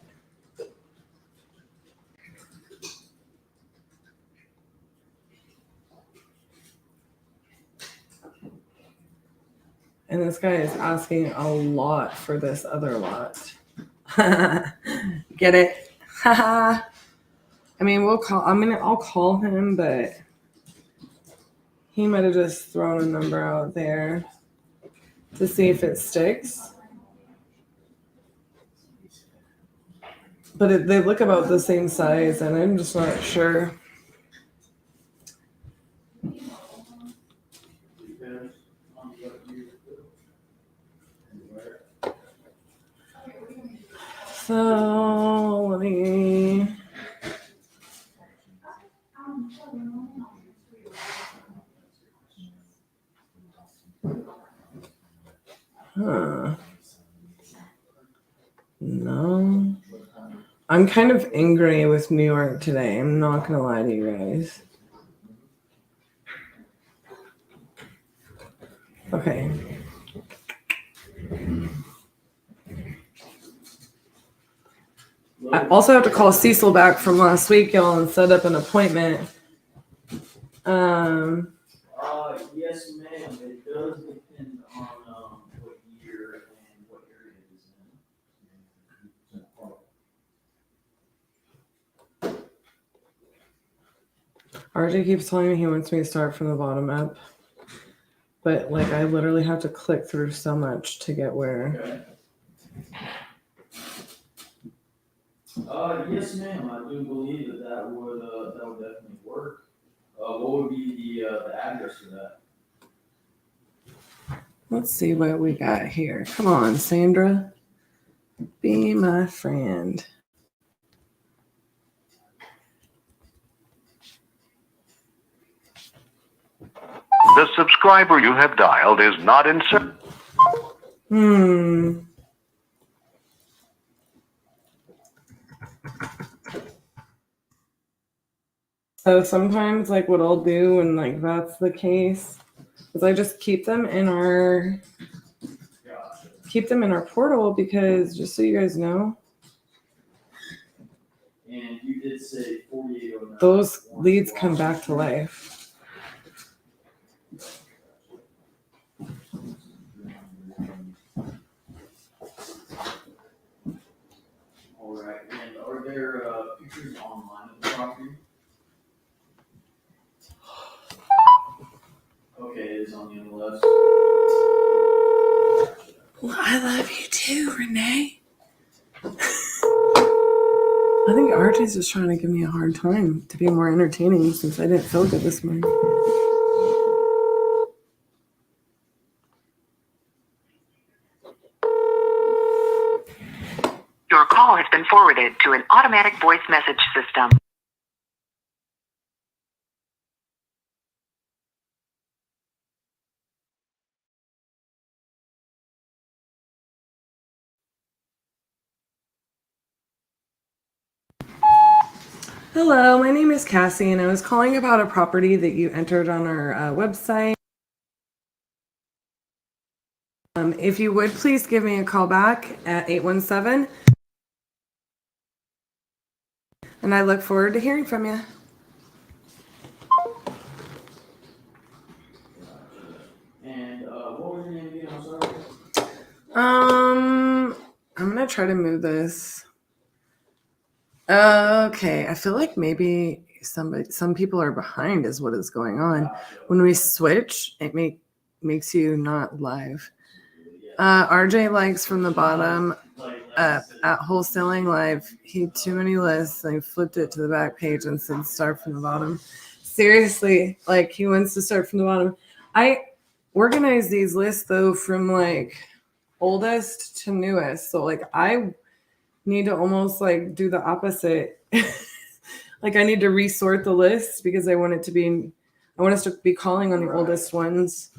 And this guy is asking a lot for this other lot. Get it? Haha. I mean, I'll call him, but he might have just thrown a number out there to see if it sticks. But they look about the same size, and I'm just not sure. So let me... No. I'm kind of angry with New York today. I'm not gonna lie to you guys. Okay. I also have to call Cecil back from last week, y'all, and set up an appointment. Yes, ma'am. It does depend on what year and what area it is in. RJ keeps telling me he wants me to start from the bottom up. But like I literally have to click through so much to get where. Okay. Yes, ma'am. I do believe that would definitely work. What would be the address for that? Let's see what we got here. Come on, Sandra. Be my friend. The subscriber you have dialed is not in service. So sometimes like what I'll do when like that's the case is I just keep them in our portal because just so you guys know, And you did say 4809. those leads come back to life. All right. And are there pictures online of the property? Okay, it is on the MLS. Well, I love you too, Renee. I think RJ's just trying to give me a hard time to be more entertaining since I didn't feel good this morning. Your call has been forwarded to an automatic voice message system. Hello, my name is Cassie, and I was calling about a property that you entered on our website. If you would please give me a call back at 817, and I look forward to hearing from you. And what was your name again? I'm sorry. I'm gonna try to move this. Okay, I feel like maybe some people are behind is what is going on. When we switch, it makes you not live. RJ likes from the bottom up at wholesaling live. He had too many lists and he flipped it to the back page and said start from the bottom. Seriously, like he wants to start from the bottom. I organize these lists though from like oldest to newest. So like I need to almost like do the opposite. Like I need to resort the lists because I want us to be calling on the oldest ones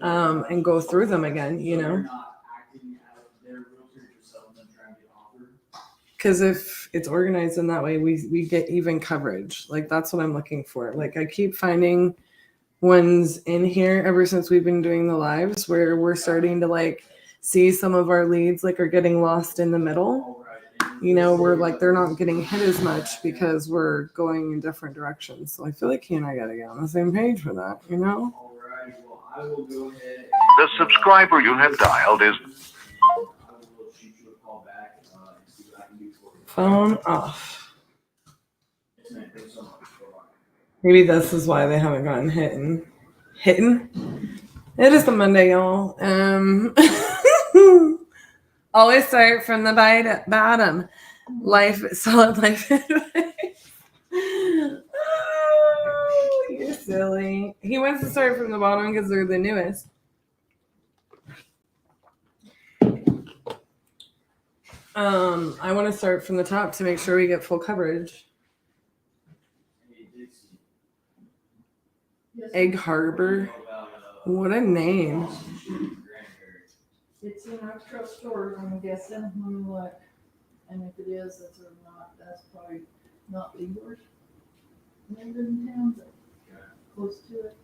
and go through them again, you know. Because if it's organized in that way, we get even coverage. Like that's what I'm looking for. Like I keep finding ones in here ever since we've been doing the lives where we're starting to like see some of our leads like are getting lost in the middle. You know, we're like they're not getting hit as much because we're going in different directions. So I feel like he and I gotta get on the same page for that, you know? All right. Well, I will go ahead. The subscriber you have dialed is. I will shoot you a call back and see what I can do for you. Phone off. Yes, ma'am. Thanks so much. Bye-bye. Maybe this is why they haven't gotten hitten. It is the Monday, y'all. Always start from the bottom. Solid life advice. Oh, you're silly. He wants to start from the bottom because they're the newest. I want to start from the top to make sure we get full coverage. Egg Harbor. What a name. It's in our truck stores, I'm guessing. Let me look. And if it is, that's probably not the worst neighbor in town, but close to it.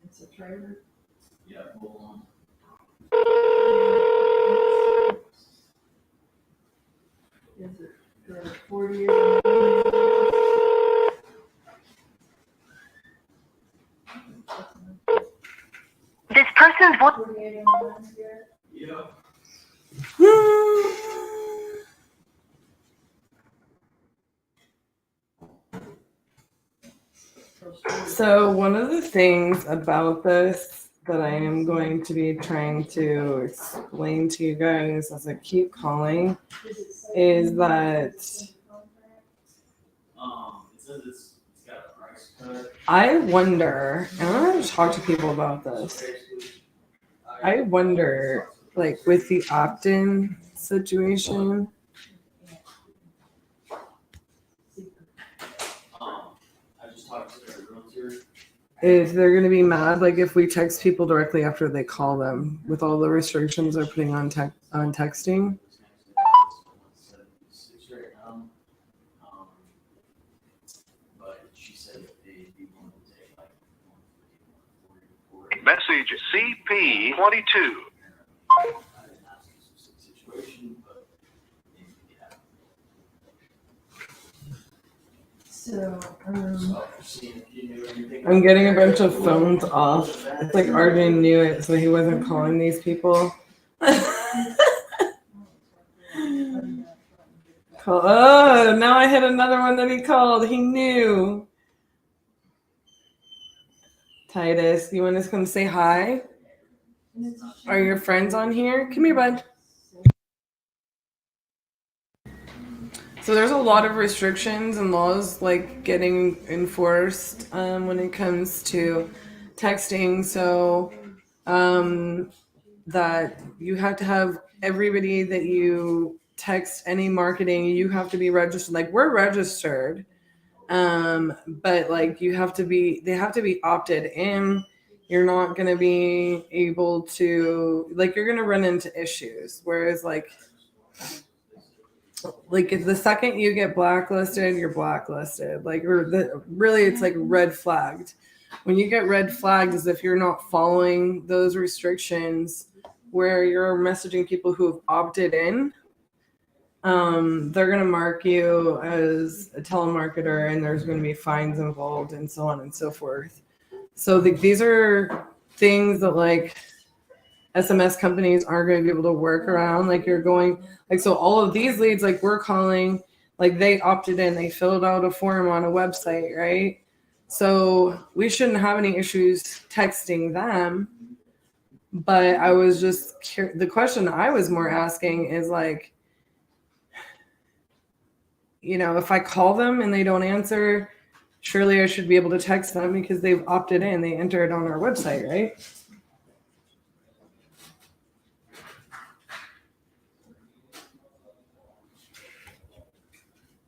It's a trailer. Yeah, hold on. Is it the 48? This person's voice. 48 on Yeah. So one of the things about this that I am going to be trying to explain to you guys as I keep calling is that It says it's got a price cut. I wonder, and I'm going to talk to people about this. I wonder, like with the opt-in situation, I just talked to their realtor. if they're going to be mad, like if we text people directly after they call them with all the restrictions they're putting on texting. But she said that they'd be willing to take like Message CP22. So, I'm getting a bunch of phones off. It's like RJ knew it, so he wasn't calling these people. Oh, now I hit another one that he called. He knew. Titus, you want to come say hi? Are your friends on here? Come here, bud. So there's a lot of restrictions and laws like getting enforced when it comes to texting. So that you have to have everybody that you text any marketing, you have to be registered. Like we're registered, but like they have to be opted in. You're not going to be able to, like, you're going to run into issues. Whereas like if the second you get blacklisted, you're blacklisted. Like really it's like red flagged. When you get red flagged is if you're not following those restrictions where you're messaging people who have opted in. They're going to mark you as a telemarketer and there's going to be fines involved and so on and so forth. So these are things that like SMS companies aren't going to be able to work around. Like you're going, like, so all of these leads, like we're calling, like they opted in, they filled out a form on a website, right? So we shouldn't have any issues texting them. But I was just, the question I was more asking is like, you know, if I call them and they don't answer, surely I should be able to text them because they've opted in, they entered on our website, right?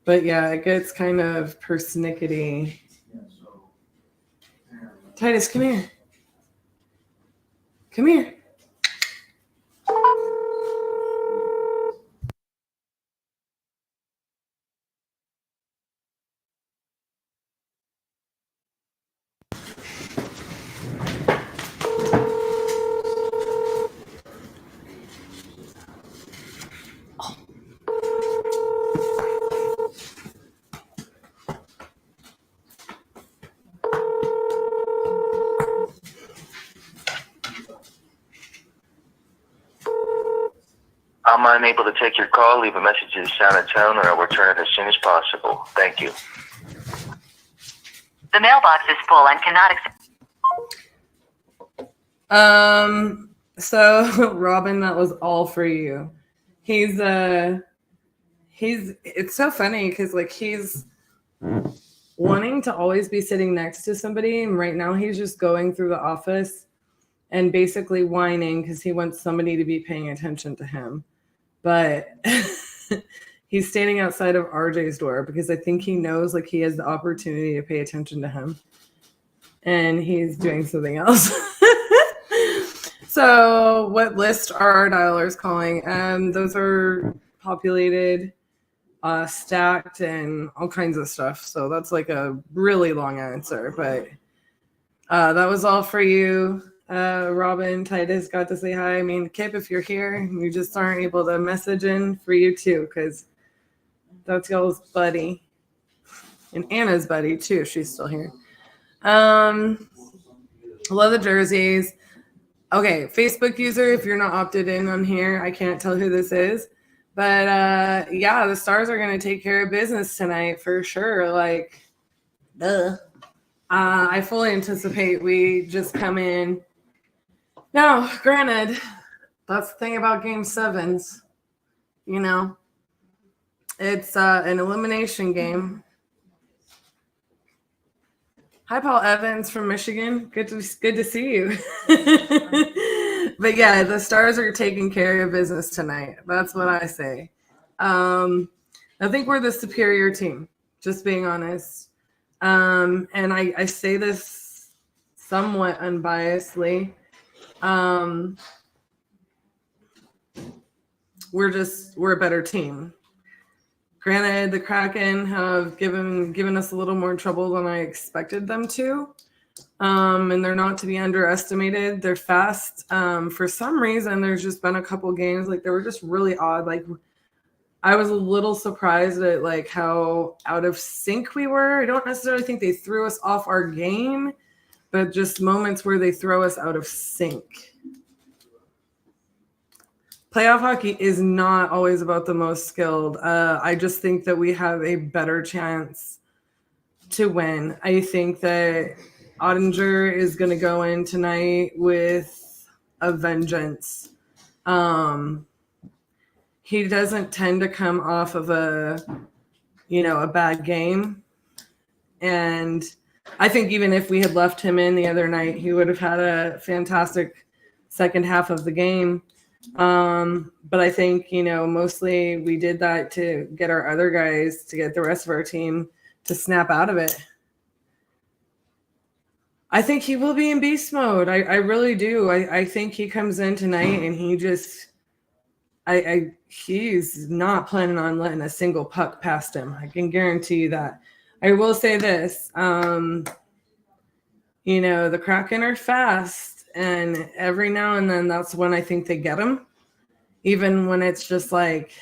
But yeah, it gets kind of persnickety. Titus, come here. Come here. I'm unable to take your call. Leave a message in sound and tone, or I'll return it as soon as possible. Thank you. The mailbox is full and cannot accept. So Robin, that was all for you. He's it's so funny because like he's wanting to always be sitting next to somebody, and right now he's just going through the office and basically whining because he wants somebody to be paying attention to him. but he's standing outside of RJ's door because I think he knows like he has the opportunity to pay attention to him, and he's doing something else. So what list are our dialers calling? Those are populated, stacked, and all kinds of stuff. So that's like a really long answer, but that was all for you. Robin, Titus got to say hi. I mean, Kip, if you're here, you just aren't able to message in, for you too, because that's y'all's buddy. And Anna's buddy too. She's still here. Love the jerseys. Okay, Facebook user, if you're not opted in on here, I can't tell who this is. But yeah, the Stars are going to take care of business tonight for sure. Like, duh. I fully anticipate we just come in. Now, granted, that's the thing about Game 7s. You know, it's an elimination game. Hi, Paul Evans from Michigan. Good to see you. But yeah, the Stars are taking care of business tonight. That's what I say. I think we're the superior team, just being honest. And I say this somewhat unbiasedly. We're a better team. Granted, the Kraken have given us a little more trouble than I expected them to. And they're not to be underestimated. They're fast. For some reason, there's just been a couple games like they were just really odd. Like I was a little surprised at like how out of sync we were. I don't necessarily think they threw us off our game, but just moments where they throw us out of sync. Playoff hockey is not always about the most skilled. I just think that we have a better chance to win. I think that Ottinger is going to go in tonight with a vengeance. He doesn't tend to come off of a bad game. And I think even if we had left him in the other night, he would have had a fantastic second half of the game. But I think, mostly we did that to get our other guys, to get the rest of our team to snap out of it. I think he will be in beast mode. I really do. I think he comes in tonight and he just, he's not planning on letting a single puck past him. I can guarantee you that. I will say this, the Kraken are fast. And every now and then, that's when I think they get him. Even when it's just like,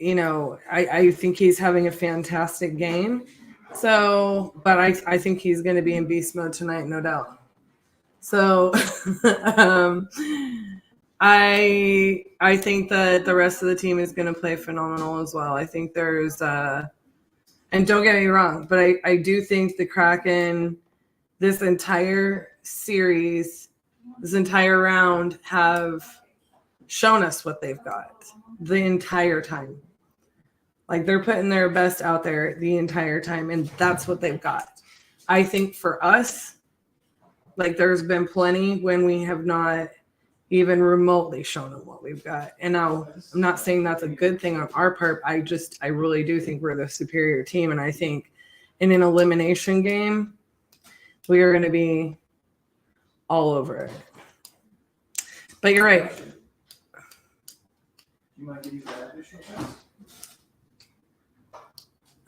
I think he's having a fantastic game. So, but I think he's going to be in beast mode tonight, no doubt. So, I think that the rest of the team is going to play phenomenal as well. I think there's, and don't get me wrong, but I do think the Kraken, this entire series, this entire round, have shown us what they've got the entire time. Like they're putting their best out there the entire time, and that's what they've got. I think for us, like there's been plenty when we have not even remotely shown them what we've got. And now I'm not saying that's a good thing on our part. I really do think we're the superior team, and I think in an elimination game, we are going to be all over it. But you're right. You might give you that additional pass.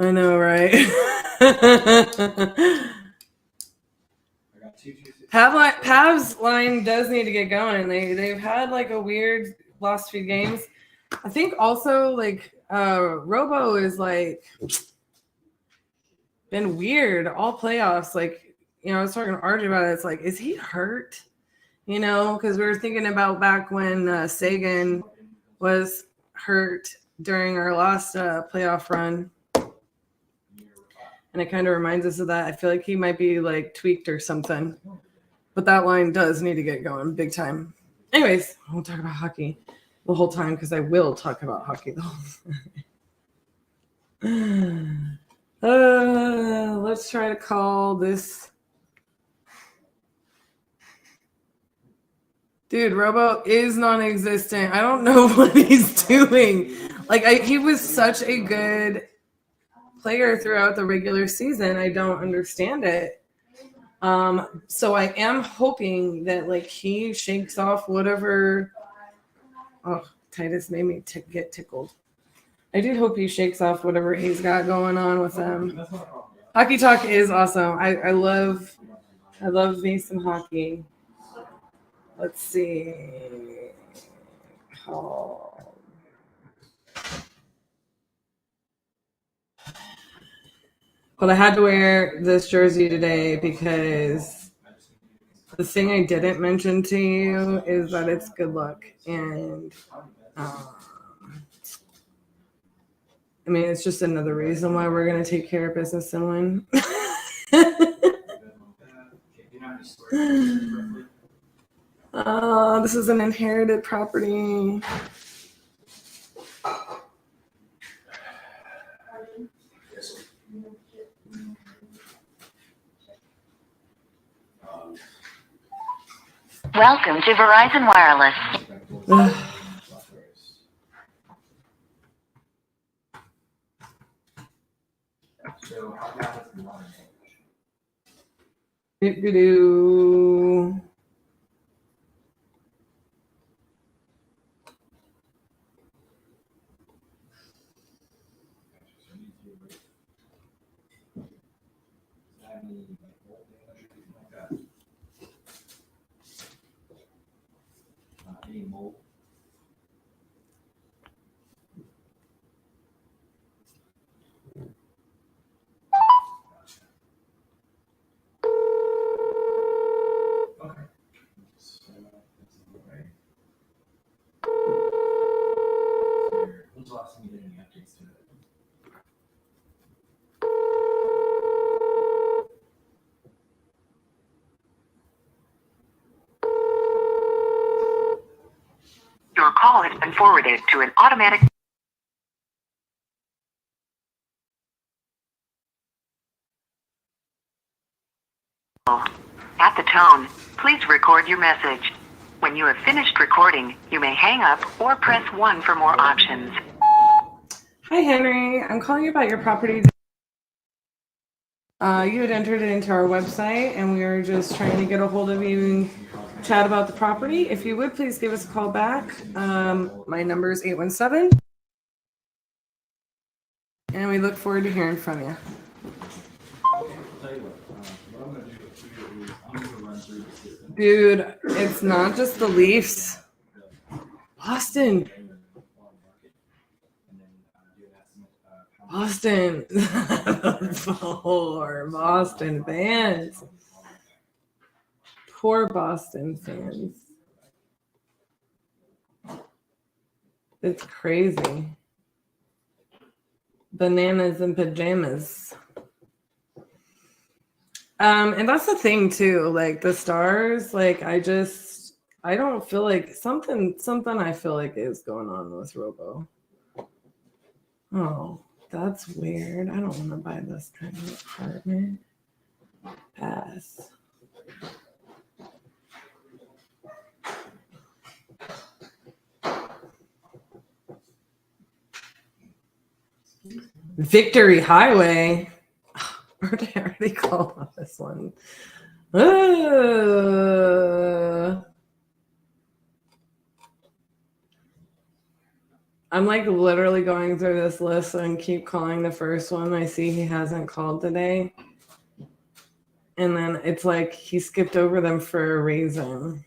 I know, right? Pav's line does need to get going. They've had like a weird last few games. I think also like Robo is like been weird all playoffs. Like, I was talking to RJ about it. It's like, is he hurt? Because we were thinking about back when Sagan was hurt during our last playoff run. And it kind of reminds us of that. I feel like he might be like tweaked or something. But that line does need to get going big time. Anyways, I won't talk about hockey the whole time because I will talk about hockey the whole time. Let's try to call this. Dude, Robo is non-existent. I don't know what he's doing. Like, he was such a good player throughout the regular season. I don't understand it. So I am hoping that like he shakes off whatever. Oh, Titus made me get tickled. I do hope he shakes off whatever he's got going on with them. Hockey Talk is awesome. I love me some hockey. Let's see. Oh. But I had to wear this jersey today because the thing I didn't mention to you is that it's good luck. And I mean, it's just another reason why we're going to take care of business and win. This is an inherited property. Welcome to Verizon Wireless. Do-do-do. Your call has been forwarded to an automatic. At the tone, please record your message. When you have finished recording, you may hang up or press 1 for more options. Hi, Henry. I'm calling you about your property. You had entered it into our website, and we were just trying to get a hold of you and chat about the property. If you would, please give us a call back. My number is 817. And we look forward to hearing from you. Dude, it's not just the Leafs. Boston. Poor Boston fans. Poor Boston fans. It's crazy. Bananas and pajamas. And that's the thing too. Like the Stars, like I don't feel like something I feel like is going on with Robo. Oh, that's weird. I don't want to buy this kind of apartment. Pass. Victory Highway. Or did I already call on this one? I'm like literally going through this list and keep calling the first one I see he hasn't called today. And then it's like he skipped over them for a reason.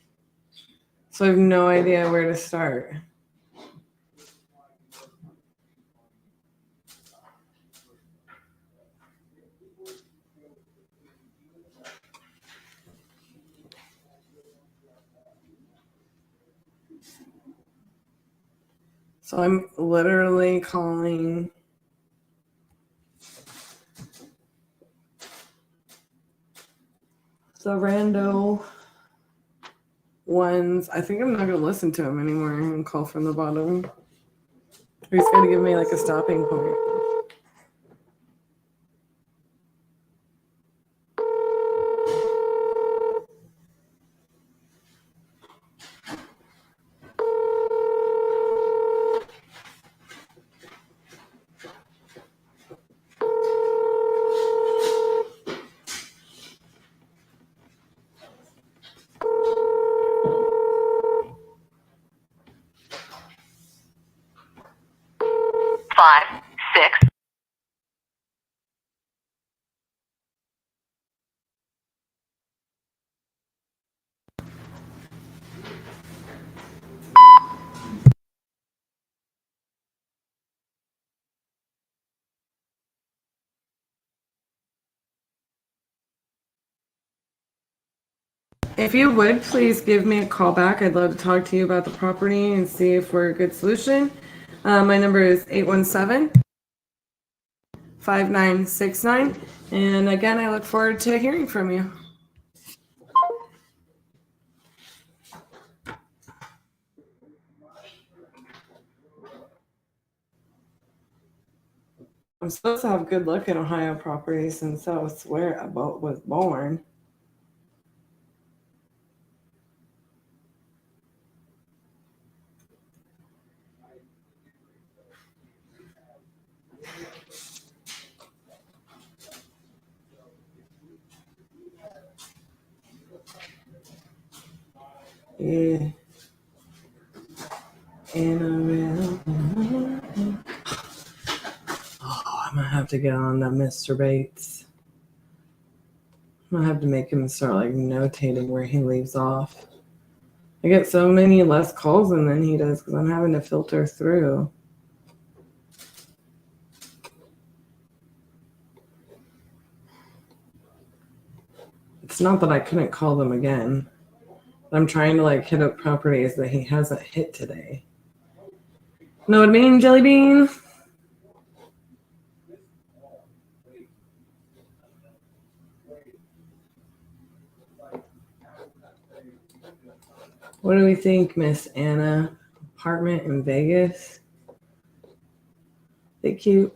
So I have no idea where to start. So I'm literally calling the rando ones. I think I'm not going to listen to him anymore and call from the bottom. He's got to give me like a stopping point. If you would, please give me a call back. I'd love to talk to you about the property and see if we're a good solution. My number is 817-5969. And again, I look forward to hearing from you. I'm supposed to have good luck in Ohio properties since that's where I was born. Yeah. And I'm gonna have to get on that Mr. Bates. I'm gonna have to make him start like notating where he leaves off. I get so many less calls than he does because I'm having to filter through. It's not that I couldn't call them again. I'm trying to like hit up properties that he hasn't hit today. Know what I mean, Jelly Bean? What do we think, Miss Anna? Apartment in Vegas? They cute.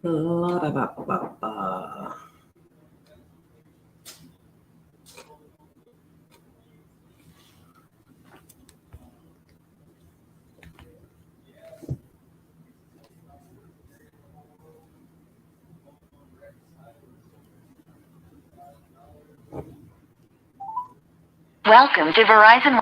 La-da-ba-ba-ba. Welcome to Verizon.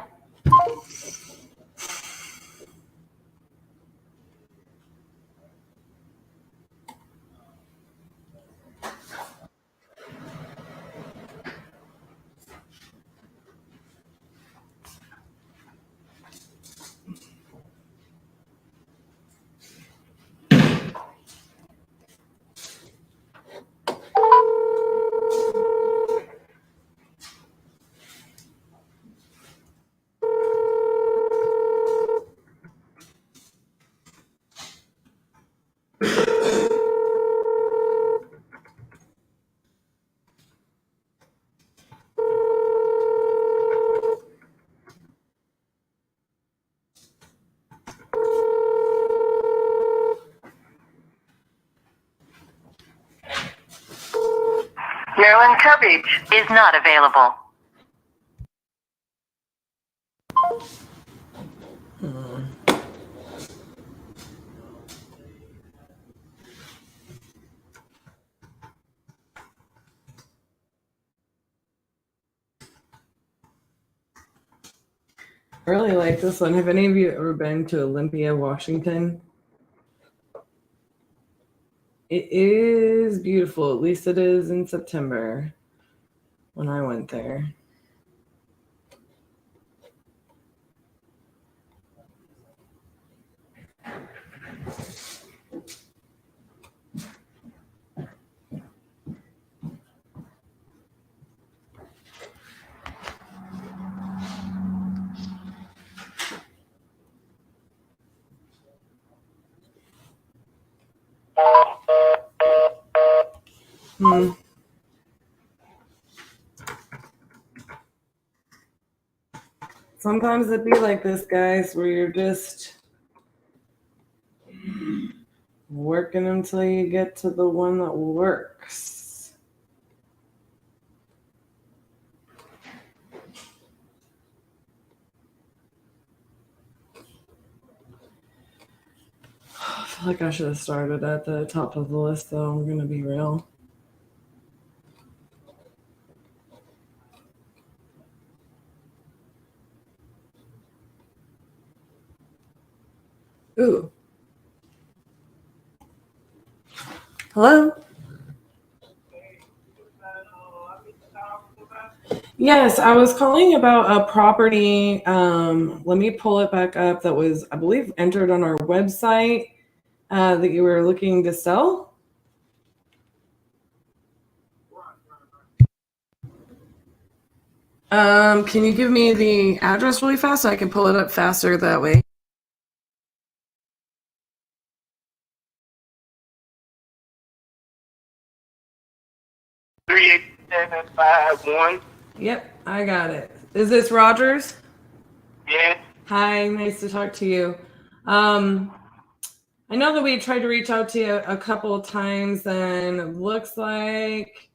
Maryland coverage is not available. I really like this one. Have any of you ever been to Olympia, Washington? It is beautiful. At least it is in September when I went there. Sometimes it'd be like this, guys, where you're just working until you get to the one that works. I feel like I should have started at the top of the list, though. I'm going to be real. Ooh. Hello? Yes, I was calling about a property. Let me pull it back up. That was, I believe, entered on our website that you were looking to sell. Can you give me the address really fast so I can pull it up faster that way? Three 751. Yep, I got it. Is this Rogers? Yes. Hi, nice to talk to you. I know that we tried to reach out to you a couple of times, and it looks like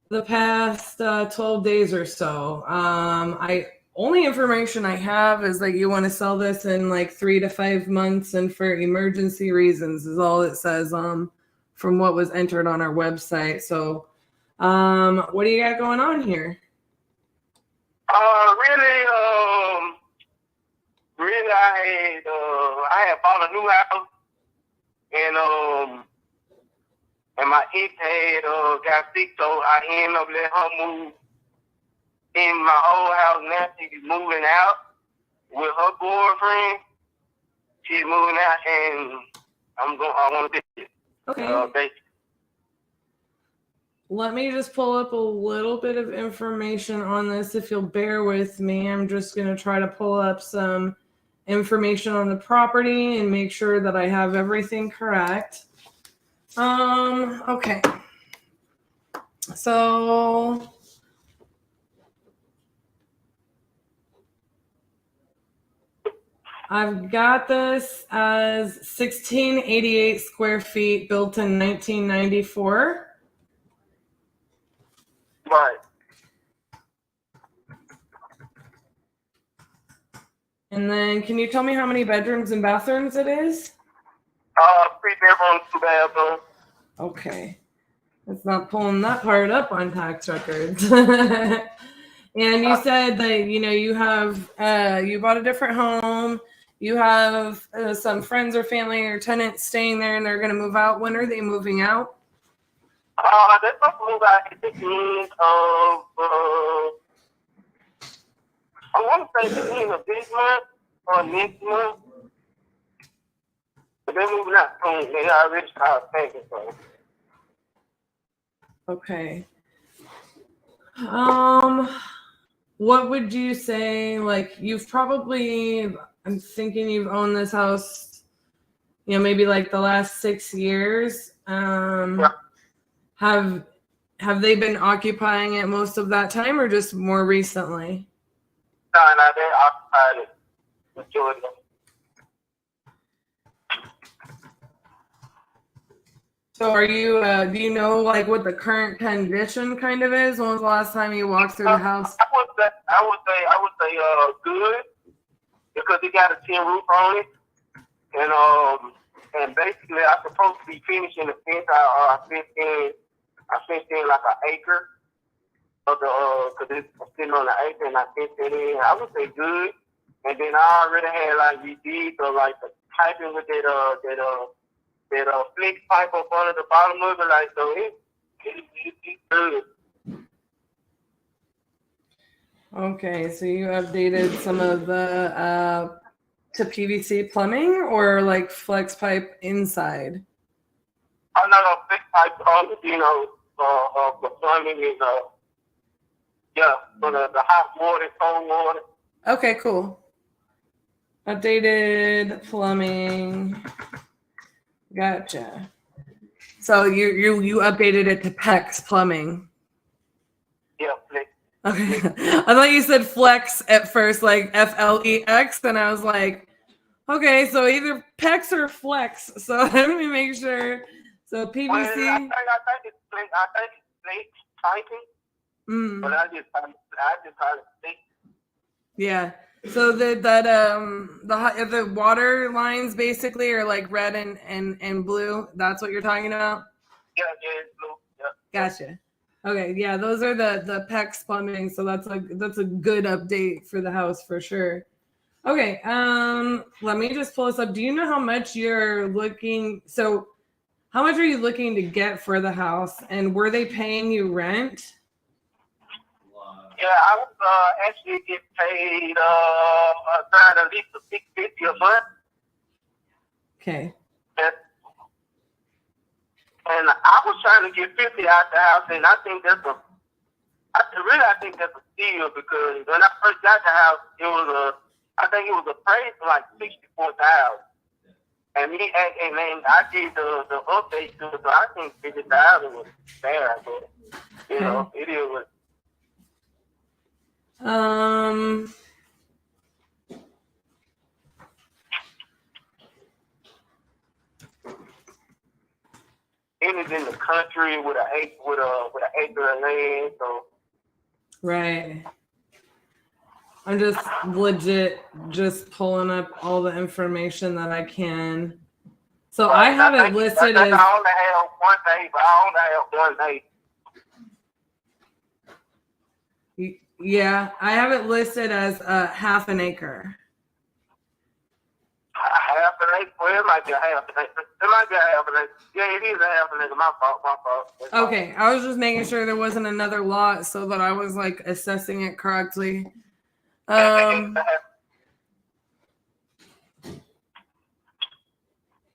the past 12 days or so. Only information I have is that you want to sell this in like 3 to 5 months, and for emergency reasons is all it says from what was entered on our website. So, what do you got going on here? Really, I had bought a new house, and my ex had got sick, so I ended up letting her move in my old house. Now she's moving out with her boyfriend. She's moving out, and I want to be Okay. Let me just pull up a little bit of information on this. If you'll bear with me, I'm just going to try to pull up some information on the property and make sure that I have everything correct. Okay. So I've got this as 1688 square feet, built in 1994. Right. And then can you tell me how many bedrooms and bathrooms it is? 3 bedrooms, 2 bathrooms. Okay. It's not pulling that part up on tax records. And you said that, you have, you bought a different home. You have some friends or family or tenants staying there and they're going to move out. When are they moving out? They're supposed to move out at the end of, I want to say the end of this month or next month. But they're moving out soon. They already started thinking so. Okay. What would you say, like, you've probably, I'm thinking you've owned this house, maybe like the last 6 years. Yeah. Have they been occupying it most of that time or just more recently? No, they occupied it majority of it. So are you, do you know like what the current condition kind of is? When was the last time you walked through the house? I would say good, because it got a tin roof on it, and basically I'm supposed to be finishing the fence. I fenced in like an acre of the, cause it's sitting on an acre, and I fenced it in. I would say good, and then I already had like redid like the piping with that flex pipe up under the bottom of it, like, so it's good. Okay, so you updated some of the to PVC plumbing or like flex pipe inside? Oh, no, flex pipe, the plumbing is, for the hot water, cold water. Okay, cool. Updated plumbing. Gotcha. So you updated it to PEX plumbing. Yeah, flex. Okay. I thought you said flex at first, like FLEX, and I was like, okay, so either PEX or flex. So let me make sure. So PVC. Well, I think it's flex piping. But I just call it flex. Yeah. So the water lines basically are like red and blue. That's what you're talking about? Yeah, it's blue. Yeah. Gotcha. Okay, yeah, those are the PEX plumbing, so that's a good update for the house for sure. Okay, let me just pull this up. Do you know how much you're looking? So, how much are you looking to get for the house, and were they paying you rent? Yeah, I was actually get paid around at least $650 a month. Okay. And I was trying to get 50 out the house, and I think that's a steal because when I first got the house, I think it was appraised for like $64,000. And then I did the update to it, so I think $50,000 was fair, but you know, it is what. It is in the country with an acre of land, so. Right. I'm just legit just pulling up all the information that I can. So I have it listed as. I only have one day. Yeah, I have it listed as half an acre. Half an acre? Well, it might be a half an acre. It might be a half an acre. Yeah, it is a half an acre. My fault. Okay, I was just making sure there wasn't another lot so that I was like assessing it correctly.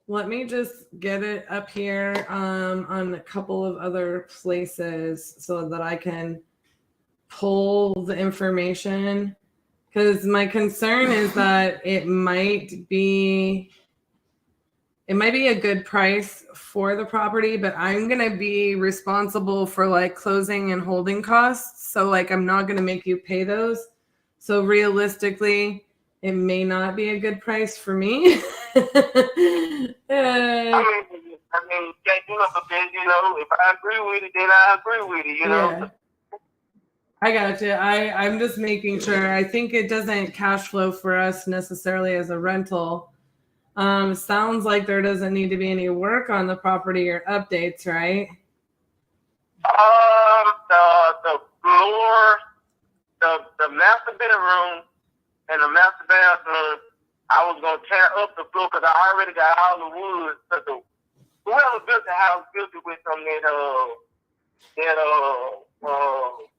Let me just get it up here on a couple of other places so that I can pull the information, because my concern is that it might be a good price for the property, but I'm going to be responsible for like closing and holding costs. So like, I'm not going to make you pay those. So realistically, it may not be a good price for me. I mean, can't do nothing, you know, if I agree with it, then I agree with it, you know. Yeah. I got you. I'm just making sure. I think it doesn't cash flow for us necessarily as a rental. Sounds like there doesn't need to be any work on the property or updates, right? The floor, the master bedroom and the master bathroom, I was gonna tear up the floor because I already got all the wood. So whoever built the house built it with some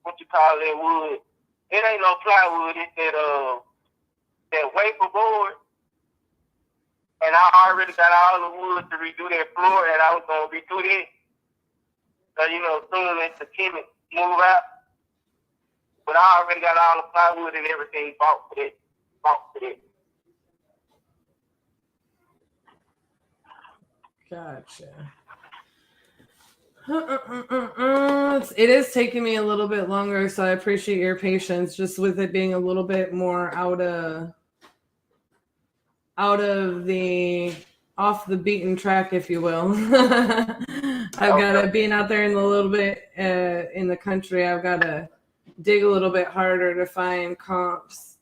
what you call that wood? It ain't no plywood. It's that wafer board. And I already got all the wood to redo that floor, and I was gonna redo it. So you know, soon as the tenant move out, but I already got all the plywood and everything bought for it. Gotcha. It is taking me a little bit longer, so I appreciate your patience just with it being a little bit more off the beaten track, if you will. I've got to, being out there in a little bit in the country, I've got to dig a little bit harder to find comps.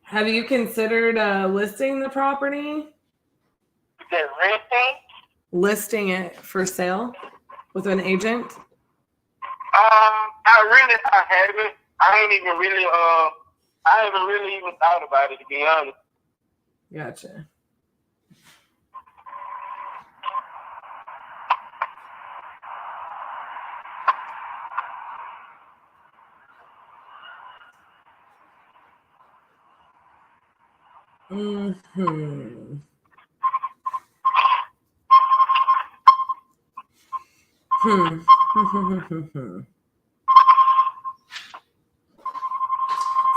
Have you considered listing the property? Listing it for sale with an agent? I haven't. I haven't really even thought about it, to be honest. Gotcha.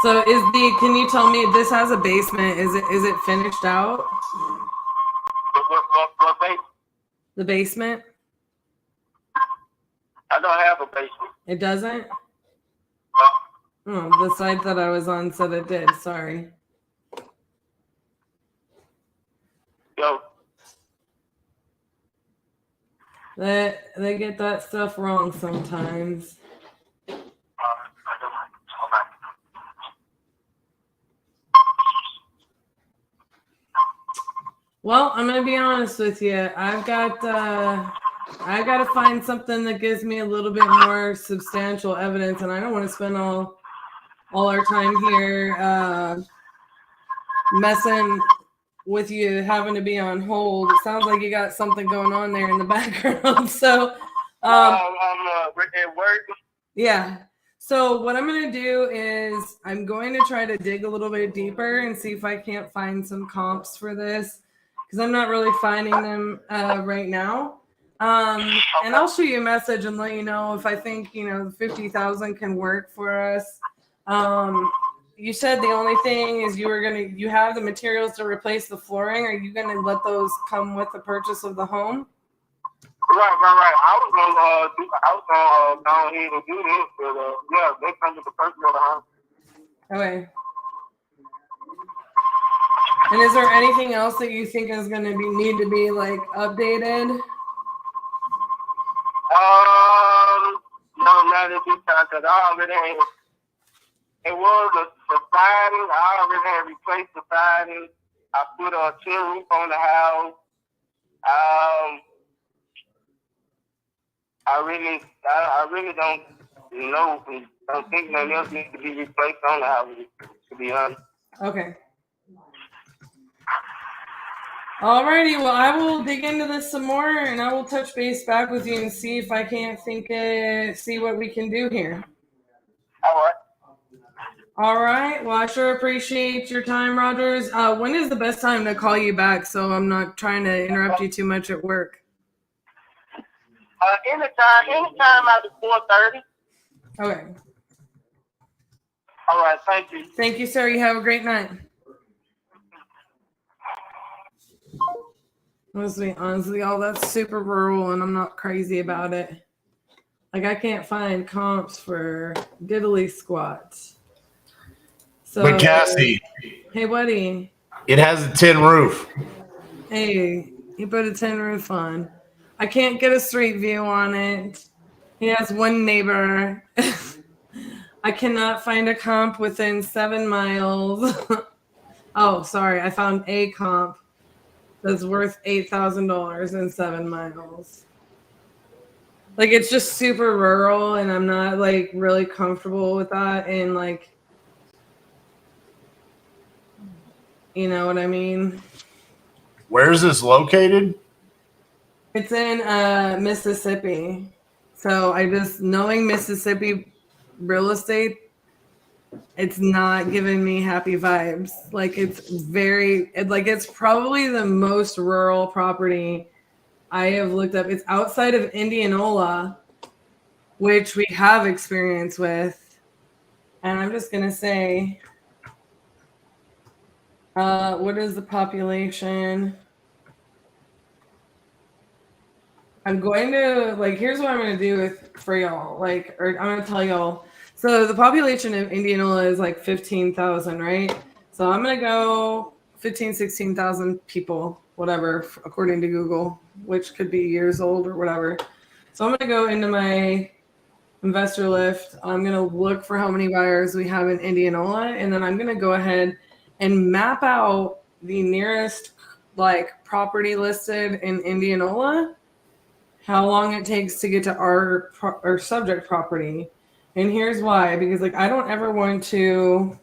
So can you tell me, this has a basement, is it finished out? What basement? The basement? I don't have a basement. It doesn't? Oh, the site that I was on said it did, sorry. Yo. They get that stuff wrong sometimes. Well, I'm gonna be honest with you. I got to find something that gives me a little bit more substantial evidence, and I don't want to spend all our time here messing with you having to be on hold. It sounds like you got something going on there in the background. So At work. Yeah. So what I'm going to do is I'm going to try to dig a little bit deeper and see if I can't find some comps for this because I'm not really finding them right now. And I'll shoot you a message and let you know if I think, 50,000 can work for us. You said the only thing is you have the materials to replace the flooring. Are you going to let those come with the purchase of the home? Right. I was gonna go ahead and do this, but yeah, they come with the purchase of the house. Okay. And is there anything else that you think is going to need to be like updated? No, not at this time, because I already had, it was the siding. I already had replaced the siding. I put a tin roof on the house. I really don't know. Don't think nothing else needs to be replaced on the house, to be honest. Okay. Alrighty, well, I will dig into this some more and I will touch base back with you and see if I can't see what we can do here. All right. Well, I sure appreciate your time, Rogers. When is the best time to call you back so I'm not trying to interrupt you too much at work? Anytime after 4:30. Okay. All right, thank you. Thank you, sir. You have a great night. Honestly, all that's super rural and I'm not crazy about it. Like I can't find comps for diddly squats. So, But Cassie, hey, buddy. it has a tin roof. Hey, he put a tin roof on. I can't get a street view on it. He has one neighbor. I cannot find a comp within 7 miles. Oh, sorry. I found a comp that's worth $8,000 in 7 miles. Like, it's just super rural, and I'm not, like, really comfortable with that. And, like, you know what I mean? Where is this located? It's in Mississippi. So knowing Mississippi real estate, it's not giving me happy vibes. Like it's probably the most rural property I have looked up. It's outside of Indianola, which we have experience with. And I'm just going to say, what is the population? I'm going to, here's what I'm going to do for y'all. I'm going to tell y'all. So the population of Indianola is 15,000, right? So I'm going to go 16,000 people, whatever, according to Google, which could be years old or whatever. So I'm going to go into my investor list. I'm going to look for how many buyers we have in Indianola. And then I'm going to go ahead and map out the nearest, property listed in Indianola, how long it takes to get to our subject property. And here's why, because I don't ever want to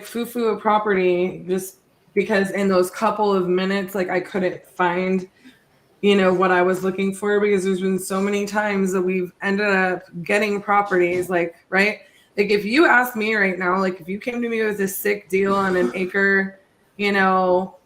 foo-foo a property just because in those couple of minutes, I couldn't find, what I was looking for, because there's been so many times that we've ended up getting properties right? If you ask me right now, if you came to me with a sick deal on an acre,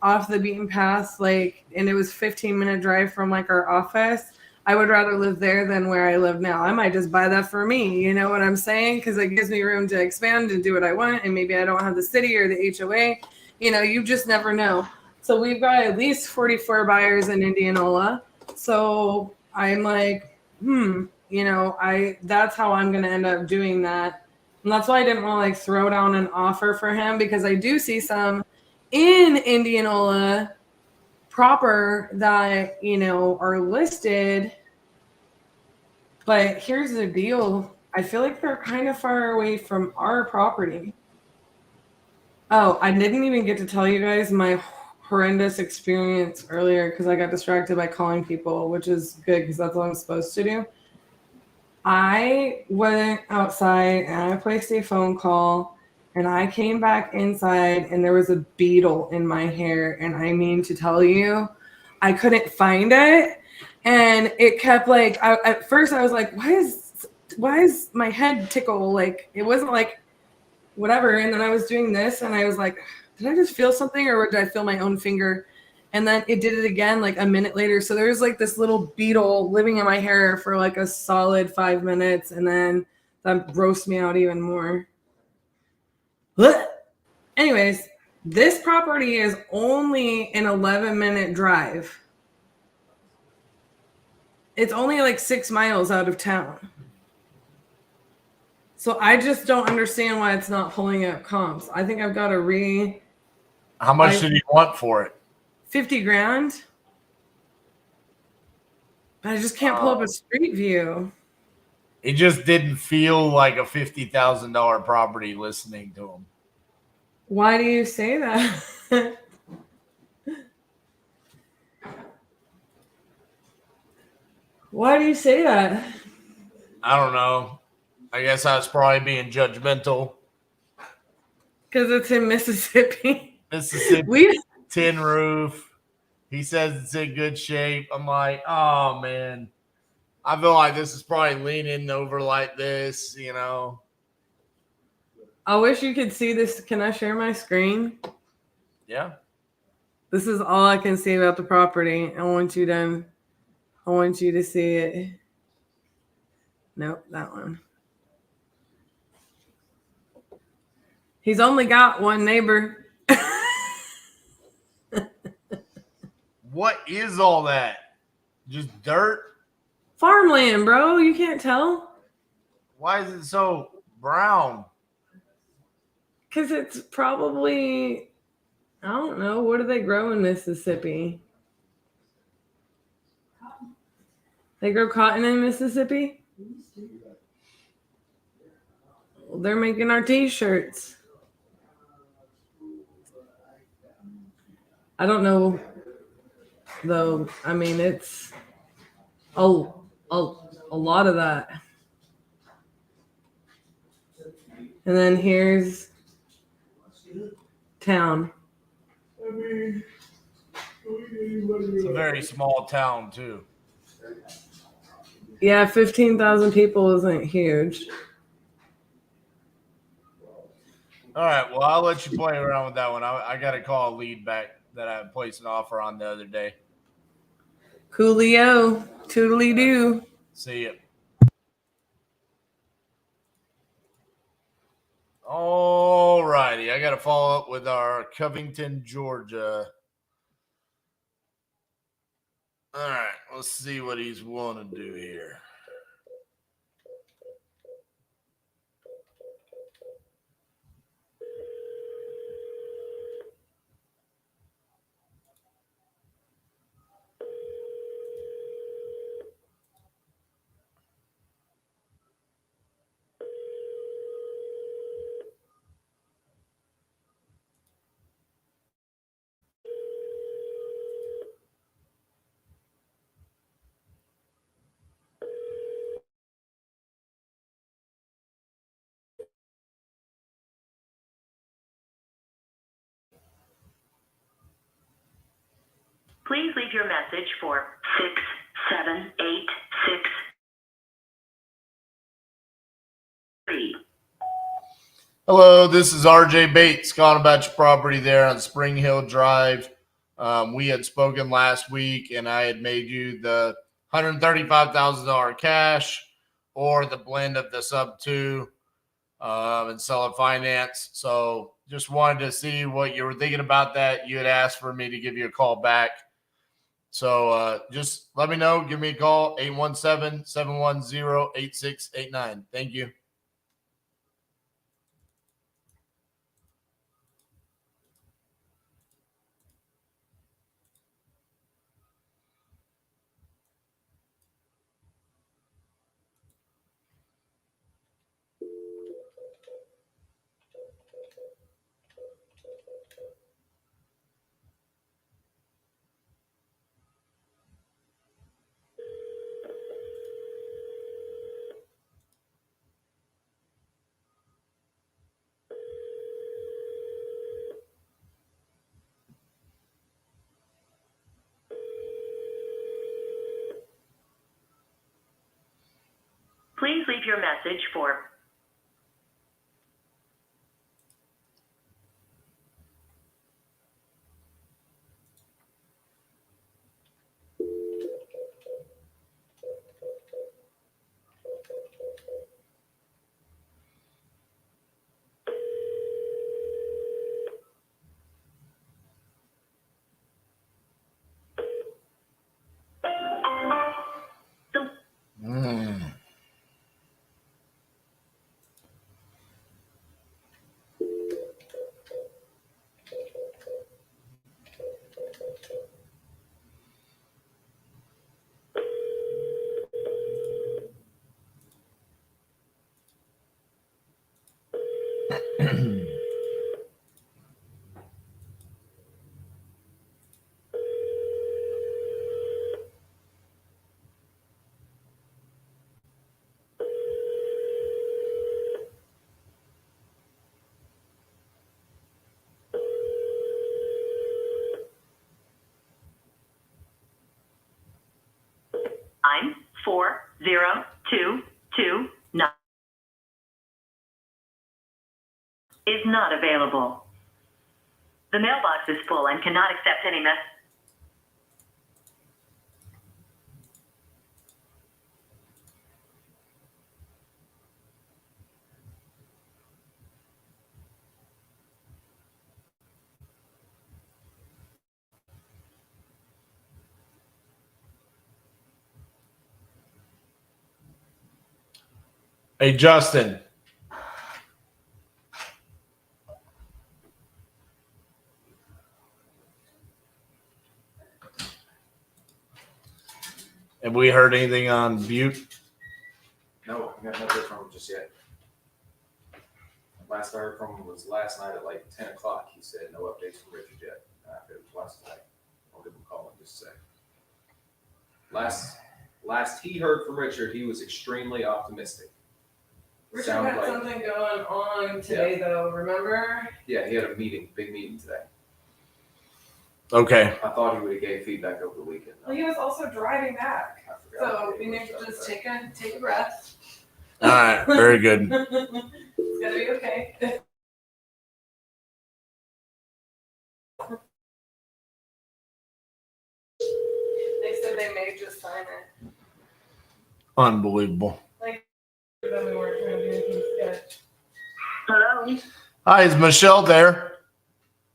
off the beaten path, and it was 15-minute drive from our office, I would rather live there than where I live now. I might just buy that for me. You know what I'm saying? Because it gives me room to expand and do what I want. And maybe I don't have the city or the HOA. You just never know. So we've got at least 44 buyers in Indianola. So I'm that's how I'm going to end up doing that. And that's why I didn't want to throw down an offer for him, because I do see some in Indianola proper that are listed, but here's the deal. I feel like they're kind of far away from our property. Oh, I didn't even get to tell you guys my horrendous experience earlier because I got distracted by calling people, which is good because that's what I'm supposed to do. I went outside and I placed a phone call, and I came back inside and there was a beetle in my hair. And I mean to tell you, I couldn't find it. And it kept like, at first I was like, why is my head tickle? Like, it wasn't like whatever. And then I was doing this and I was like, did I just feel something or did I feel my own finger? And then it did it again like a minute later. So there was like this little beetle living in my hair for like a solid 5 minutes. And then that grossed me out even more. Blech. Anyways, this property is only an 11-minute drive. It's only like 6 miles out of town. So I just don't understand why it's not pulling up comps. I think I've got to How much did you want for it? 50 grand. But I just can't pull up a street view. It just didn't feel like a $50,000 property listening to him. Why do you say that? Why do you say that? I don't know. I guess I was probably being judgmental. Because it's in Mississippi. Mississippi, tin roof. He says it's in good shape. I'm like, oh, man. I feel like this is probably leaning over like this, you know. I wish you could see this. Can I share my screen? Yeah. This is all I can see about the property. I want you to see it. Nope, that one. He's only got one neighbor. What is all that? Just dirt? Farmland, bro. You can't tell. Why is it so brown? Because it's probably, I don't know. What do they grow in Mississippi? They grow cotton in Mississippi? Well, they're making our t-shirts. I don't know, though. I mean, it's a lot of that. And then here's town. It's a very small town, too. Yeah, 15,000 people isn't huge. All right, well, I'll let you play around with that one. I got to call a lead back that I placed an offer on the other day. Coolio. Toodly-doo. See ya. All righty. I got to follow up with our Covington, Georgia. All right, let's see what he's willing to do here. Please leave your message for 67863. Hello, this is RJ Bates calling about your property there on Spring Hill Drive. We had spoken last week, and I had made you the $135,000 cash or the blend of the sub 2 and seller finance. So just wanted to see what you were thinking about that. You had asked for me to give you a call back. So just let me know. Give me a call, 817-710-8689. Thank you. Please leave your message for I'm 40229 is not available. The mailbox is full and cannot accept any message. Hey, Justin. Have we heard anything on Butte? No, I got nothing from him just yet. Last I heard from him was last night at like 10 o'clock. He said no updates from Richard yet. It was last night. I'll give him a call in just a sec. Last he heard from Richard, he was extremely optimistic. Richard had something going on today, though. Remember? Yeah, he had a big meeting today. Okay. I thought he would have gave feedback over the weekend. Well, he was also driving back, so we need to just take a breath. All right, very good. It's gonna be okay. They said they may just sign it. Unbelievable. Like that we weren't trying to do anything sketch. Hello, Hi, is Michelle there?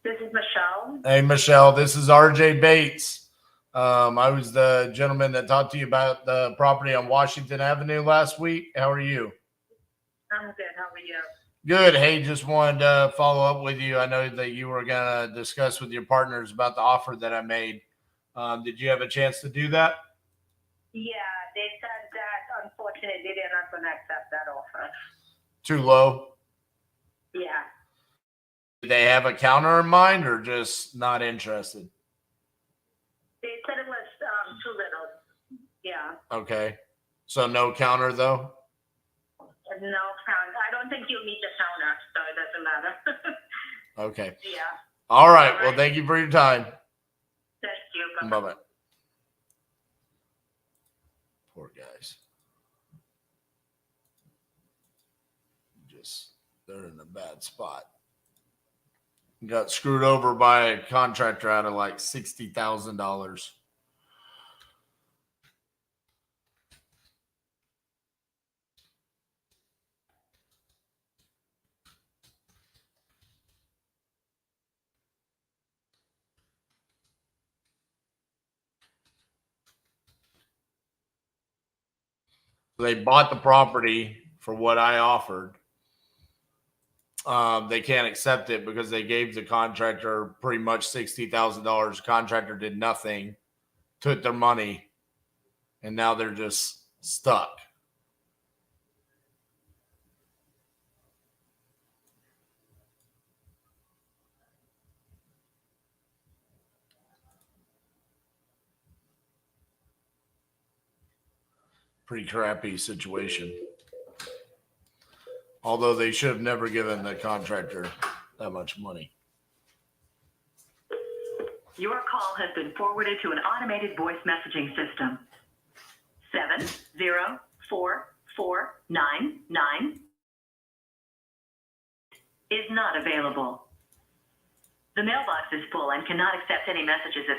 this is Michelle. Hey, Michelle, this is RJ Bates. I was the gentleman that talked to you about the property on Washington Avenue last week. How are you? I'm good. How are you? Good. Hey, just wanted to follow up with you. I know that you were going to discuss with your partners about the offer that I made. Did you have a chance to do that? Yeah, they said that unfortunately they're not going to accept that offer. Too low? Yeah. Did they have a counter in mind or just not interested? They said it was too little. Yeah. Okay. So no counter though? No counter. I don't think you'll meet the counter, so it doesn't matter. Okay. Yeah. All right. Well, thank you for your time. Thank you. Bye-bye. Poor guys. They're in a bad spot. Got screwed over by a contractor out of like $60,000. They bought the property for what I offered. They can't accept it because they gave the contractor pretty much $60,000. Contractor did nothing, took their money, and now they're just stuck. Pretty crappy situation. Although they should have never given the contractor that much money. Your call has been forwarded to an automated voice messaging system. 499 is not available. The mailbox is full and cannot accept any messages at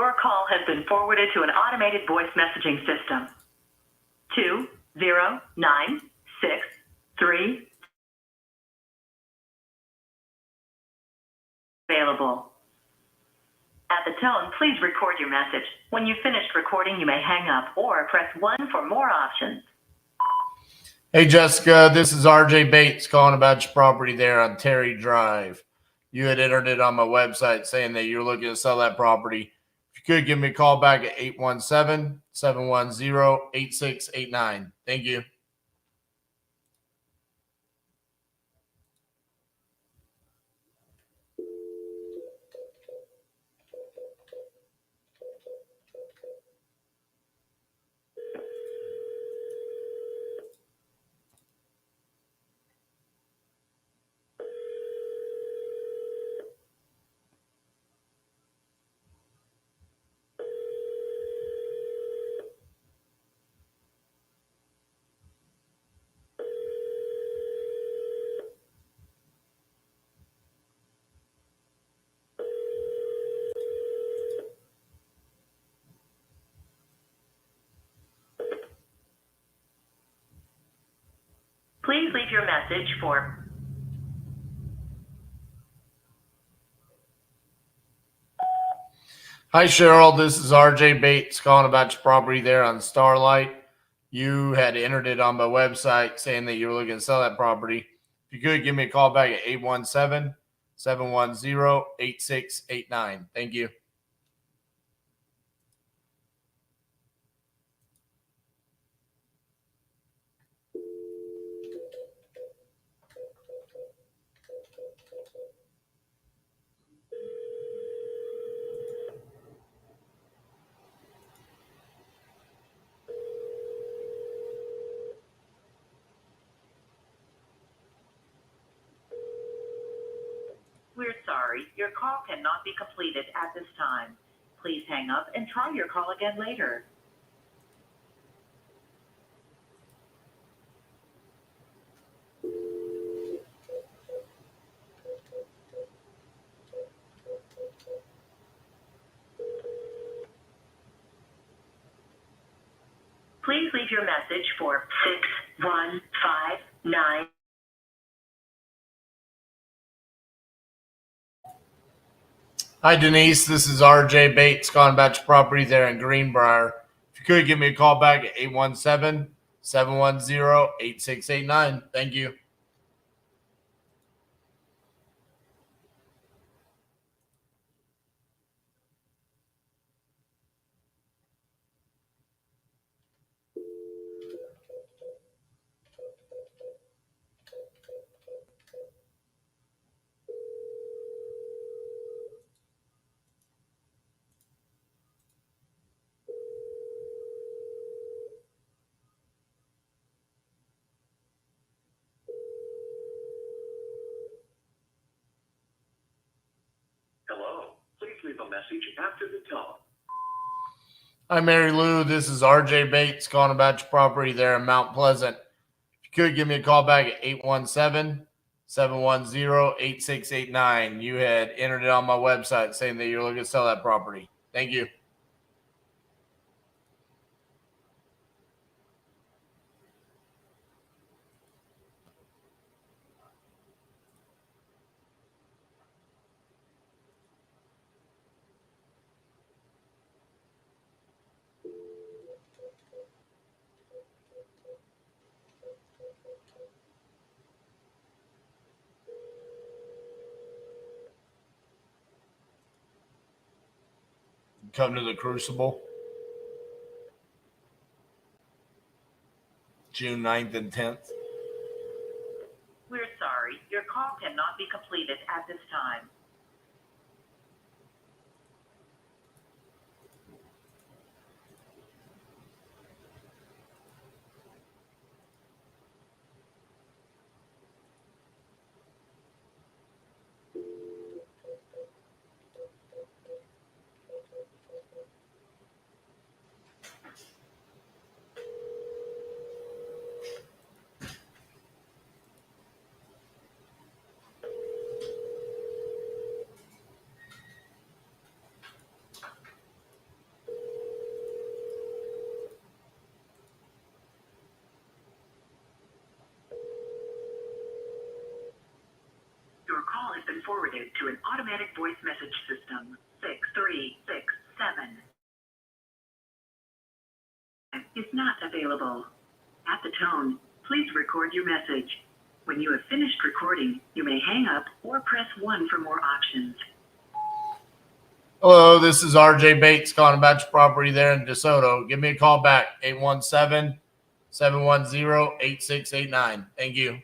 Your call has been forwarded to an automated voice messaging system. 20963 available. At the tone, please record your message. When you've finished recording, you may hang up or press 1 for more options. Hey, Jessica, this is RJ Bates calling about your property there on Terry Drive. You had entered it on my website saying that you're looking to sell that property. If you could give me a call back at 817-710-8689. Thank you. Please leave your message for Hi, Cheryl. This is RJ Bates calling about your property there on Starlight. You had entered it on my website saying that you were looking to sell that property. If you could give me a call back at 817-710-8689. Thank you. We're sorry, your call cannot be completed at this time. Please hang up and try your call again later. Please leave your message for 6159. Hi, Denise. This is RJ Bates calling about your property there in Greenbrier. If you could give me a call back at 817-710-8689. Thank you. Hello. Please leave a message after the tone. Hi, Mary Lou. This is RJ Bates calling about your property there in Mount Pleasant. If you could give me a call back at 817-710-8689. You had entered it on my website saying that you're looking to sell that property. Thank you. come to the Crucible. June 9th and 10th. We're sorry, your call cannot be completed at this time. Your call has been forwarded to an automatic voice message system. 6367 is not available. At the tone, please record your message. When you have finished recording, you may hang up or press 1 for more options. Hello, this is RJ Bates calling about your property there in DeSoto. Give me a call back, 817-710-8689. Thank you.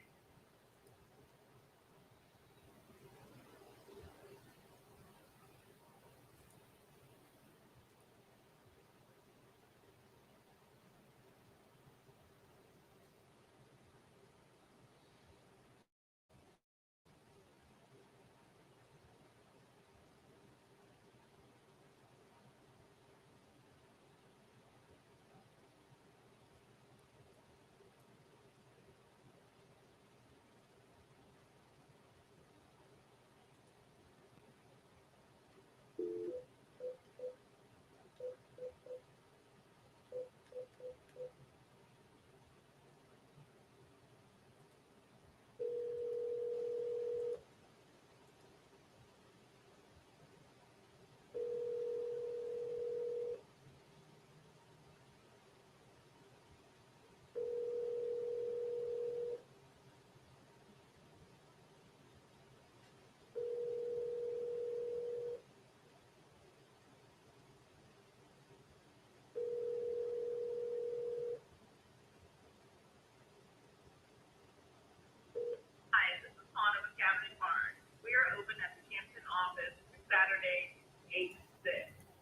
Hi, this is Anna with Cabinet Barn. We are open at the Hampton office Saturday, 8 to 6.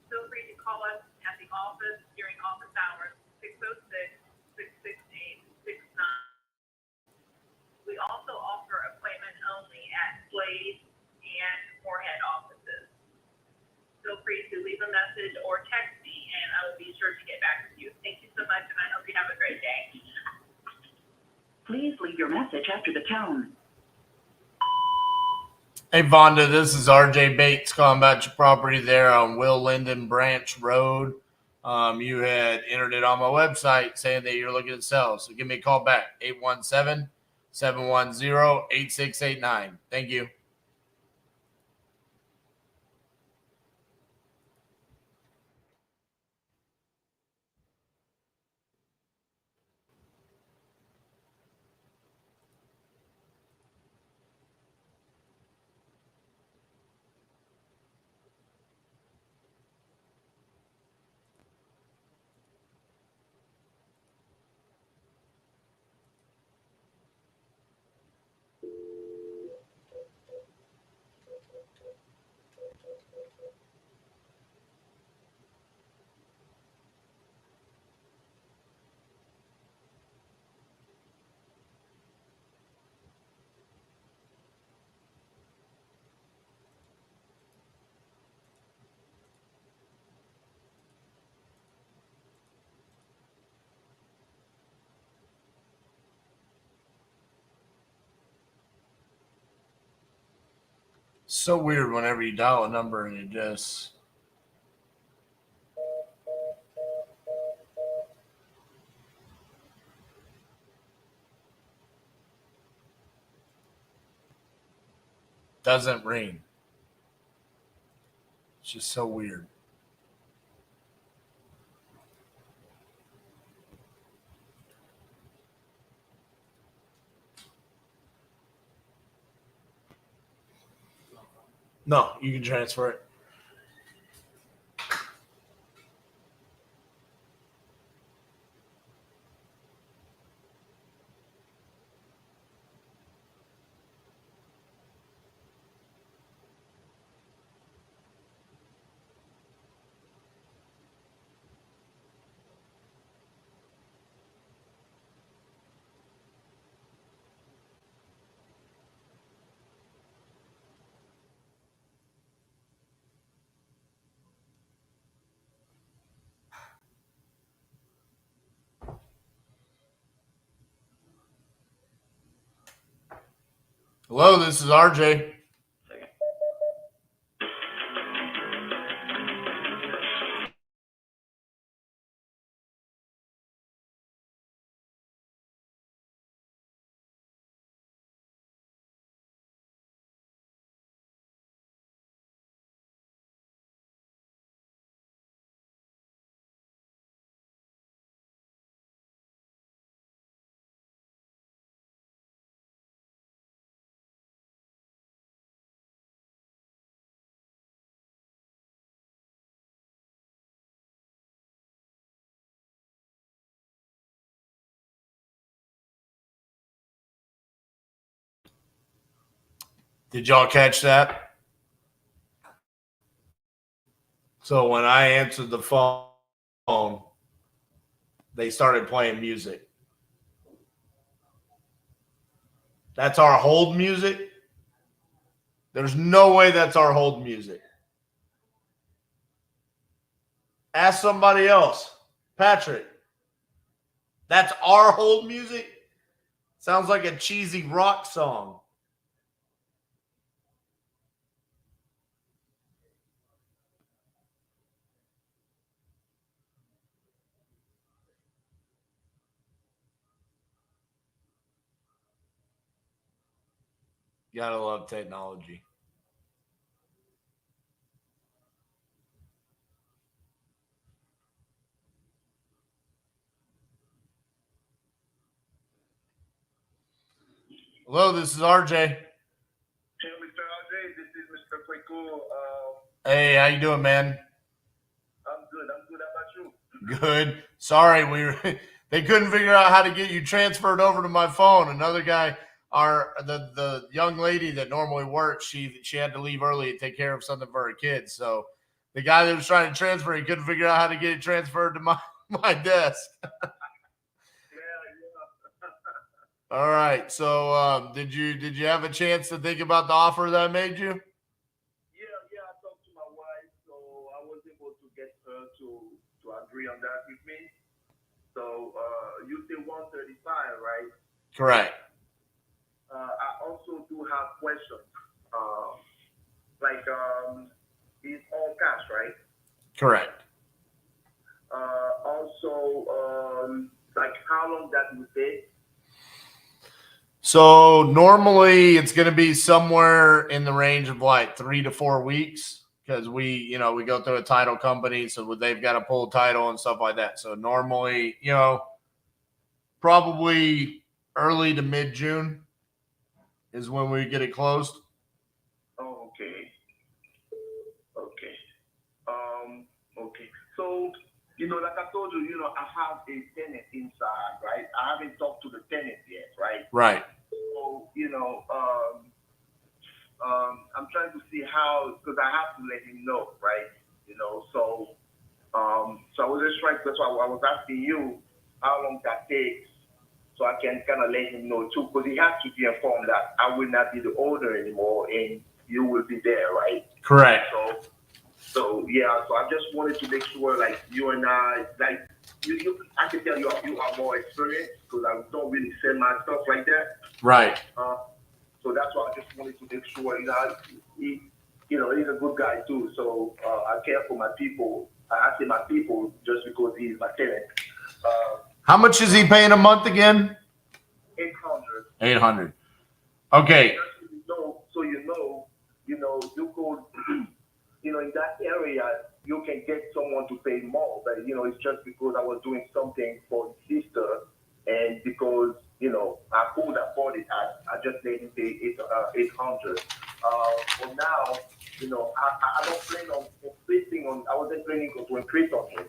Feel free to call us at the office during office hours, 606-668-69. We also offer appointment only at Slade and Moorhead offices. Feel free to leave a message or text me, and I will be sure to get back with you. Thank you so much, and I hope you have a great day. Please leave your message after the tone. Hey, Vonda, this is RJ Bates calling about your property there on Will Linden Branch Road. You had entered it on my website saying that you're looking to sell. So give me a call back, 817-710-8689. Thank you. So weird whenever you dial a number and it just doesn't ring. It's just so weird. No, you can transfer it. Hello, this is RJ. Did y'all catch that? So when I answered the phone, they started playing music. That's our hold music? There's no way that's our hold music. Ask somebody else. Patrick, that's our hold music? Sounds like a cheesy rock song. Gotta love technology. Hello, this is RJ. Hey, Mr. RJ, this is Mr. Quaco. Hey, how you doing, man? I'm good. How about you? Good. Sorry, they couldn't figure out how to get you transferred over to my phone. Another guy, the young lady that normally works, she had to leave early to take care of something for her kids. So the guy that was trying to transfer, he couldn't figure out how to get it transferred to my desk. All right. So did you have a chance to think about the offer that I made you? Yeah, I talked to my wife, so I was able to get her to agree on that with me. So you say 135, right? Correct. I also do have questions. It's all cash, right? Correct. How long that would take? So normally it's going to be somewhere in the range of like 3 to 4 weeks because we go through a title company, so they've got to pull title and stuff like that. So normally, probably early to mid-June is when we get it closed. Oh, okay. Okay. So, like I told you, I have a tenant inside, right? I haven't talked to the tenant yet, right? Right. So, I'm trying to see how, because I have to let him know, right? So I was just trying, that's why I was asking you how long that takes, so I can kind of let him know too, because he has to be informed that I will not be the owner anymore and you will be there, right? Correct. So I just wanted to make sure, like, you and I, like, I can tell you are more experienced because I don't really sell my stuff like that. Right. So that's why I just wanted to make sure, he's a good guy too. So I care for my people. I say my people just because he's my tenant. How much is he paying a month again? 800. 800. Okay. So you could, in that area, you can get someone to pay more. But, it's just because I was doing something for his sister, and because, I could afford it, I just let him pay 800. For now, I don't plan on increasing I wasn't planning to increase on him,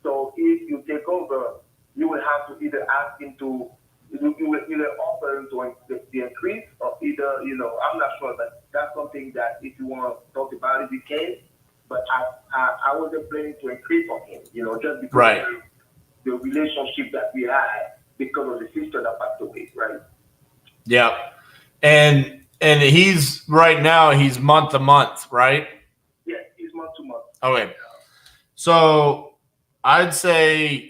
So if you take over, you will have to either ask him to, you will either offer him to the increase, or either, I'm not sure, but that's something that if you want to talk about it, we can. But I wasn't planning to increase on him, just because right. of the relationship that we had because of the sister that passed away, right? Yeah. And he's right now, he's month to month, right? Yeah, he's month to month. Okay. So I'd say,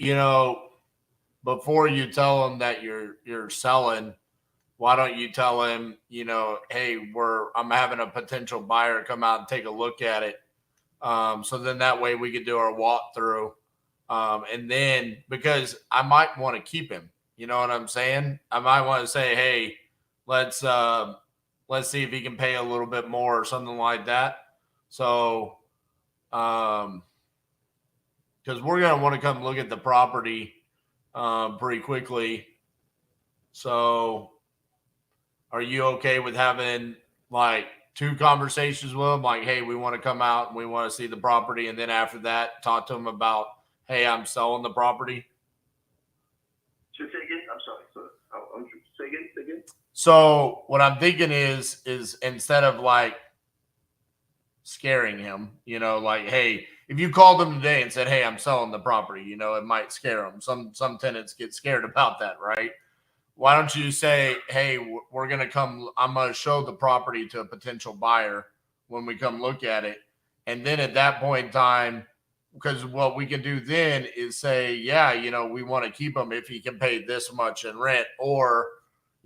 before you tell him that you're selling, why don't you tell him, hey, I'm having a potential buyer come out and take a look at it. So then that way we could do our walkthrough. And then because I might want to keep him, you know what I'm saying? I might want to say, hey, let's see if he can pay a little bit more or something like that. So, because we're going to want to come look at the property pretty quickly. So are you okay with having like 2 conversations with him? Like, hey, we want to come out and we want to see the property. And then after that, talk to him about, hey, I'm selling the property. Say again? I'm sorry. Say again? So what I'm thinking is instead of like scaring him, like, hey, if you called him today and said, hey, I'm selling the property, it might scare him. Some tenants get scared about that, right? Why don't you say, hey, we're going to come, I'm going to show the property to a potential buyer when we come look at it. And then at that point in time, because what we can do then is say, yeah, we want to keep him if he can pay this much in rent, or,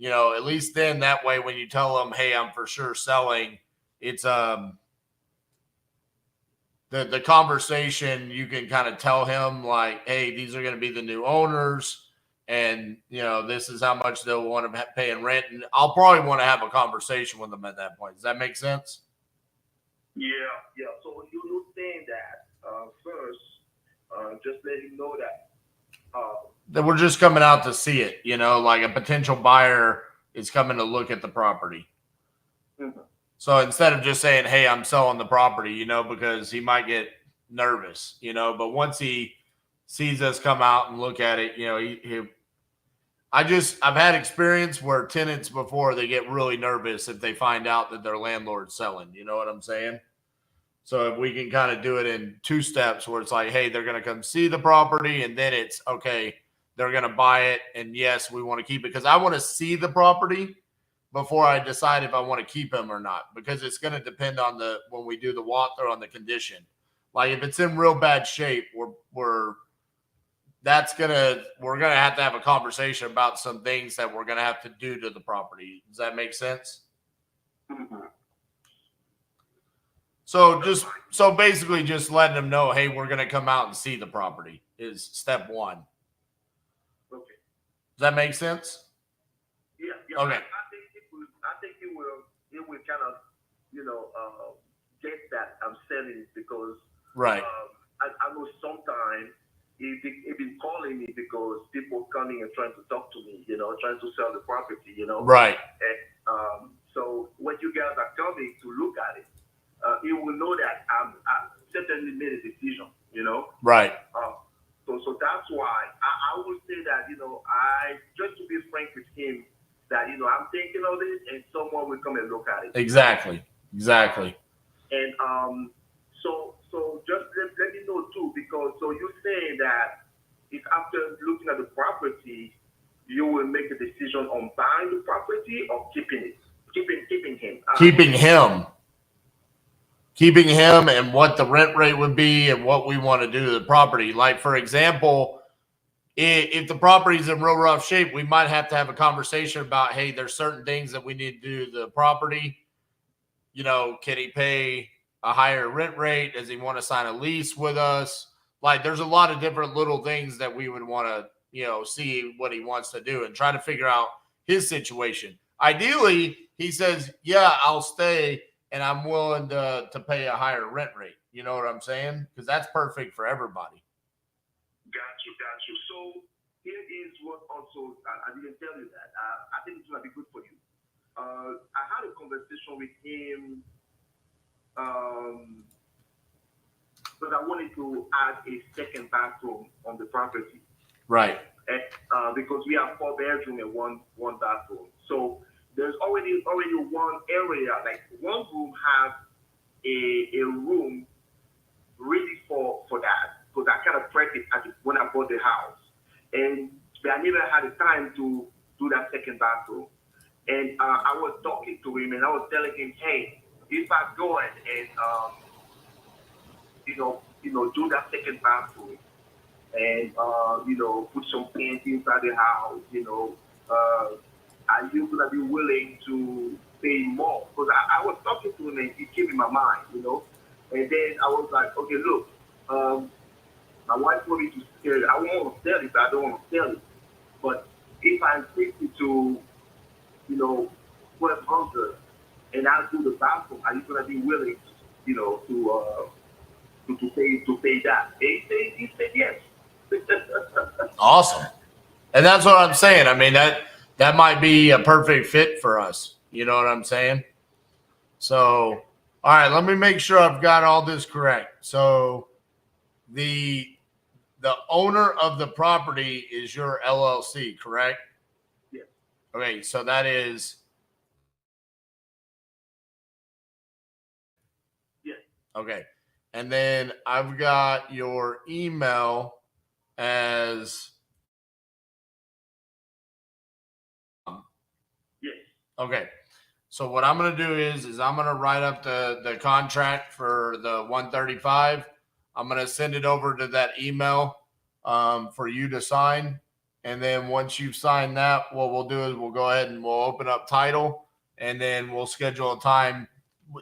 at least then that way, when you tell him, hey, I'm for sure selling, it's, the conversation, you can kind of tell him like, hey, these are going to be the new owners. And, this is how much they'll want to pay in rent. And I'll probably want to have a conversation with them at that point. Does that make sense? Yeah. So you're saying that first, just let him know that we're just coming out to see it, like a potential buyer is coming to look at the property. Mm-hmm. So instead of just saying, hey, I'm selling the property, because he might get nervous, but once he sees us come out and look at it, I've had experience where tenants before, they get really nervous if they find out that their landlord's selling. You know what I'm saying? So if we can kind of do it in 2 steps where it's like, hey, they're going to come see the property, and then it's okay, they're going to buy it. And yes, we want to keep it because I want to see the property before I decide if I want to keep him or not, because it's going to depend on when we do the walkthrough on the condition. Like if it's in real bad shape, we're going to have to have a conversation about some things that we're going to have to do to the property. Does that make sense? Mm-hmm. So basically just letting them know, hey, we're going to come out and see the property is step 1. Okay. Does that make sense? Yeah. Okay. I think it will kind of, get that I'm selling because right. I know sometimes he's been calling me because people coming and trying to talk to me, trying to sell the property, Right. And so when you guys are coming to look at it, you will know that I certainly made a decision, Right. So that's why I would say that, I just to be frank with him, that, I'm thinking of it and someone will come and look at it. Exactly. And so just let me know too, because so you're saying that if after looking at the property, you will make a decision on buying the property or keeping it, keeping him. Keeping him and what the rent rate would be and what we want to do to the property. Like, for example, if the property's in real rough shape, we might have to have a conversation about, hey, there's certain things that we need to do to the property. Can he pay a higher rent rate? Does he want to sign a lease with us? Like, there's a lot of different little things that we would want to, see what he wants to do and try to figure out his situation. Ideally, he says, yeah, I'll stay and I'm willing to pay a higher rent rate. You know what I'm saying? Because that's perfect for everybody. Got you. So here is what also, I didn't tell you that. I think it's going to be good for you. I had a conversation with him because I wanted to add a second bathroom on the property. Right. And, because we have 4 bedrooms and one bathroom. So there's already one area, like one room has a room ready for that. Because I kind of prepped it when I bought the house. And I never had the time to do that second bathroom. And I was talking to him and I was telling him, hey, if I go and do that second bathroom and, put some paint inside the house, are you gonna be willing to pay more? Because I was talking to him and he came in my mind, you know. And then I was like, okay, look, my wife told me to sell it. I don't want to sell it, but I don't want to sell it. But if I take it to, you know, 1,200 and I do the bathroom, are you gonna be willing, you know, to pay that? He said yes. Awesome. And that's what I'm saying. I mean, that might be a perfect fit for us. You know what I'm saying? So, all right, let me make sure I've got all this correct. So the owner of the property is your LLC, correct? Yes. Okay, so that is yes. Okay. And then I've got your email as yes. Okay. So what I'm going to do is I'm going to write up the contract for the 135. I'm going to send it over to that email for you to sign. And then once you've signed that, what we'll do is we'll go ahead and we'll open up title and then we'll schedule a time.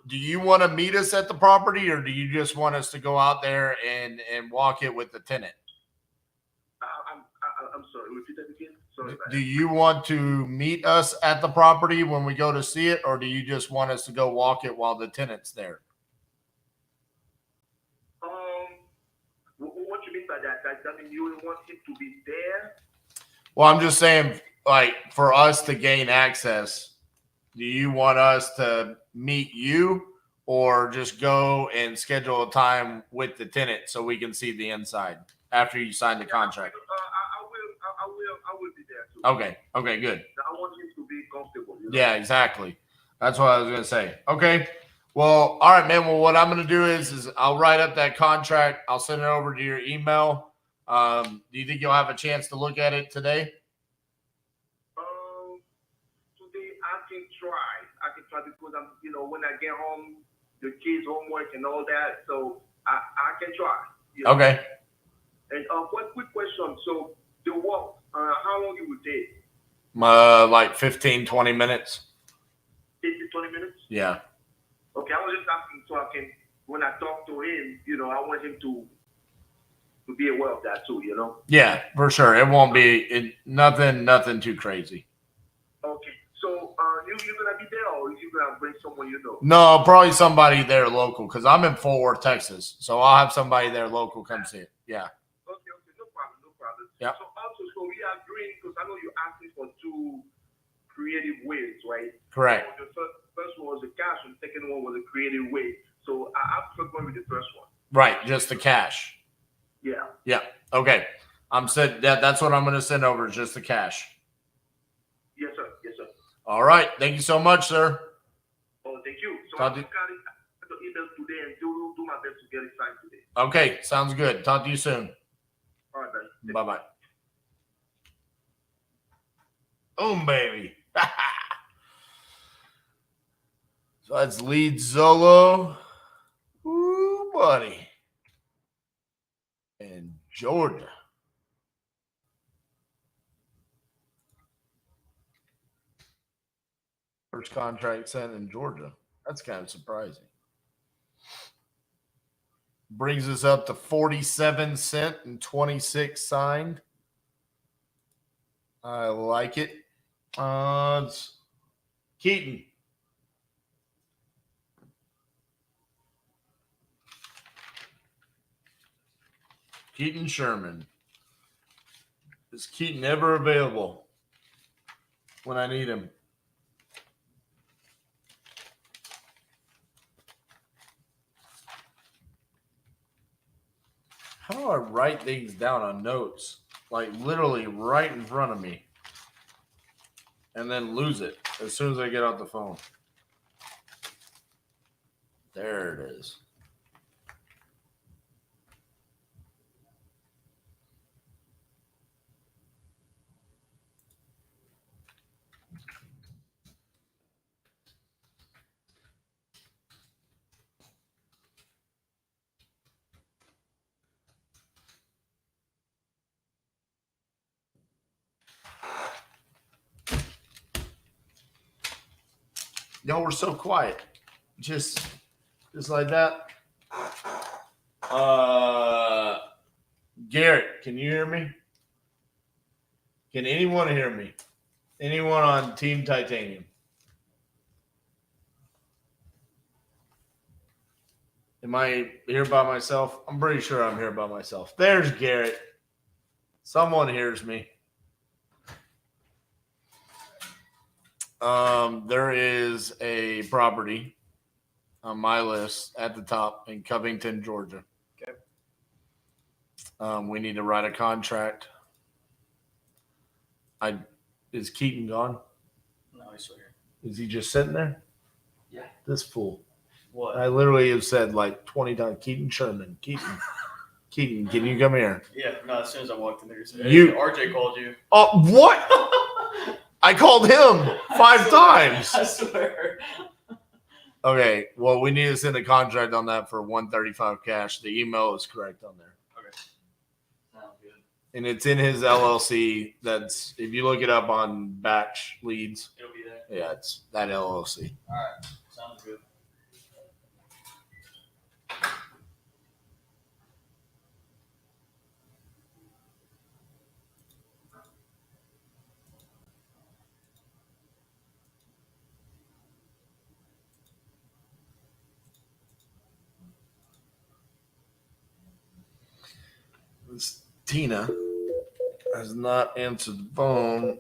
Do you want to meet us at the property or do you just want us to go out there and walk it with the tenant? I'm sorry, repeat that again. Sorry about Do you want to meet us at the property when we go to see it, or do you just want us to go walk it while the tenant's there? What you mean by that? That mean you want him to be there? Well, I'm just saying, like, for us to gain access, do you want us to meet you or just go and schedule a time with the tenant so we can see the inside after you sign the contract? I will be there too. Okay. Okay, good. I want him to be comfortable. You know? Yeah, exactly. That's what I was going to say. Okay. Well, all right, man. Well, what I'm going to do is I'll write up that contract. I'll send it over to your email. Do you think you'll have a chance to look at it today? Today I can try because I'm, you know, when I get home, the kids' homework and all that. So I can try. You know? Okay. And one quick question. So the walk, how long it would take? Like 15, 20 minutes. 15, 20 minutes? Yeah. Okay, I was just asking so I can, when I talk to him, you know, I want him to be aware of that too, you know? Yeah, for sure. It won't be nothing too crazy. Okay, so you're going to be there or you going to bring someone you know? No, probably somebody there local because I'm in Fort Worth, Texas. So I'll have somebody there local come see it. Yeah. Okay, no problem. Yeah. So also, so we are doing, because I know you asked me for two creative ways, right? Correct. So the first one was the cash and the second one was a creative way. So I prefer going with the first one. Right, just the cash. Yeah. Yeah. Okay. That's what I'm going to send over, just the cash. Yes, sir. Yes, sir. All right. Thank you so much, sir. Oh, thank you. So Talk I'll look at it, the email today and do my best to get it signed today. Okay, sounds good. Talk to you soon. All right, man. Bye-bye. Baby. So that's lead solo. Ooh, buddy. And Georgia. First contract sent in Georgia. That's kind of surprising. Brings us up to 47 sent and 26 signed. I like it. It's Keaton. Keaton Sherman. Is Keaton ever available when I need him? How do I write things down on notes? Like literally right in front of me. And then lose it as soon as I get off the phone. There it is. Y'all were so quiet. Just like that. Garrett, can you hear me? Can anyone hear me? Anyone on Team Titanium? Am I here by myself? I'm pretty sure I'm here by myself. There's Garrett. Someone hears me. There is a property on my list at the top in Covington, Georgia. Okay. We need to write a contract. Is Keaton gone? No, he's still here. Is he just sitting there? Yeah. This fool. What? I literally have said like 20 times, Keaton Sherman, Keaton, can you come here? Yeah, no, as soon as I walked in there, he said, You- hey, RJ called you. Oh, what? I called him 5 times. I swear. Okay, well, we need to send a contract on that for $135 cash. The email is correct on there. Okay. Sounds good. And it's in his LLC. That's, if you look it up on batch leads, It'll be there. yeah, it's that LLC. All right. Sounds good. This Tina has not answered the phone.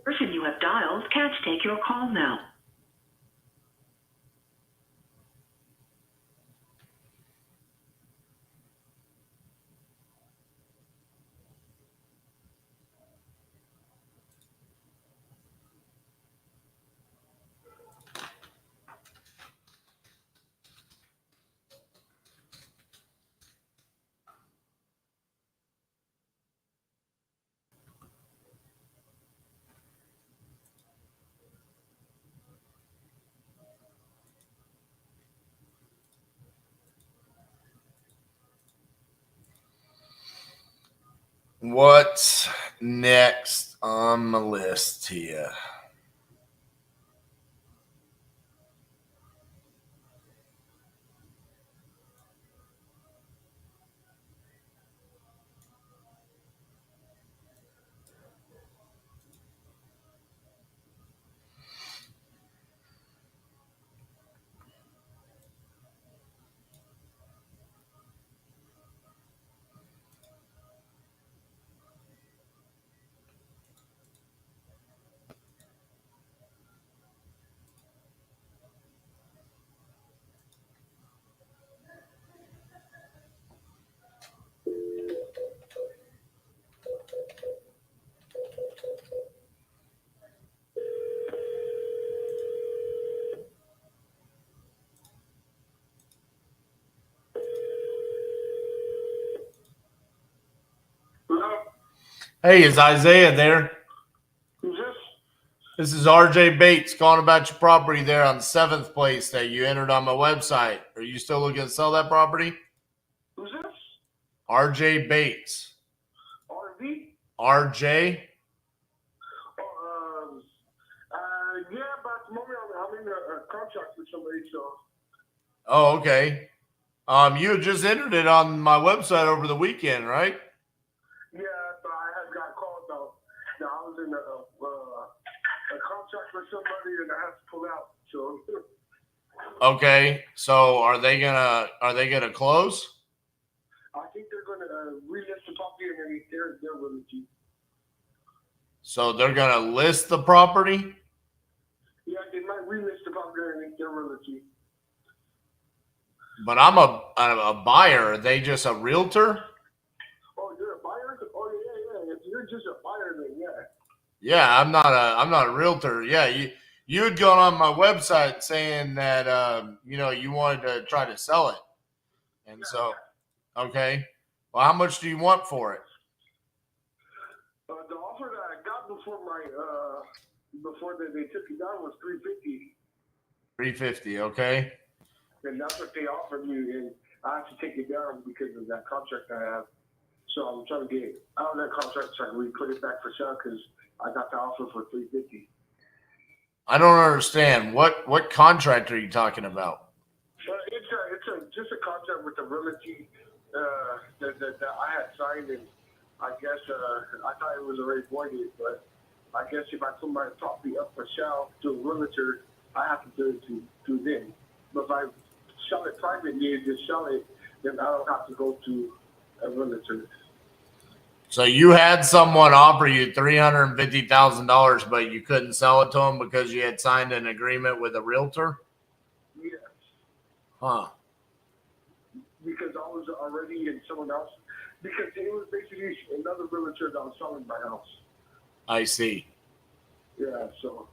Person you have dialed can't take your call now. What's next on the list here? Hey, is Isaiah there? Who's this? This is RJ Bates calling about your property there on 7th Place that you entered on my website. Are you still looking to sell that property? Who's this? RJ Bates. RV? RJ? Yeah, but at the moment I'm in a contract with somebody, so. Oh, okay. You had just entered it on my website over the weekend, right? Yeah, but I have got called though. Now I was in a contract with somebody and I have to pull out. So. Okay. So are they gonna close? I think they're gonna relist the property and then they're willing to. So they're gonna list the property? Yeah, they might relist the property and they're willing to. But I'm a buyer. Are they just a realtor? Oh, you're a buyer? Oh, yeah. If you're just a buyer, then yeah. Yeah, I'm not a realtor. Yeah, you had gone on my website saying that you wanted to try to sell it, and so okay. Well, how much do you want for it? The offer that I got before they took it down was $350, $350. Okay. and that's what they offered me, and I have to take it down because of that contract I have. So I'm trying to get out of that contract so I can put it back for sale because I got the offer for $350. I don't understand. What contract are you talking about? It's just a contract with the realty that I had signed, and I guess I thought it was already voided, but I guess if I put my property up for sale to a realtor, I have to do it to them. But if I sell it privately, just sell it, then I don't have to go to a realtor. So you had someone offer you $350,000, but you couldn't sell it to them because you had signed an agreement with a realtor? Yes. Huh. Because I was already in someone else. Because it was basically another realtor that was selling my house. I see. Yeah, so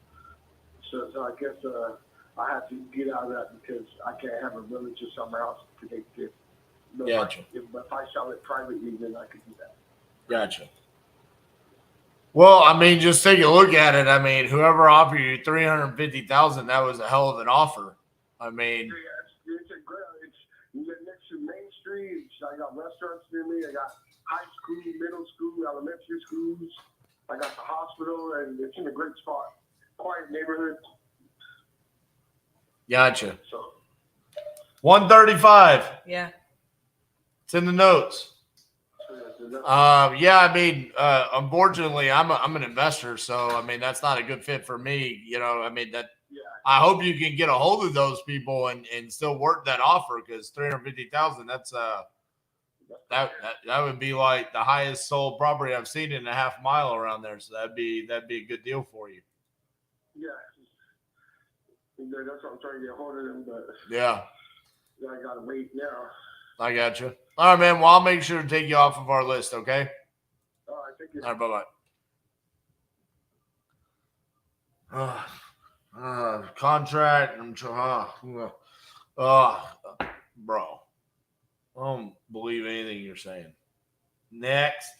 I guess I have to get out of that because I can't have a realtor sell my house to take it. But Gotcha. if I sell it privately, then I could do that. Gotcha. Well, I mean, just take a look at it. I mean, whoever offered you $350,000, that was a hell of an offer. I mean, It's a great. It's next to Main Street. I got restaurants near me. I got high school, middle school, elementary schools. I got the hospital, and it's in a great spot. Quiet neighborhood. gotcha. So 135. Yeah. It's in the notes. Yeah, I mean, unfortunately, I'm an investor, so I mean that's not a good fit for me. I mean that. I hope you can get a hold of those people and still work that offer because $350,000. That's that would be like the highest sold property I've seen in a half mile around there. So that'd be a good deal for you. yeah, that's what I'm trying to get a hold of them, but Yeah, I gotta wait now. I got you. All right, man. Well, I'll make sure to take you off of our list. Okay. All right, thank you. All right. Bye-bye. Contract. Bro. I don't believe anything you're saying. Next.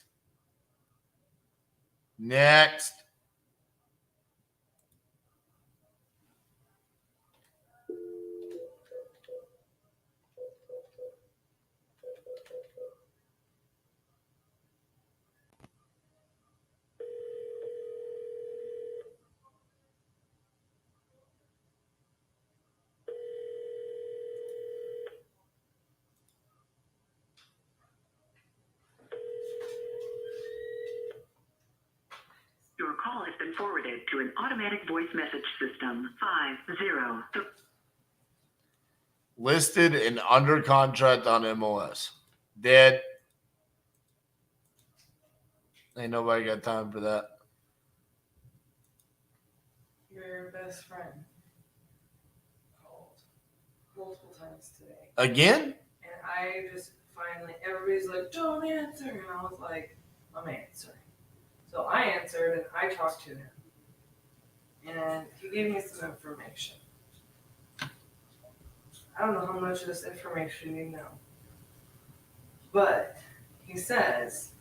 Your call has been forwarded to an automatic voice message system. 50. Listed and under contract on MLS. Dead. Ain't nobody got time for that. Your best friend called multiple times today. Again? And I just finally, everybody's like, don't answer. And I was like, I'm answering. So I answered and I talked to him. And he gave me some information. I don't know how much of this information you know. But he says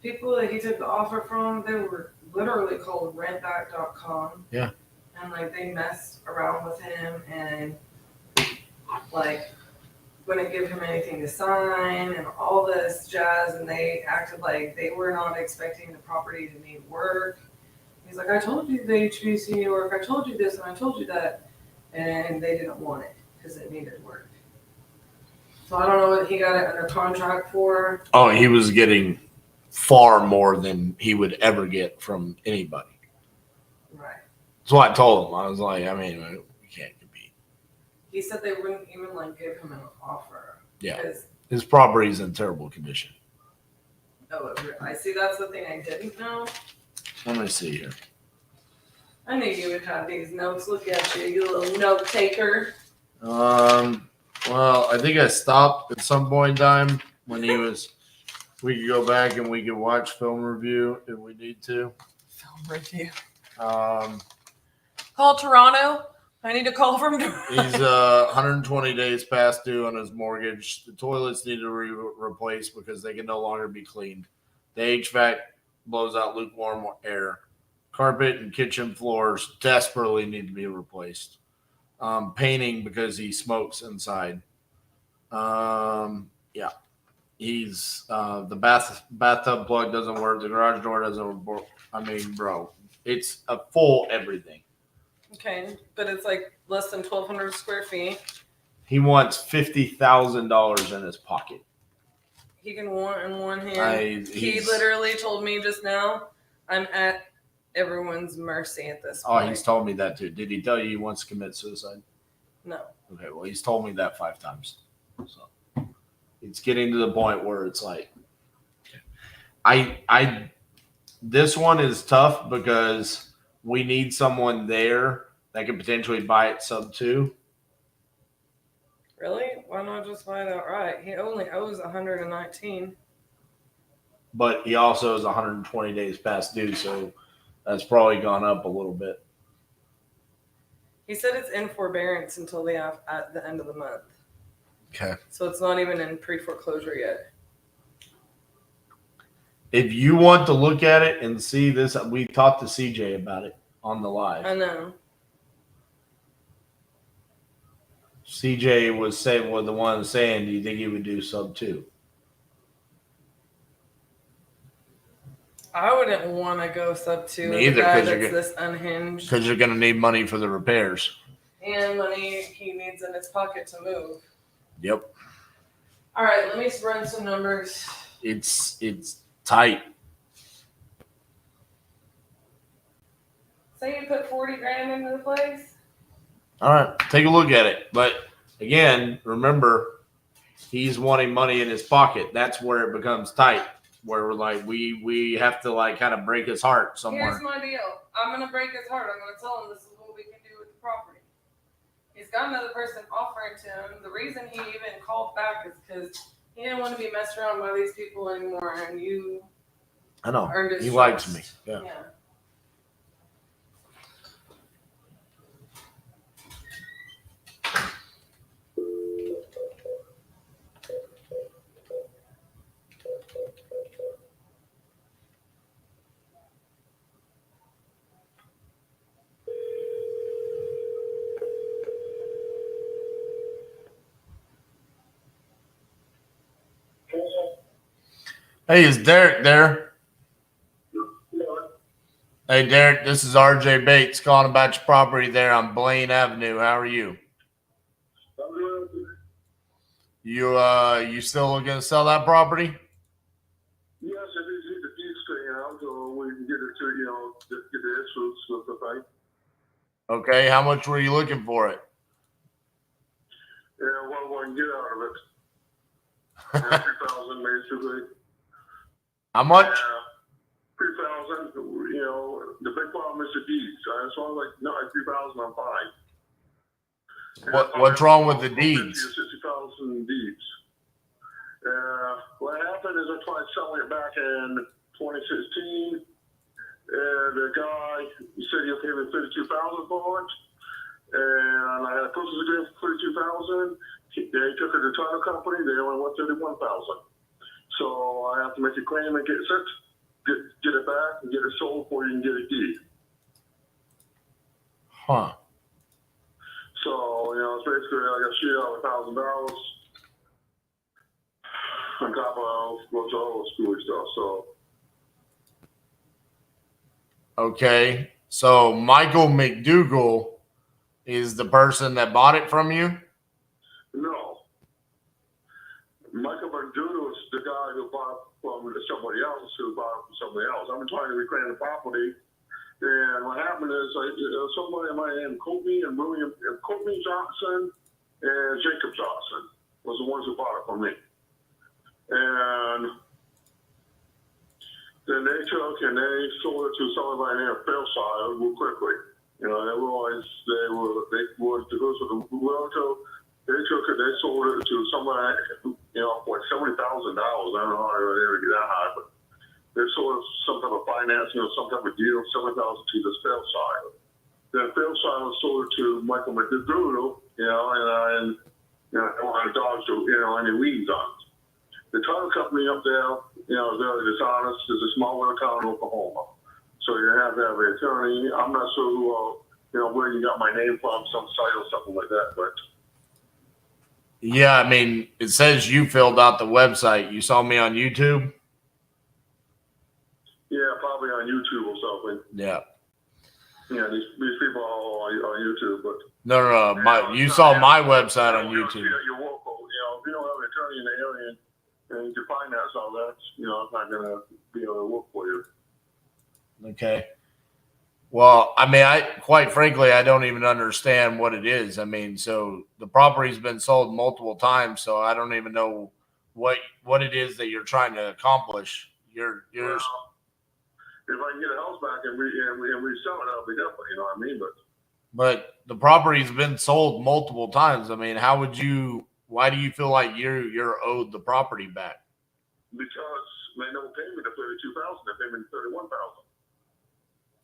people that he took the offer from, they were literally called rentback.com. Yeah. And like they messed around with him and like wouldn't give him anything to sign and all this jazz, and they acted like they were not expecting the property to need work. He's like, I told you the HVAC needed work, I told you this and I told you that, and they didn't want it because it needed work. So I don't know what he got it under contract for. Oh, he was getting far more than he would ever get from anybody. Right. That's what I told him. I was like, I mean, we can't compete. He said they wouldn't even like give him an offer. Yeah. Because, His property's in terrible condition. oh, I see. That's the thing I didn't know. Let me see here. I knew you would have these notes. Look at you, you little note taker. Well, I think I stopped at some point in time when he was. We could go back and we could watch film review if we need to. Film review. Um, Call Toronto. I need to call from. He's 120 days past due on his mortgage. The toilets need to be replaced because they can no longer be cleaned. The HVAC blows out lukewarm air. Carpet and kitchen floors desperately need to be replaced. Painting because he smokes inside. Yeah. He's the bathtub plug doesn't work. The garage door doesn't work. I mean, bro, it's a full everything. Okay, but it's like less than 1,200 square feet. He wants $50,000 in his pocket. He can want in one hand. He He's literally told me just now, I'm at everyone's mercy at this point. he's told me that too. Did he tell you he wants to commit suicide? No. Okay, well, he's told me that 5 times. So it's getting to the point where it's like, this one is tough because we need someone there that could potentially buy it sub 2. Really? Why not just buy it outright? He only owes 119. But he also is 120 days past due, so that's probably gone up a little bit. He said it's in forbearance until at the end of the month. Okay. So it's not even in pre-foreclosure yet. If you want to look at it and see this, we talked to CJ about it on the live. I know. CJ was saying, the one saying, do you think he would do sub 2? I wouldn't want to go sub 2 with Neither, a guy 'cause you're that's this unhinged. Because you're going to need money for the repairs. And money he needs in his pocket to move. Yep. All right, let me run some numbers. It's tight. Say you put 40 grand into the place. All right, take a look at it. But again, remember, he's wanting money in his pocket. That's where it becomes tight. Where we're like, we have to like kind of break his heart somewhere. Here's my deal. I'm gonna break his heart. I'm gonna tell him this is what we can do with the property. He's got another person offering to him. The reason he even called back is because he didn't want to be messed around by these people anymore. And you, I know. earned his He trust. likes me. Yeah. Hey, is Derek there? Hey, Derek, this is RJ Bates calling about your property there on Blaine Avenue. How are you? You still looking to sell that property? Yes, it is the deed straightened out, so we can get it to, get the issues with the bank. Okay, how much were you looking for it? Yeah, what we can get out of it. 3,000 basically. How much? 3,000, the big problem is the deeds. So I was like, no, 3,000, I'm fine. What's wrong with the deeds? 60,000 deeds. What happened is I tried selling it back in 2016, and the guy said he'll pay me $32,000 for it, and I had a purchase agreement for $32,000. They took it to the title company. They only want $31,000. So I have to make a claim and get it back and get it sold before you can get a deed. Huh. So, it's basically I got shit out of $1,000 on top of what's all the school stuff. So Okay, so Michael McDougal is the person that bought it from you? no. Michael McDougal is the guy who bought from somebody else who bought from somebody else. I've been trying to reclaim the property. And what happened is somebody by the name Courtney Johnson and Jacob Johnson was the ones who bought it from me. And then they took and they sold it to somebody by the name of Fairchild real quickly. They realized they were to go to the realtor They sold it to somebody, for $70,000. I don't know how they were able to get that high, but they sold some type of financing or some type of deal, $70,000 to the sales side. The sales side was sold to Michael McDougall, and they don't have dogs or any weeds on it. The title company up there, is very dishonest. It's a small little town in Oklahoma, so you have to have an attorney. I'm not sure who, where you got my name from, some site or something like that, but. Yeah, I mean, it says you filled out the website. You saw me on YouTube? Yeah, probably on YouTube or something. Yeah. Yeah, these people are all on YouTube, but. No. You saw my website on YouTube. You're local, if you don't have an attorney in the area and you can finance all that, it's not going to be able to work for you. Okay. Well, I mean, quite frankly, I don't even understand what it is. I mean, so the property's been sold multiple times, so I don't even know what it is that you're trying to accomplish. You're If I can get a house back and resell it, that'll be different, you know what I mean? But the property's been sold multiple times. I mean, why do you feel like you're owed the property back? Because they never paid me the $32,000, they paid me $31,000.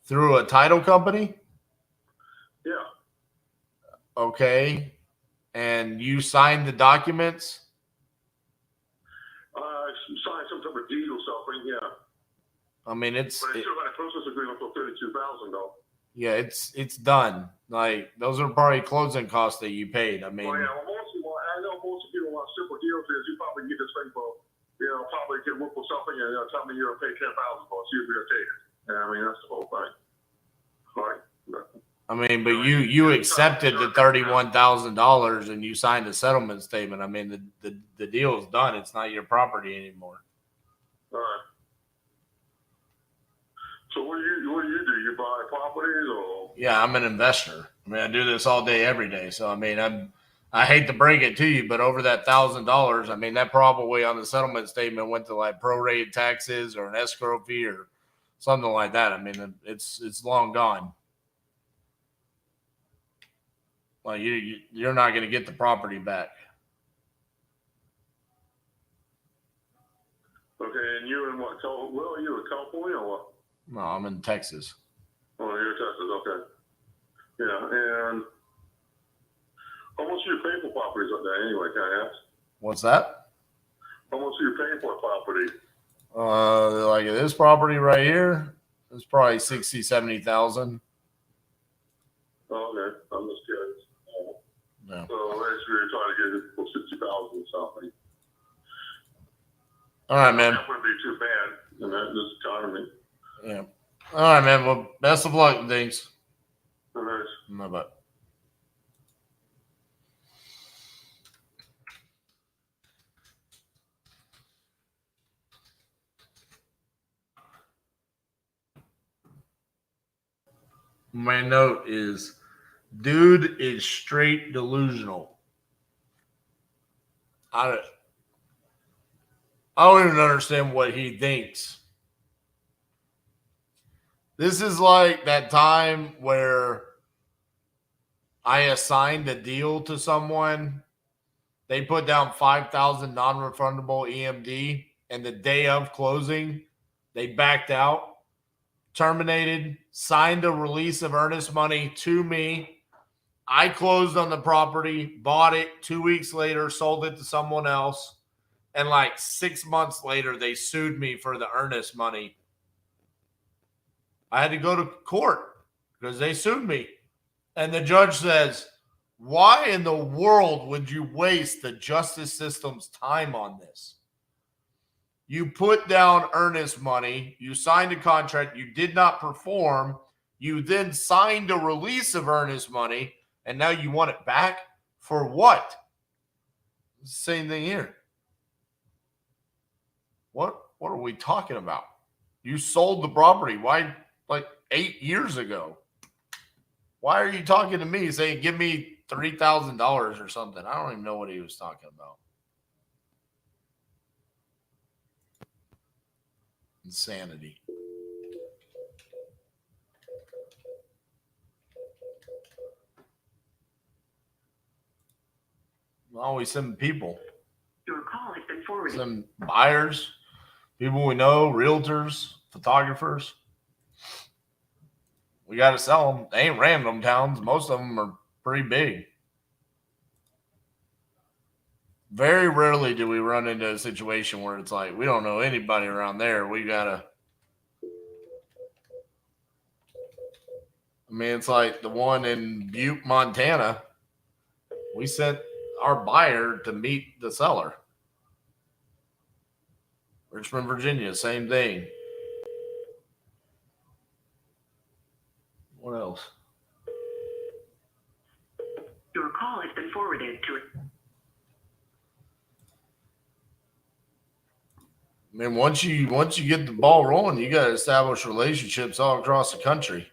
Through a title company? Yeah. Okay. And you signed the documents? Signed some type of deed or something, yeah. I mean, But it's still got a process agreement for $32,000 though. Yeah, it's done. Like, those are probably closing costs that you paid. I mean, I know most people want simple deals. Is you probably get this thing for, probably get work for something and tell me you're gonna pay $10,000 for it. See if you're gonna take it. And I mean, that's the whole thing. Right. I mean, but you accepted the $31,000 and you signed a settlement statement. I mean, the deal is done. It's not your property anymore. All right. So what do you do? You buy properties or? Yeah, I'm an investor. I mean, I do this all day, every day. So I mean, I hate to break it to you, but over that $1,000, I mean, that probably on the settlement statement went to like prorated taxes or an escrow fee or something like that. I mean, it's long gone. Like you're not going to get the property back. Okay, and you're in what? Where are you in California or what? No, I'm in Texas. Oh, you're in Texas. Okay. Yeah, and how much are you paying for properties up there anyway? Can I ask? What's that? How much are you paying for a property? Like this property right here, it's probably 60, 70,000. Oh, okay. I'm just curious. No. So basically, you're trying to get it for 60,000 or something. All right, man. That wouldn't be too bad in this economy. Yeah. All right, man. Well, best of luck and things. All right. Bye-bye. My note is, dude is straight delusional. I don't even understand what he thinks. This is like that time where I assigned a deal to someone. They put down 5,000 non-refundable EMD, and the day of closing, they backed out, terminated, signed a release of earnest money to me. I closed on the property, bought it 2 weeks later, sold it to someone else. And like 6 months later, they sued me for the earnest money. I had to go to court because they sued me. And the judge says, why in the world would you waste the justice system's time on this? You put down earnest money. You signed a contract. You did not perform. You then signed a release of earnest money. And now you want it back? For what? Same thing here. What are we talking about? You sold the property. Why? Like 8 years ago. Why are you talking to me saying, give me $3,000 or something? I don't even know what he was talking about. Insanity. Always send people. Your call has been forwarded. Some buyers, people we know, realtors, photographers. We got to sell them. They ain't random towns. Most of them are pretty big. Very rarely do we run into a situation where it's like, we don't know anybody around there. We got to. I mean, it's like the one in Butte, Montana. We sent our buyer to meet the seller. Richmond, Virginia, same thing. What else? Your call has been forwarded to. I mean, once you get the ball rolling, you got to establish relationships all across the country.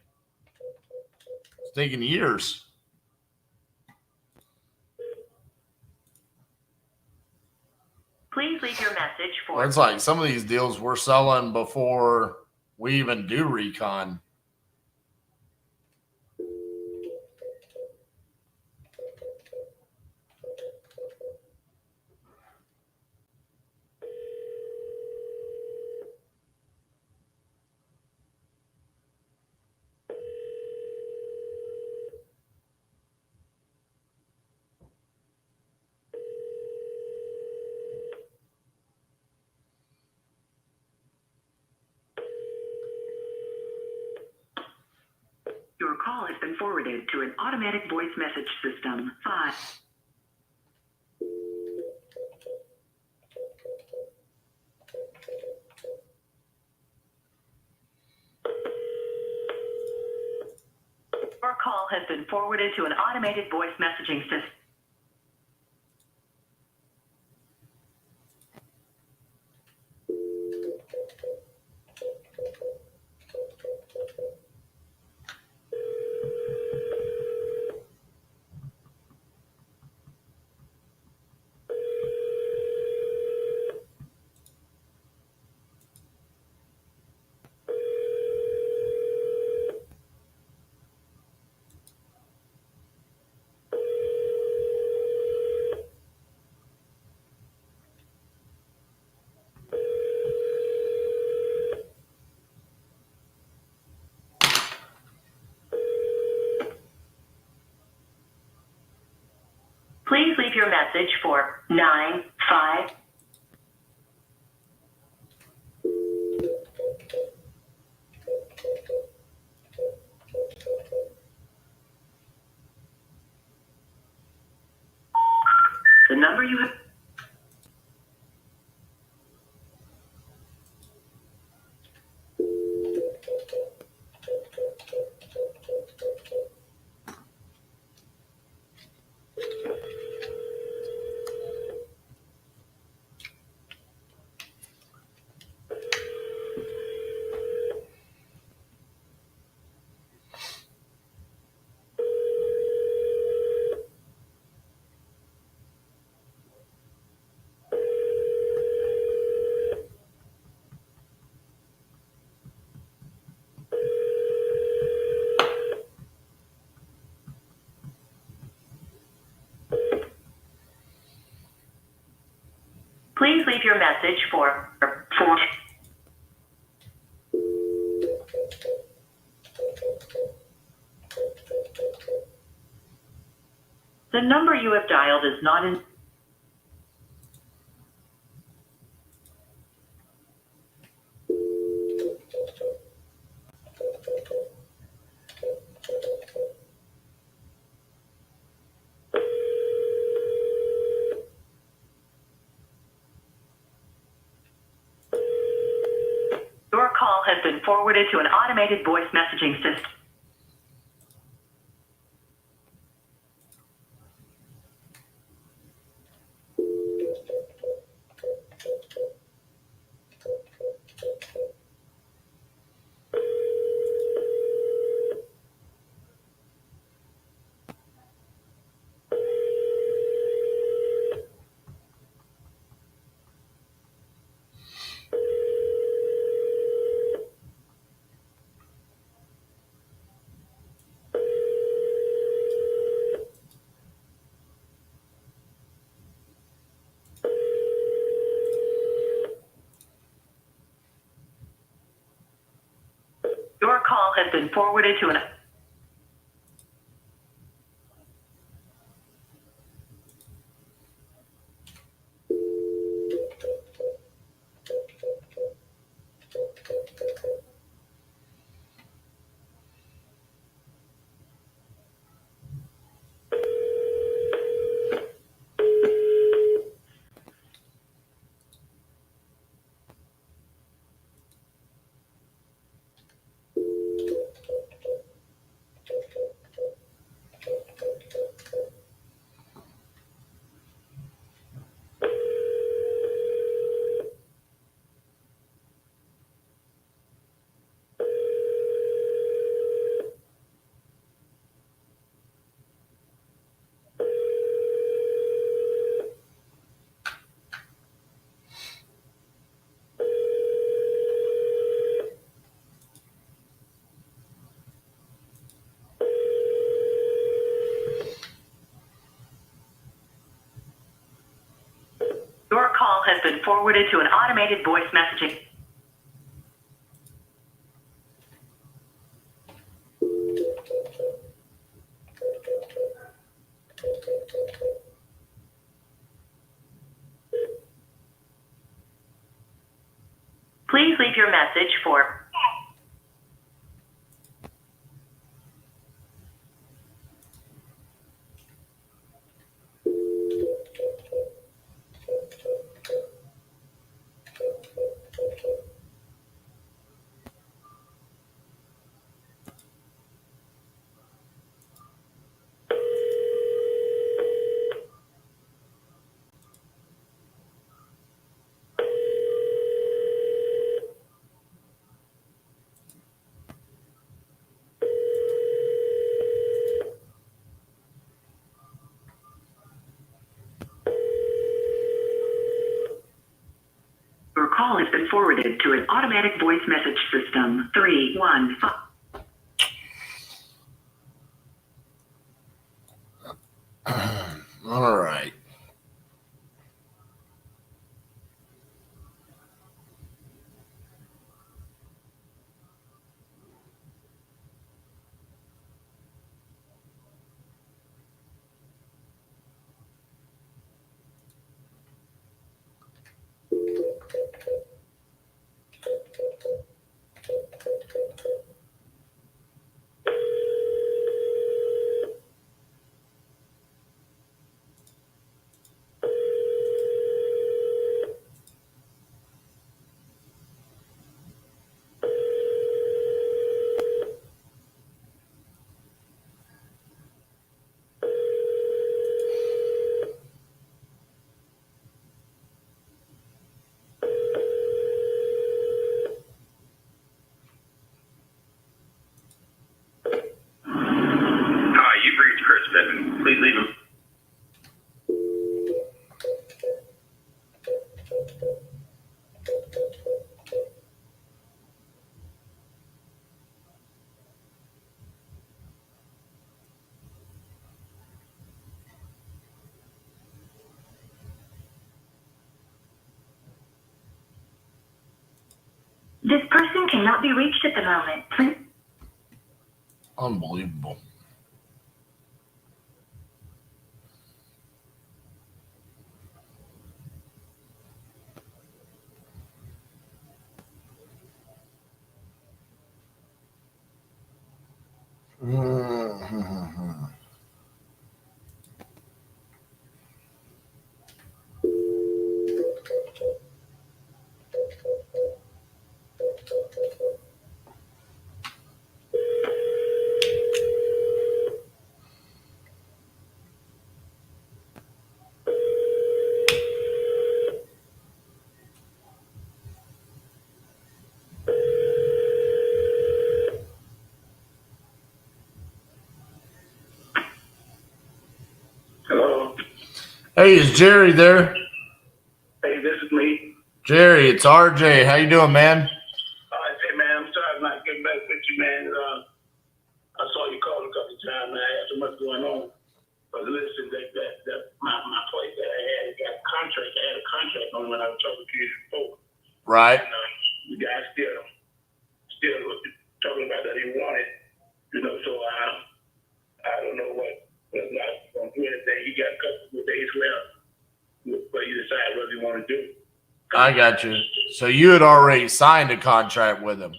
It's taking years. Please leave your message for. Well, it's like some of these deals we're selling before we even do recon. Your call has been forwarded to an automatic voice message system. 5. Your call has been forwarded to an automated voice messaging system. Please leave your message for 95. The number you have. Please leave your message for 4. The number you have dialed is not in. Your call has been forwarded to an automated voice messaging system. forwarded to an Your call has been forwarded to an automated voice messaging. Please leave your message for Your call has been forwarded to an automatic voice message system. 315. All right. Hi, you've reached Chris Pittman. Please leave him. This person cannot be reached at the moment. Please. Unbelievable. Hello. Hey, is Jerry there? Hey, this is me. Jerry, it's RJ. How you doing, man? Hey, man, I'm sorry I'm not getting back with you, man. I saw you call a couple of times, man. I had so much going on. But listen, my place that I had got a contract. I had a contract on when I was talking to you before. Right. And, you guys still talking about that he wanted. I got you. So you had already signed a contract with him.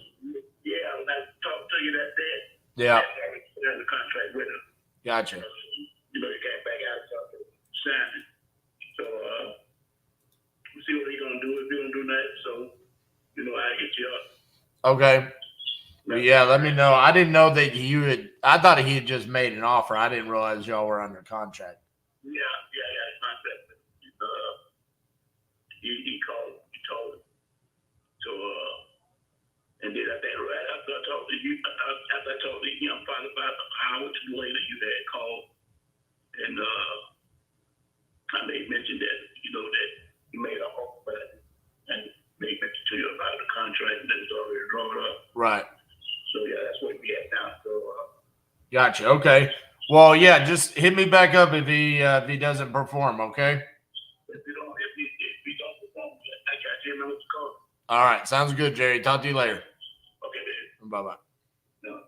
Yeah, when I talked to you that day, Yeah. I already signed the contract with him. Gotcha. You know, he came back out and talked to signing. So, we'll see what he's gonna do. If he don't do that, so, you know, I'll hit you up. Okay. Well, yeah, let me know. I didn't know that you had. I thought he had just made an offer. I didn't realize y'all were under contract. Yeah, contract. He called, he told him. So, and then I think right after I talked to you, after I talked to him, probably about an hour or two later, you had called, and I made mention that, you know, that you made an offer, and made mention to you about the contract that was already drawn up. Right. So yeah, that's what we had now. So Gotcha. Okay. Well, yeah, just hit me back up if he doesn't perform. Okay. if we don't perform, I got you know what's called. All right. Sounds good, Jerry. Talk to you later. Okay, man. Bye bye. No.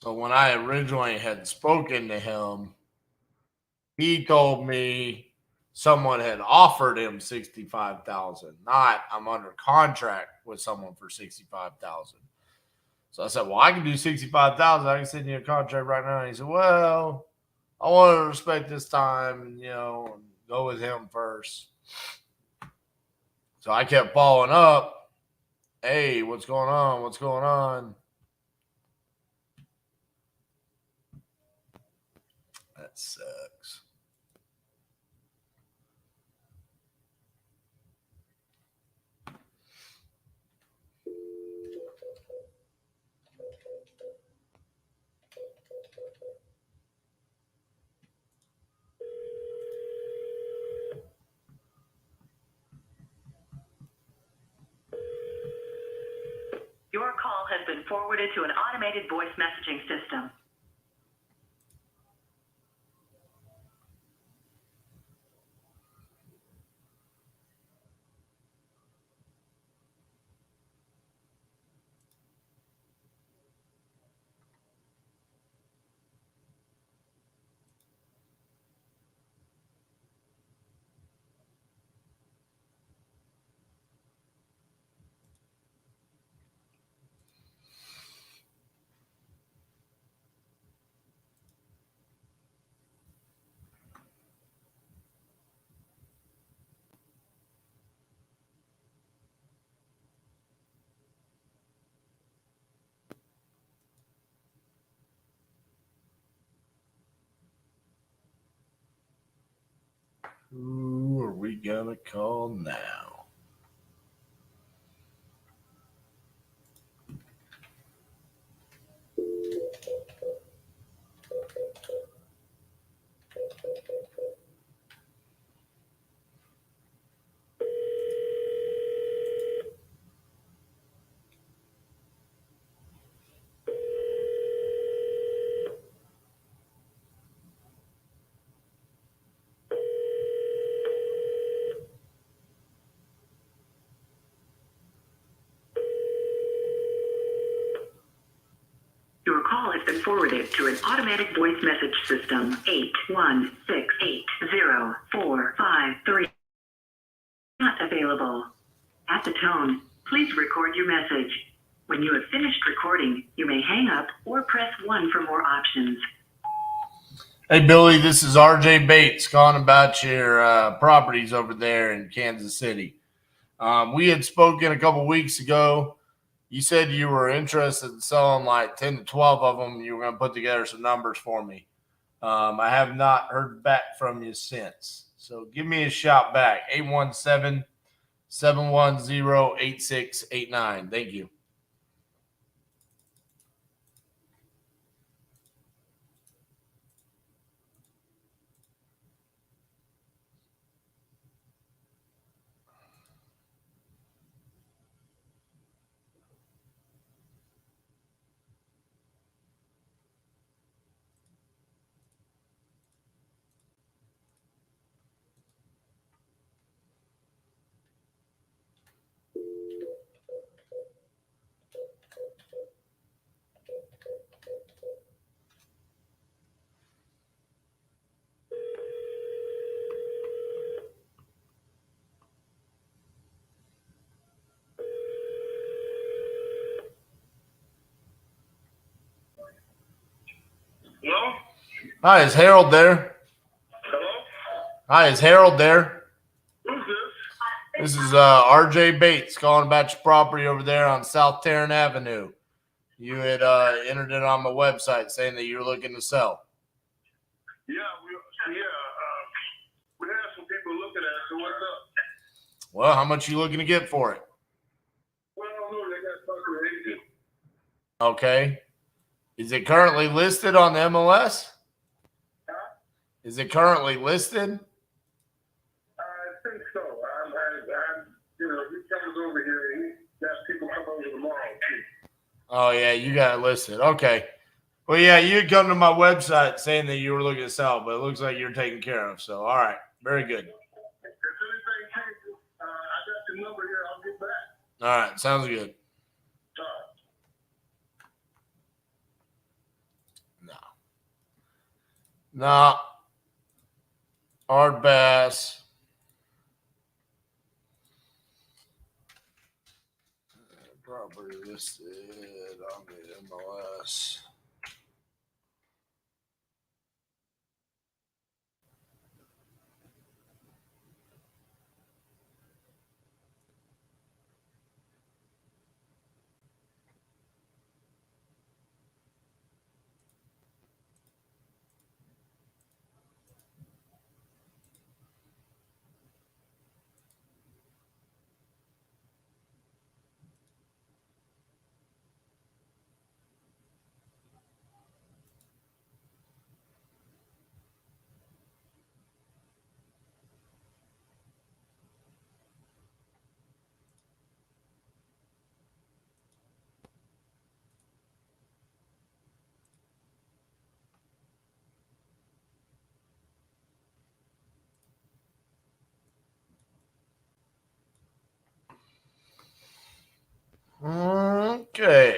So when I originally had spoken to him, he told me someone had offered him 65,000. Not I'm under contract with someone for 65,000. So I said, well, I can do 65,000. I can send you a contract right now. And he said, well, I want to respect this time and, you know, and go with him first. So I kept following up. Hey, what's going on? What's going on? That sucks. Your call has been forwarded to an automated voice messaging system. Who are we going to call now? Your call has been forwarded to an automatic voice message system. 816804553. Not available. At the tone, please record your message. When you have finished recording, you may hang up or press 1 for more options. Hey, Billy, this is RJ Bates calling about your properties over there in Kansas City. We had spoken a couple weeks ago. You said you were interested in selling like 10 to 12 of them. You were going to put together some numbers for me. I have not heard back from you since. So give me a shout back. 817-710-8689. Thank you. Hello? Hi, is Harold there? Hello? Hi, is Harold there? Who's this? This is RJ Bates calling about your property over there on South Tarrant Avenue. You had entered it on my website saying that you're looking to sell. Yeah, we have some people looking at it, so what's up? Well, how much you looking to get for it? Well, I don't know, they got something agent. Okay. Is it currently listed on the MLS? Is it currently listed? I think so. You know, he comes over here and he got people come over tomorrow too. Oh, yeah, you got it listed. Okay. Well, yeah, you had come to my website saying that you were looking to sell, but it looks like you're taken care of. So, all right. Very good. If anything changes, I got your number here. I'll get back. All right. Sounds good. No. Hard bass. Property listed on the MLS. Okay.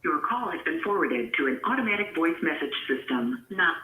Your call has been forwarded to an automatic voice message system. Not.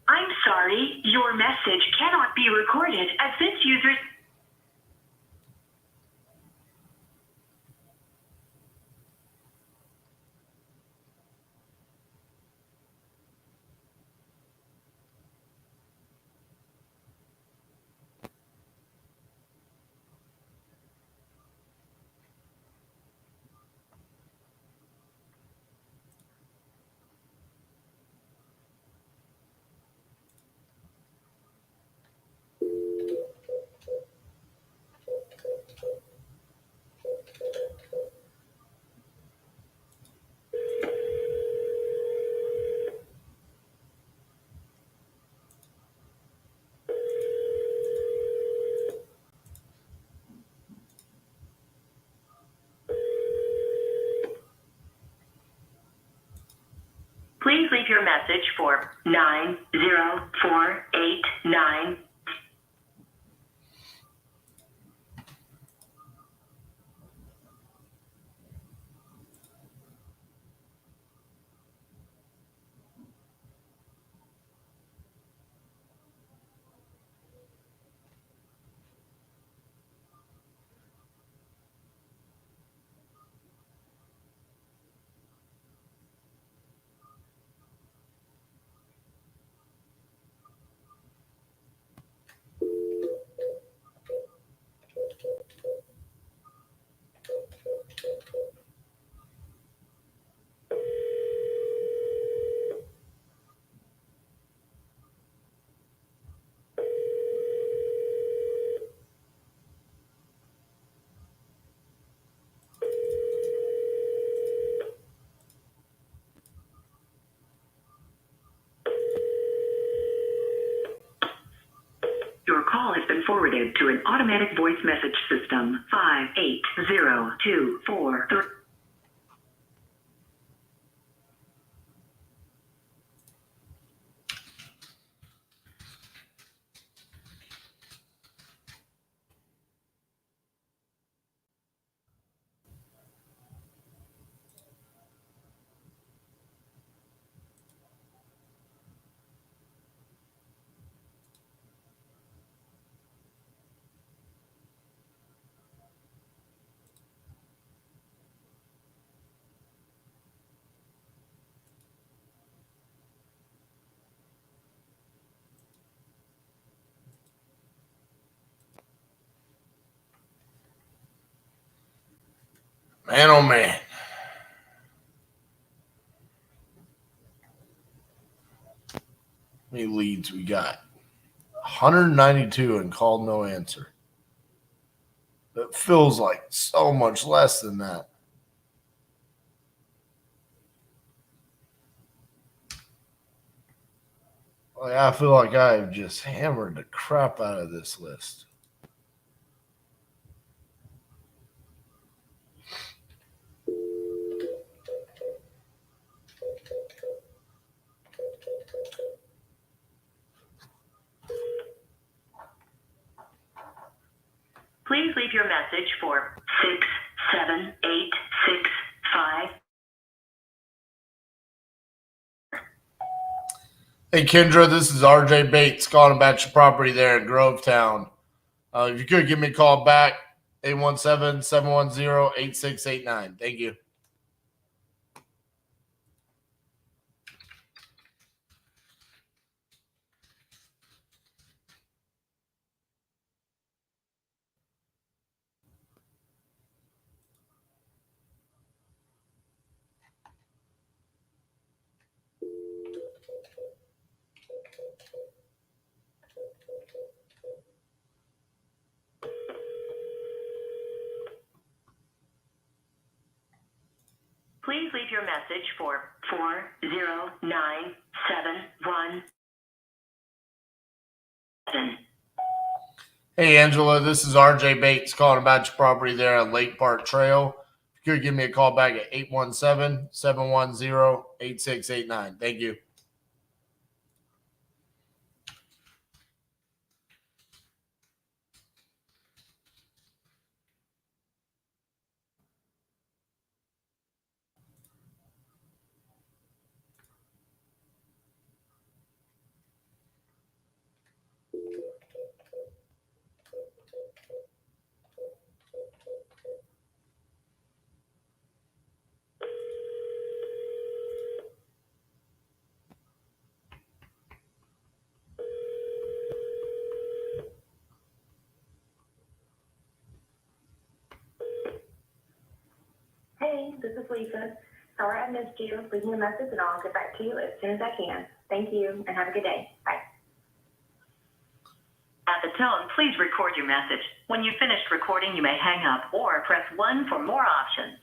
I'm sorry, your message cannot be recorded as this user. your message for 90489. Your call has been forwarded to an automatic voice message system. 58024. Man, oh man. How many leads we got? 192 and called no answer. That feels like so much less than that. Like, I feel like I've just hammered the crap out of this list. Please leave your message for 67865. Hey, Kendra, this is RJ Bates calling about your property there in Grovetown. If you could give me a call back, 817-710-8689. Thank you. Please leave your message for 409717. Hey, Angela, this is RJ Bates calling about your property there at Lake Park Trail. If you could give me a call back at 817-710-8689. Thank you. Hey, this is Lisa. Sorry I missed you. Leave me a message and I'll get back to you as soon as I can. Thank you and have a good day. Bye. At the tone, please record your message. When you've finished recording, you may hang up or press 1 for more options.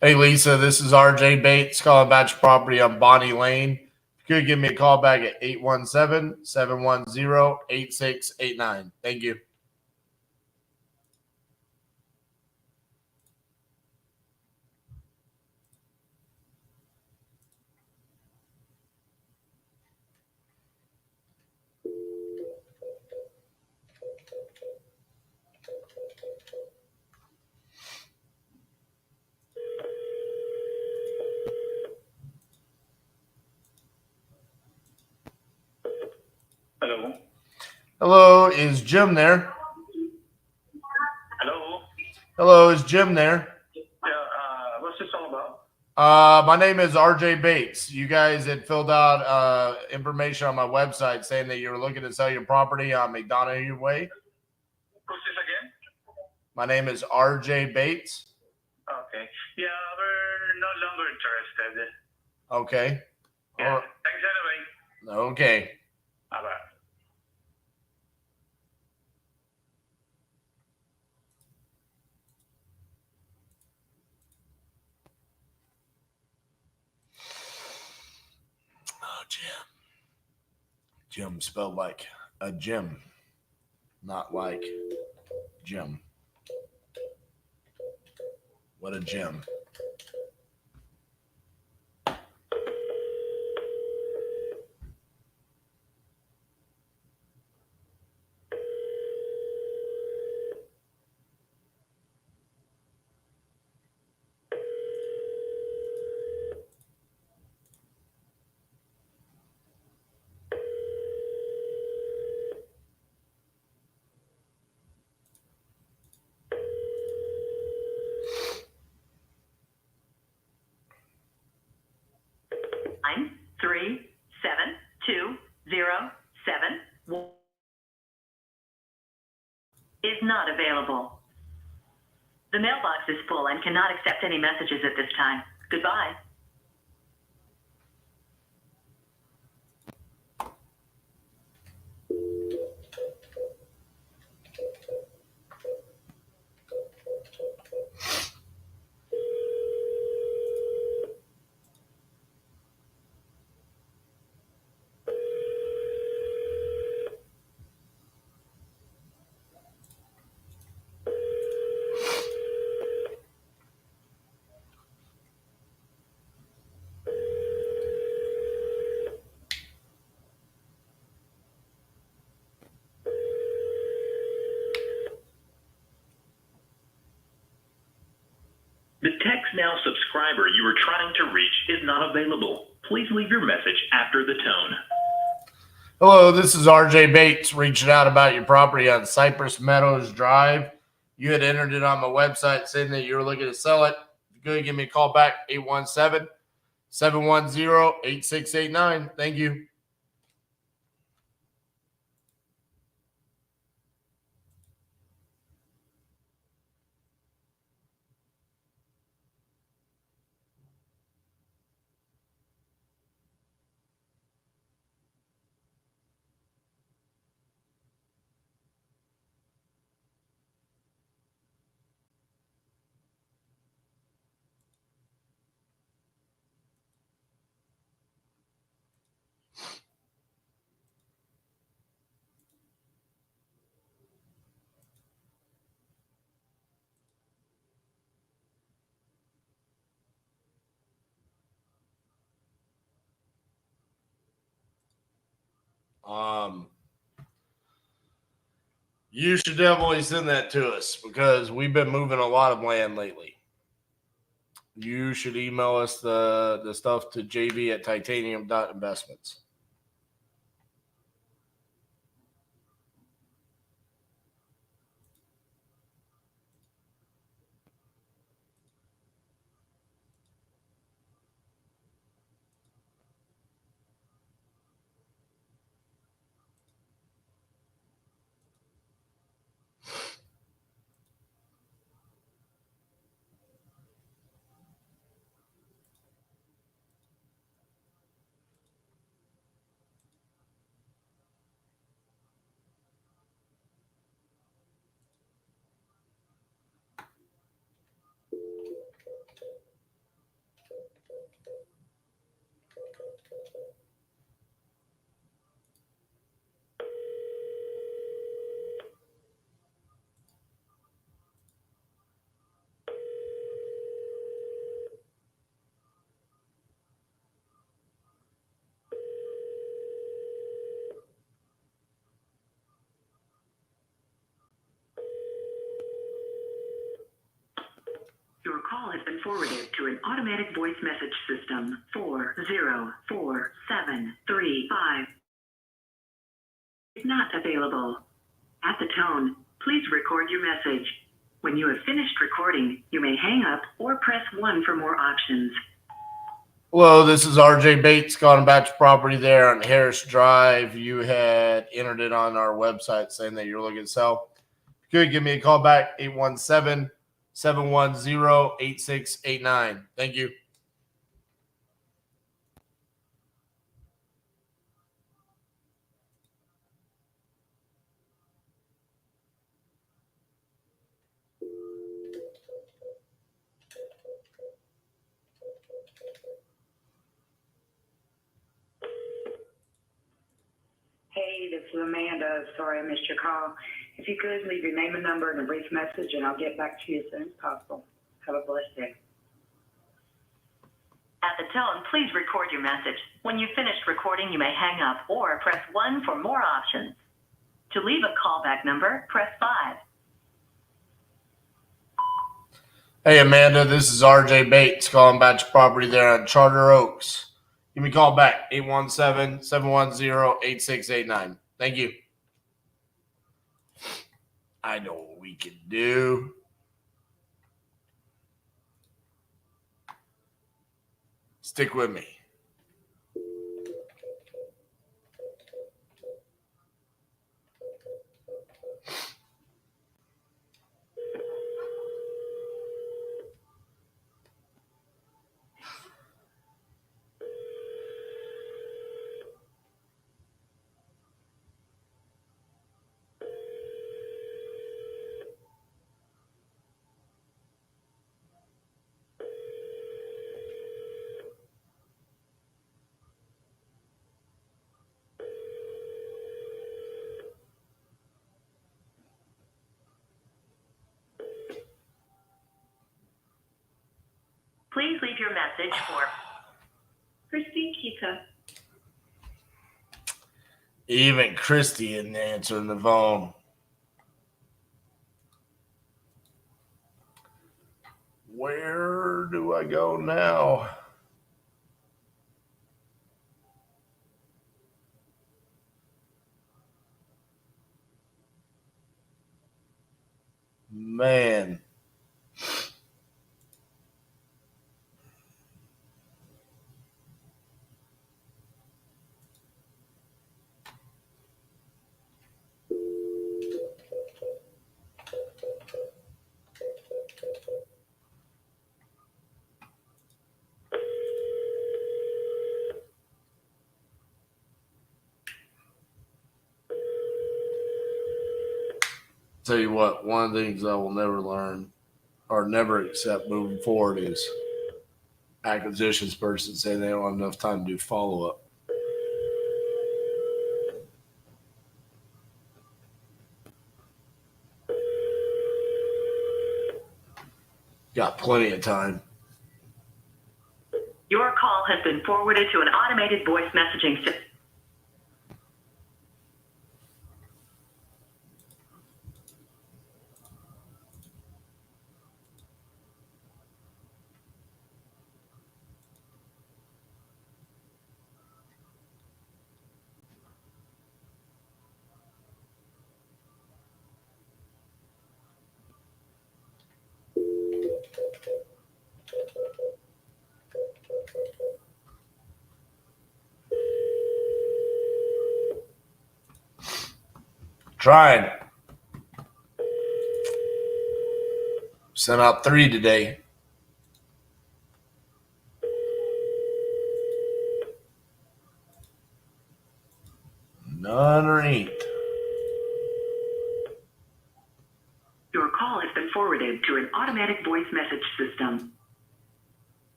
Hey, Lisa, this is RJ Bates calling about your property on Bonnie Lane. If you could give me a call back at 817-710-8689. Thank you. Hello, is Jim there? Hello. Hello, is Jim there? Yeah. What's this all about? My name is RJ Bates. You guys had filled out information on my website saying that you were looking to sell your property on McDonough Way. Who's this again? My name is RJ Bates. Okay. Yeah, we're no longer interested. Okay. Yeah. Thanks anyway. Okay. Bye bye. Oh, Jim. Jim spelled like a gym, not like Jim. What a gym. Line 372071 is not available. The mailbox is full and cannot accept any messages at this time. Goodbye. The Text Now subscriber you are trying to reach is not available. Please leave your message after the tone. Hello, this is RJ Bates reaching out about your property on Cypress Meadows Drive. You had entered it on my website saying that you were looking to sell it. If you're going to give me a call back, 817-710-8689. Thank you. You should definitely send that to us because we've been moving a lot of land lately. You should email us the stuff to jv@titanium.investments. Your call has been forwarded to an automatic voice message system. 404735 is not available. At the tone, please record your message. When you have finished recording, you may hang up or press 1 for more options. Hello, this is RJ Bates, calling about your property there on Harris Drive. You had entered it on our website saying that you're looking to sell. If you could give me a call back, 817-710-8689. Thank you. Hey, this is Amanda. Sorry I missed your call. If you could, leave your name and number and a brief message, and I'll get back to you as soon as possible. Have a blessed day. At the tone, please record your message. When you've finished recording, you may hang up or press 1 for more options. To leave a callback number, press 5. Hey, Amanda, this is RJ Bates, calling about your property there on Charter Oaks. Give me a call back, 817-710-8689. Thank you. I know what we can do. Stick with me. Please leave your message for Christy Kita. Even Christy isn't answering the phone. Where do I go now? Man. Tell you what, one of the things I will never learn or never accept moving forward is acquisitions person saying they don't have enough time to do follow-up. Got plenty of time. Your call has been forwarded to an automated voice messaging system. Trying. Sent out 3 today. None or ain't. Your call has been forwarded to an automatic voice message system.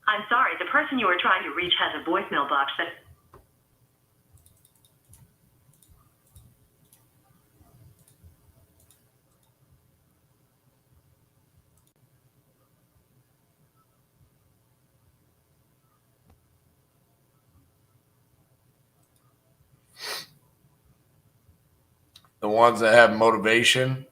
I'm sorry, the person you are trying to reach has a voicemail box that... The ones that have motivation.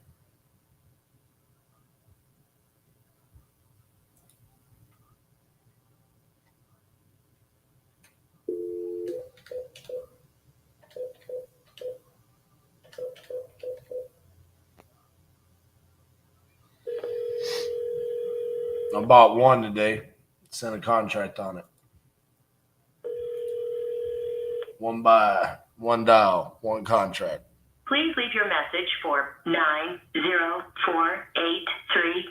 I bought one today. Sent a contract on it. One buy, one dial, one contract. Please leave your message for 90483.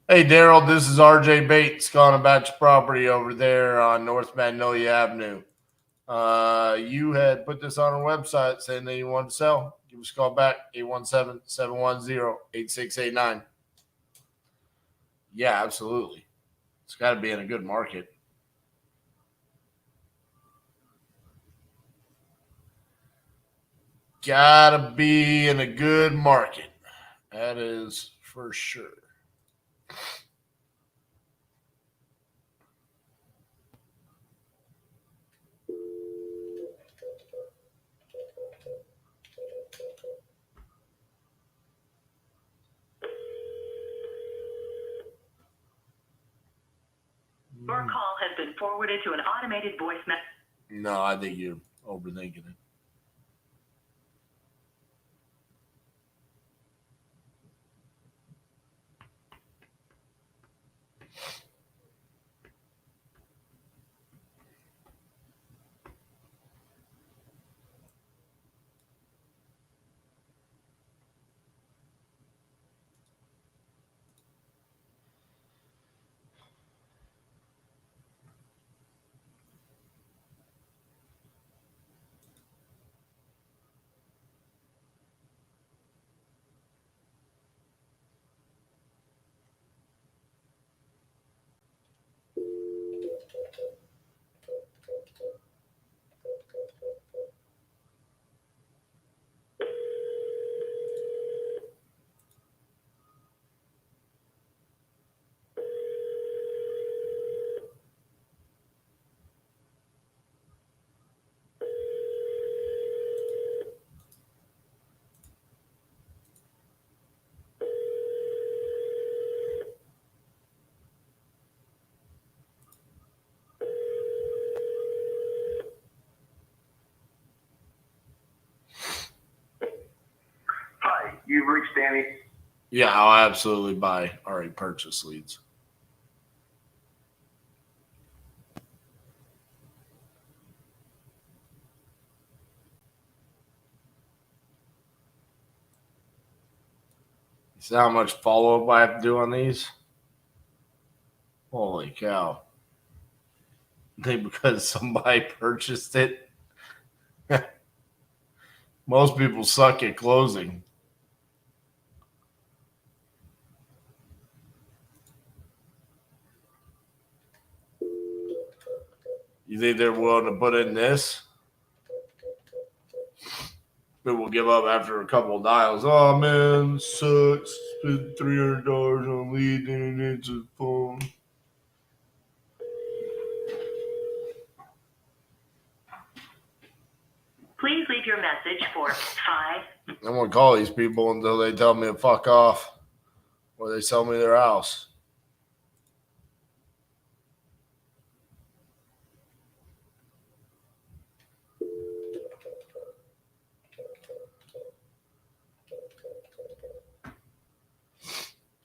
Hey, Daryl, this is RJ Bates calling about your property over there on North Magnolia Avenue. You had put this on our website saying that you wanted to sell. Give us a call back, 817-710-8689. Yeah, absolutely. It's got to be in a good market. Gotta be in a good market. That is for sure. Your call has been forwarded to an automated voice message. No, I think you're overthinking it. Hi, you've reached Danny. Yeah, I'll absolutely buy already purchased leads. You see how much follow-up I have to do on these? Holy cow. I think because somebody purchased it. Most people suck at closing. You think they're willing to put in this? People give up after a couple of dials. Oh man, sucks. Spent $300 on a lead and it's a phone. Please leave your message for 5. I'm gonna call these people until they tell me to fuck off, or they sell me their house.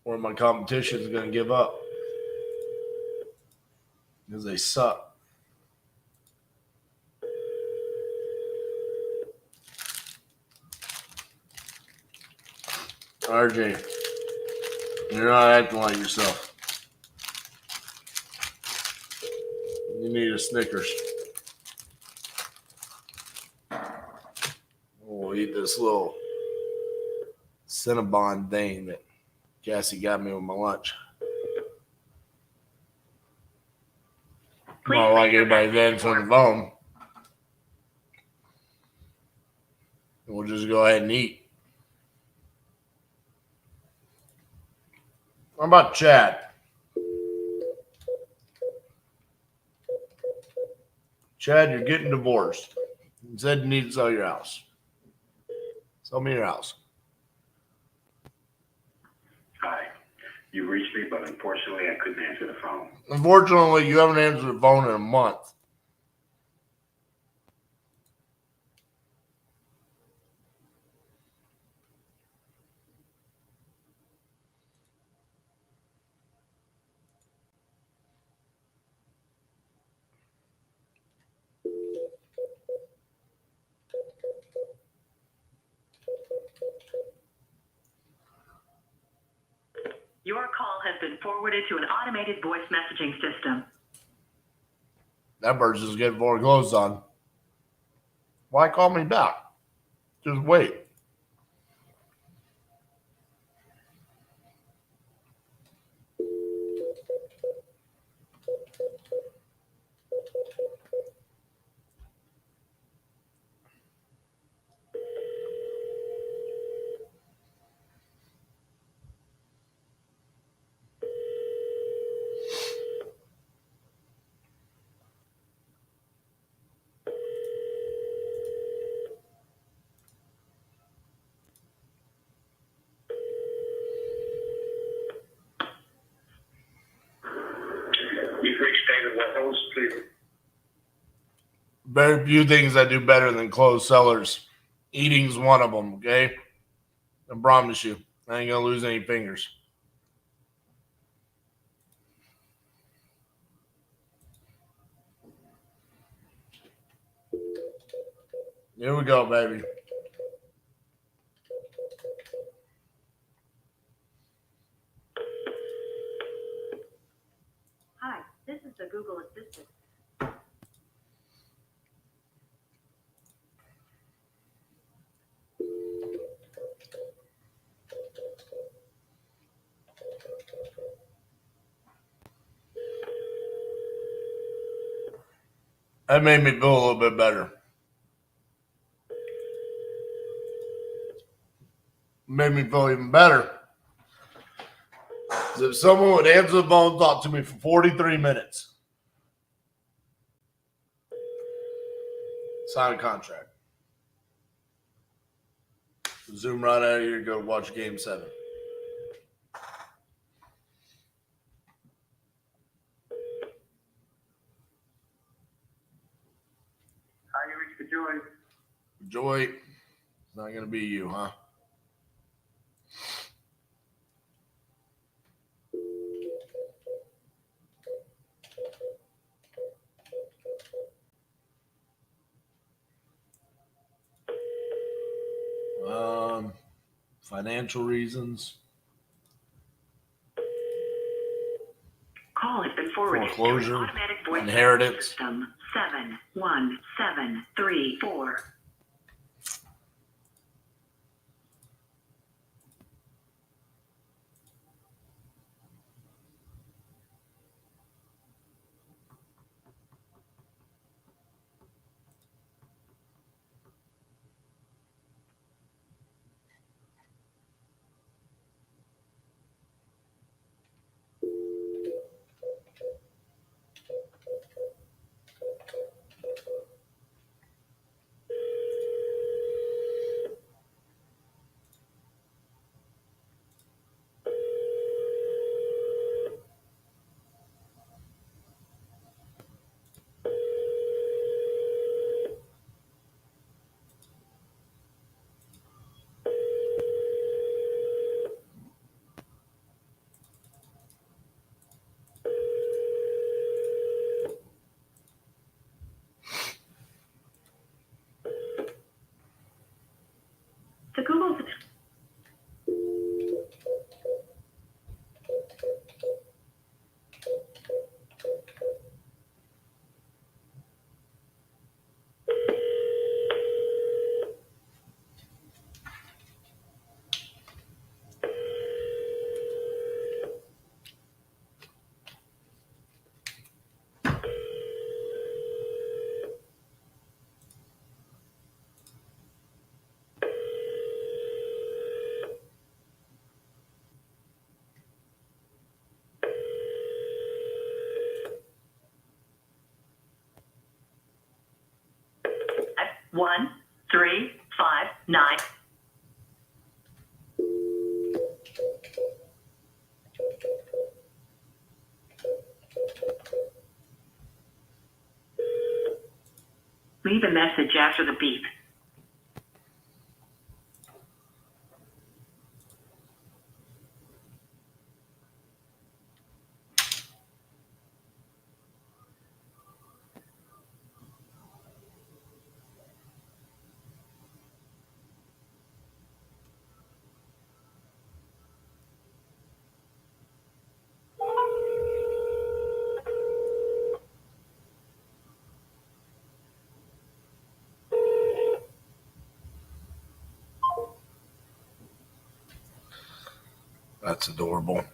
Or my competition is gonna give up because they suck. RJ, you're not acting like yourself. You need a Snickers. We'll eat this little Cinnabon thing that Cassie got me with my lunch. Not like everybody vents on the phone. We'll just go ahead and eat. How about Chad? Chad, you're getting divorced. You said you need to sell your house. Sell me your house. Hi. You reached me, but unfortunately I couldn't answer the phone. Unfortunately, you haven't answered the phone in a month. Your call has been forwarded to an automated voice messaging system. That bird's just getting foreclosed on. Why call me back? Just wait. You've reached David Wattles, please. Very few things I do better than close sellers. Eating's one of them, okay? I promise you. I ain't gonna lose any fingers. Here we go, baby. Hi, this is the Google Assistant. That made me feel a little bit better. Made me feel even better. As if someone would answer the phone and talk to me for 43 minutes. Sign a contract. Zoom right out of here, go watch Game 7. How you reach for Joy? Joy, it's not going to be you, huh? Financial reasons. Call has been forwarded Foreclosure, to an automatic voice inheritance. system 71734. 1359. Leave a message after the beep. That's adorable.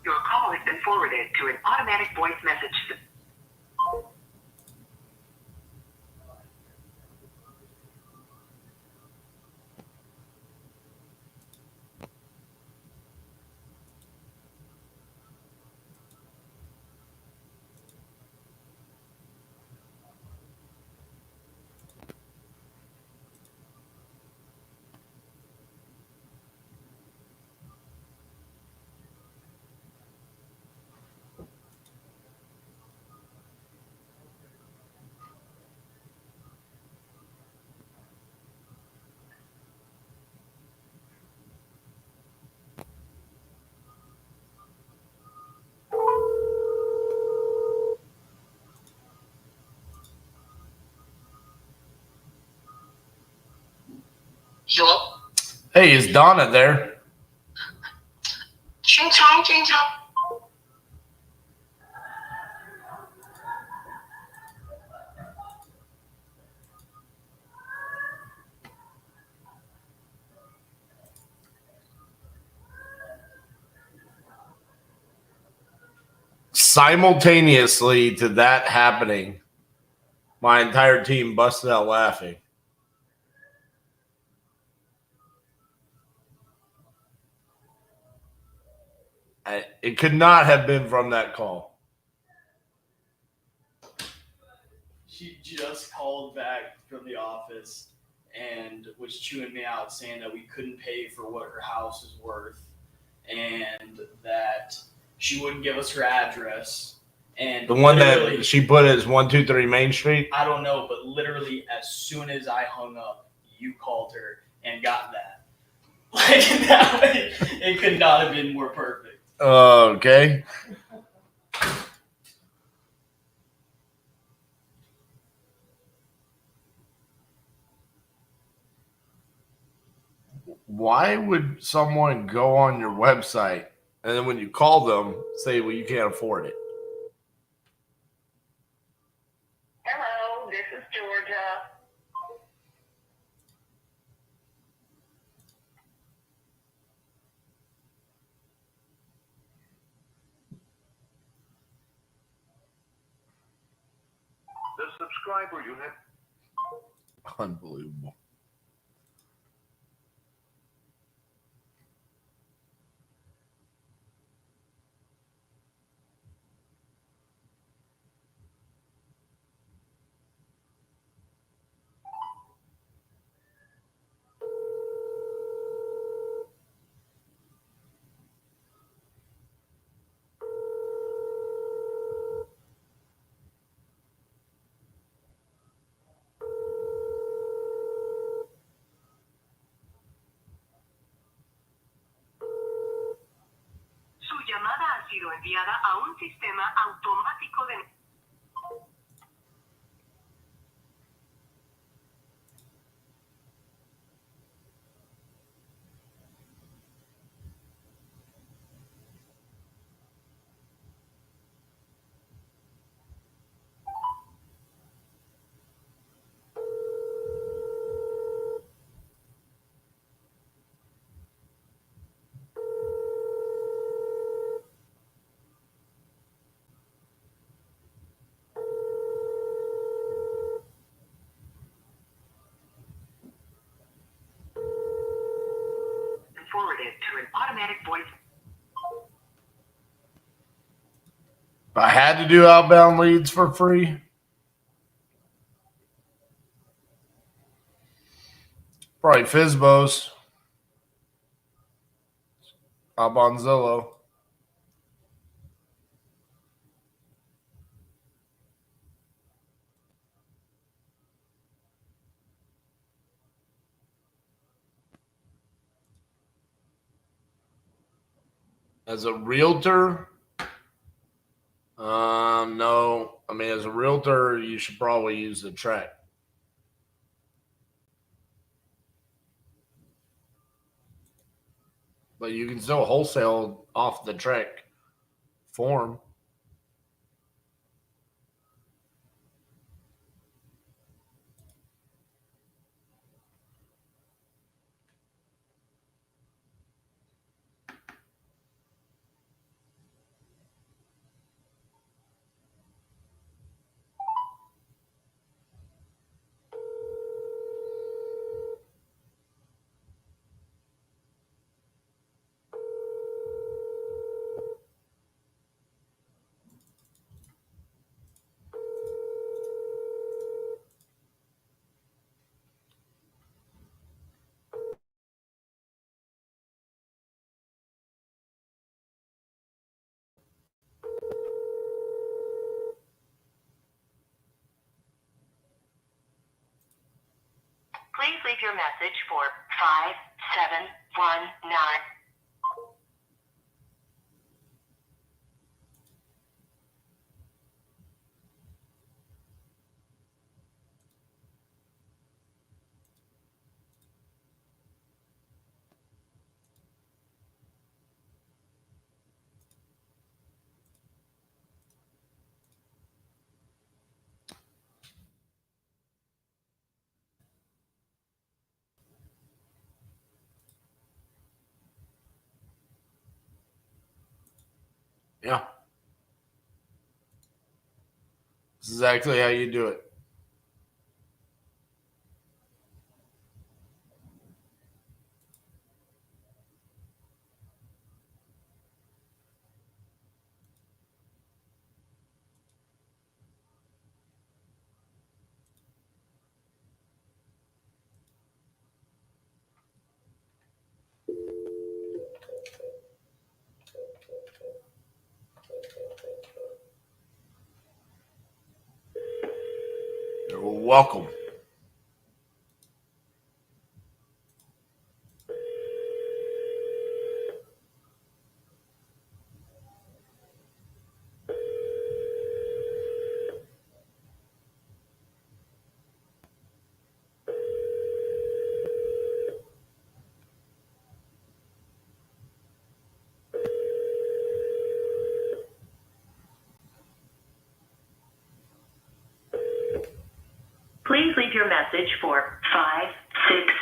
Your call has been forwarded to an automatic voice message system. Hello? Hey, is Donna there? Ching chong, ching chong. Simultaneously to that happening, my entire team busted out laughing. It could not have been from that call. She just called back from the office and was chewing me out, saying that we couldn't pay for what her house is worth and that she wouldn't give us her address. And The one that she put as 123 Main Street. I don't know, but literally as soon as I hung up, you called her and got that. Like that way, it could not have been more perfect. Okay. Why would someone go on your website and then when you call them say, well, you can't afford it? Hello, this is Georgia. The subscriber you have. Unbelievable. sido enviada a un sistema automático de... forwarded to an automatic voice. If I had to do outbound leads for free, probably Fizbos. Up on Zillow. As a realtor, no. I mean, as a realtor, you should probably use the track. But you can still wholesale off the track form. Please leave your message for 5719. Yeah. This is exactly how you do it. You're welcome. Please leave your message for 56.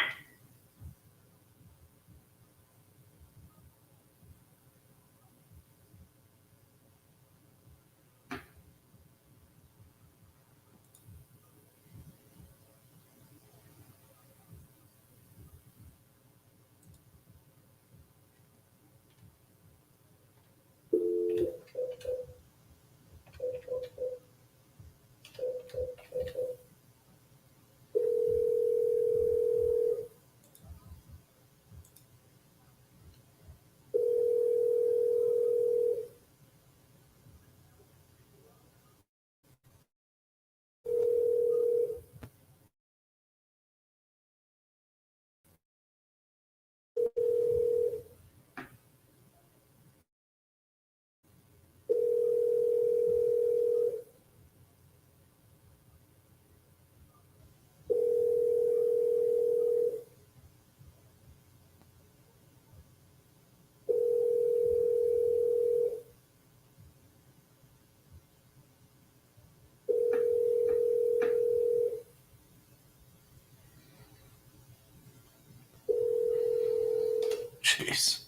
Jeez.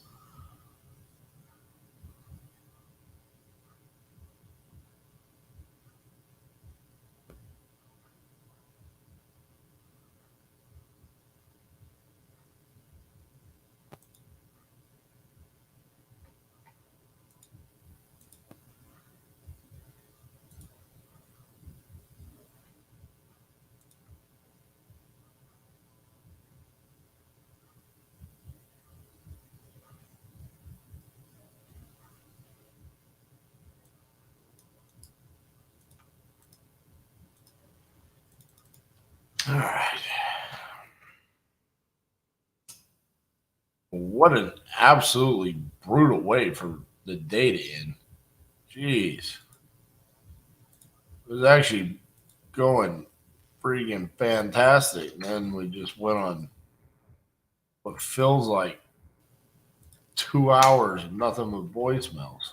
All right. What an absolutely brutal way for the day to end. Jeez. It was actually going freaking fantastic. And then we just went on what feels like 2 hours of nothing but voicemails.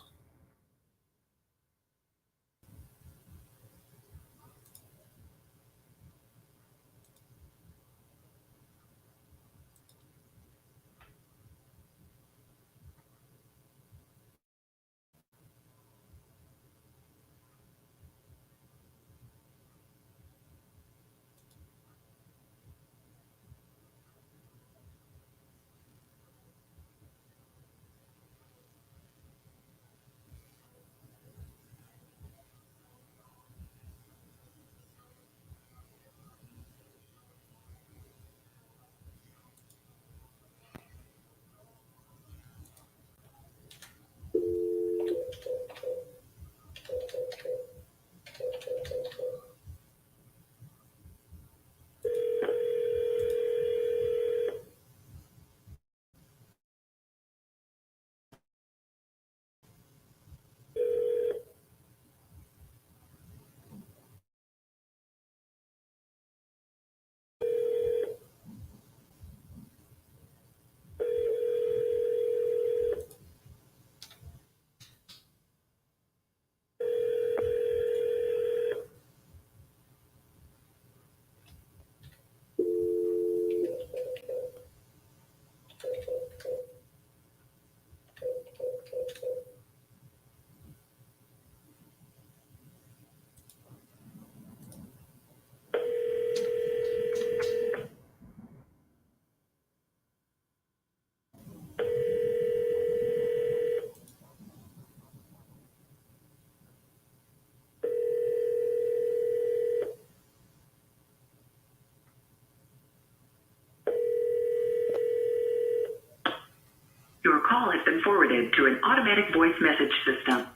Your call has been forwarded to an automatic voice message system.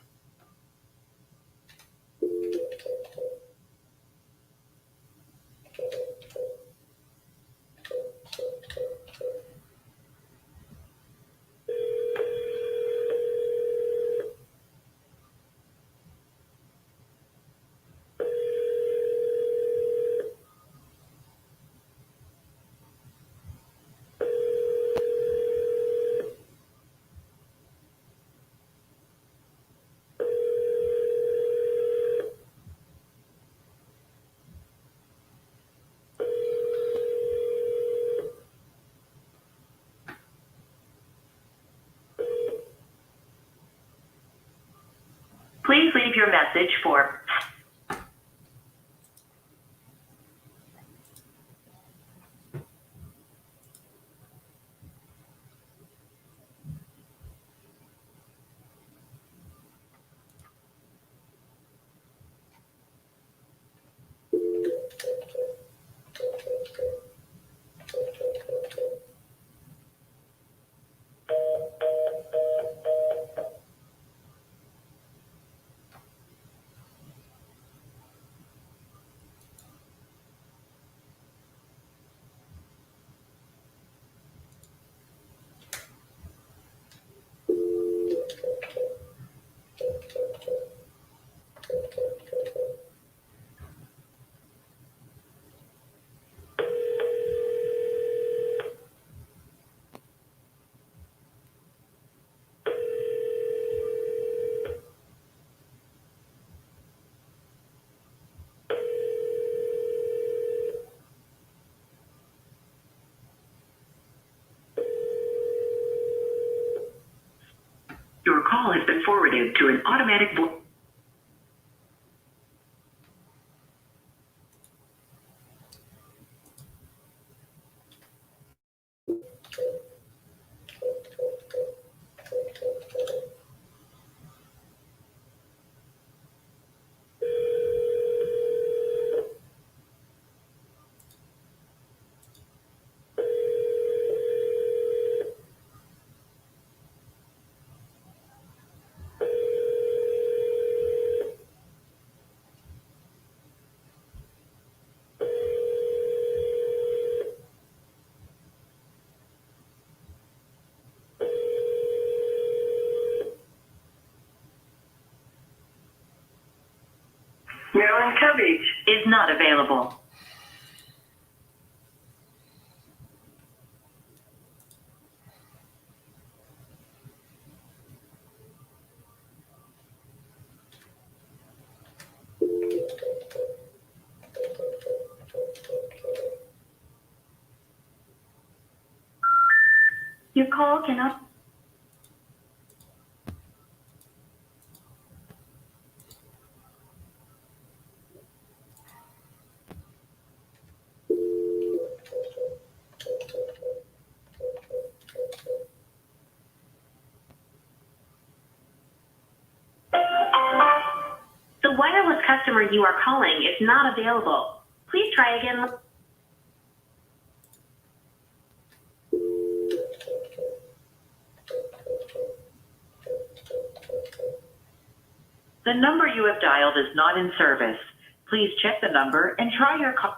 Please leave your message for call has been forwarded to an automatic voice. Maryland coverage is not available. Your call cannot. The wireless customer you are calling is not available. Please try again. The number you have dialed is not in service. Please check the number and try your call.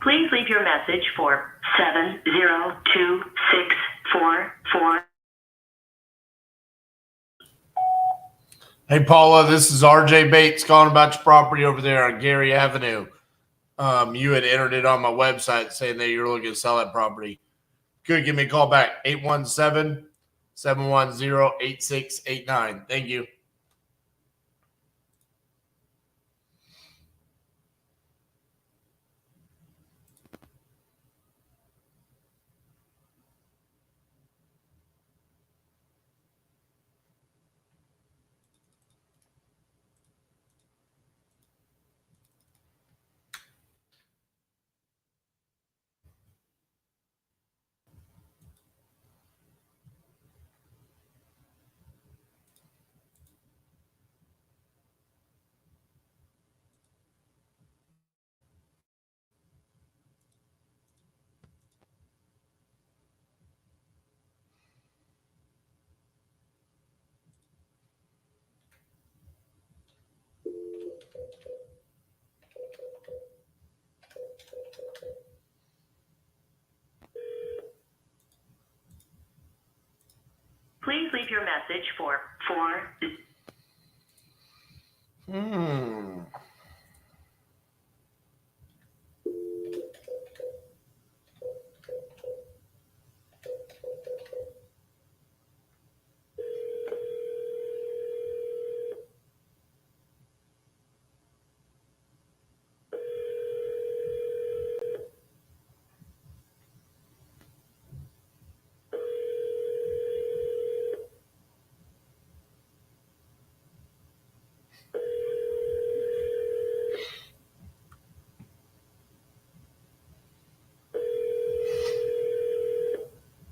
Please leave your message for 7026444. Hey, Paula, this is RJ Bates calling about your property over there on Gary Avenue. You had entered it on my website saying that you're looking to sell that property. Could give me a call back, 817-710-8689. Thank you. Please leave your message for 4.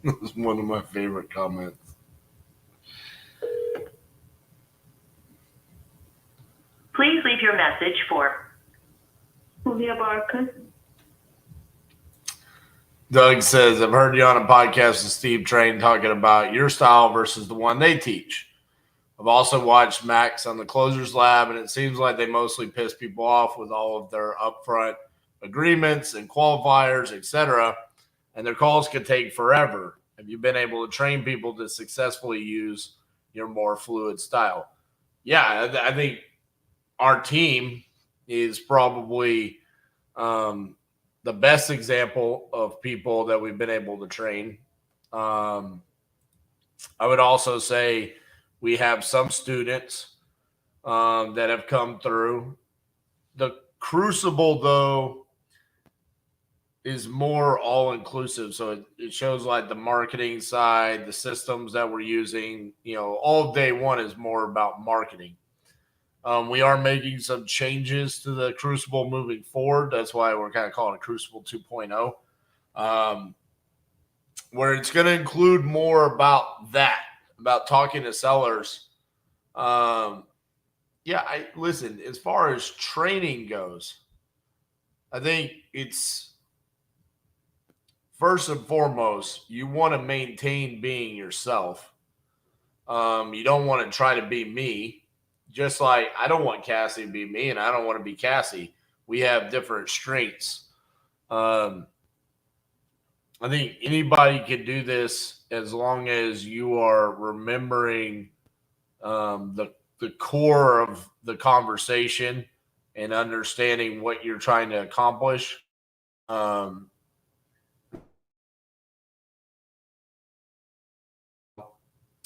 That was one of my favorite comments. Please leave your message for Julia Barker. Doug says, I've heard you on a podcast with Steve Train talking about your style versus the one they teach. I've also watched Max on the Closers Lab, and it seems like they mostly piss people off with all of their upfront agreements and qualifiers, etc., and their calls can take forever. Have you been able to train people to successfully use your more fluid style? Yeah, I think our team is probably the the best example of people that we've been able to train. I would also say we have some students that have come through. The Crucible, though, is more all-inclusive. So it shows like the marketing side, the systems that we're using. All day one is more about marketing. We are making some changes to the Crucible moving forward. That's why we're kind of calling it Crucible 2.0, where it's going to include more about that, about talking to sellers. Listen, as far as training goes, I think it's first and foremost, you want to maintain being yourself. You don't want to try to be me. Just like I don't want Cassie to be me, and I don't want to be Cassie. We have different strengths. I think anybody can do this as long as you are remembering the core of the conversation and understanding what you're trying to accomplish.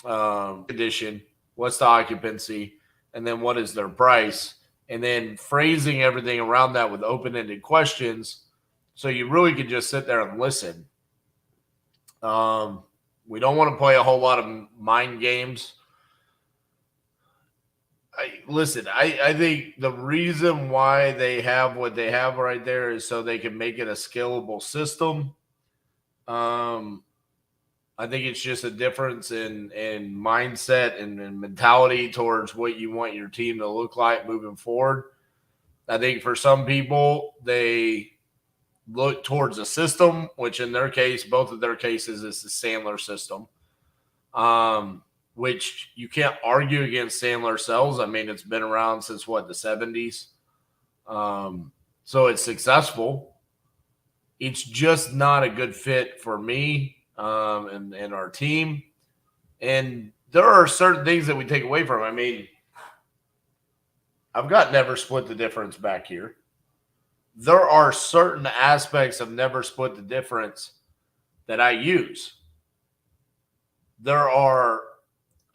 Condition, what's the occupancy, and then what is their price, and then phrasing everything around that with open-ended questions so you really can just sit there and listen. We don't want to play a whole lot of mind games. I think the reason why they have what they have right there is so they can make it a scalable system. I think it's just a difference in mindset and mentality towards what you want your team to look like moving forward. I think for some people, they look towards a system, which in their case, both of their cases, is the Sandler system, which you can't argue against Sandler sells. I mean, it's been around since, the 70s. So it's successful. It's just not a good fit for me and our team. And there are certain things that we take away from it. I mean, I've got never split the difference back here. There are certain aspects of never split the difference that I use. There are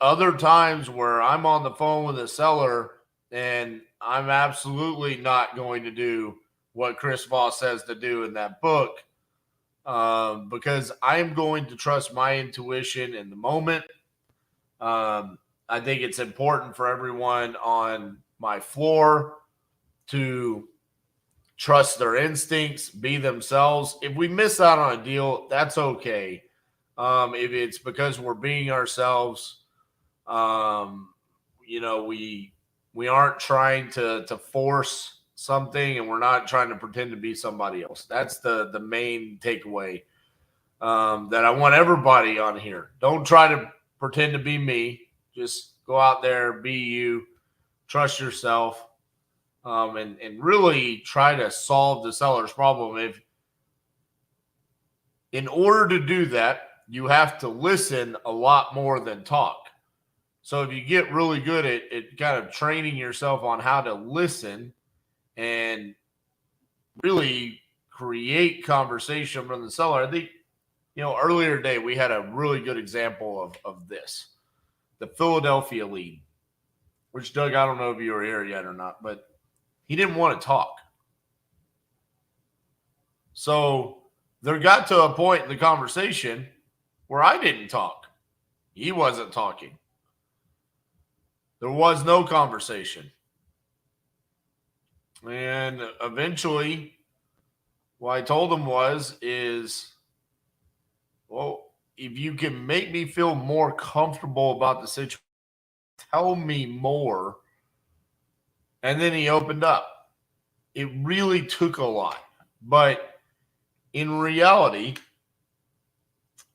other times where I'm on the phone with a seller and I'm absolutely not going to do what Chris Voss says to do in that book, because I'm going to trust my intuition in the moment. I think it's important for everyone on my floor to trust their instincts, be themselves. If we miss out on a deal, that's okay. If it's because we're being ourselves, we aren't trying to force something, and we're not trying to pretend to be somebody else. That's the main takeaway that I want everybody on here. Don't try to pretend to be me. Just go out there, be you, trust yourself, and really try to solve the seller's problem. In order to do that, you have to listen a lot more than talk. So if you get really good at kind of training yourself on how to listen and really create conversation from the seller, I think, earlier today we had a really good example of this. The Philadelphia lead, which, Doug, I don't know if you were here yet or not, but he didn't want to talk. So there got to a point in the conversation where I didn't talk. He wasn't talking. There was no conversation. And eventually, what I told him is, well, if you can make me feel more comfortable about the situation, tell me more. And then he opened up. It really took a lot. But in reality,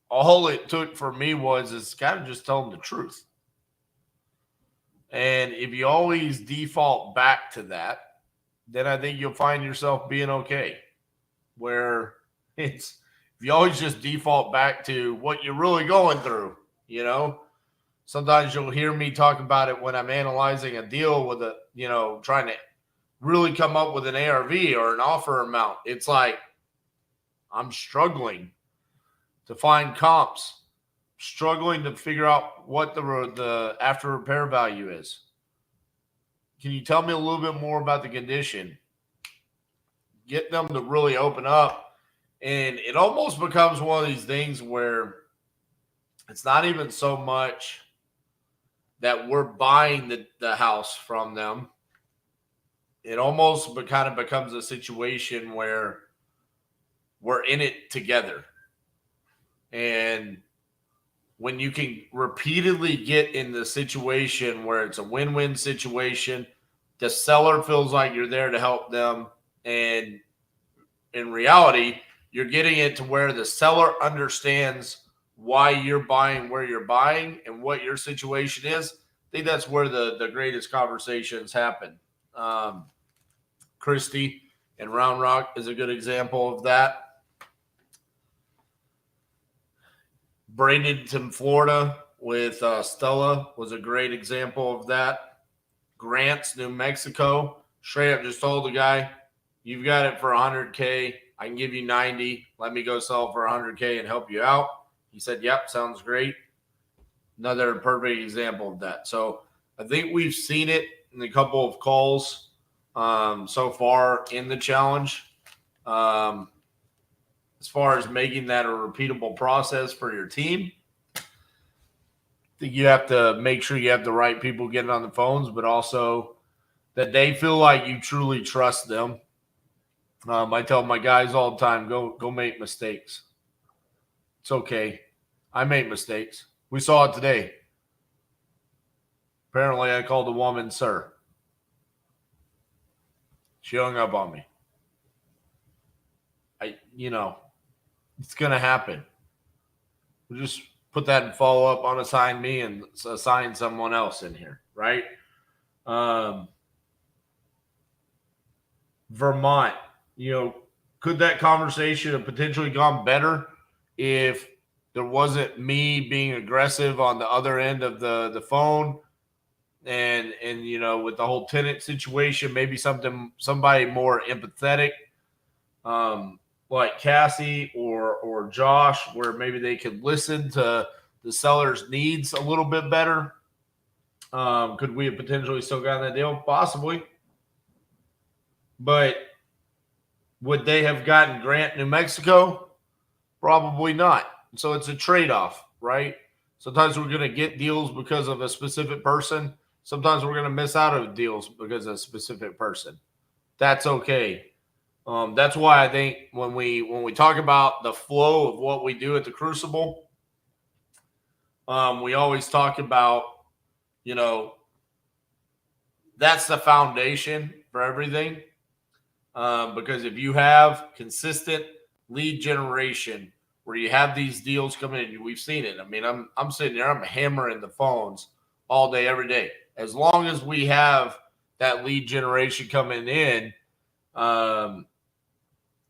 all it took for me is kind of just tell him the truth. And if you always default back to that, then I think you'll find yourself being okay. Where if you always just default back to what you're really going through, sometimes you'll hear me talk about it when I'm analyzing a deal with trying to really come up with an ARV or an offer amount. It's like, I'm struggling to find comps, struggling to figure out what the after repair value is. Can you tell me a little bit more about the condition? Get them to really open up. And it almost becomes one of these things where it's not even so much that we're buying the house from them. It almost kind of becomes a situation where we're in it together. And when you can repeatedly get in the situation where it's a win-win situation, the seller feels like you're there to help them. And in reality, you're getting it to where the seller understands why you're buying where you're buying and what your situation is. I think that's where the greatest conversations happen. Christy and Round Rock is a good example of that. Bradenton, Florida with Stella was a great example of that. Grants, New Mexico, straight up just told the guy, you've got it for $100K. I can give you 90. Let me go sell it for $100K and help you out. He said, yep, sounds great. Another perfect example of that. So I think we've seen it in a couple of calls so far in the challenge. As far as making that a repeatable process for your team, I think you have to make sure you have the right people getting on the phones, but also that they feel like you truly trust them. I tell my guys all the time, go make mistakes. It's okay. I make mistakes. We saw it today. Apparently, I called a woman sir. She hung up on me. It's going to happen. We'll just put that in follow up, unassign me, and assign someone else in here, right? Vermont, could that conversation have potentially gone better if there wasn't me being aggressive on the other end of the phone? And with the whole tenant situation, maybe somebody more empathetic, like Cassie or Josh, where maybe they could listen to the seller's needs a little bit better. Could we have potentially still gotten that deal? Possibly. But would they have gotten Grant, New Mexico? Probably not. So it's a trade-off, right? Sometimes we're going to get deals because of a specific person. Sometimes we're going to miss out on deals because of a specific person. That's okay. That's why I think when we talk about the flow of what we do at the Crucible, we always talk about, that's the foundation for everything. Because if you have consistent lead generation where you have these deals coming in, we've seen it. I mean, I'm sitting there, I'm hammering the phones all day, every day. As long as we have that lead generation coming in,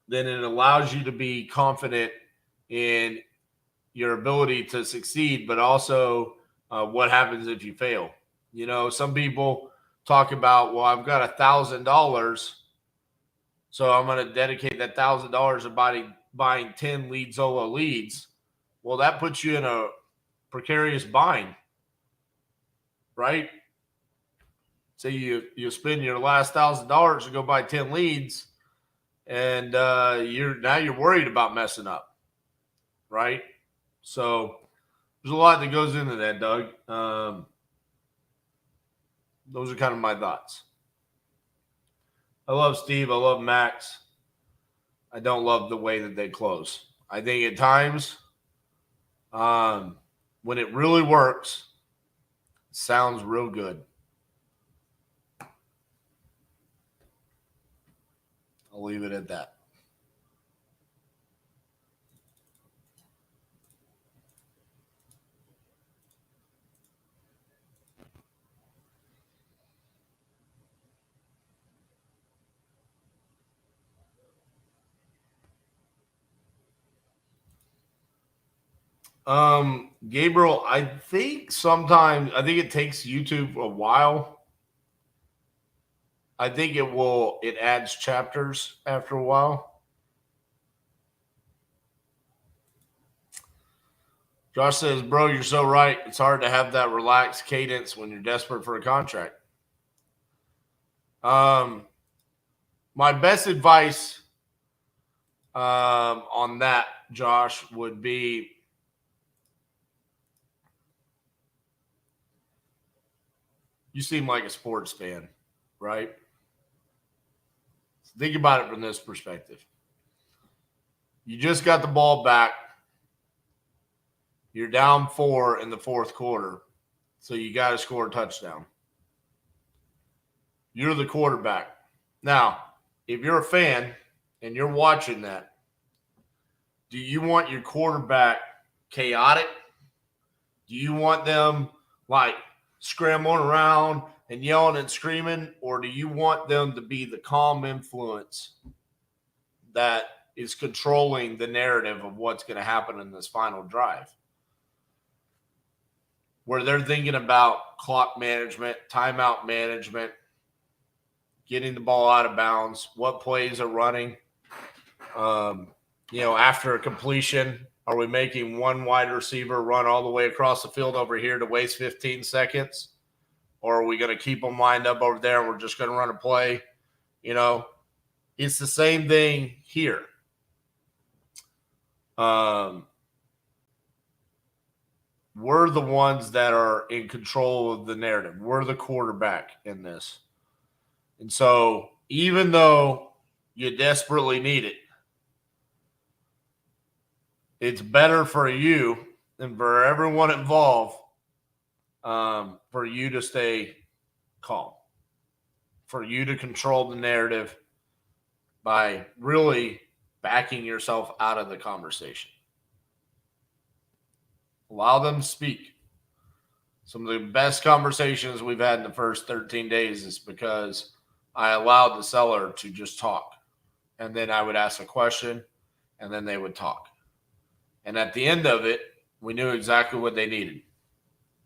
then it allows you to be confident in your ability to succeed, but also what happens if you fail. Some people talk about, well, I've got $1,000, so I'm going to dedicate that $1,000 to buying 10 lead Zolo leads. Well, that puts you in a precarious bind, right? Say you spend your last $1,000 to go buy 10 leads, and you're worried about messing up, right? So there's a lot that goes into that, Doug. Those are kind of my thoughts. I love Steve. I love Max. I don't love the way that they close. I think at times, when it really works, it sounds real good. I'll leave it at that. Gabriel, I think it takes YouTube a while. I think it adds chapters after a while. Josh says, bro, you're so right. It's hard to have that relaxed cadence when you're desperate for a contract. My best advice on that, Josh, would be you seem like a sports fan, right? Think about it from this perspective. You just got the ball back. You're down 4 in the fourth quarter, so you got to score a touchdown. You're the quarterback. Now, if you're a fan and you're watching that, do you want your quarterback chaotic? Do you want them like scrambling around and yelling and screaming, or do you want them to be the calm influence that is controlling the narrative of what's going to happen in this final drive? Where they're thinking about clock management, timeout management, getting the ball out of bounds, what plays are running. After a completion, are we making one wide receiver run all the way across the field over here to waste 15 seconds? Or are we going to keep them lined up over there and we're just going to run a play? It's the same thing here. We're the ones that are in control of the narrative. We're the quarterback in this. And so even though you desperately need it, it's better for you and for everyone involved for you to stay calm, for you to control the narrative by really backing yourself out of the conversation. Allow them to speak. Some of the best conversations we've had in the first 13 days is because I allowed the seller to just talk. And then I would ask a question, and then they would talk. And at the end of it, we knew exactly what they needed.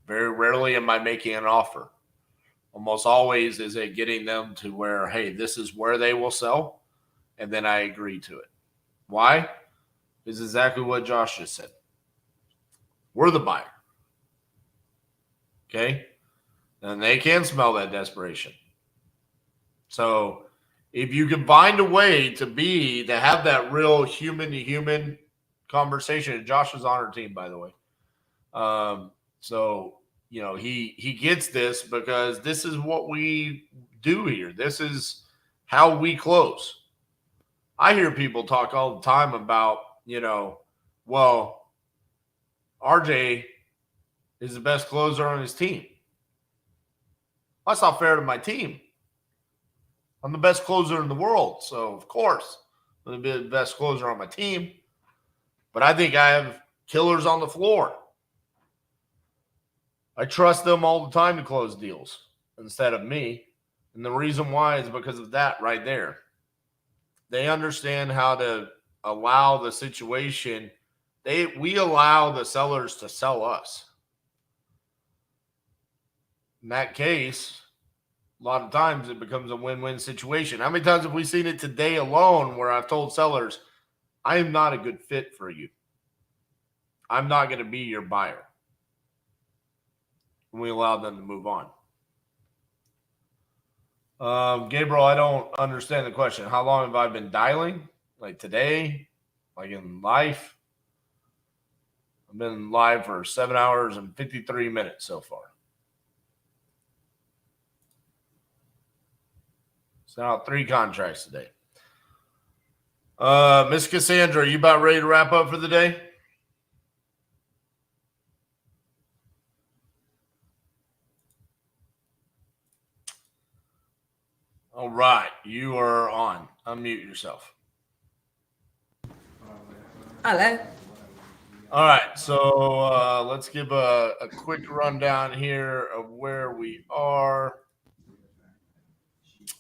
Very rarely am I making an offer. Almost always is it getting them to where, hey, this is where they will sell, and then I agree to it. Why? It's exactly what Josh just said. We're the buyer. Okay? And they can smell that desperation. So if you can find a way to have that real human-to-human conversation, and Josh is on our team, by the way. He gets this because this is what we do here. This is how we close. I hear people talk all the time about, RJ is the best closer on his team. That's not fair to my team. I'm the best closer in the world, so of course I'm going to be the best closer on my team. But I think I have killers on the floor. I trust them all the time to close deals instead of me. And the reason why is because of that right there. They understand how to allow the situation. We allow the sellers to sell us. In that case, a lot of times it becomes a win-win situation. How many times have we seen it today alone where I've told sellers, I am not a good fit for you. I'm not going to be your buyer. And we allowed them to move on. Gabriel, I don't understand the question. How long have I been dialing? Like today? Like in life? I've been live for 7 hours and 53 minutes so far. Sent out 3 contracts today. Miss Cassandra, are you about ready to wrap up for the day? All right, you are on. Unmute yourself. Hello. All right, so let's give a quick rundown here of where we are.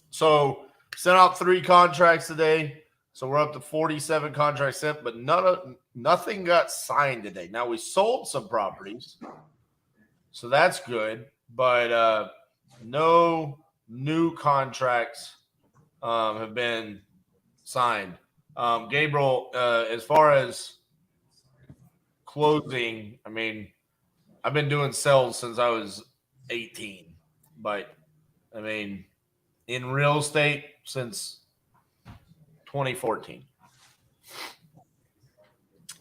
So sent out 3 contracts today. So we're up to 47 contracts sent, but nothing got signed today. Now we sold some properties, so that's good, but no new contracts have been signed. Gabriel, as far as closing, I mean, I've been doing sales since I was 18, but I mean, in real estate since 2014.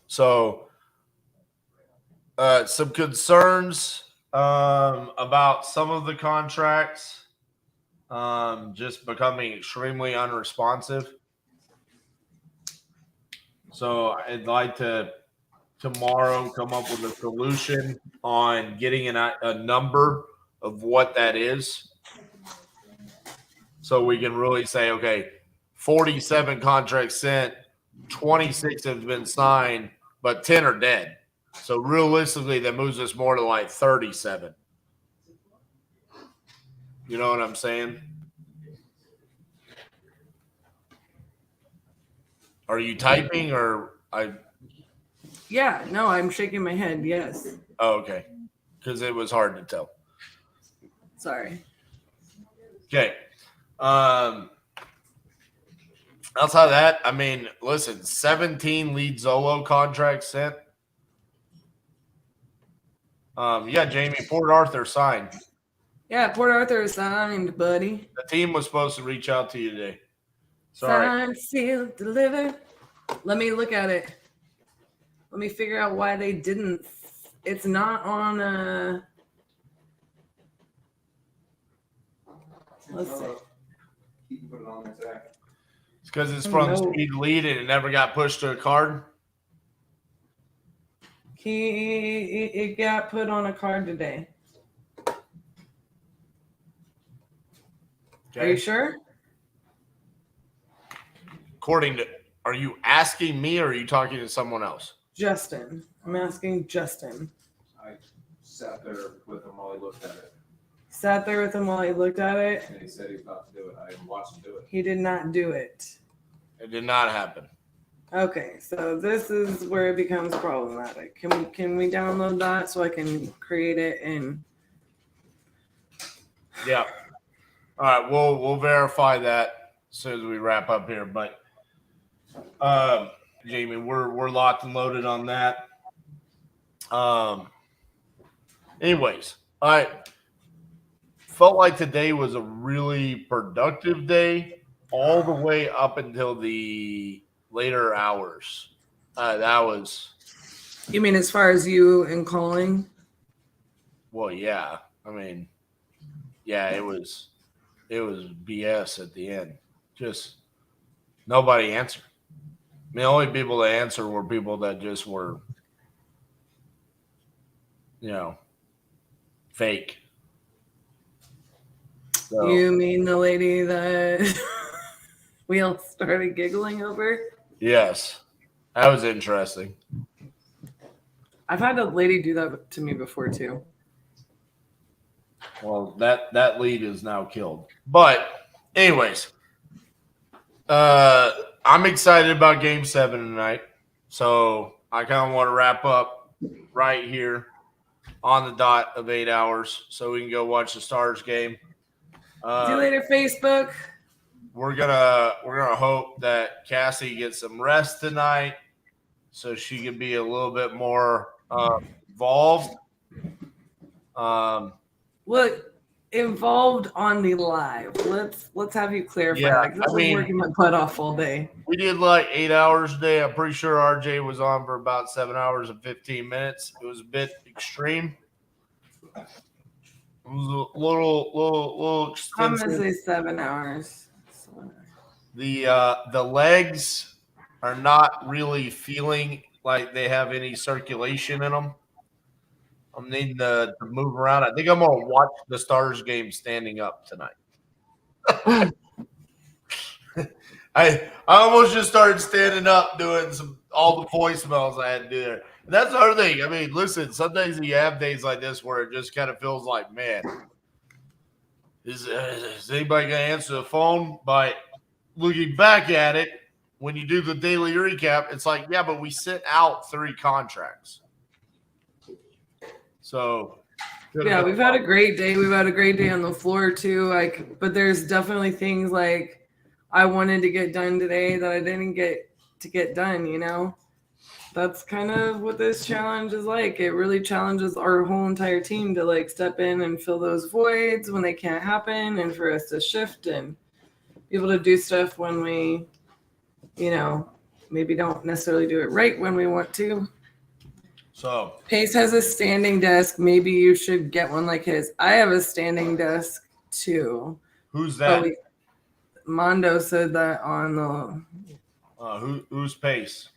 So, some concerns about some of the contracts just becoming extremely unresponsive. So, I'd like to tomorrow come up with a solution on getting a number of what that is. So we can really say, okay, 47 contracts sent, 26 have been signed, but 10 are dead. So realistically, that moves us more to like 37. You know what I'm saying? Are you typing or I? Yeah, no, I'm shaking my head. Yes. Oh, okay. Because it was hard to tell. Sorry. Okay. Outside of that, I mean, listen, 17 lead Zolo contracts sent. Yeah, Jamie, Port Arthur signed. Yeah, Port Arthur signed, buddy. The team was supposed to reach out to you today. Sorry. Signed, sealed, delivered. Let me look at it. Let me figure out why they didn't. It's not on. Let's see. You can put it on there, Zach. It's because it's from No. Speed Lead and it never got pushed to a card. It got put on a card today. Okay. Are you sure? According to, are you asking me or are you talking to someone else? Justin. I'm asking Justin. I sat there with him while he looked at it, Sat there with him while he looked at it. and he said he was about to do it. I watched him do it. He did not do it. It did not happen. Okay, so this is where it becomes problematic. Can we download that so I can create it and Yeah. All right, we'll verify that as soon as we wrap up here. But Jamie, we're locked and loaded on that. Anyways, I felt like today was a really productive day all the way up until the later hours. That was, you mean as far as you and calling? well, yeah. I mean, yeah, it was BS at the end. Just nobody answered. I mean, the only people that answered were people that just were, fake. So, You mean the lady that we all started giggling over? yes, that was interesting. I've had a lady do that to me before too. Well, that lead is now killed. But anyways, I'm excited about Game 7 tonight. So I kind of want to wrap up right here on the dot of 8 hours so we can go watch the Stars game. See you later, Facebook. We're gonna hope that Cassie gets some rest tonight so she can be a little bit more involved. Look, involved on the live. Let's have you clarify. Yeah, Like, this I mean- is working my butt off all day. We did like 8 hours a day. I'm pretty sure RJ was on for about 7 hours and 15 minutes. It was a bit extreme. It was a little I'm extensive. gonna say 7 hours. The legs are not really feeling like they have any circulation in them. I'm needing to move around. I think I'm gonna watch the Stars game standing up tonight. I almost just started standing up doing all the voicemails I had to do there. And that's the other thing. I mean, listen, sometimes you have days like this where it just kind of feels like, man, is anybody gonna answer the phone? But looking back at it, when you do the daily recap, it's like, yeah, but we sent out 3 contracts. So Yeah, we've had a great day. We've had a great day on the floor too. Like, but there's definitely things like I wanted to get done today that I didn't get to get done, that's kind of what this challenge is like. It really challenges our whole entire team to like step in and fill those voids when they can't happen, and for us to shift and be able to do stuff when we, you know, maybe don't necessarily do it right when we want to. So Pace has a standing desk. Maybe you should get one like his. I have a standing desk too. Who's that? Mondo said that on the. Who's Pace?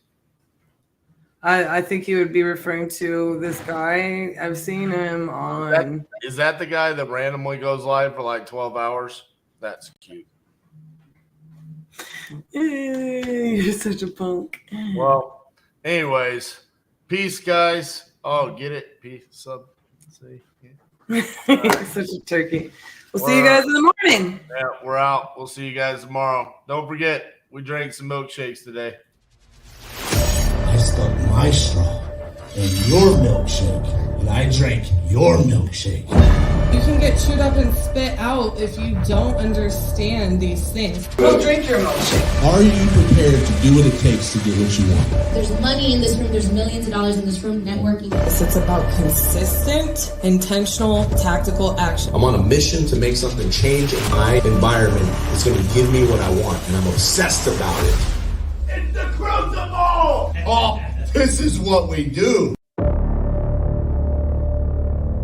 I think he would be referring to this guy. I've seen him on. Is that the guy that randomly goes live for like 12 hours? That's cute. You're such a punk. Well, anyways, peace, guys. Oh, get it? Peace. Sub. See? Yeah. You're such a turkey. We'll see you guys in the morning. Yeah, we're out. We'll see you guys tomorrow. Don't forget, we drank some milkshakes today. I stuck my straw in your milkshake, and I drank your milkshake. You can get chewed up and spit out if you don't understand these things. Go drink your milkshake. Are you prepared to do what it takes to get what you want? There's money in this room. There's millions of dollars in this room. Networking. It's about consistent, intentional, tactical action. I'm on a mission to make something change in my environment that's going to give me what I want, and I'm obsessed about it. It's the crucible! Oh, this is what we do.